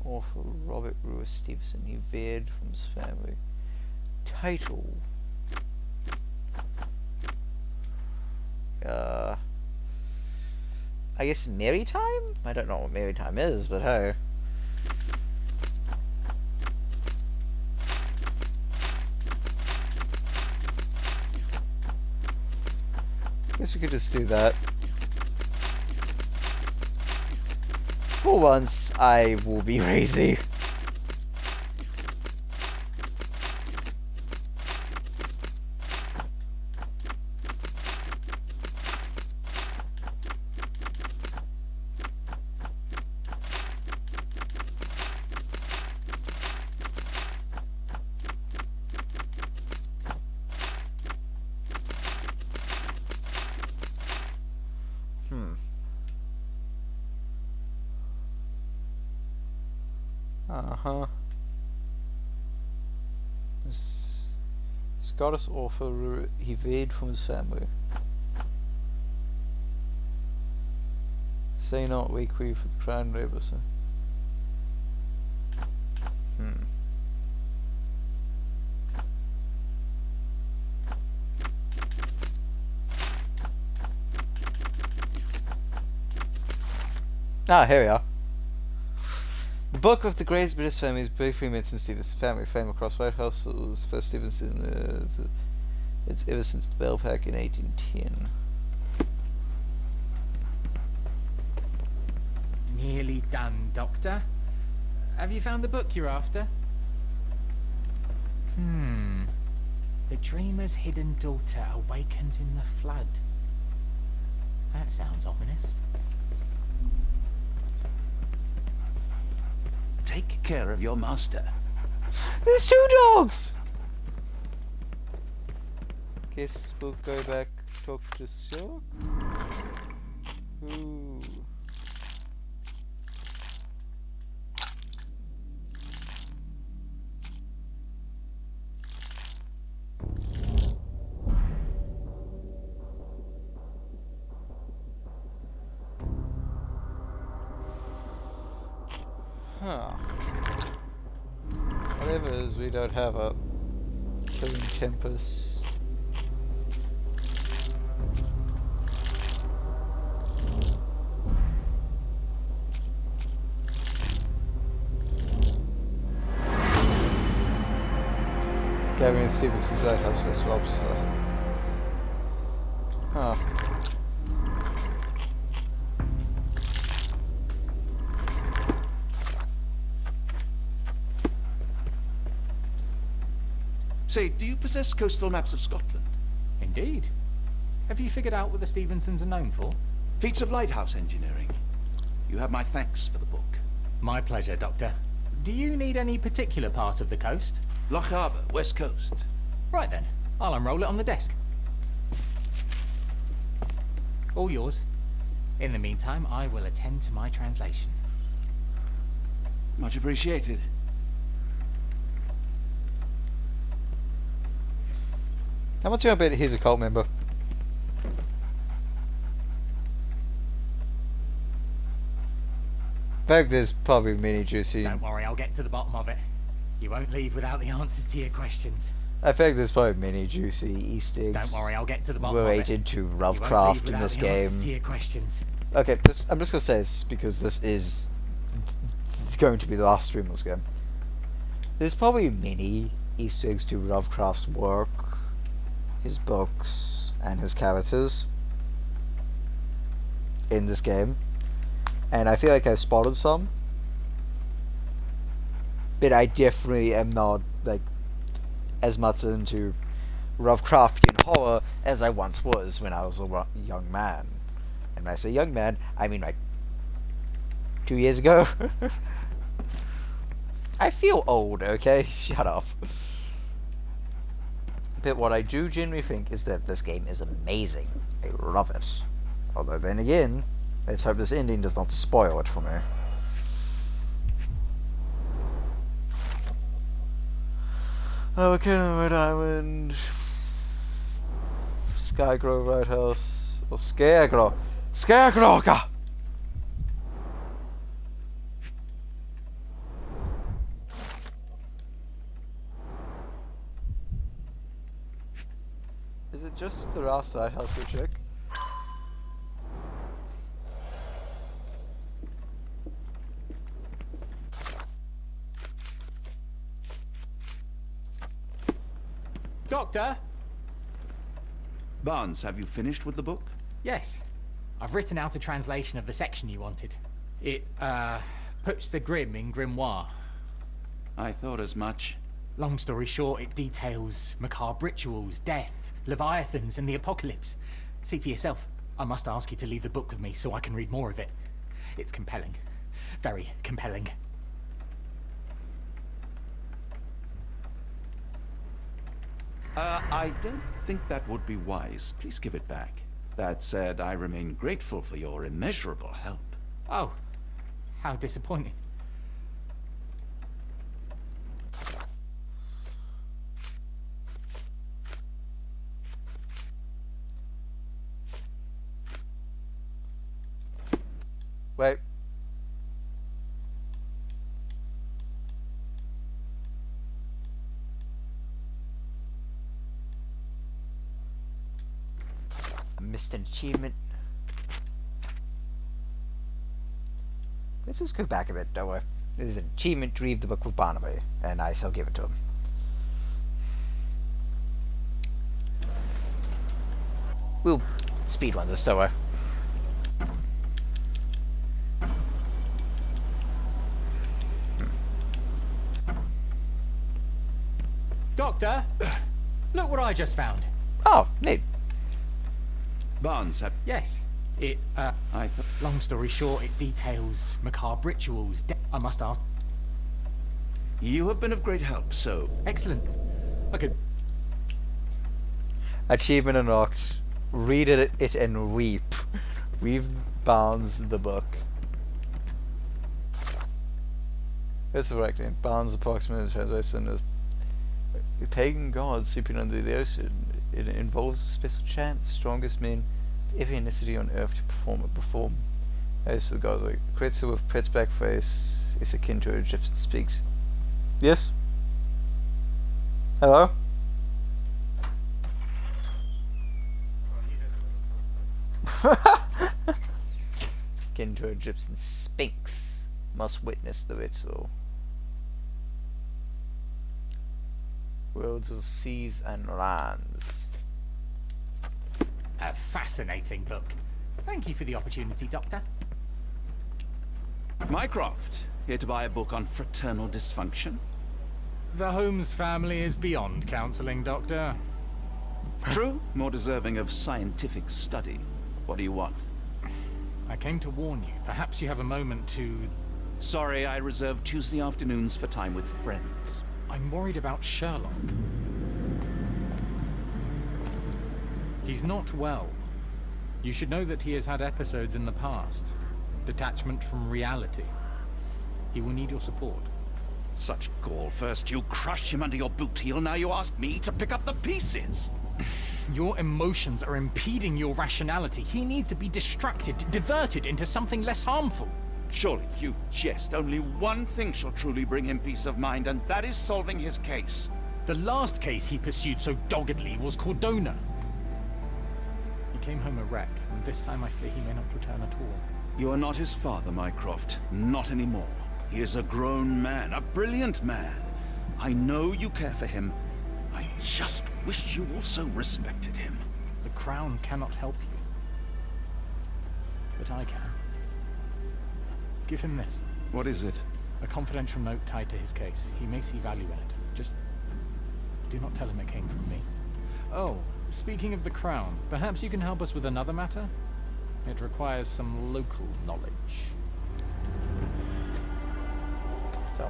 [SPEAKER 1] Author Robert Louis Stevenson. He veered from his family. Title. I guess Maritime? I don't know what Maritime is, but hey. Guess we could just do that. For once, I will be lazy. Scottish author, he veered from his family. Say not weekly for the crown labour, sir. Ah, here we are. The book of the greatest British family is briefly mentioned Stevenson family. Fame across White House was first Stevenson. It's ever since the Bell Pack in 1810.
[SPEAKER 9] Nearly done, Doctor. Have you found the book you're after? The dreamer's hidden daughter awakens in the flood. That sounds ominous.
[SPEAKER 4] Take care of your master.
[SPEAKER 1] There's 2 dogs! Guess we'll go back, talk to Sherlock. Ooh. Huh. Whatever it is, we don't have a killing tempest. Gavin Stevenson's outhouse as lobster. Huh.
[SPEAKER 4] Say, do you possess coastal maps of Scotland?
[SPEAKER 9] Indeed. Have you figured out what the Stevensons are known for?
[SPEAKER 4] Feats of lighthouse engineering. You have my thanks for the book.
[SPEAKER 9] My pleasure, Doctor. Do you need any particular part of the coast?
[SPEAKER 4] Loch Harbour, west coast.
[SPEAKER 9] Right then, I'll unroll it on the desk. All yours. In the meantime, I will attend to my translation.
[SPEAKER 4] Much appreciated.
[SPEAKER 1] How much do I bet he's a cult member? Fact is probably mini juicy.
[SPEAKER 9] Don't worry, I'll get to the bottom of it. You won't leave without the answers to your questions.
[SPEAKER 1] I think there's probably mini juicy Easter eggs.
[SPEAKER 9] Don't worry, I'll get to the bottom of it.
[SPEAKER 1] Related to Lovecraft in this game.
[SPEAKER 9] To your questions.
[SPEAKER 1] Okay, I'm just gonna say this because this is it's going to be the last stream of this game. There's probably many Easter eggs to Lovecraft's work, his books, and his characters in this game, and I feel like I've spotted some, but I definitely am not like as much into Lovecraftian horror as I once was when I was a young man. And when I say young man, I mean like 2 years ago. I feel old, okay? Shut up. But what I do genuinely think is that this game is amazing. I love it. Although then again, let's hope this ending does not spoil it for me. Oh, okay, Red Island, Skygrove Lighthouse, or Scarecrow. Scarecrow! Is it just the last lighthouse you check?
[SPEAKER 9] Doctor?
[SPEAKER 4] Barnes, have you finished with the book?
[SPEAKER 9] Yes. I've written out a translation of the section you wanted. It, puts the grim in grimoire.
[SPEAKER 4] I thought as much.
[SPEAKER 9] Long story short, it details macabre rituals, death, leviathans, and the apocalypse. See for yourself. I must ask you to leave the book with me so I can read more of it. It's compelling. Very compelling.
[SPEAKER 4] I don't think that would be wise. Please give it back. That said, I remain grateful for your immeasurable help.
[SPEAKER 9] Oh, how disappointing.
[SPEAKER 1] Wait. I missed an achievement. Let's just go back a bit, don't worry. There's an achievement to read the book with Barnaby, and I shall give it to him. We'll speedrun this, don't worry.
[SPEAKER 9] Doctor, look what I just found.
[SPEAKER 1] Oh, neat.
[SPEAKER 4] Barnes, have...
[SPEAKER 9] Yes. It, long story short, it details macabre rituals. I must ask.
[SPEAKER 4] You have been of great help, so...
[SPEAKER 9] Excellent. I could...
[SPEAKER 1] Achievement unlocked. Read it and weep. Read Barnes the book. That's the right name. Barnes approximately translation as a pagan god sleeping under the ocean. It involves a special chant, the strongest men of every ethnicity on earth to perform. As for the gods, like creature with Pret's back face is akin to an Egyptian speaks. Yes? Hello? Akin to an Egyptian sphinx must witness the ritual. Worlds of seas and lands.
[SPEAKER 9] A fascinating book. Thank you for the opportunity, Doctor.
[SPEAKER 4] Mycroft, here to buy a book on fraternal dysfunction?
[SPEAKER 9] The Holmes family is beyond counseling, Doctor.
[SPEAKER 4] True, more deserving of scientific study. What do you want?
[SPEAKER 9] I came to warn you. Perhaps you have a moment to...
[SPEAKER 4] Sorry, I reserve Tuesday afternoons for time with friends.
[SPEAKER 9] I'm worried about Sherlock. He's not well. You should know that he has had episodes in the past. Detachment from reality. He will need your support.
[SPEAKER 4] Such gall. First you crush him under your boot heel, now you ask me to pick up the pieces.
[SPEAKER 9] Your emotions are impeding your rationality. He needs to be distracted, diverted into something less harmful.
[SPEAKER 4] Surely you jest. Only one thing shall truly bring him peace of mind, and that is solving his case.
[SPEAKER 9] The last case he pursued so doggedly was Cordona. He came home a wreck, and this time I fear he may not return at all.
[SPEAKER 4] You are not his father, Mycroft. Not anymore. He is a grown man, a brilliant man. I know you care for him. I just wish you also respected him.
[SPEAKER 9] The Crown cannot help you. But I can. Give him this.
[SPEAKER 4] What is it?
[SPEAKER 9] A confidential note tied to his case. He may see value in it. Just do not tell him it came from me. Oh, speaking of the Crown, perhaps you can help us with another matter? It requires some local knowledge.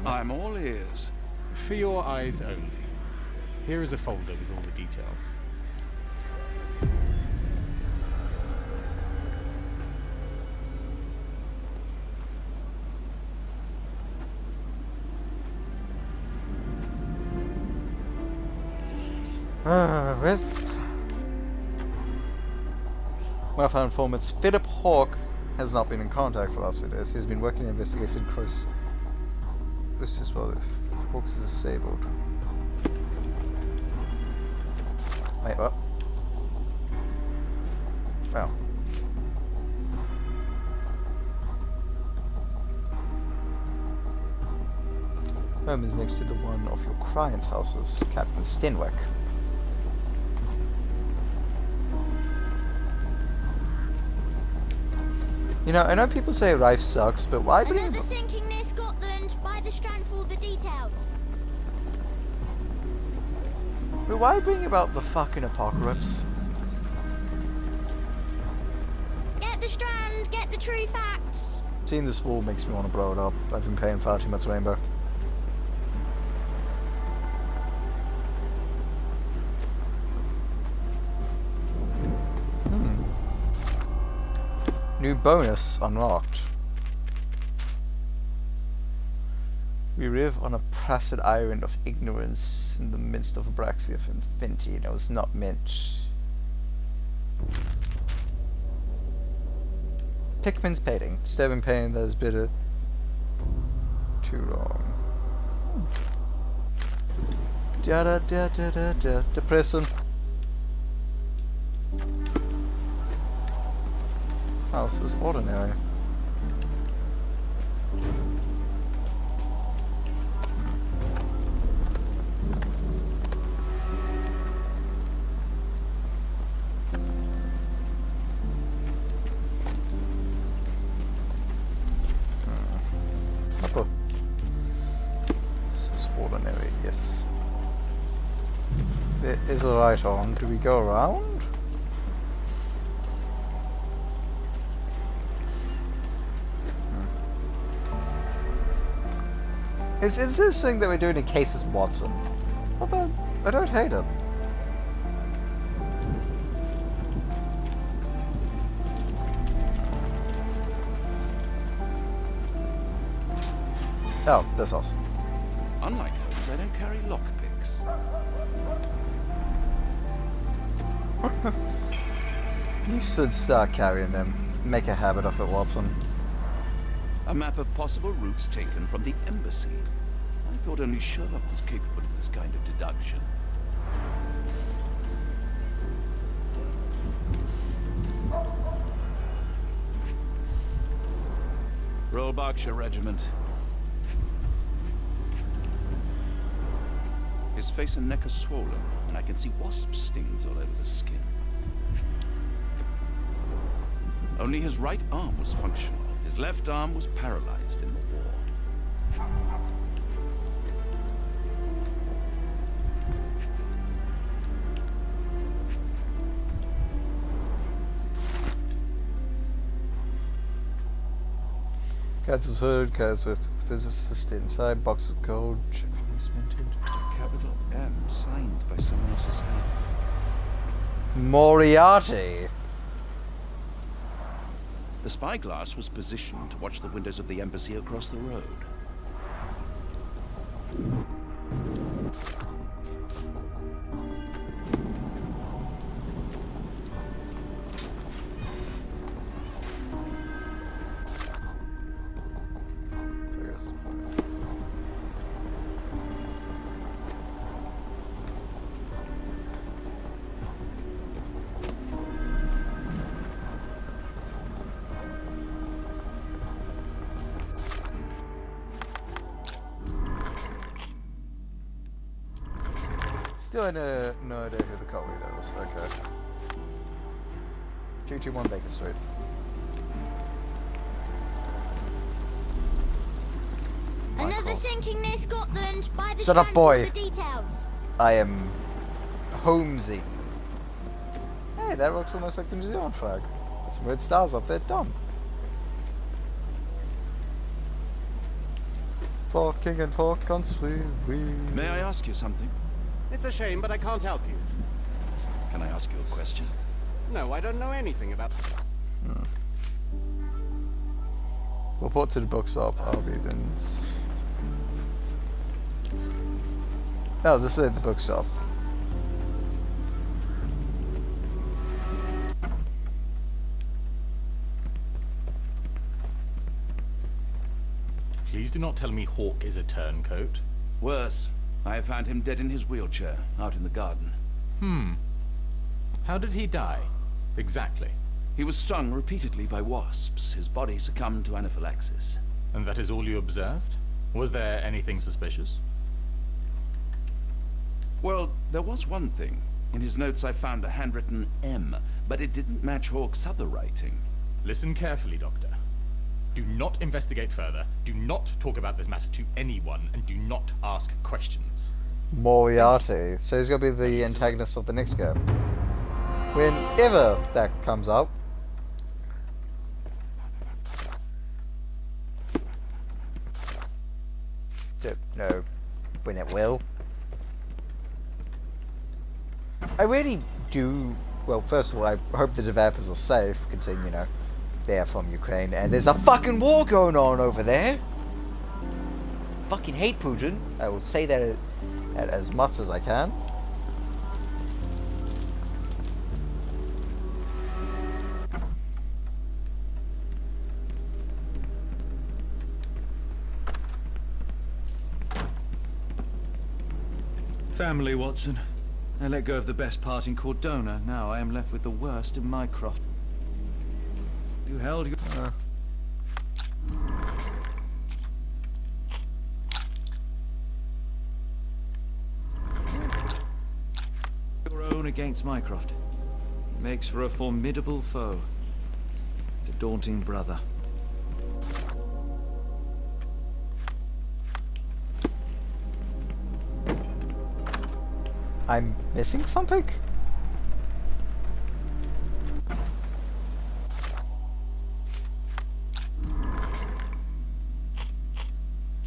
[SPEAKER 4] I'm all ears.
[SPEAKER 9] For your eyes only. Here is a folder with all the details.
[SPEAKER 1] Right. Well, informants Philip Hawke has not been in contact for the last few days. He's been working in investigation cross. This is well if Hawkes is disabled. Wait, what? Well. Home is next to the one of your client's houses, Captain Stenwick. You know, I know people say Rife sucks, but why bring
[SPEAKER 17] Another sinking near Scotland. By the strand for all the details.
[SPEAKER 1] But why bring about the fucking apocalypse?
[SPEAKER 17] Get the strand, get the true facts.
[SPEAKER 1] Seeing this wall makes me want to blow it up. I've been playing far too much Rainbow. New bonus unlocked. We live on a placid island of ignorance in the midst of Abraxia of infinity that was not meant. Pickman's painting. Disturbing pain that is bitter. Too long. Da da da da da da. Depressing. House is ordinary. This is ordinary, yes. There is a right on. Do we go around? It's interesting that we're doing a case as Watson. Although, I don't hate it. Oh, that's awesome.
[SPEAKER 4] Unlike Holmes, I don't carry lockpicks.
[SPEAKER 1] You should start carrying them. Make a habit of it, Watson.
[SPEAKER 4] A map of possible routes taken from the embassy. I thought only Sherlock was capable of this kind of deduction. Royal Berkshire Regiment. His face and neck are swollen, and I can see wasp stings all over the skin. Only his right arm was functional. His left arm was paralyzed in the war.
[SPEAKER 1] Cats is hood, cats with physicist inside, box of gold, check is minted.
[SPEAKER 4] Capital M, signed by someone else's hand.
[SPEAKER 1] Moriarty!
[SPEAKER 4] The spyglass was positioned to watch the windows of the embassy across the road.
[SPEAKER 1] Still no idea who the cult leader is. Okay. 221 Baker Street.
[SPEAKER 17] Another sinking near Scotland. By the
[SPEAKER 1] Shut up,
[SPEAKER 17] strand
[SPEAKER 1] boy.
[SPEAKER 17] for the details.
[SPEAKER 1] I am Holmesy. Hey, that looks almost like the New Zealand flag. Some red stars up there, done. Forking and fork on sweet.
[SPEAKER 4] May I ask you something?
[SPEAKER 14] It's a shame, but I can't help you.
[SPEAKER 4] Can I ask you a question?
[SPEAKER 14] No, I don't know anything about...
[SPEAKER 1] Report to the bookshop, Albions. Oh, this is the bookshop.
[SPEAKER 9] Please do not tell me Hawk is a turncoat.
[SPEAKER 4] Worse, I have found him dead in his wheelchair, out in the garden.
[SPEAKER 9] How did he die? Exactly.
[SPEAKER 4] He was stung repeatedly by wasps. His body succumbed to anaphylaxis.
[SPEAKER 9] And that is all you observed? Was there anything suspicious?
[SPEAKER 4] Well, there was one thing. In his notes I found a handwritten M, but it didn't match Hawk's other writing.
[SPEAKER 9] Listen carefully, Doctor. Do not investigate further, do not talk about this matter to anyone, and do not ask questions.
[SPEAKER 1] Moriarty. So he's gonna be the antagonist of the next game. Whenever that comes up. Don't know when it will. I really do. Well, first of all, I hope the developers are safe, considering, you know, they're from Ukraine and there's a fucking war going on over there. Fucking hate Putin. I will say that as much as I can.
[SPEAKER 2] Family, Watson. I let go of the best part in Cordona. Now I am left with the worst in Mycroft. You held your... your own against Mycroft. It makes for a formidable foe. A daunting brother.
[SPEAKER 1] I'm missing something?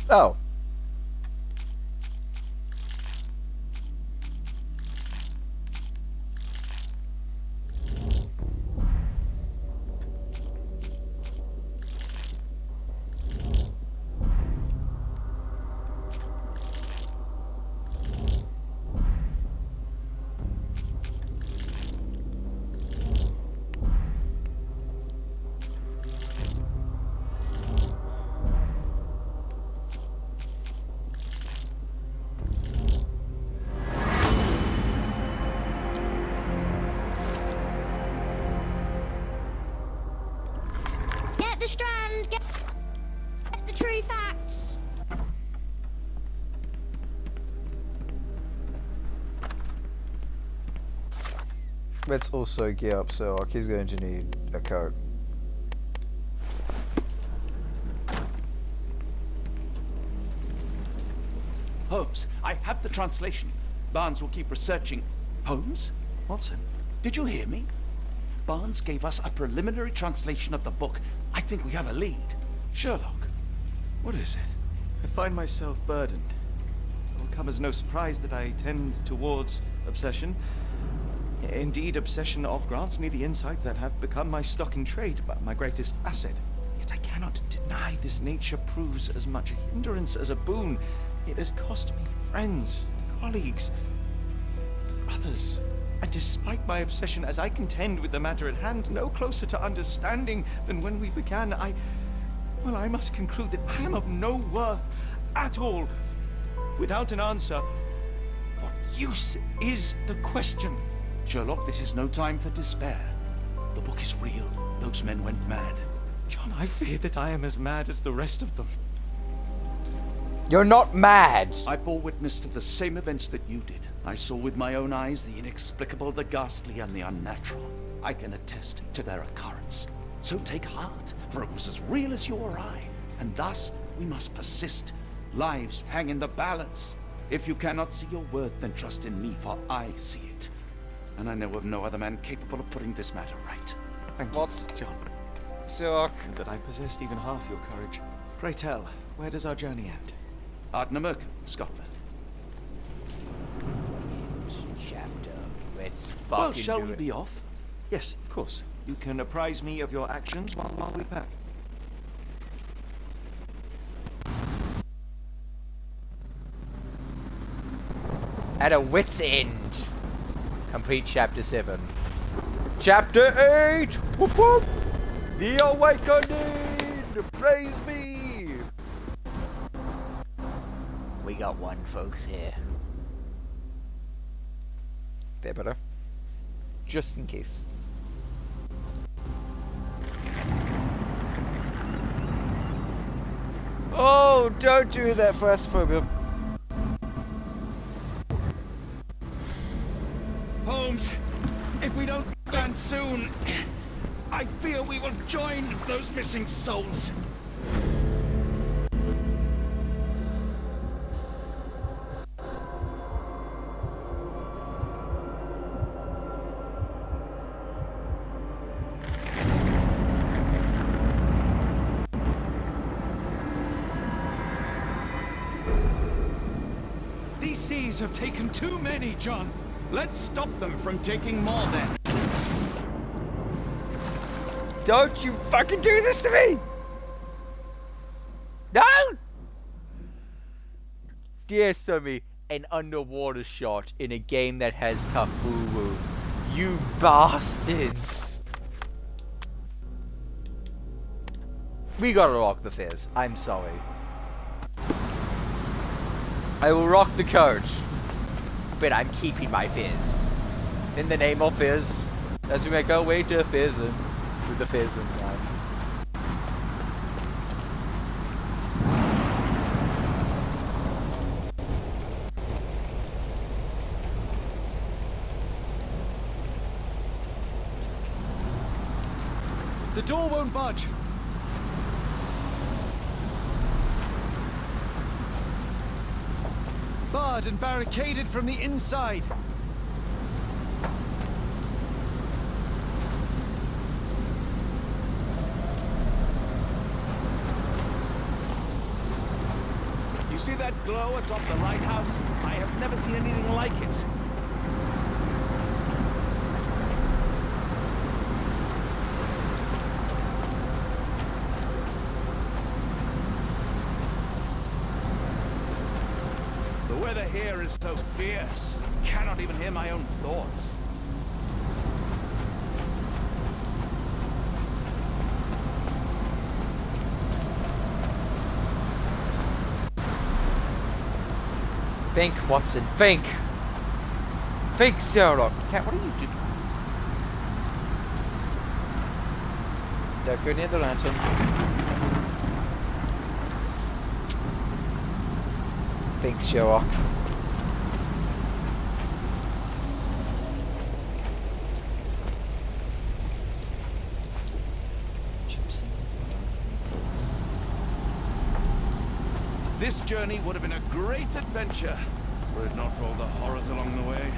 [SPEAKER 1] Oh.
[SPEAKER 17] Get the strand. Get the true facts.
[SPEAKER 1] Let's also gear up Sherlock. He's going to need a coat.
[SPEAKER 4] Holmes, I have the translation. Barnes will keep researching. Holmes?
[SPEAKER 2] Watson?
[SPEAKER 4] Did you hear me? Barnes gave us a preliminary translation of the book. I think we have a lead.
[SPEAKER 2] Sherlock? What is it? I find myself burdened. It will come as no surprise that I tend towards obsession. Indeed, obsession oft grants me the insights that have become my stock in trade, but my greatest asset. Yet I cannot deny this nature proves as much a hindrance as a boon. It has cost me friends, colleagues, brothers. And despite my obsession, as I contend with the matter at hand, no closer to understanding than when we began, I must conclude that I am of no worth at all. Without an answer, what use is the question?
[SPEAKER 4] Sherlock, this is no time for despair. The book is real. Those men went mad.
[SPEAKER 2] John, I fear that I am as mad as the rest of them.
[SPEAKER 1] You're not mad.
[SPEAKER 4] I bore witness to the same events that you did. I saw with my own eyes the inexplicable, the ghastly, and the unnatural. I can attest to their occurrence. So take heart, for it was as real as you or I. And thus, we must persist. Lives hang in the balance. If you cannot see your worth, then trust in me, for I see it. And I know of no other man capable of putting this matter right.
[SPEAKER 2] Thank you, John.
[SPEAKER 1] Sherlock.
[SPEAKER 2] That I possessed even half your courage. Pray tell, where does our journey end?
[SPEAKER 4] Ardnamurk, Scotland.
[SPEAKER 1] Chapter. Let's fucking
[SPEAKER 2] Well, shall
[SPEAKER 1] do
[SPEAKER 2] we
[SPEAKER 1] it.
[SPEAKER 2] be off? Yes, of course. You can apprise me of your actions while we pack.
[SPEAKER 1] At a wit's end. Complete chapter 7. Chapter 8! Whoop whoop! The Awakening! Praise me! We got one, folks, here. Fair better. Just in case. Oh, don't do that first, phobia.
[SPEAKER 4] Holmes, if we don't land soon, I fear we will join those missing souls.
[SPEAKER 2] These seas have taken too many, John.
[SPEAKER 4] Let's stop them from taking more then.
[SPEAKER 1] Don't you fucking do this to me! No! Dear Summy, an underwater shot in a game that has Kafuwu. You bastards! We gotta rock the fizz. I'm sorry. I will rock the coach. But I'm keeping my fizz. In the name of fizz. As we make our way to fizz and through the fizz and
[SPEAKER 2] The door won't budge. Barred and barricaded from the inside.
[SPEAKER 4] You see that glow atop the lighthouse? I have never seen anything like it. The weather here is so fierce. I cannot even hear my own thoughts.
[SPEAKER 1] think, Watson, think! Think, Sherlock! Cat, what are you doing? Don't go near the lantern. Think, Sherlock.
[SPEAKER 4] This journey would have been a great adventure, were it not for all the horrors along the way.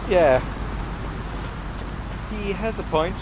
[SPEAKER 1] Yeah. He has a point.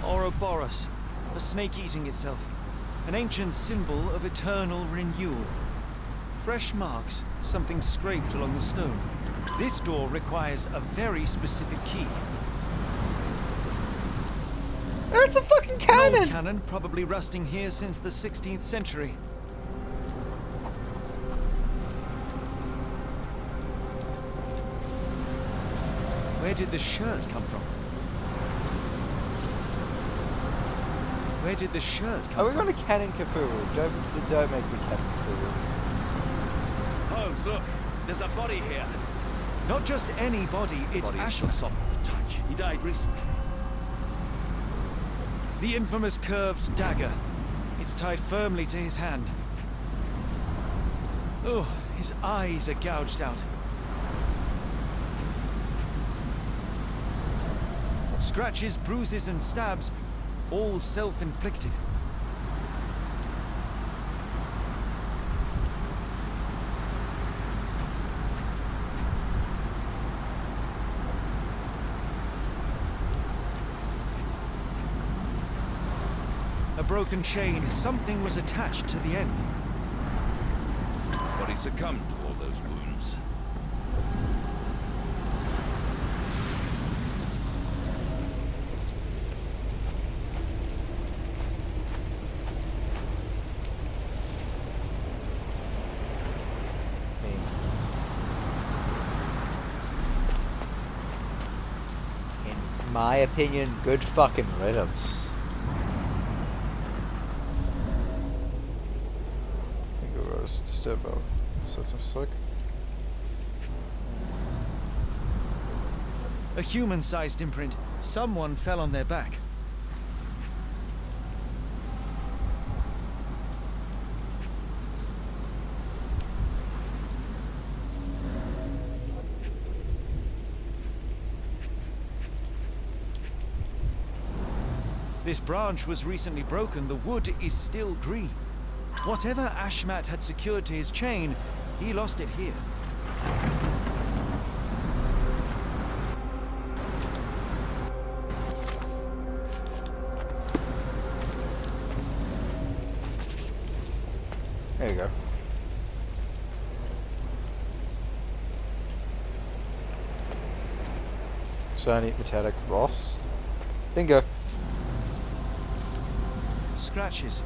[SPEAKER 2] Ouroboros, a snake eating itself. An ancient symbol of eternal renewal. Fresh marks, something scraped along the stone. This door requires a very specific key.
[SPEAKER 1] it's a fucking
[SPEAKER 2] An
[SPEAKER 1] cannon!
[SPEAKER 2] old cannon, probably rusting here since the 16th century. Where did the shirt come from? Where did the shirt come
[SPEAKER 1] Are we
[SPEAKER 2] from?
[SPEAKER 1] going to cannon Kapuru? Don't make me cannon Kapuru.
[SPEAKER 4] Holmes, look. There's a body here.
[SPEAKER 2] Not just any body, it's
[SPEAKER 4] Body is still
[SPEAKER 2] Ashmat.
[SPEAKER 4] soft to the touch. He died recently.
[SPEAKER 2] The infamous curved dagger. It's tied firmly to his hand. Oh, his eyes are gouged out. Scratches, bruises, and stabs, all self-inflicted. A broken chain, something was attached to the end.
[SPEAKER 4] His body succumbed to all those wounds.
[SPEAKER 1] In my opinion, good fucking riddance. Disturbo. Set some slick.
[SPEAKER 2] A human-sized imprint. Someone fell on their back. This branch was recently broken. The wood is still green. Whatever Ashmat had secured to his chain, he lost it here.
[SPEAKER 1] There you go. Shiny metallic rust. Bingo.
[SPEAKER 2] Scratches.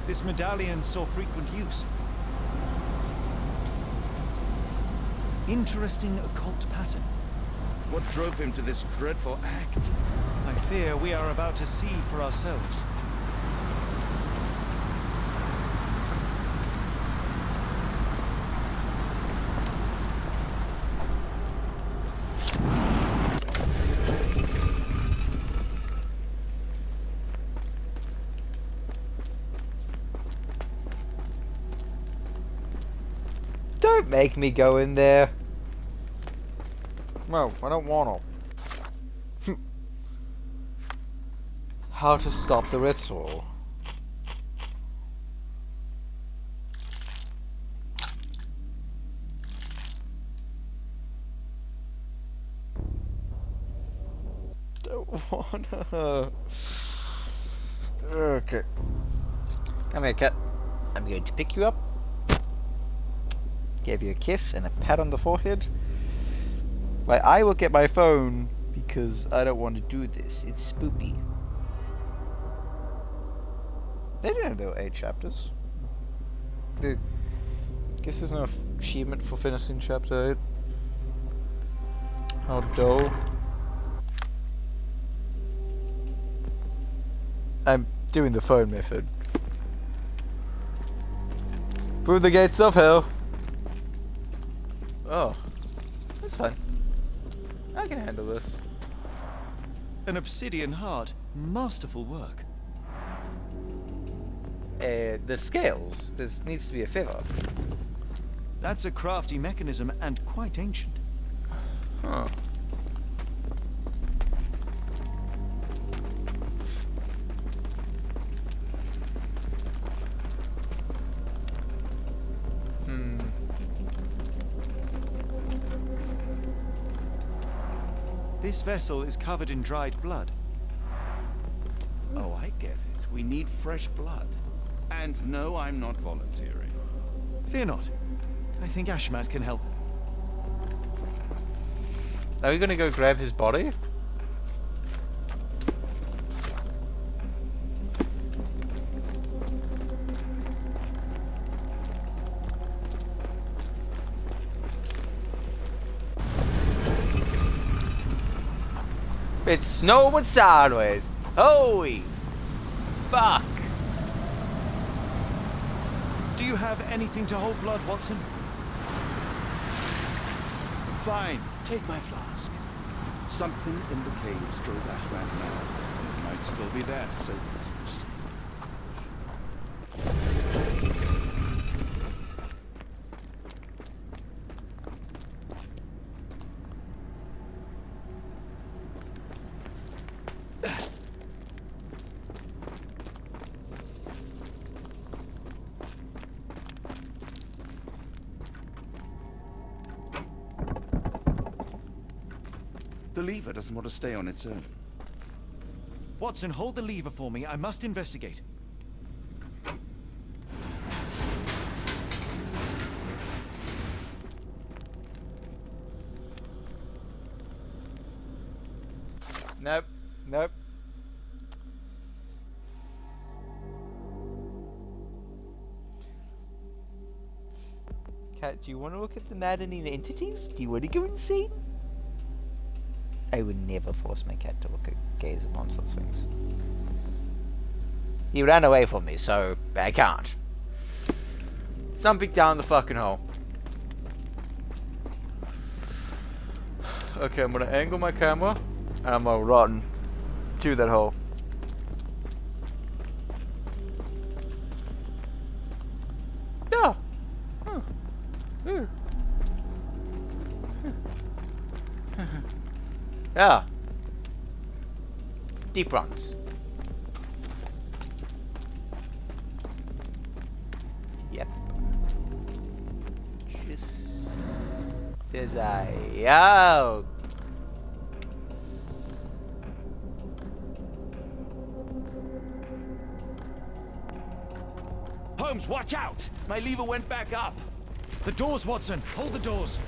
[SPEAKER 2] This medallion saw frequent use. Interesting occult pattern.
[SPEAKER 4] What drove him to this dreadful act?
[SPEAKER 2] I fear we are about to see for ourselves.
[SPEAKER 1] Don't make me go in there. No, I don't want to. How to stop the ritual. Don't wanna. Okay. Come here, cat. I'm going to pick you up. Give you a kiss and a pat on the forehead. I will get my phone because I don't want to do this. It's spoopy. They didn't know there were 8 chapters. I guess there's no achievement for finishing chapter 8. How dull. I'm doing the phone method. Through the gates of hell. Oh, that's fine. I can handle this.
[SPEAKER 2] An obsidian heart. Masterful work.
[SPEAKER 1] The scales. There needs to be a feather.
[SPEAKER 2] That's a crafty mechanism and quite ancient.
[SPEAKER 1] Huh.
[SPEAKER 2] This vessel is covered in dried blood.
[SPEAKER 4] Oh, I get it. We need fresh blood. And no, I'm not volunteering.
[SPEAKER 2] Fear not. I think Ashmat can help.
[SPEAKER 1] Are we gonna go grab his body? It's snowing sideways. Holy fuck.
[SPEAKER 2] Do you have anything to hold blood, Watson?
[SPEAKER 4] Fine, take my flask. Something in the caves drove Ashland mad. It might still be there, so let's proceed. The lever doesn't want to stay on its own.
[SPEAKER 2] Watson, hold the lever for me. I must investigate.
[SPEAKER 1] Nope. Nope. Cat, do you want to look at the maddening entities? Do you want to go insane? I would never force my cat to look at gaze at monstrous things. He ran away from me, so I can't. Something down the fucking hole. Okay, I'm gonna angle my camera, and I'm gonna run to that hole. Yeah. Huh. Ooh. Yeah. Deep runs. Yep. Just as yo.
[SPEAKER 2] Holmes, watch out! My lever went back up. The doors, Watson. Hold the doors.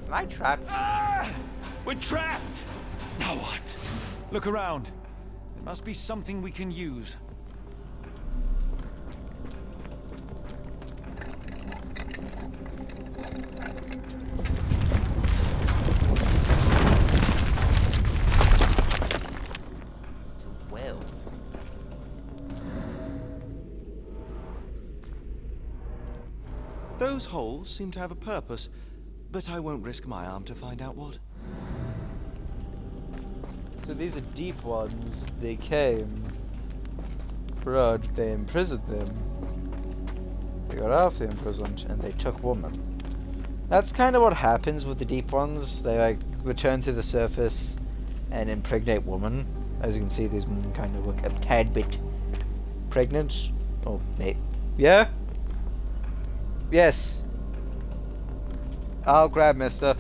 [SPEAKER 1] Am I trapped?
[SPEAKER 2] Ah! We're trapped! Now what? Look around. There must be something we can use.
[SPEAKER 1] It's a well.
[SPEAKER 2] Those holes seem to have a purpose, but I won't risk my arm to find out what.
[SPEAKER 1] So these are deep ones. They came. Broad, they imprisoned them. They got off the imprisoned, and they took woman. That's kind of what happens with the deep ones. They like return to the surface and impregnate woman. As you can see, these women kind of look a tad bit pregnant. Oh, mate. Yeah? Yes. I'll grab mister.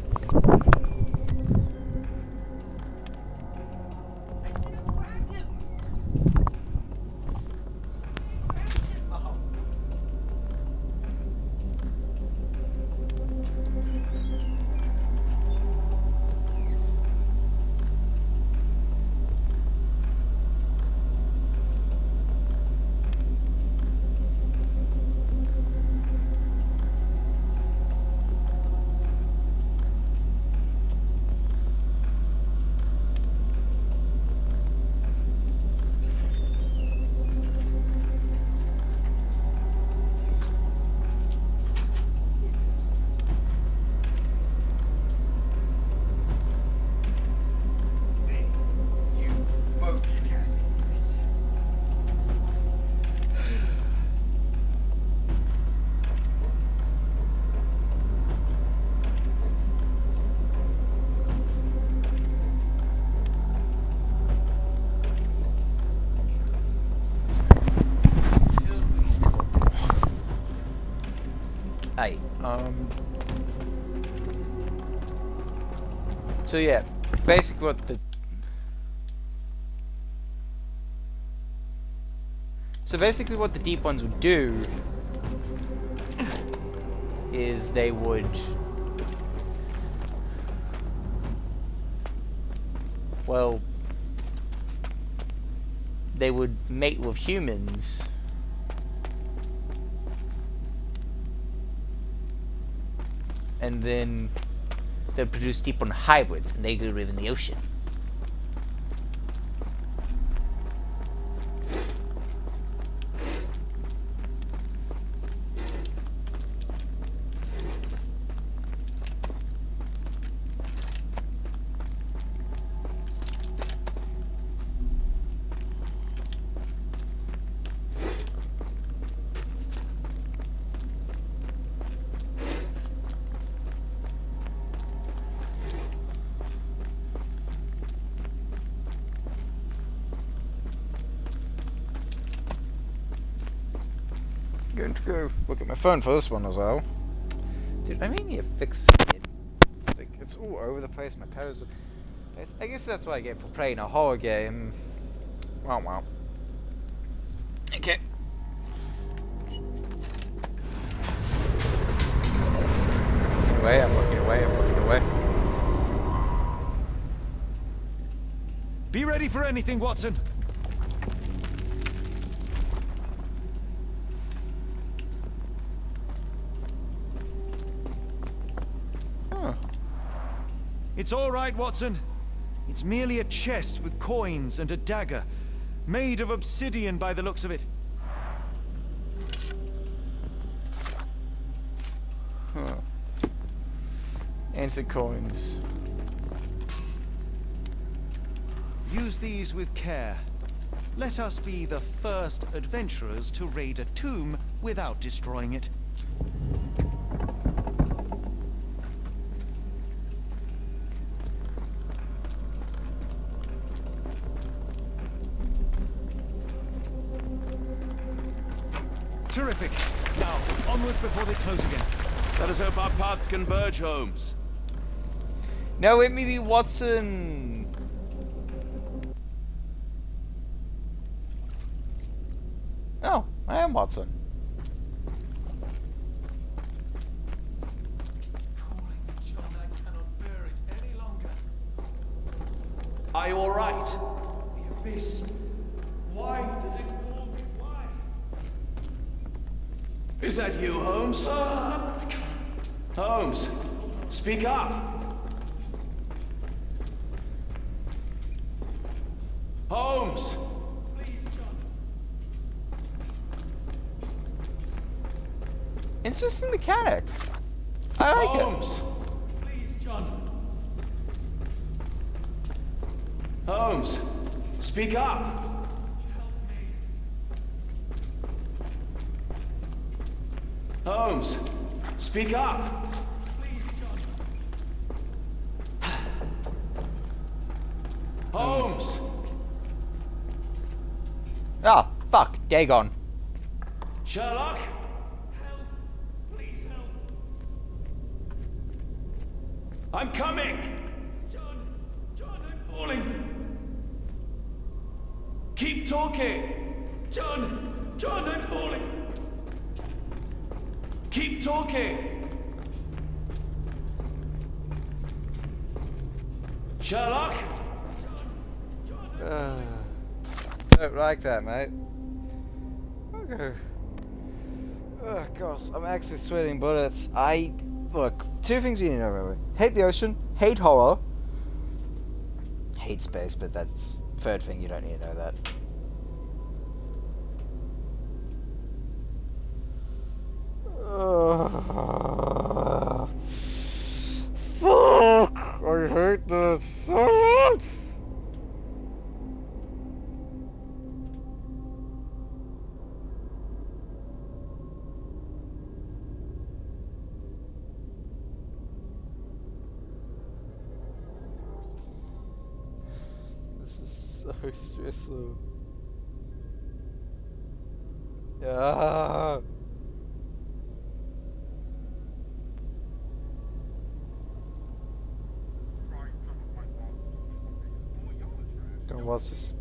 [SPEAKER 1] Hey, so yeah, basically what the deep ones would do is they would mate with humans. And then They'll produce deep-born hybrids, and they could live in the ocean. Going to go look at my phone for this one as well. Dude, I may need to fix it. Like, it's all over the place. My pedals are... I guess that's what I get for playing a horror game. Well. Okay. I'm looking away.
[SPEAKER 2] Be ready for anything, Watson. It's all right, Watson. It's merely a chest with coins and a dagger, made of obsidian by the looks of it.
[SPEAKER 1] Huh. Ancient coins.
[SPEAKER 2] Use these with care. Let us be the first adventurers to raid a tomb without destroying it. Terrific. Now, onward before they close again.
[SPEAKER 4] Let us hope our paths converge, Holmes.
[SPEAKER 1] No, it may be Watson. Oh, I am Watson.
[SPEAKER 2] It's calling me, John. I cannot bear it any longer.
[SPEAKER 4] Are you all right?
[SPEAKER 2] The abyss. Why does it call me? Why?
[SPEAKER 4] Is that you, Holmes? Holmes, speak up. Holmes!
[SPEAKER 2] Please, John.
[SPEAKER 1] Interesting mechanic. I like
[SPEAKER 4] Holmes!
[SPEAKER 2] Please, John.
[SPEAKER 4] Holmes, speak up.
[SPEAKER 2] Help me.
[SPEAKER 4] Holmes, speak up.
[SPEAKER 2] Please, John.
[SPEAKER 4] Holmes!
[SPEAKER 1] Ah, fuck, Dagon.
[SPEAKER 4] Sherlock?
[SPEAKER 2] Help. Please help.
[SPEAKER 4] I'm coming!
[SPEAKER 2] John, I'm falling.
[SPEAKER 4] Keep talking!
[SPEAKER 2] John, I'm falling.
[SPEAKER 4] Keep talking! Sherlock?
[SPEAKER 1] Don't like that, mate. Okay. Oh, gosh, I'm actually sweating bullets. Look, two things you need to know about me. Hate the ocean, hate horror. Hate space, but that's third thing, you don't need to know that. Fuck! I hate this so much! This is so stressful. Yeah. Don't watch this.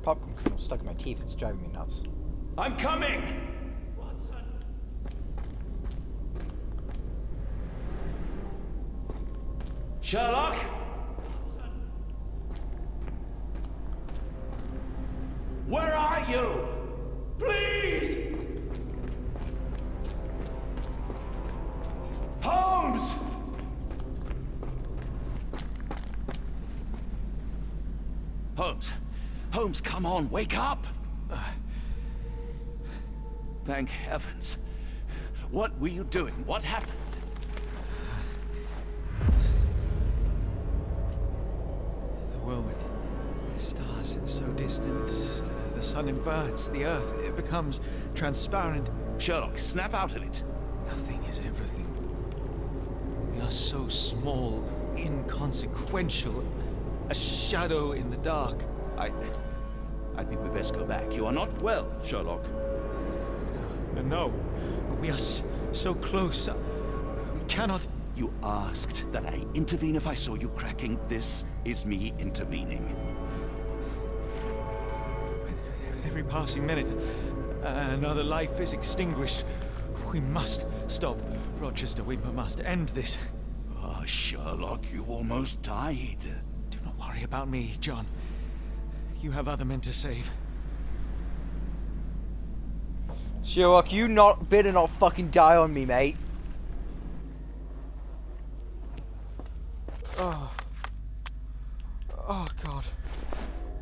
[SPEAKER 1] popcorn kernel stuck in my teeth. It's driving me nuts.
[SPEAKER 4] I'm coming! Sherlock? Where are you? Please! Holmes! Holmes! Holmes, come on, wake up! Thank heavens. What were you doing? What happened?
[SPEAKER 2] The whirlwind. Stars are so distant. The sun inverts the earth. It becomes transparent.
[SPEAKER 4] Sherlock, snap out of it.
[SPEAKER 2] Nothing is everything. We are so small, inconsequential. A shadow in the dark.
[SPEAKER 4] I think we best go back. You are not well, Sherlock.
[SPEAKER 2] No. We are so close. We cannot...
[SPEAKER 4] You asked that I intervene if I saw you cracking. This is me intervening.
[SPEAKER 2] With every passing minute, another life is extinguished. We must stop Rochester. We must end this.
[SPEAKER 4] Ah, Sherlock, you almost died.
[SPEAKER 2] Do not worry about me, John. You have other men to save.
[SPEAKER 1] Sherlock, you better not fucking die on me, mate. Oh. Oh, God.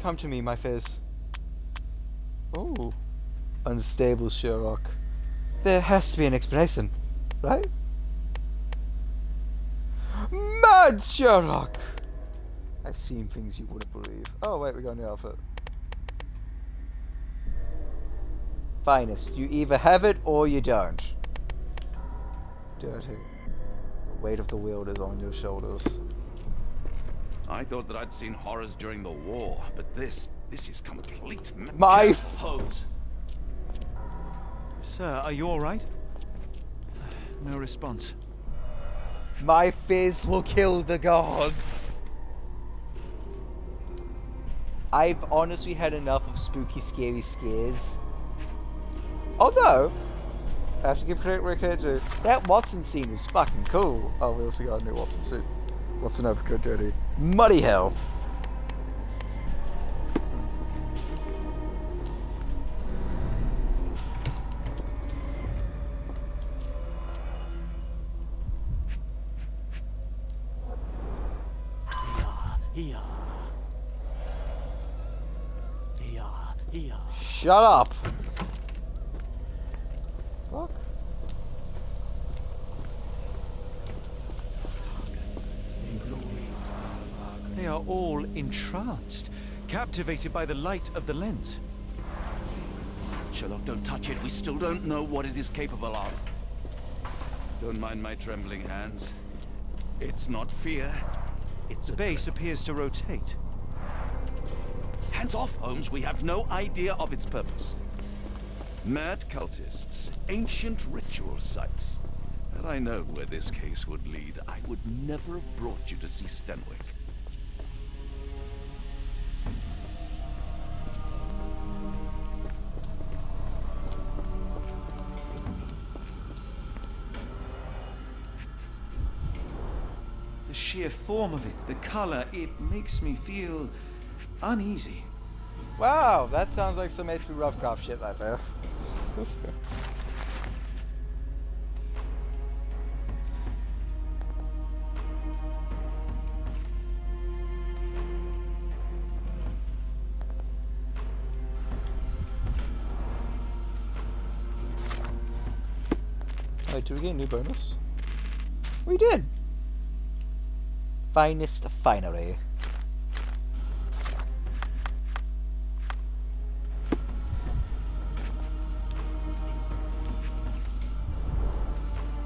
[SPEAKER 1] Come to me, my fizz. Oh. Unstable Sherlock. There has to be an explanation, right? Mad Sherlock! I've seen things you wouldn't believe. Oh, wait, we got a new outfit. Finest. You either have it or you don't. Dirty. The weight of the world is on your shoulders.
[SPEAKER 4] I thought that I'd seen horrors during the war, but this is complete
[SPEAKER 1] My
[SPEAKER 4] Holmes.
[SPEAKER 2] Sir, are you all right? No response.
[SPEAKER 1] My fizz will kill the gods. I've honestly had enough of spooky, scary scares. Although, I have to give credit where credit due. That Watson scene was fucking cool. Oh, we also got a new Watson suit. Watson overcoat dirty. Muddy hell. Shut up! Fuck.
[SPEAKER 2] They are all entranced, captivated by the light of the lens.
[SPEAKER 4] Sherlock, don't touch it. We still don't know what it is capable of. Don't mind my trembling hands. It's not fear. It's
[SPEAKER 2] the base appears to rotate.
[SPEAKER 4] Hands off, Holmes. We have no idea of its purpose. Mad cultists, ancient ritual sites. Had I known where this case would lead, I would never have brought you to see Stenwick.
[SPEAKER 2] The sheer form of it, the color, it makes me feel uneasy.
[SPEAKER 1] Wow, that sounds like some HP Lovecraft shit right there. Wait, do we get a new bonus? We did! Finest finery.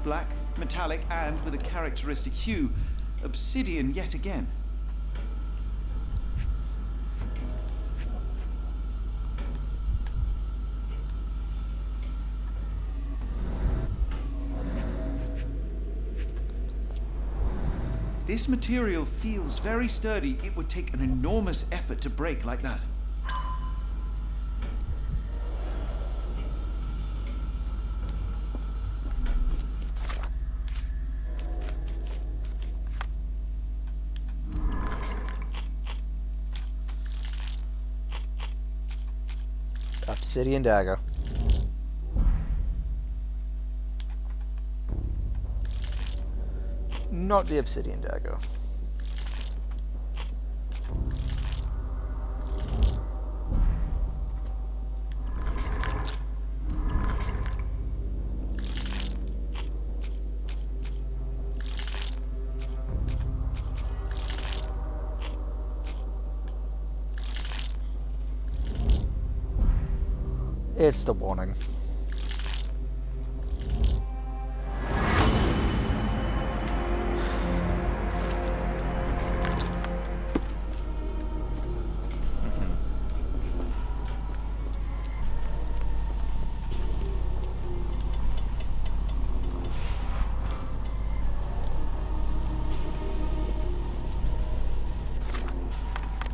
[SPEAKER 2] Black, metallic, and with a characteristic hue. Obsidian yet again. This material feels very sturdy. It would take an enormous effort to break like that.
[SPEAKER 1] Obsidian dagger. Not the obsidian dagger. It's the warning.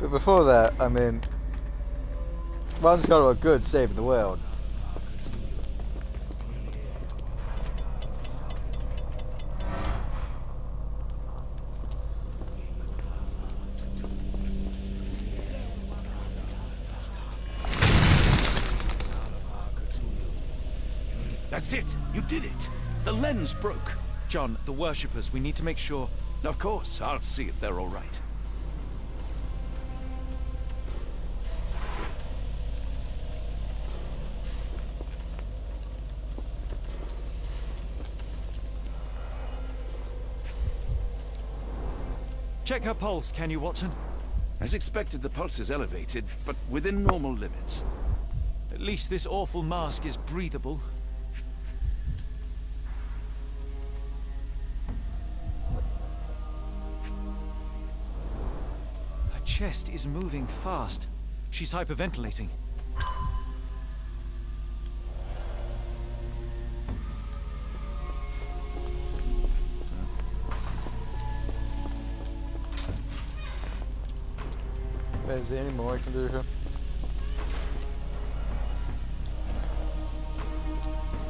[SPEAKER 1] But before that, I mean, one's got to look good saving the world.
[SPEAKER 4] That's it! You did it! The lens broke.
[SPEAKER 2] John, the worshippers, we need to make sure...
[SPEAKER 4] Of course, I'll see if they're all right.
[SPEAKER 2] Check her pulse, can you, Watson?
[SPEAKER 4] As expected, the pulse is elevated, but within normal limits.
[SPEAKER 2] At least this awful mask is breathable. Her chest is moving fast. She's hyperventilating.
[SPEAKER 1] Is there any more I can do here?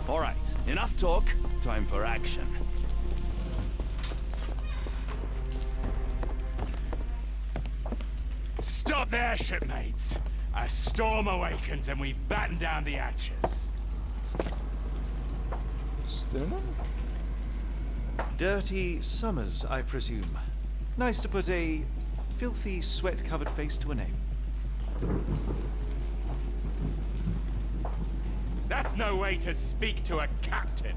[SPEAKER 4] All right, enough talk. Time for action.
[SPEAKER 18] Stop there, shipmates. A storm awakens and we've battened down the hatches.
[SPEAKER 1] Stunning?
[SPEAKER 2] Dirty Summers, I presume. Nice to put a filthy, sweat-covered face to a name.
[SPEAKER 18] That's no way to speak to a captain.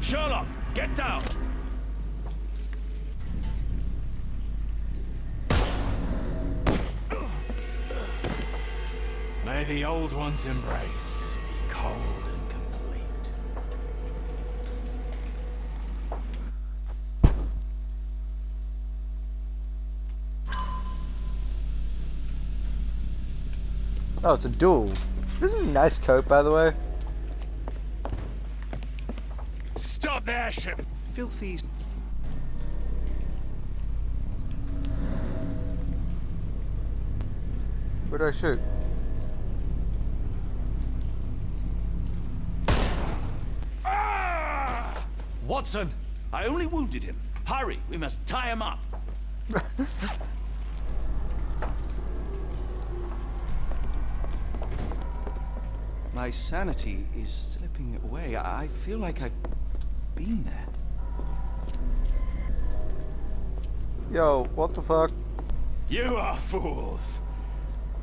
[SPEAKER 18] Sherlock, get down! May the old one's embrace be cold and complete.
[SPEAKER 1] Oh, it's a duel. This is a nice coat, by the way.
[SPEAKER 18] Stop there, ship!
[SPEAKER 2] Filthy...
[SPEAKER 1] Where'd I shoot?
[SPEAKER 2] Watson!
[SPEAKER 4] I only wounded him. Hurry, we must tie him up.
[SPEAKER 2] My sanity is slipping away. I feel like I've been there.
[SPEAKER 1] Yo, what the fuck?
[SPEAKER 18] You are fools.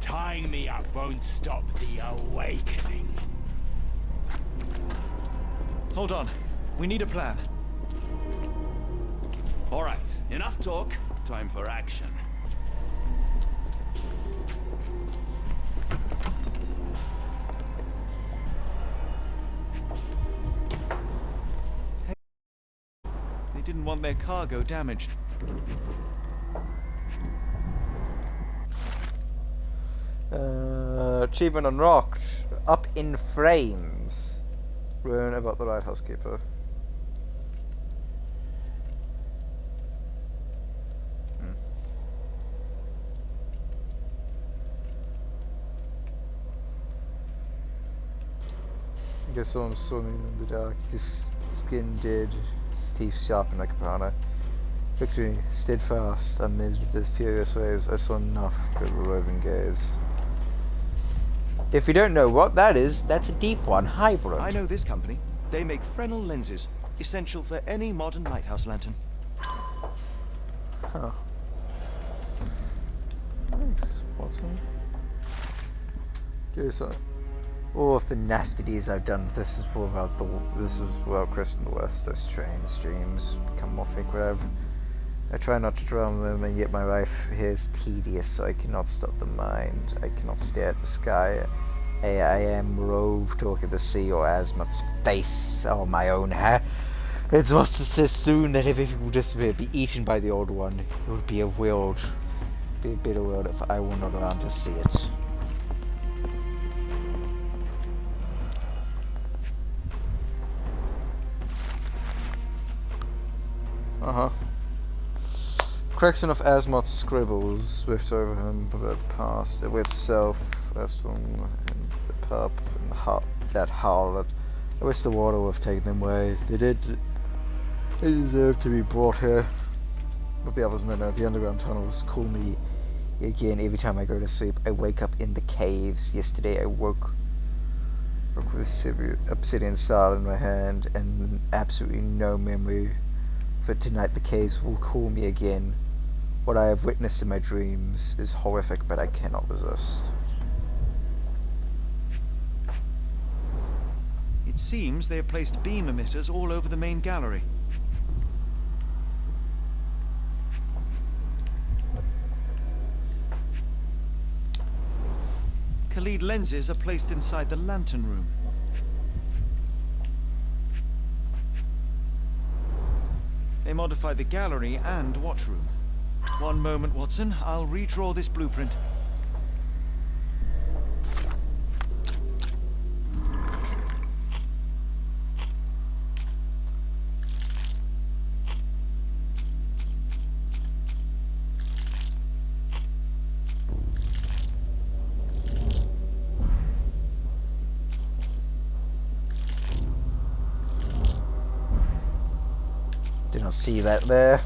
[SPEAKER 18] Tying me up won't stop the awakening.
[SPEAKER 2] Hold on. We need a plan.
[SPEAKER 4] All right, enough talk. Time for action.
[SPEAKER 2] They didn't want their cargo damaged.
[SPEAKER 1] Achievement unlocked. Up in frames. Learn about the lighthouse keeper. I guess someone's swimming in the dark. His skin dead, his teeth sharpened like a piranha. Victory, steadfast amid the furious waves. I saw enough with a roving gaze. If you don't know what that is, that's a deep one. Hybrid.
[SPEAKER 2] I know this company. They make Fresnel lenses, essential for any modern lighthouse lantern.
[SPEAKER 1] Huh. Thanks, Watson. All of the nasty deeds I've done. This is without Chris in the West. Those strange dreams become more frequent. I try not to dwell on them, and yet my life here is tedious, so I cannot stop the mind. I cannot stare at the sky. I am roved to look at the sea or Asmod's face or my own hair. It's what's to say soon that everything will disappear, be eaten by the old one. It would be a bitter world if I were not around to see it. Correction of Asmod's scribbles swift over him about the past, with itself as from in the pub and that harlot. I wish the water would have taken them away. They deserve to be brought here. But the others no. The underground tunnels call me again every time I go to sleep. I wake up in the caves. Yesterday I woke with a obsidian star in my hand and absolutely no memory. For tonight the caves will call me again. What I have witnessed in my dreams is horrific, but I cannot resist.
[SPEAKER 2] It seems they have placed beam emitters all over the main gallery. Khalid lenses are placed inside the lantern room. They modify the gallery and watch room. One moment, Watson. I'll redraw this blueprint.
[SPEAKER 1] Did not see that there.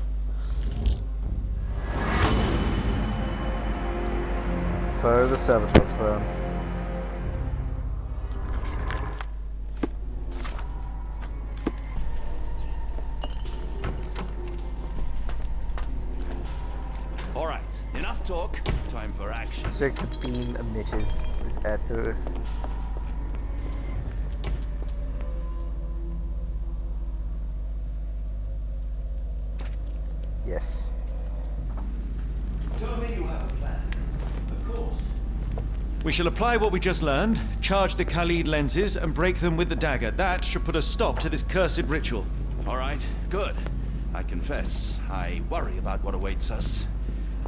[SPEAKER 1] Follow the saboteur spawn.
[SPEAKER 4] All right, enough talk. Time for action.
[SPEAKER 1] Check the beam emitters is at the. Yes.
[SPEAKER 2] Tell me you have a plan. Of course. We shall apply what we just learned, charge the Khalid lenses, and break them with the dagger. That should put a stop to this cursed ritual.
[SPEAKER 4] All right, good. I confess, I worry about what awaits us.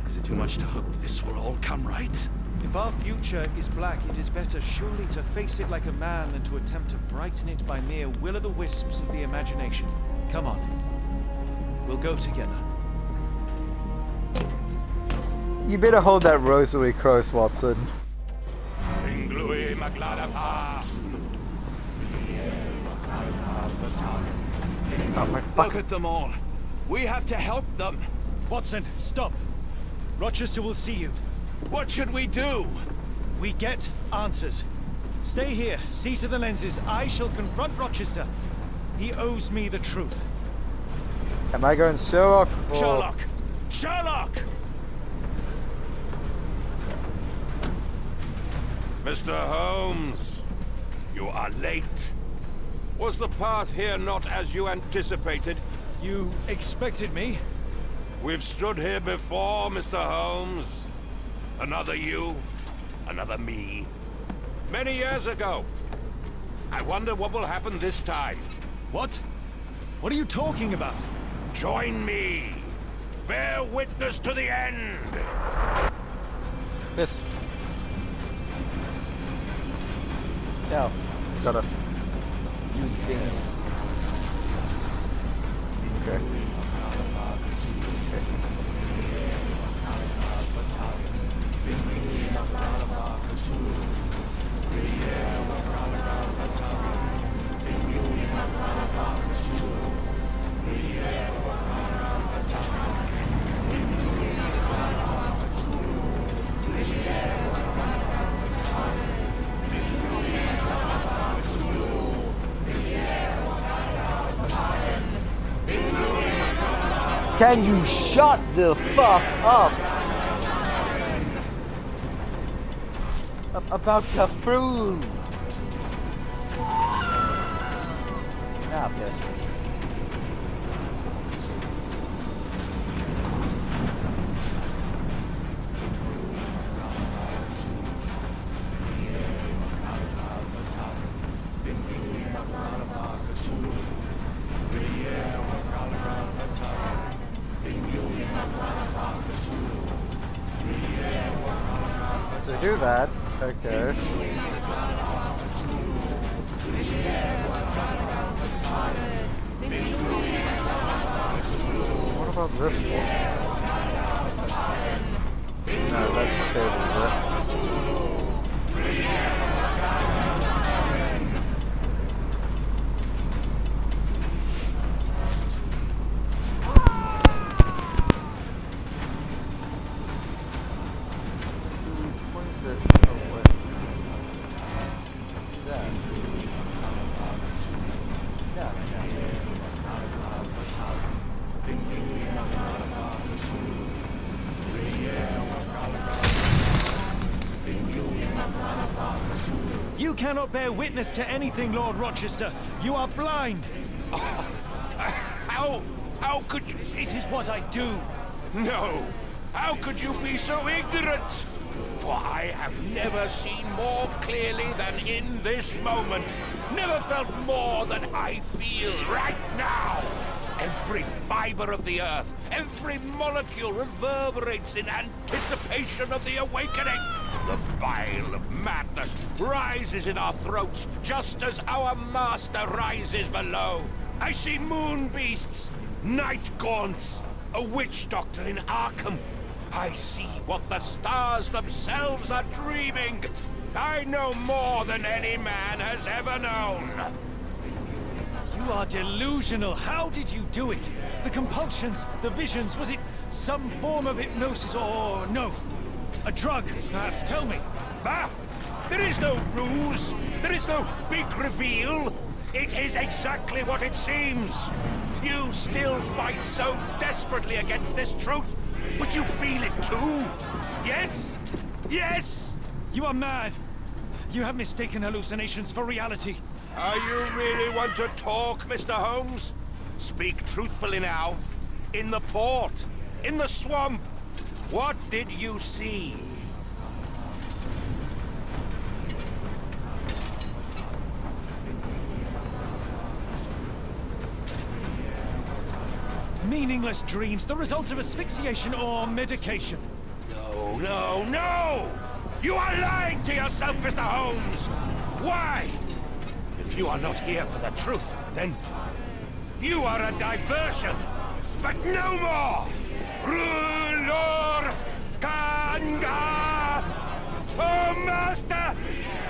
[SPEAKER 4] Is it too much to hope this will all come right?
[SPEAKER 2] If our future is black, it is better surely to face it like a man than to attempt to brighten it by mere will-o'-the-wisps of the imagination. Come on. We'll go together.
[SPEAKER 1] You better hold that rosary close, Watson.
[SPEAKER 4] Look at them all. We have to help them.
[SPEAKER 2] Watson, stop. Rochester will see you.
[SPEAKER 4] What should we do?
[SPEAKER 2] We get answers. Stay here, see to the lenses. I shall confront Rochester. He owes me the truth.
[SPEAKER 1] Am I going Sherlock? Or...
[SPEAKER 4] Sherlock! Sherlock!
[SPEAKER 19] Mr. Holmes, you are late. Was the path here not as you anticipated?
[SPEAKER 2] You expected me?
[SPEAKER 19] We've stood here before, Mr. Holmes. Another you, another me. Many years ago. I wonder what will happen this time.
[SPEAKER 2] What? What are you talking about?
[SPEAKER 19] Join me. Bear witness to the end.
[SPEAKER 1] Yes. No. Got it. You thing. Okay. Can you shut the fuck up? About the food. Ah, piss. To do that, okay. What about this one? No, that disables it.
[SPEAKER 2] You cannot bear witness to anything, Lord Rochester. You are blind.
[SPEAKER 19] How could you?
[SPEAKER 2] It is what I do.
[SPEAKER 19] No. How could you be so ignorant? For I have never seen more clearly than in this moment. Never felt more than I feel right now. Every fiber of the earth, every molecule reverberates in anticipation of the awakening. The bile of madness rises in our throats just as our master rises below. I see moon beasts, night gaunts, a witch doctor in Arkham. I see what the stars themselves are dreaming. I know more than any man has ever known.
[SPEAKER 2] You are delusional. How did you do it? The compulsions, the visions, was it some form of hypnosis or no? A drug, perhaps, tell me.
[SPEAKER 19] Ah, there is no ruse. There is no big reveal. It is exactly what it seems. You still fight so desperately against this truth, but you feel it too. Yes? Yes?
[SPEAKER 2] You are mad. You have mistaken hallucinations for reality.
[SPEAKER 19] Are you really want to talk, Mr. Holmes? Speak truthfully now. In the port, in the swamp, what did you see?
[SPEAKER 2] Meaningless dreams, the result of asphyxiation or medication.
[SPEAKER 19] No, no, no! You are lying to yourself, Mr. Holmes! Why? If you are not here for the truth, then you are a diversion, but no more! Rulor Kanga! Oh, Master!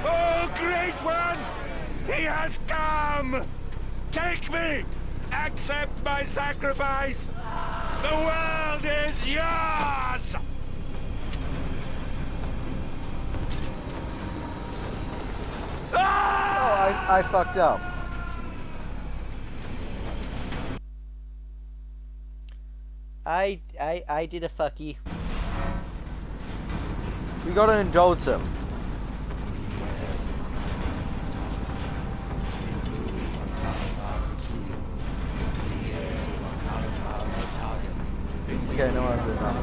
[SPEAKER 19] Oh, Great One! He has come! Take me! Accept my sacrifice! The world is yours!
[SPEAKER 1] Oh, I fucked up. I did a fucky. We gotta indulge him. Okay, no, I'm doing that.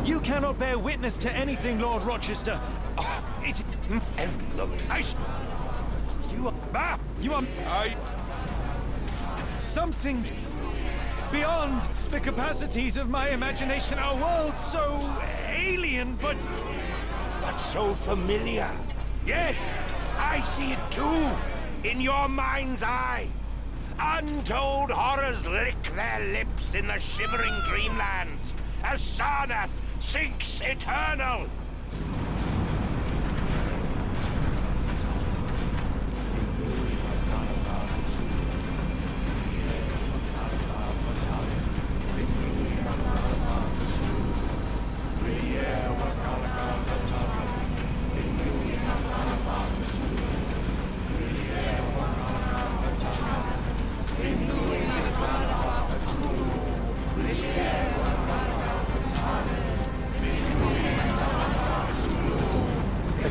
[SPEAKER 2] You cannot bear witness to anything, Lord Rochester. You are something beyond the capacities of my imagination. A world so alien, but
[SPEAKER 19] so familiar. Yes, I see it too, in your mind's eye. Untold horrors lick their lips in the shimmering dreamlands as Sarnath sinks eternal.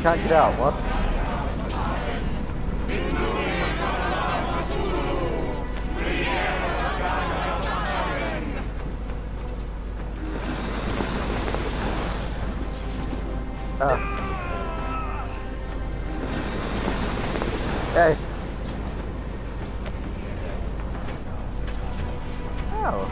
[SPEAKER 1] can't get out. What? Hey. Oh.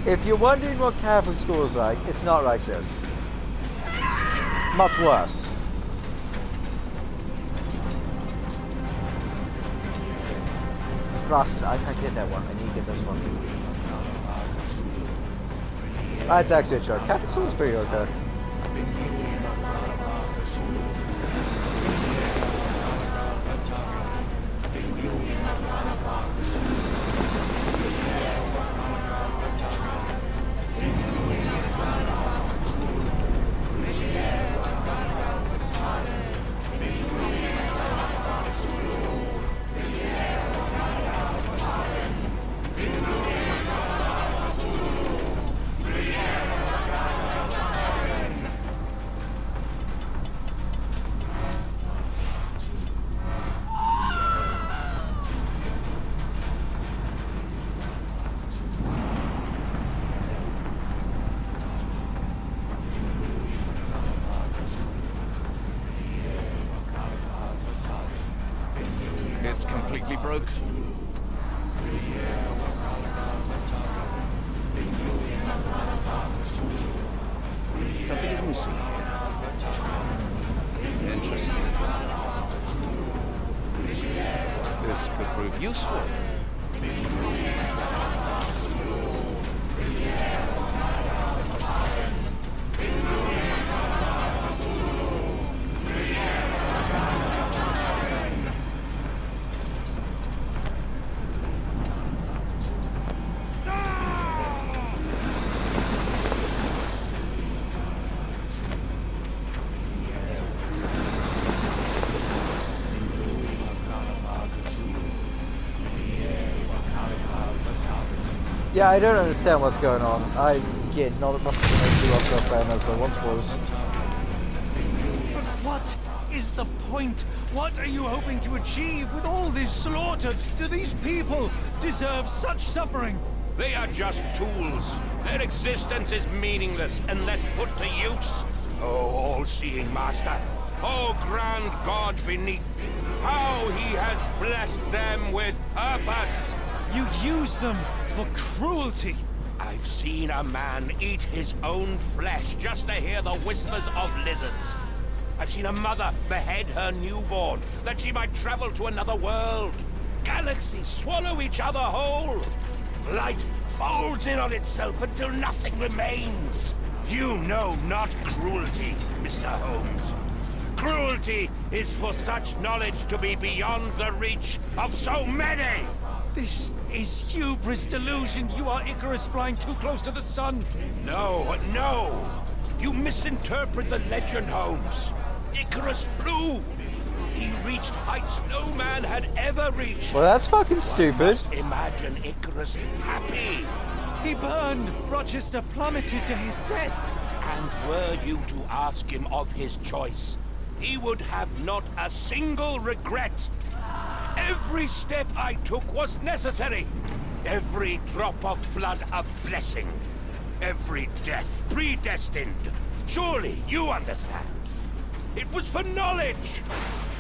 [SPEAKER 1] If you're wondering what Catholic school is like, it's not like this. Much worse. Ross, I can't get that one. I need to get this one. That's actually a joke. Catholic school is pretty okay.
[SPEAKER 4] It's completely broken. Something is missing here. Interesting. This could prove useful.
[SPEAKER 1] Yeah, I don't understand what's going on. I get not as much as a fan as I once was.
[SPEAKER 2] But what is the point? What are you hoping to achieve with all this slaughter? Do these people deserve such suffering?
[SPEAKER 19] They are just tools. Their existence is meaningless unless put to use. Oh, all-seeing master. Oh, grand God beneath. How he has blessed them with purpose.
[SPEAKER 2] You use them for cruelty.
[SPEAKER 19] I've seen a man eat his own flesh just to hear the whispers of lizards. I've seen a mother behead her newborn that she might travel to another world. Galaxies swallow each other whole. Light folds in on itself until nothing remains. You know not cruelty, Mr. Holmes. Cruelty is for such knowledge to be beyond the reach of so many.
[SPEAKER 2] This is hubris delusion. You are Icarus flying too close to the sun.
[SPEAKER 19] No, no. You misinterpret the legend, Holmes. Icarus flew. He reached heights no man had ever reached.
[SPEAKER 1] Well, that's fucking stupid.
[SPEAKER 19] Must imagine Icarus happy.
[SPEAKER 2] He burned. Rochester plummeted to his death.
[SPEAKER 19] And were you to ask him of his choice, he would have not a single regret. Every step I took was necessary. Every drop of blood a blessing. Every death predestined. Surely you understand. It was for knowledge.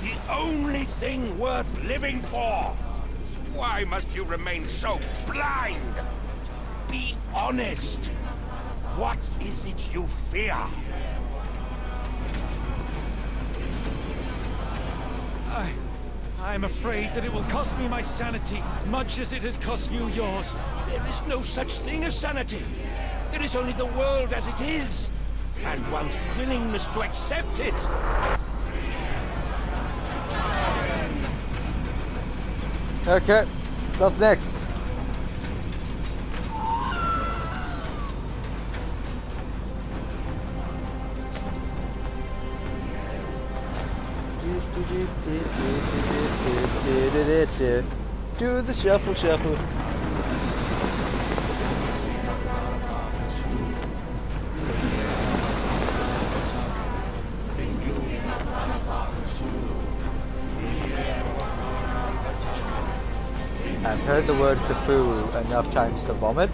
[SPEAKER 19] The only thing worth living for. Why must you remain so blind? Be honest. What is it you fear?
[SPEAKER 2] I'm afraid that it will cost me my sanity, much as it has cost you yours.
[SPEAKER 19] There is no such thing as sanity. There is only the world as it is, and one's willingness to accept it.
[SPEAKER 1] Okay, what's next? Do the shuffle, shuffle. I've heard the word Cthulhu enough times to vomit,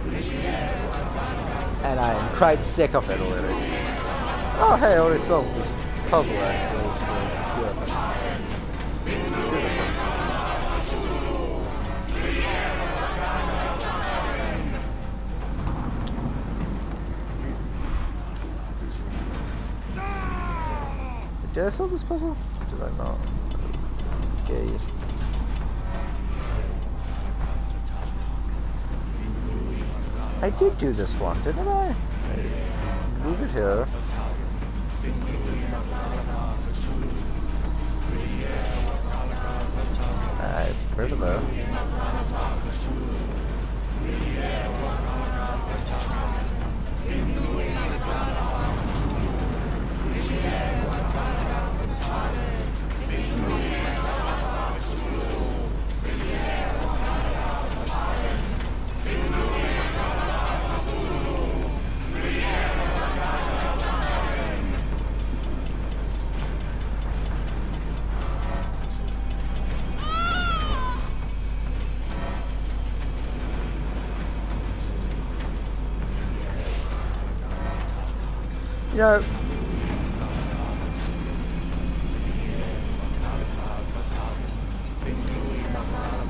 [SPEAKER 1] and I am quite sick of it already. Oh hey, I already solved this puzzle actually, so yeah. Did I solve this puzzle? Did I not? Okay. I did do this one, didn't I? Move it here. Alright, move it there. You know,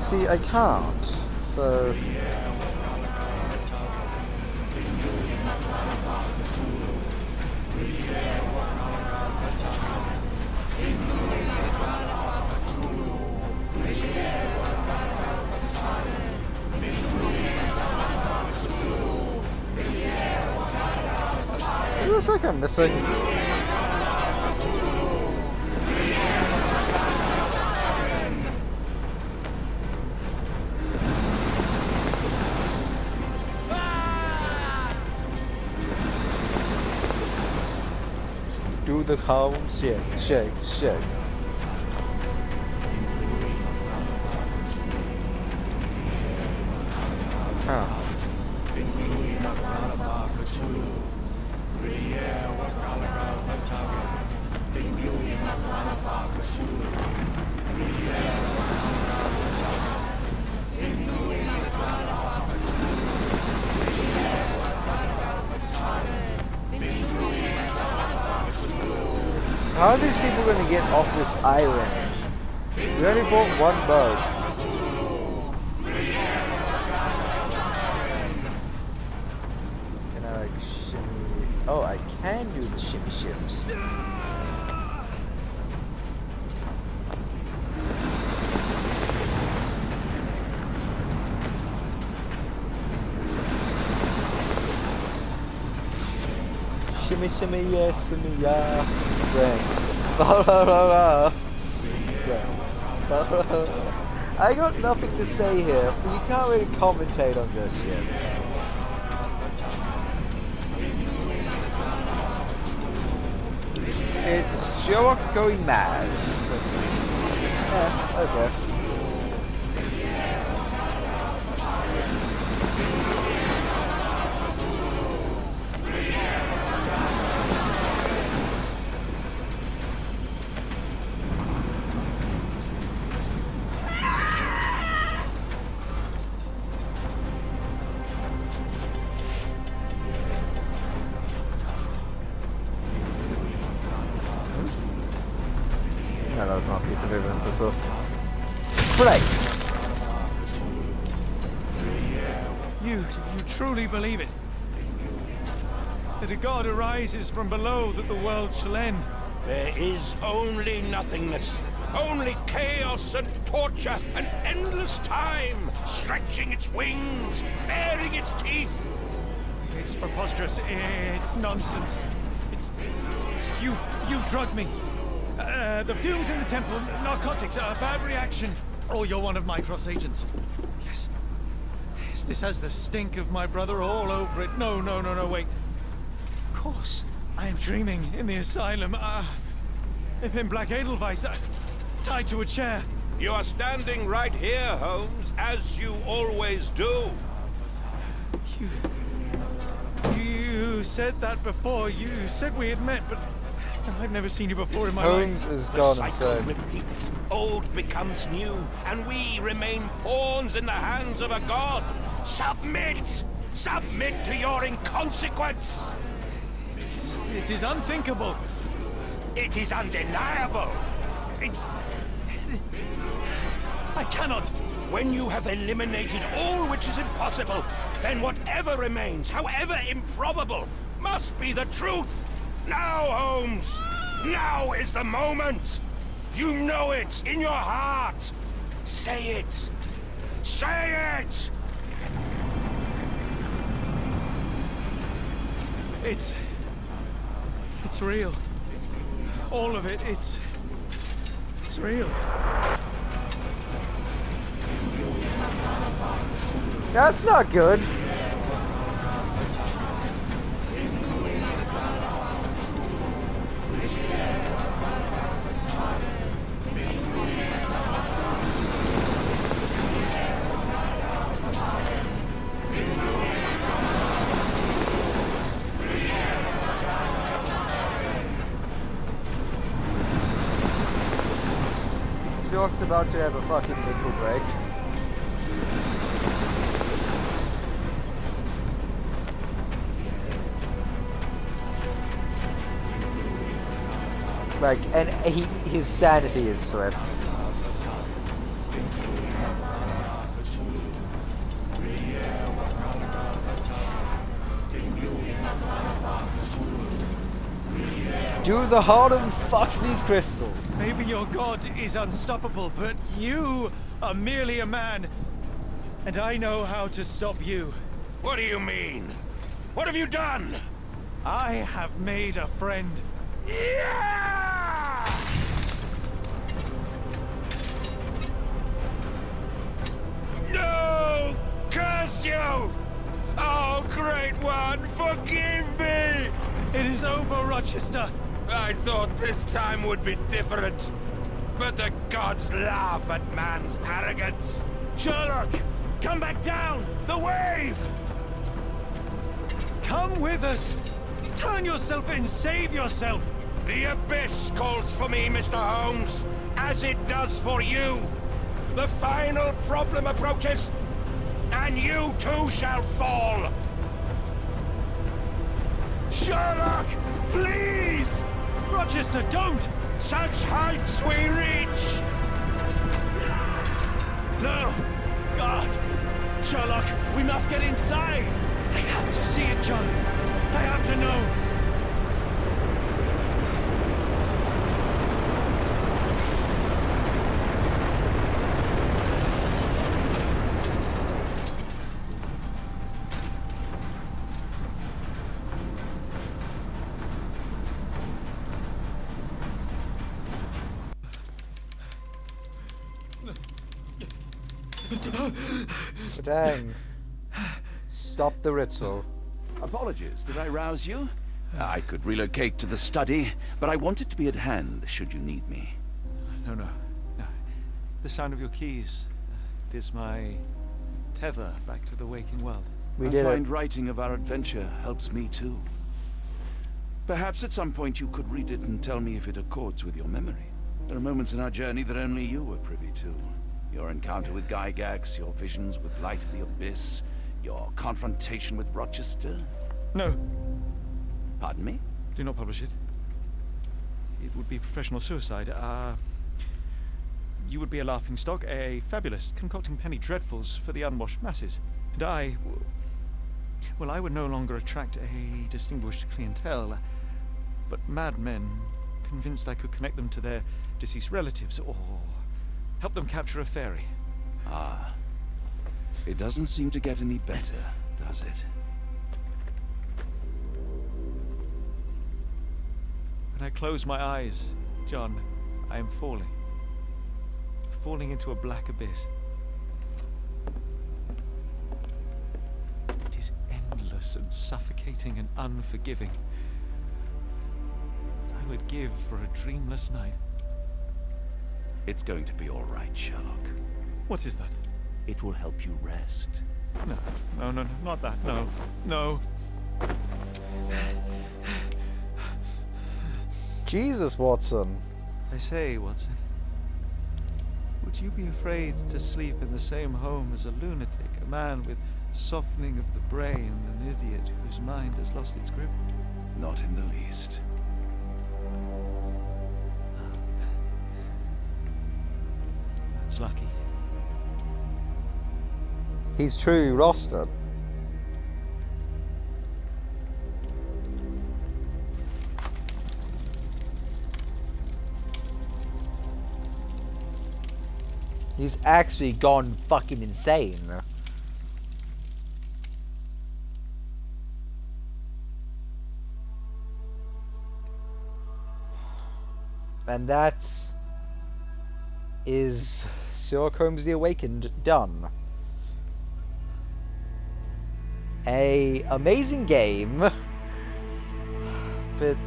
[SPEAKER 1] see, I can't, so... It looks like I'm missing. Do the column, shake, shake, shake. Huh. How are these people going to get off this island? We only bought one boat. Can I like shimmy? Oh, I can do the shimmy shims. Shimmy, shimmy, yes, shimmy, yeah. Friends. La la la la. Friends. I got nothing to say here. You can't really commentate on this yet. It's Sherlock going mad. What's this? Okay. No, that's not a piece of evidence or so. Right.
[SPEAKER 2] You truly believe it? That a god arises from below that the world shall end?
[SPEAKER 19] There is only nothingness. Only chaos and torture and endless time, stretching its wings, baring its teeth.
[SPEAKER 2] It's preposterous. It's nonsense. It's... You drugged me. The fumes in the temple, narcotics, a bad reaction. Or you're one of Mycroft's agents. Yes. Yes, this has the stink of my brother all over it. No, wait. Of course, I am dreaming in the asylum. In Black Edelweiss, tied to a chair.
[SPEAKER 19] You are standing right here, Holmes, as you always do.
[SPEAKER 2] You said that before. You said we had met, but I've never seen you before in my life.
[SPEAKER 1] Holmes is
[SPEAKER 19] The
[SPEAKER 1] gone
[SPEAKER 19] cycle
[SPEAKER 1] insane.
[SPEAKER 19] repeats. Old becomes new, and we remain pawns in the hands of a god. Submit! Submit to your inconsequence!
[SPEAKER 2] It is unthinkable.
[SPEAKER 19] It is undeniable.
[SPEAKER 2] I cannot.
[SPEAKER 19] When you have eliminated all which is impossible, then whatever remains, however improbable, must be the truth. Now, Holmes, now is the moment. You know it in your heart. Say it. Say it!
[SPEAKER 2] It's real. All of it, it's real.
[SPEAKER 1] That's not good. Sherlock's about to have a fucking mental break. Like, and his sanity is swept. Do the hard and fuck these crystals.
[SPEAKER 2] Maybe your god is unstoppable, but you are merely a man. And I know how to stop you.
[SPEAKER 19] What do you mean? What have you done?
[SPEAKER 2] I have made a friend.
[SPEAKER 19] Yeah! No! Curse you! Oh, great one, forgive me!
[SPEAKER 2] It is over, Rochester.
[SPEAKER 19] I thought this time would be different. But the gods laugh at man's arrogance.
[SPEAKER 2] Sherlock, come back down! The wave! Come with us! Turn yourself in, save yourself!
[SPEAKER 19] The abyss calls for me, Mr. Holmes, as it does for you. The final problem approaches, and you too shall fall.
[SPEAKER 2] Sherlock, please! Rochester, don't!
[SPEAKER 19] Such heights we reach!
[SPEAKER 2] No! God! Sherlock, we must get inside! I have to see it, John! I have to know!
[SPEAKER 1] Dang. Stop the ritual.
[SPEAKER 4] Apologies, did I rouse you? I could relocate to the study, but I wanted to be at hand should you need me.
[SPEAKER 2] No. The sound of your keys. It is my tether back to the waking world.
[SPEAKER 4] I find writing of our adventure helps me too. Perhaps at some point you could read it and tell me if it accords with your memory. There are moments in our journey that only you were privy to. Your encounter with Gygax, your visions with Light of the Abyss, your confrontation with Rochester.
[SPEAKER 2] No.
[SPEAKER 4] Pardon me?
[SPEAKER 2] Do not publish it. It would be professional suicide. You would be a laughingstock, a fabulist, concocting penny dreadfuls for the unwashed masses. And I would no longer attract a distinguished clientele, but madmen convinced I could connect them to their deceased relatives or help them capture a fairy.
[SPEAKER 4] Ah. It doesn't seem to get any better, does it?
[SPEAKER 2] When I close my eyes, John, I am falling. Falling into a black abyss. It is endless and suffocating and unforgiving. I would give for a dreamless night.
[SPEAKER 4] It's going to be all right, Sherlock.
[SPEAKER 2] What is that?
[SPEAKER 4] It will help you rest.
[SPEAKER 2] No, not that. No.
[SPEAKER 1] Jesus, Watson.
[SPEAKER 2] I say, Watson, would you be afraid to sleep in the same home as a lunatic, a man with softening of the brain, an idiot whose mind has lost its grip?
[SPEAKER 4] Not in the least.
[SPEAKER 2] That's lucky.
[SPEAKER 1] He's true rostered. He's actually gone fucking insane. And that is Sherlock Holmes the Awakened done. A amazing game, but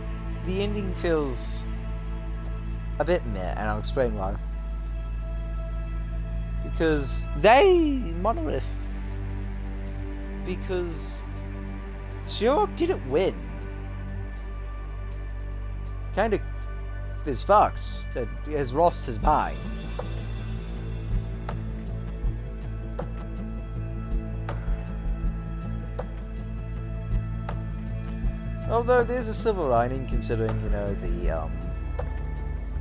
[SPEAKER 1] the ending feels a bit meh, and I'll explain why. Because Monolith, because Sherlock didn't win. Kind of is fucked. That has lost his mind. Although there's a silver lining, considering, you know, the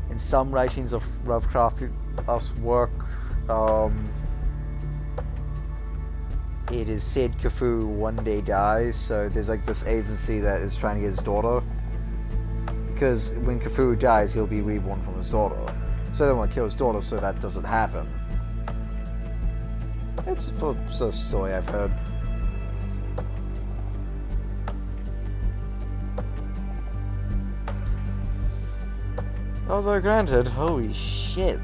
[SPEAKER 1] in some writings of Lovecraft's work, it is said Cthulhu one day dies, so there's like this agency that is trying to get his daughter. Because when Cthulhu dies, he'll be reborn from his daughter. So they want to kill his daughter so that doesn't happen. It's a story I've heard. Although granted, holy shit.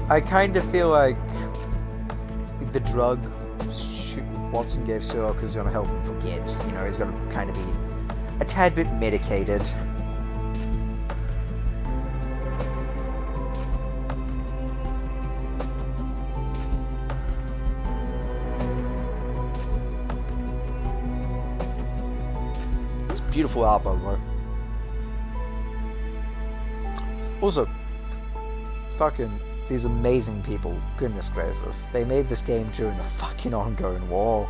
[SPEAKER 1] I kind of feel like the drug Watson gave Sherlock is going to help him forget. You know, he's going to kind of be a tad bit medicated. It's a beautiful art, by the way. Also, fucking these amazing people, goodness gracious. They made this game during the fucking ongoing war.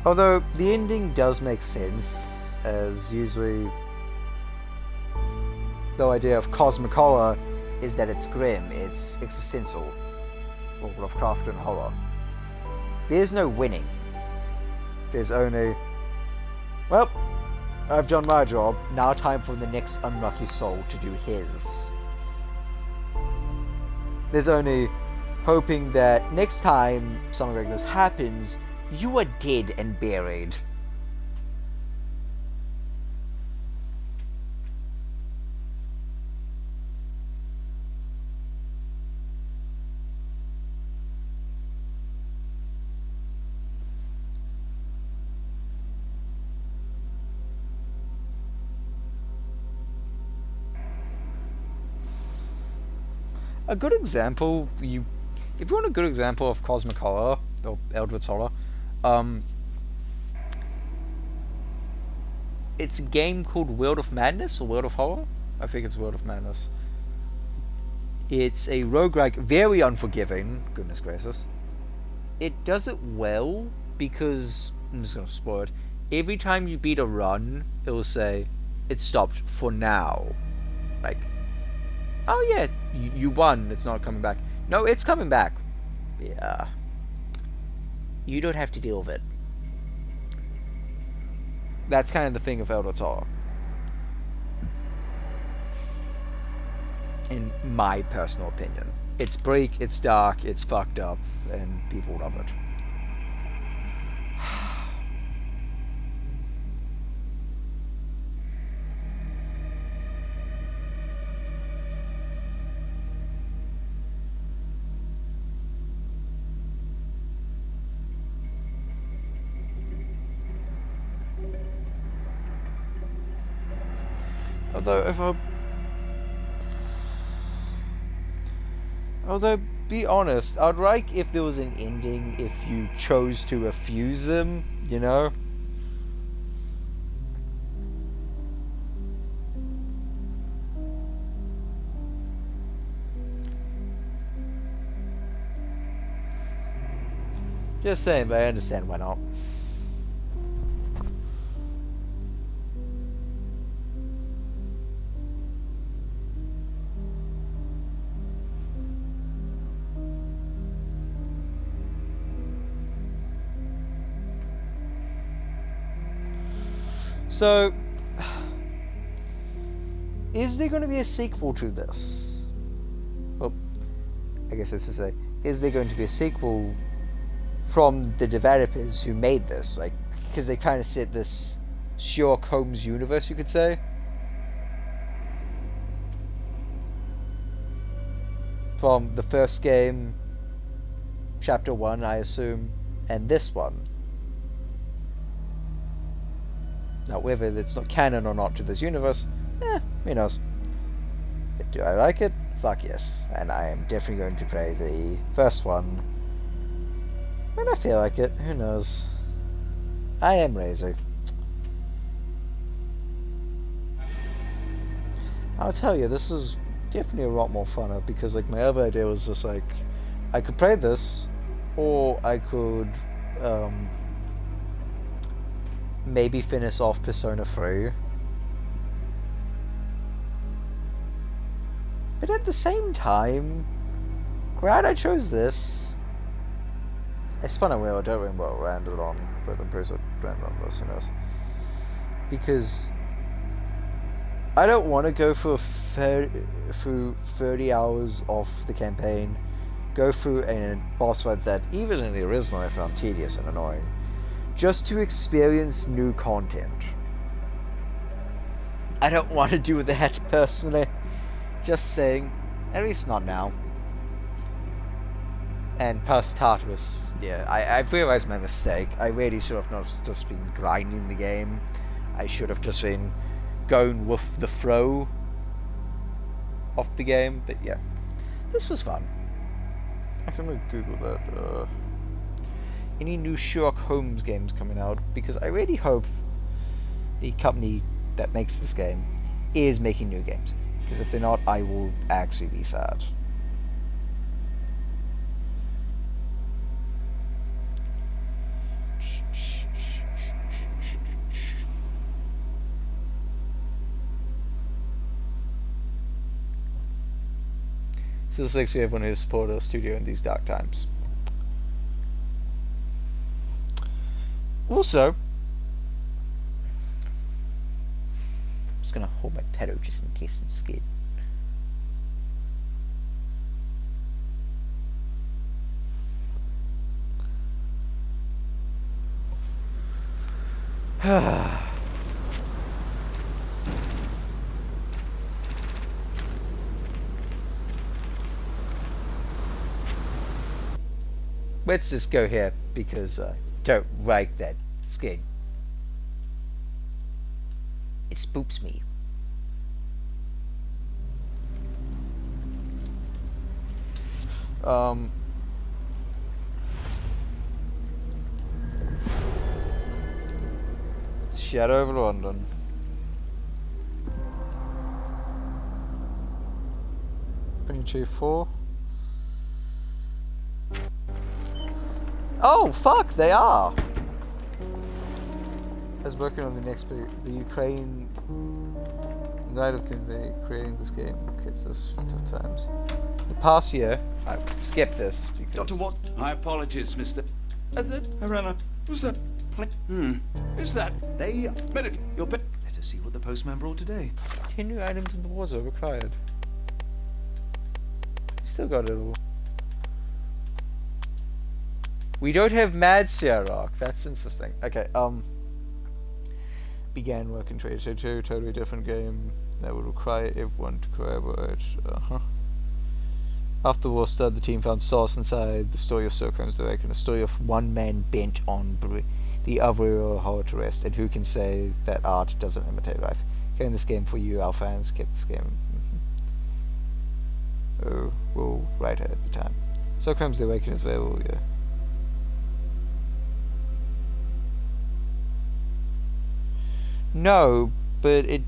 [SPEAKER 1] Although, the ending does make sense, as usually the idea of cosmic horror is that it's grim, it's existential, or Lovecraftian horror. There's no winning. There's only, well, I've done my job. Now time for the next unlucky soul to do his. There's only hoping that next time something like this happens, you are dead and buried. A good example, if you want a good example of cosmic horror or Eldritch horror, it's a game called World of Madness or World of Horror. I think it's World of Madness. It's a roguelike, very unforgiving. Goodness gracious, it does it well because I'm just gonna spoil it. Every time you beat a run, it will say it stopped for now, like. Oh yeah, you won, it's not coming back. No, it's coming back. Yeah. You don't have to deal with it. That's kind of the thing of Eldritch Horror. In my personal opinion. It's bleak, it's dark, it's fucked up, and people love it. Although, be honest, I'd like if there was an ending if you chose to refuse them, you know? Just saying, but I understand why not. So, is there going to be a sequel to this? Well, I guess it's to say, is there going to be a sequel from the developers who made this? Like, because they kind of set this Sherlock Holmes universe, you could say. From the first game, Chapter 1, I assume, and this one. Now, whether it's not canon or not to this universe, who knows. But do I like it? Fuck yes. And I am definitely going to play the first one when I feel like it. Who knows? I am lazy. I'll tell you, this is definitely a lot more funner because, like, my other idea was just like, I could play this, or I could, maybe finish off Persona 3. But at the same time, glad I chose this. I spun a wheel, I don't remember what I landed on, but I'm pretty sure I landed on this, who knows. Because I don't want to go through 30 hours of the campaign, go through a boss fight that, even in the original, I found tedious and annoying, just to experience new content. I don't want to do that, personally. Just saying. At least not now. And plus Tartarus, yeah, I realized my mistake. I really should have not just been grinding the game. I should have just been going with the flow of the game. But yeah, this was fun. Actually, I'm going to Google that. Any new Sherlock Holmes games coming out, because I really hope the company that makes this game is making new games, because if they're not, I will actually be sad. So thanks to everyone who supported our studio in these dark times. Also, hold my pedo just in case I'm scared. Let's just go here because I don't like that skin. It spooks me. Shadow of London. Two, 4. Oh fuck! They are. I was working on the next bit. The Ukraine. Neither thing they creating this game kept us tough times. The past year, I skipped this because.
[SPEAKER 4] Dr. Watt, my apologies, Mr.
[SPEAKER 13] Arana, who's that?
[SPEAKER 4] Is that
[SPEAKER 2] They
[SPEAKER 4] medic? Your bit.
[SPEAKER 2] Let us see what the postman brought today.
[SPEAKER 1] 10 new items in the wars are required. Still got it all. We don't have Mad Sherlock. That's interesting. Okay, began work in 2022, totally different game that would require everyone to collaborate. After the war started, the team found solace inside the story of Sir Holmes the Awakening, a story of one man bent on the other hard to rest, and who can say that art doesn't imitate life? Getting this game for you, our fans, kept this game. Oh, well, right at the time. Sir Holmes the Awakening is available, yeah. No, but it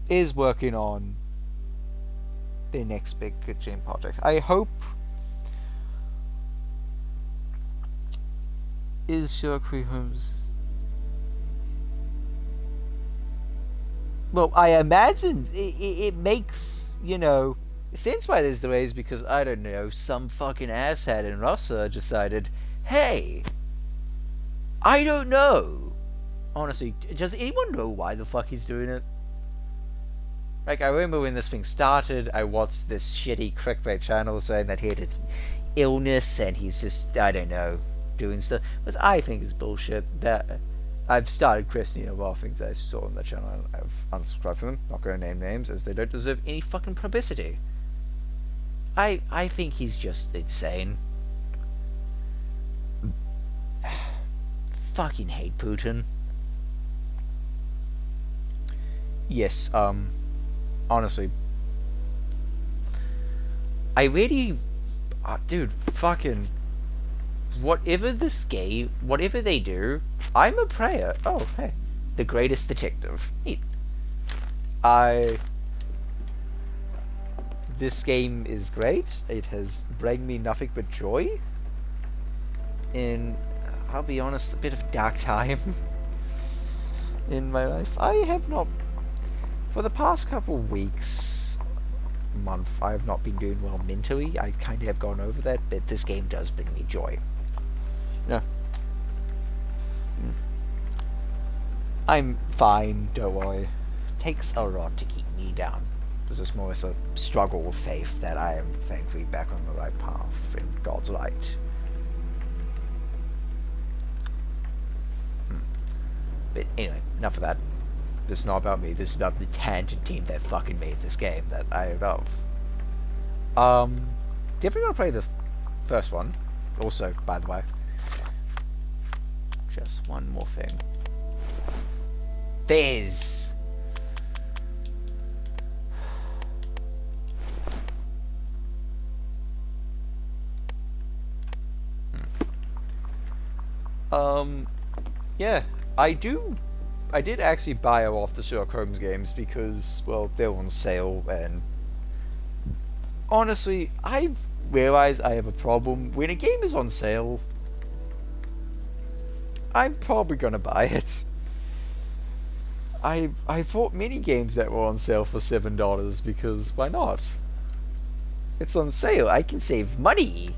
[SPEAKER 1] is working on their next big game project. I hope is Sherlock Holmes. Well, I imagine it makes, you know, sense why there's delays because, I don't know, some fucking asshat in Russia decided, hey, I don't know. Honestly, does anyone know why the fuck he's doing it? Like, I remember when this thing started, I watched this shitty clickbait channel saying that he had an illness and he's just, I don't know, doing stuff. But I think is bullshit. That I've started questioning a lot of things I saw on the channel. I've unsubscribed from them. Not going to name names as they don't deserve any fucking publicity. I think he's just insane. Fucking hate Putin. Yes, honestly, I really, dude, fucking, whatever they do, I'm a prayer. Oh, hey, the greatest detective. Neat. This game is great. It has brought me nothing but joy. In, I'll be honest, a bit of a dark time in my life. I have not, for the past couple weeks, month, I have not been doing well mentally. I kind of have gone over that, but this game does bring me joy. No. I'm fine, don't worry. Takes a lot to keep me down. This is more as a struggle of faith that I am thankfully back on the right path in God's light. But anyway, enough of that. This is not about me, this is about the tangent team that fucking made this game that I love. Definitely want to play the first one. Also, by the way. Just one more thing. Fizz! Yeah, I did actually buy a lot of the Sherlock Holmes games because, well, they were on sale, and honestly, I realize I have a problem. When a game is on sale, I'm probably gonna buy it. I bought many games that were on sale for $7 because why not? It's on sale, I can save money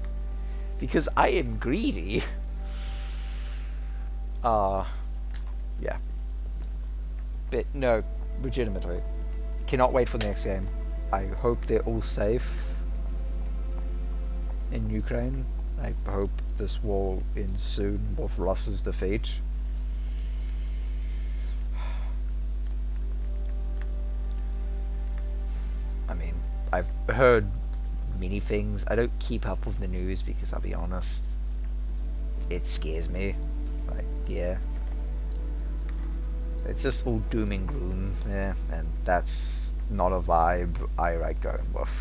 [SPEAKER 1] because I am greedy. Yeah. But no, legitimately, cannot wait for the next game. I hope they're all safe in Ukraine. I hope this war ends soon with Russia's defeat. I mean, I've heard many things. I don't keep up with the news because I'll be honest, it scares me. Like, yeah. It's just all doom and gloom, yeah, and that's not a vibe I like going with.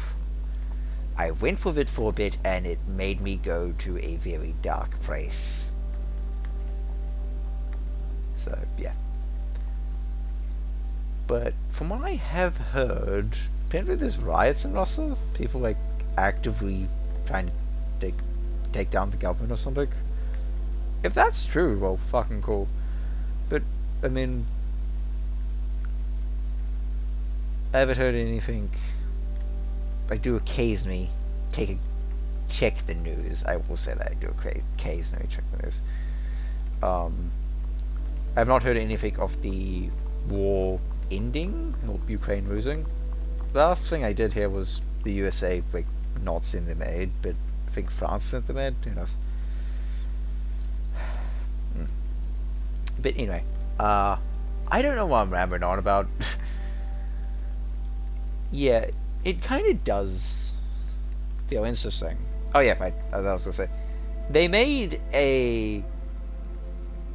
[SPEAKER 1] I went with it for a bit and it made me go to a very dark place. So, yeah. But from what I have heard, apparently there's riots in Russia. People like actively trying to take down the government or something. If that's true, well, fucking cool. But, I mean, I haven't heard anything. I do occasionally check the news. I will say that I do occasionally check the news. I have not heard anything of the war ending or Ukraine losing. The last thing I did hear was the USA like not send them aid, but I think France sent them aid. Who knows? But anyway, I don't know what I'm rambling on about. Yeah, it kind of does feel interesting. Oh yeah, I was gonna say, they made a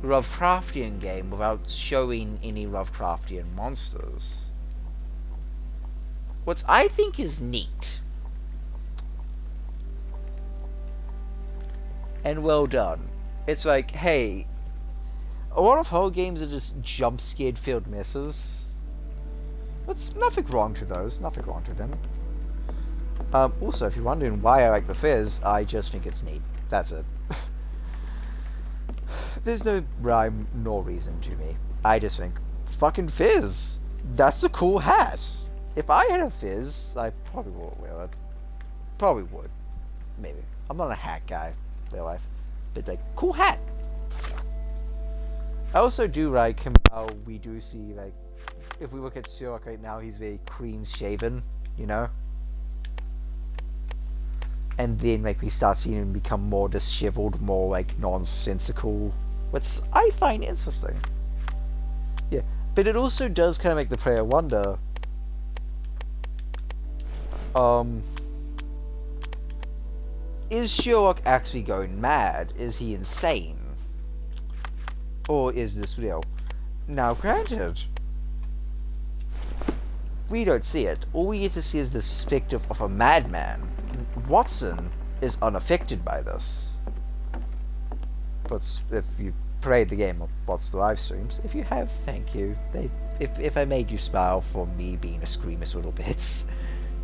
[SPEAKER 1] Lovecraftian game without showing any Lovecraftian monsters. What I think is neat and well done. It's like, hey, a lot of horror games are just jump scared filled messes. There's nothing wrong to those, nothing wrong to them. Also, if you're wondering why I like the Fizz, I just think it's neat. That's it. There's no rhyme nor reason to me. I just think, fucking Fizz! That's a cool hat! If I had a Fizz, I probably would wear it. Probably would. Maybe. I'm not a hat guy, real life. But like, cool hat! I also do like how we do see, like, if we look at Sherlock right now, he's very clean-shaven, you know? And then, like, we start seeing him become more disheveled, more, like, nonsensical, which I find interesting. Yeah, but it also does kind of make the player wonder, is Sherlock actually going mad? Is he insane? Or is this real? Now, granted, we don't see it. All we get to see is the perspective of a madman. Watson is unaffected by this. But if you played the game or watched the live streams, if you have, thank you. If I made you smile for me being a squeamish little bits,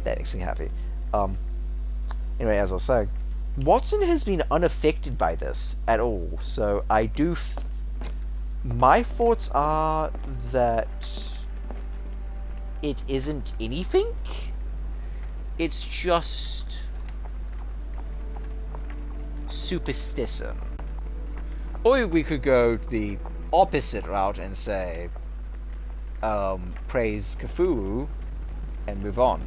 [SPEAKER 1] that makes me happy. Anyway, as I was saying, Watson has been unaffected by this at all. So I do. My thoughts are that it isn't anything. It's just superstition. Or we could go the opposite route and say, praise Cthulhu and move on.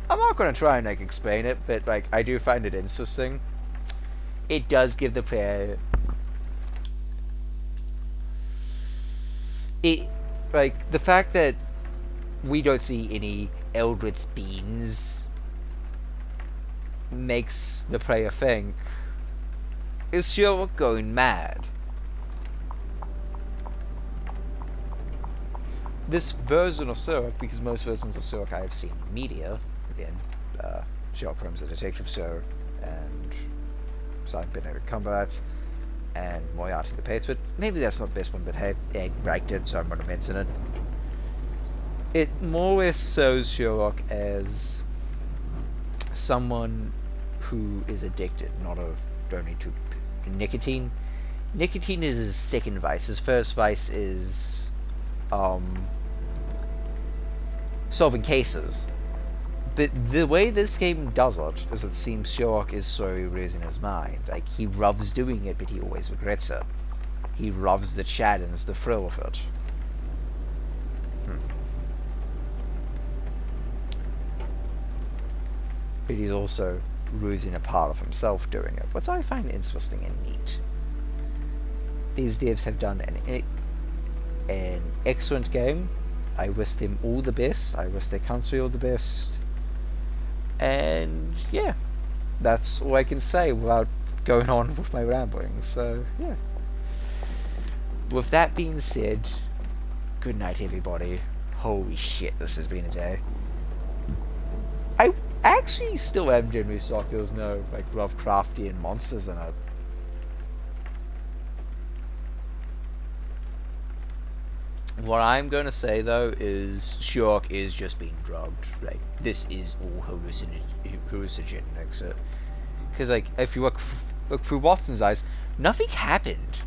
[SPEAKER 1] I'm not going to try and like explain it, but like I do find it interesting. It does give the player like the fact that we don't see any Eldritch beings makes the player think, is Sherlock going mad? This version of Sherlock, because most versions of Sherlock I have seen in media, in Sherlock Holmes the Detective Show, and Simon Benedict Cumberbatch, and Moriarty the Patriot. Maybe that's not this one, but hey, I liked it, so I'm going to mention it. It more or less shows Sherlock as someone who is addicted, not only to nicotine. Nicotine is his second vice. His first vice is solving cases. But the way this game does it is it seems Sherlock is slowly losing his mind. Like, he loves doing it, but he always regrets it. he loves the chat and is the thrill of it. But he's also losing a part of himself doing it, which I find interesting and neat. These devs have done an excellent game. I wish them all the best. I wish their country all the best. And yeah, that's all I can say without going on with my ramblings. So yeah. With that being said, good night everybody. Holy shit, this has been a day. I actually still am genuinely shocked there was no like Lovecraftian monsters in it. What I'm going to say though is Sherlock is just being drugged. Like, this is all hallucinogenic. Because like, if you look through Watson's eyes, nothing happened.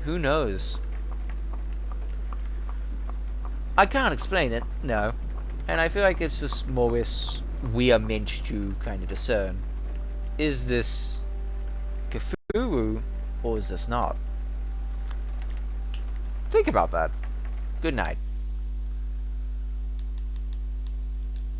[SPEAKER 1] Who knows? I can't explain it, no. And I feel like it's just more or less we are meant to kind of discern. Is this Cthulhu, or is this not? Think about that. Good night.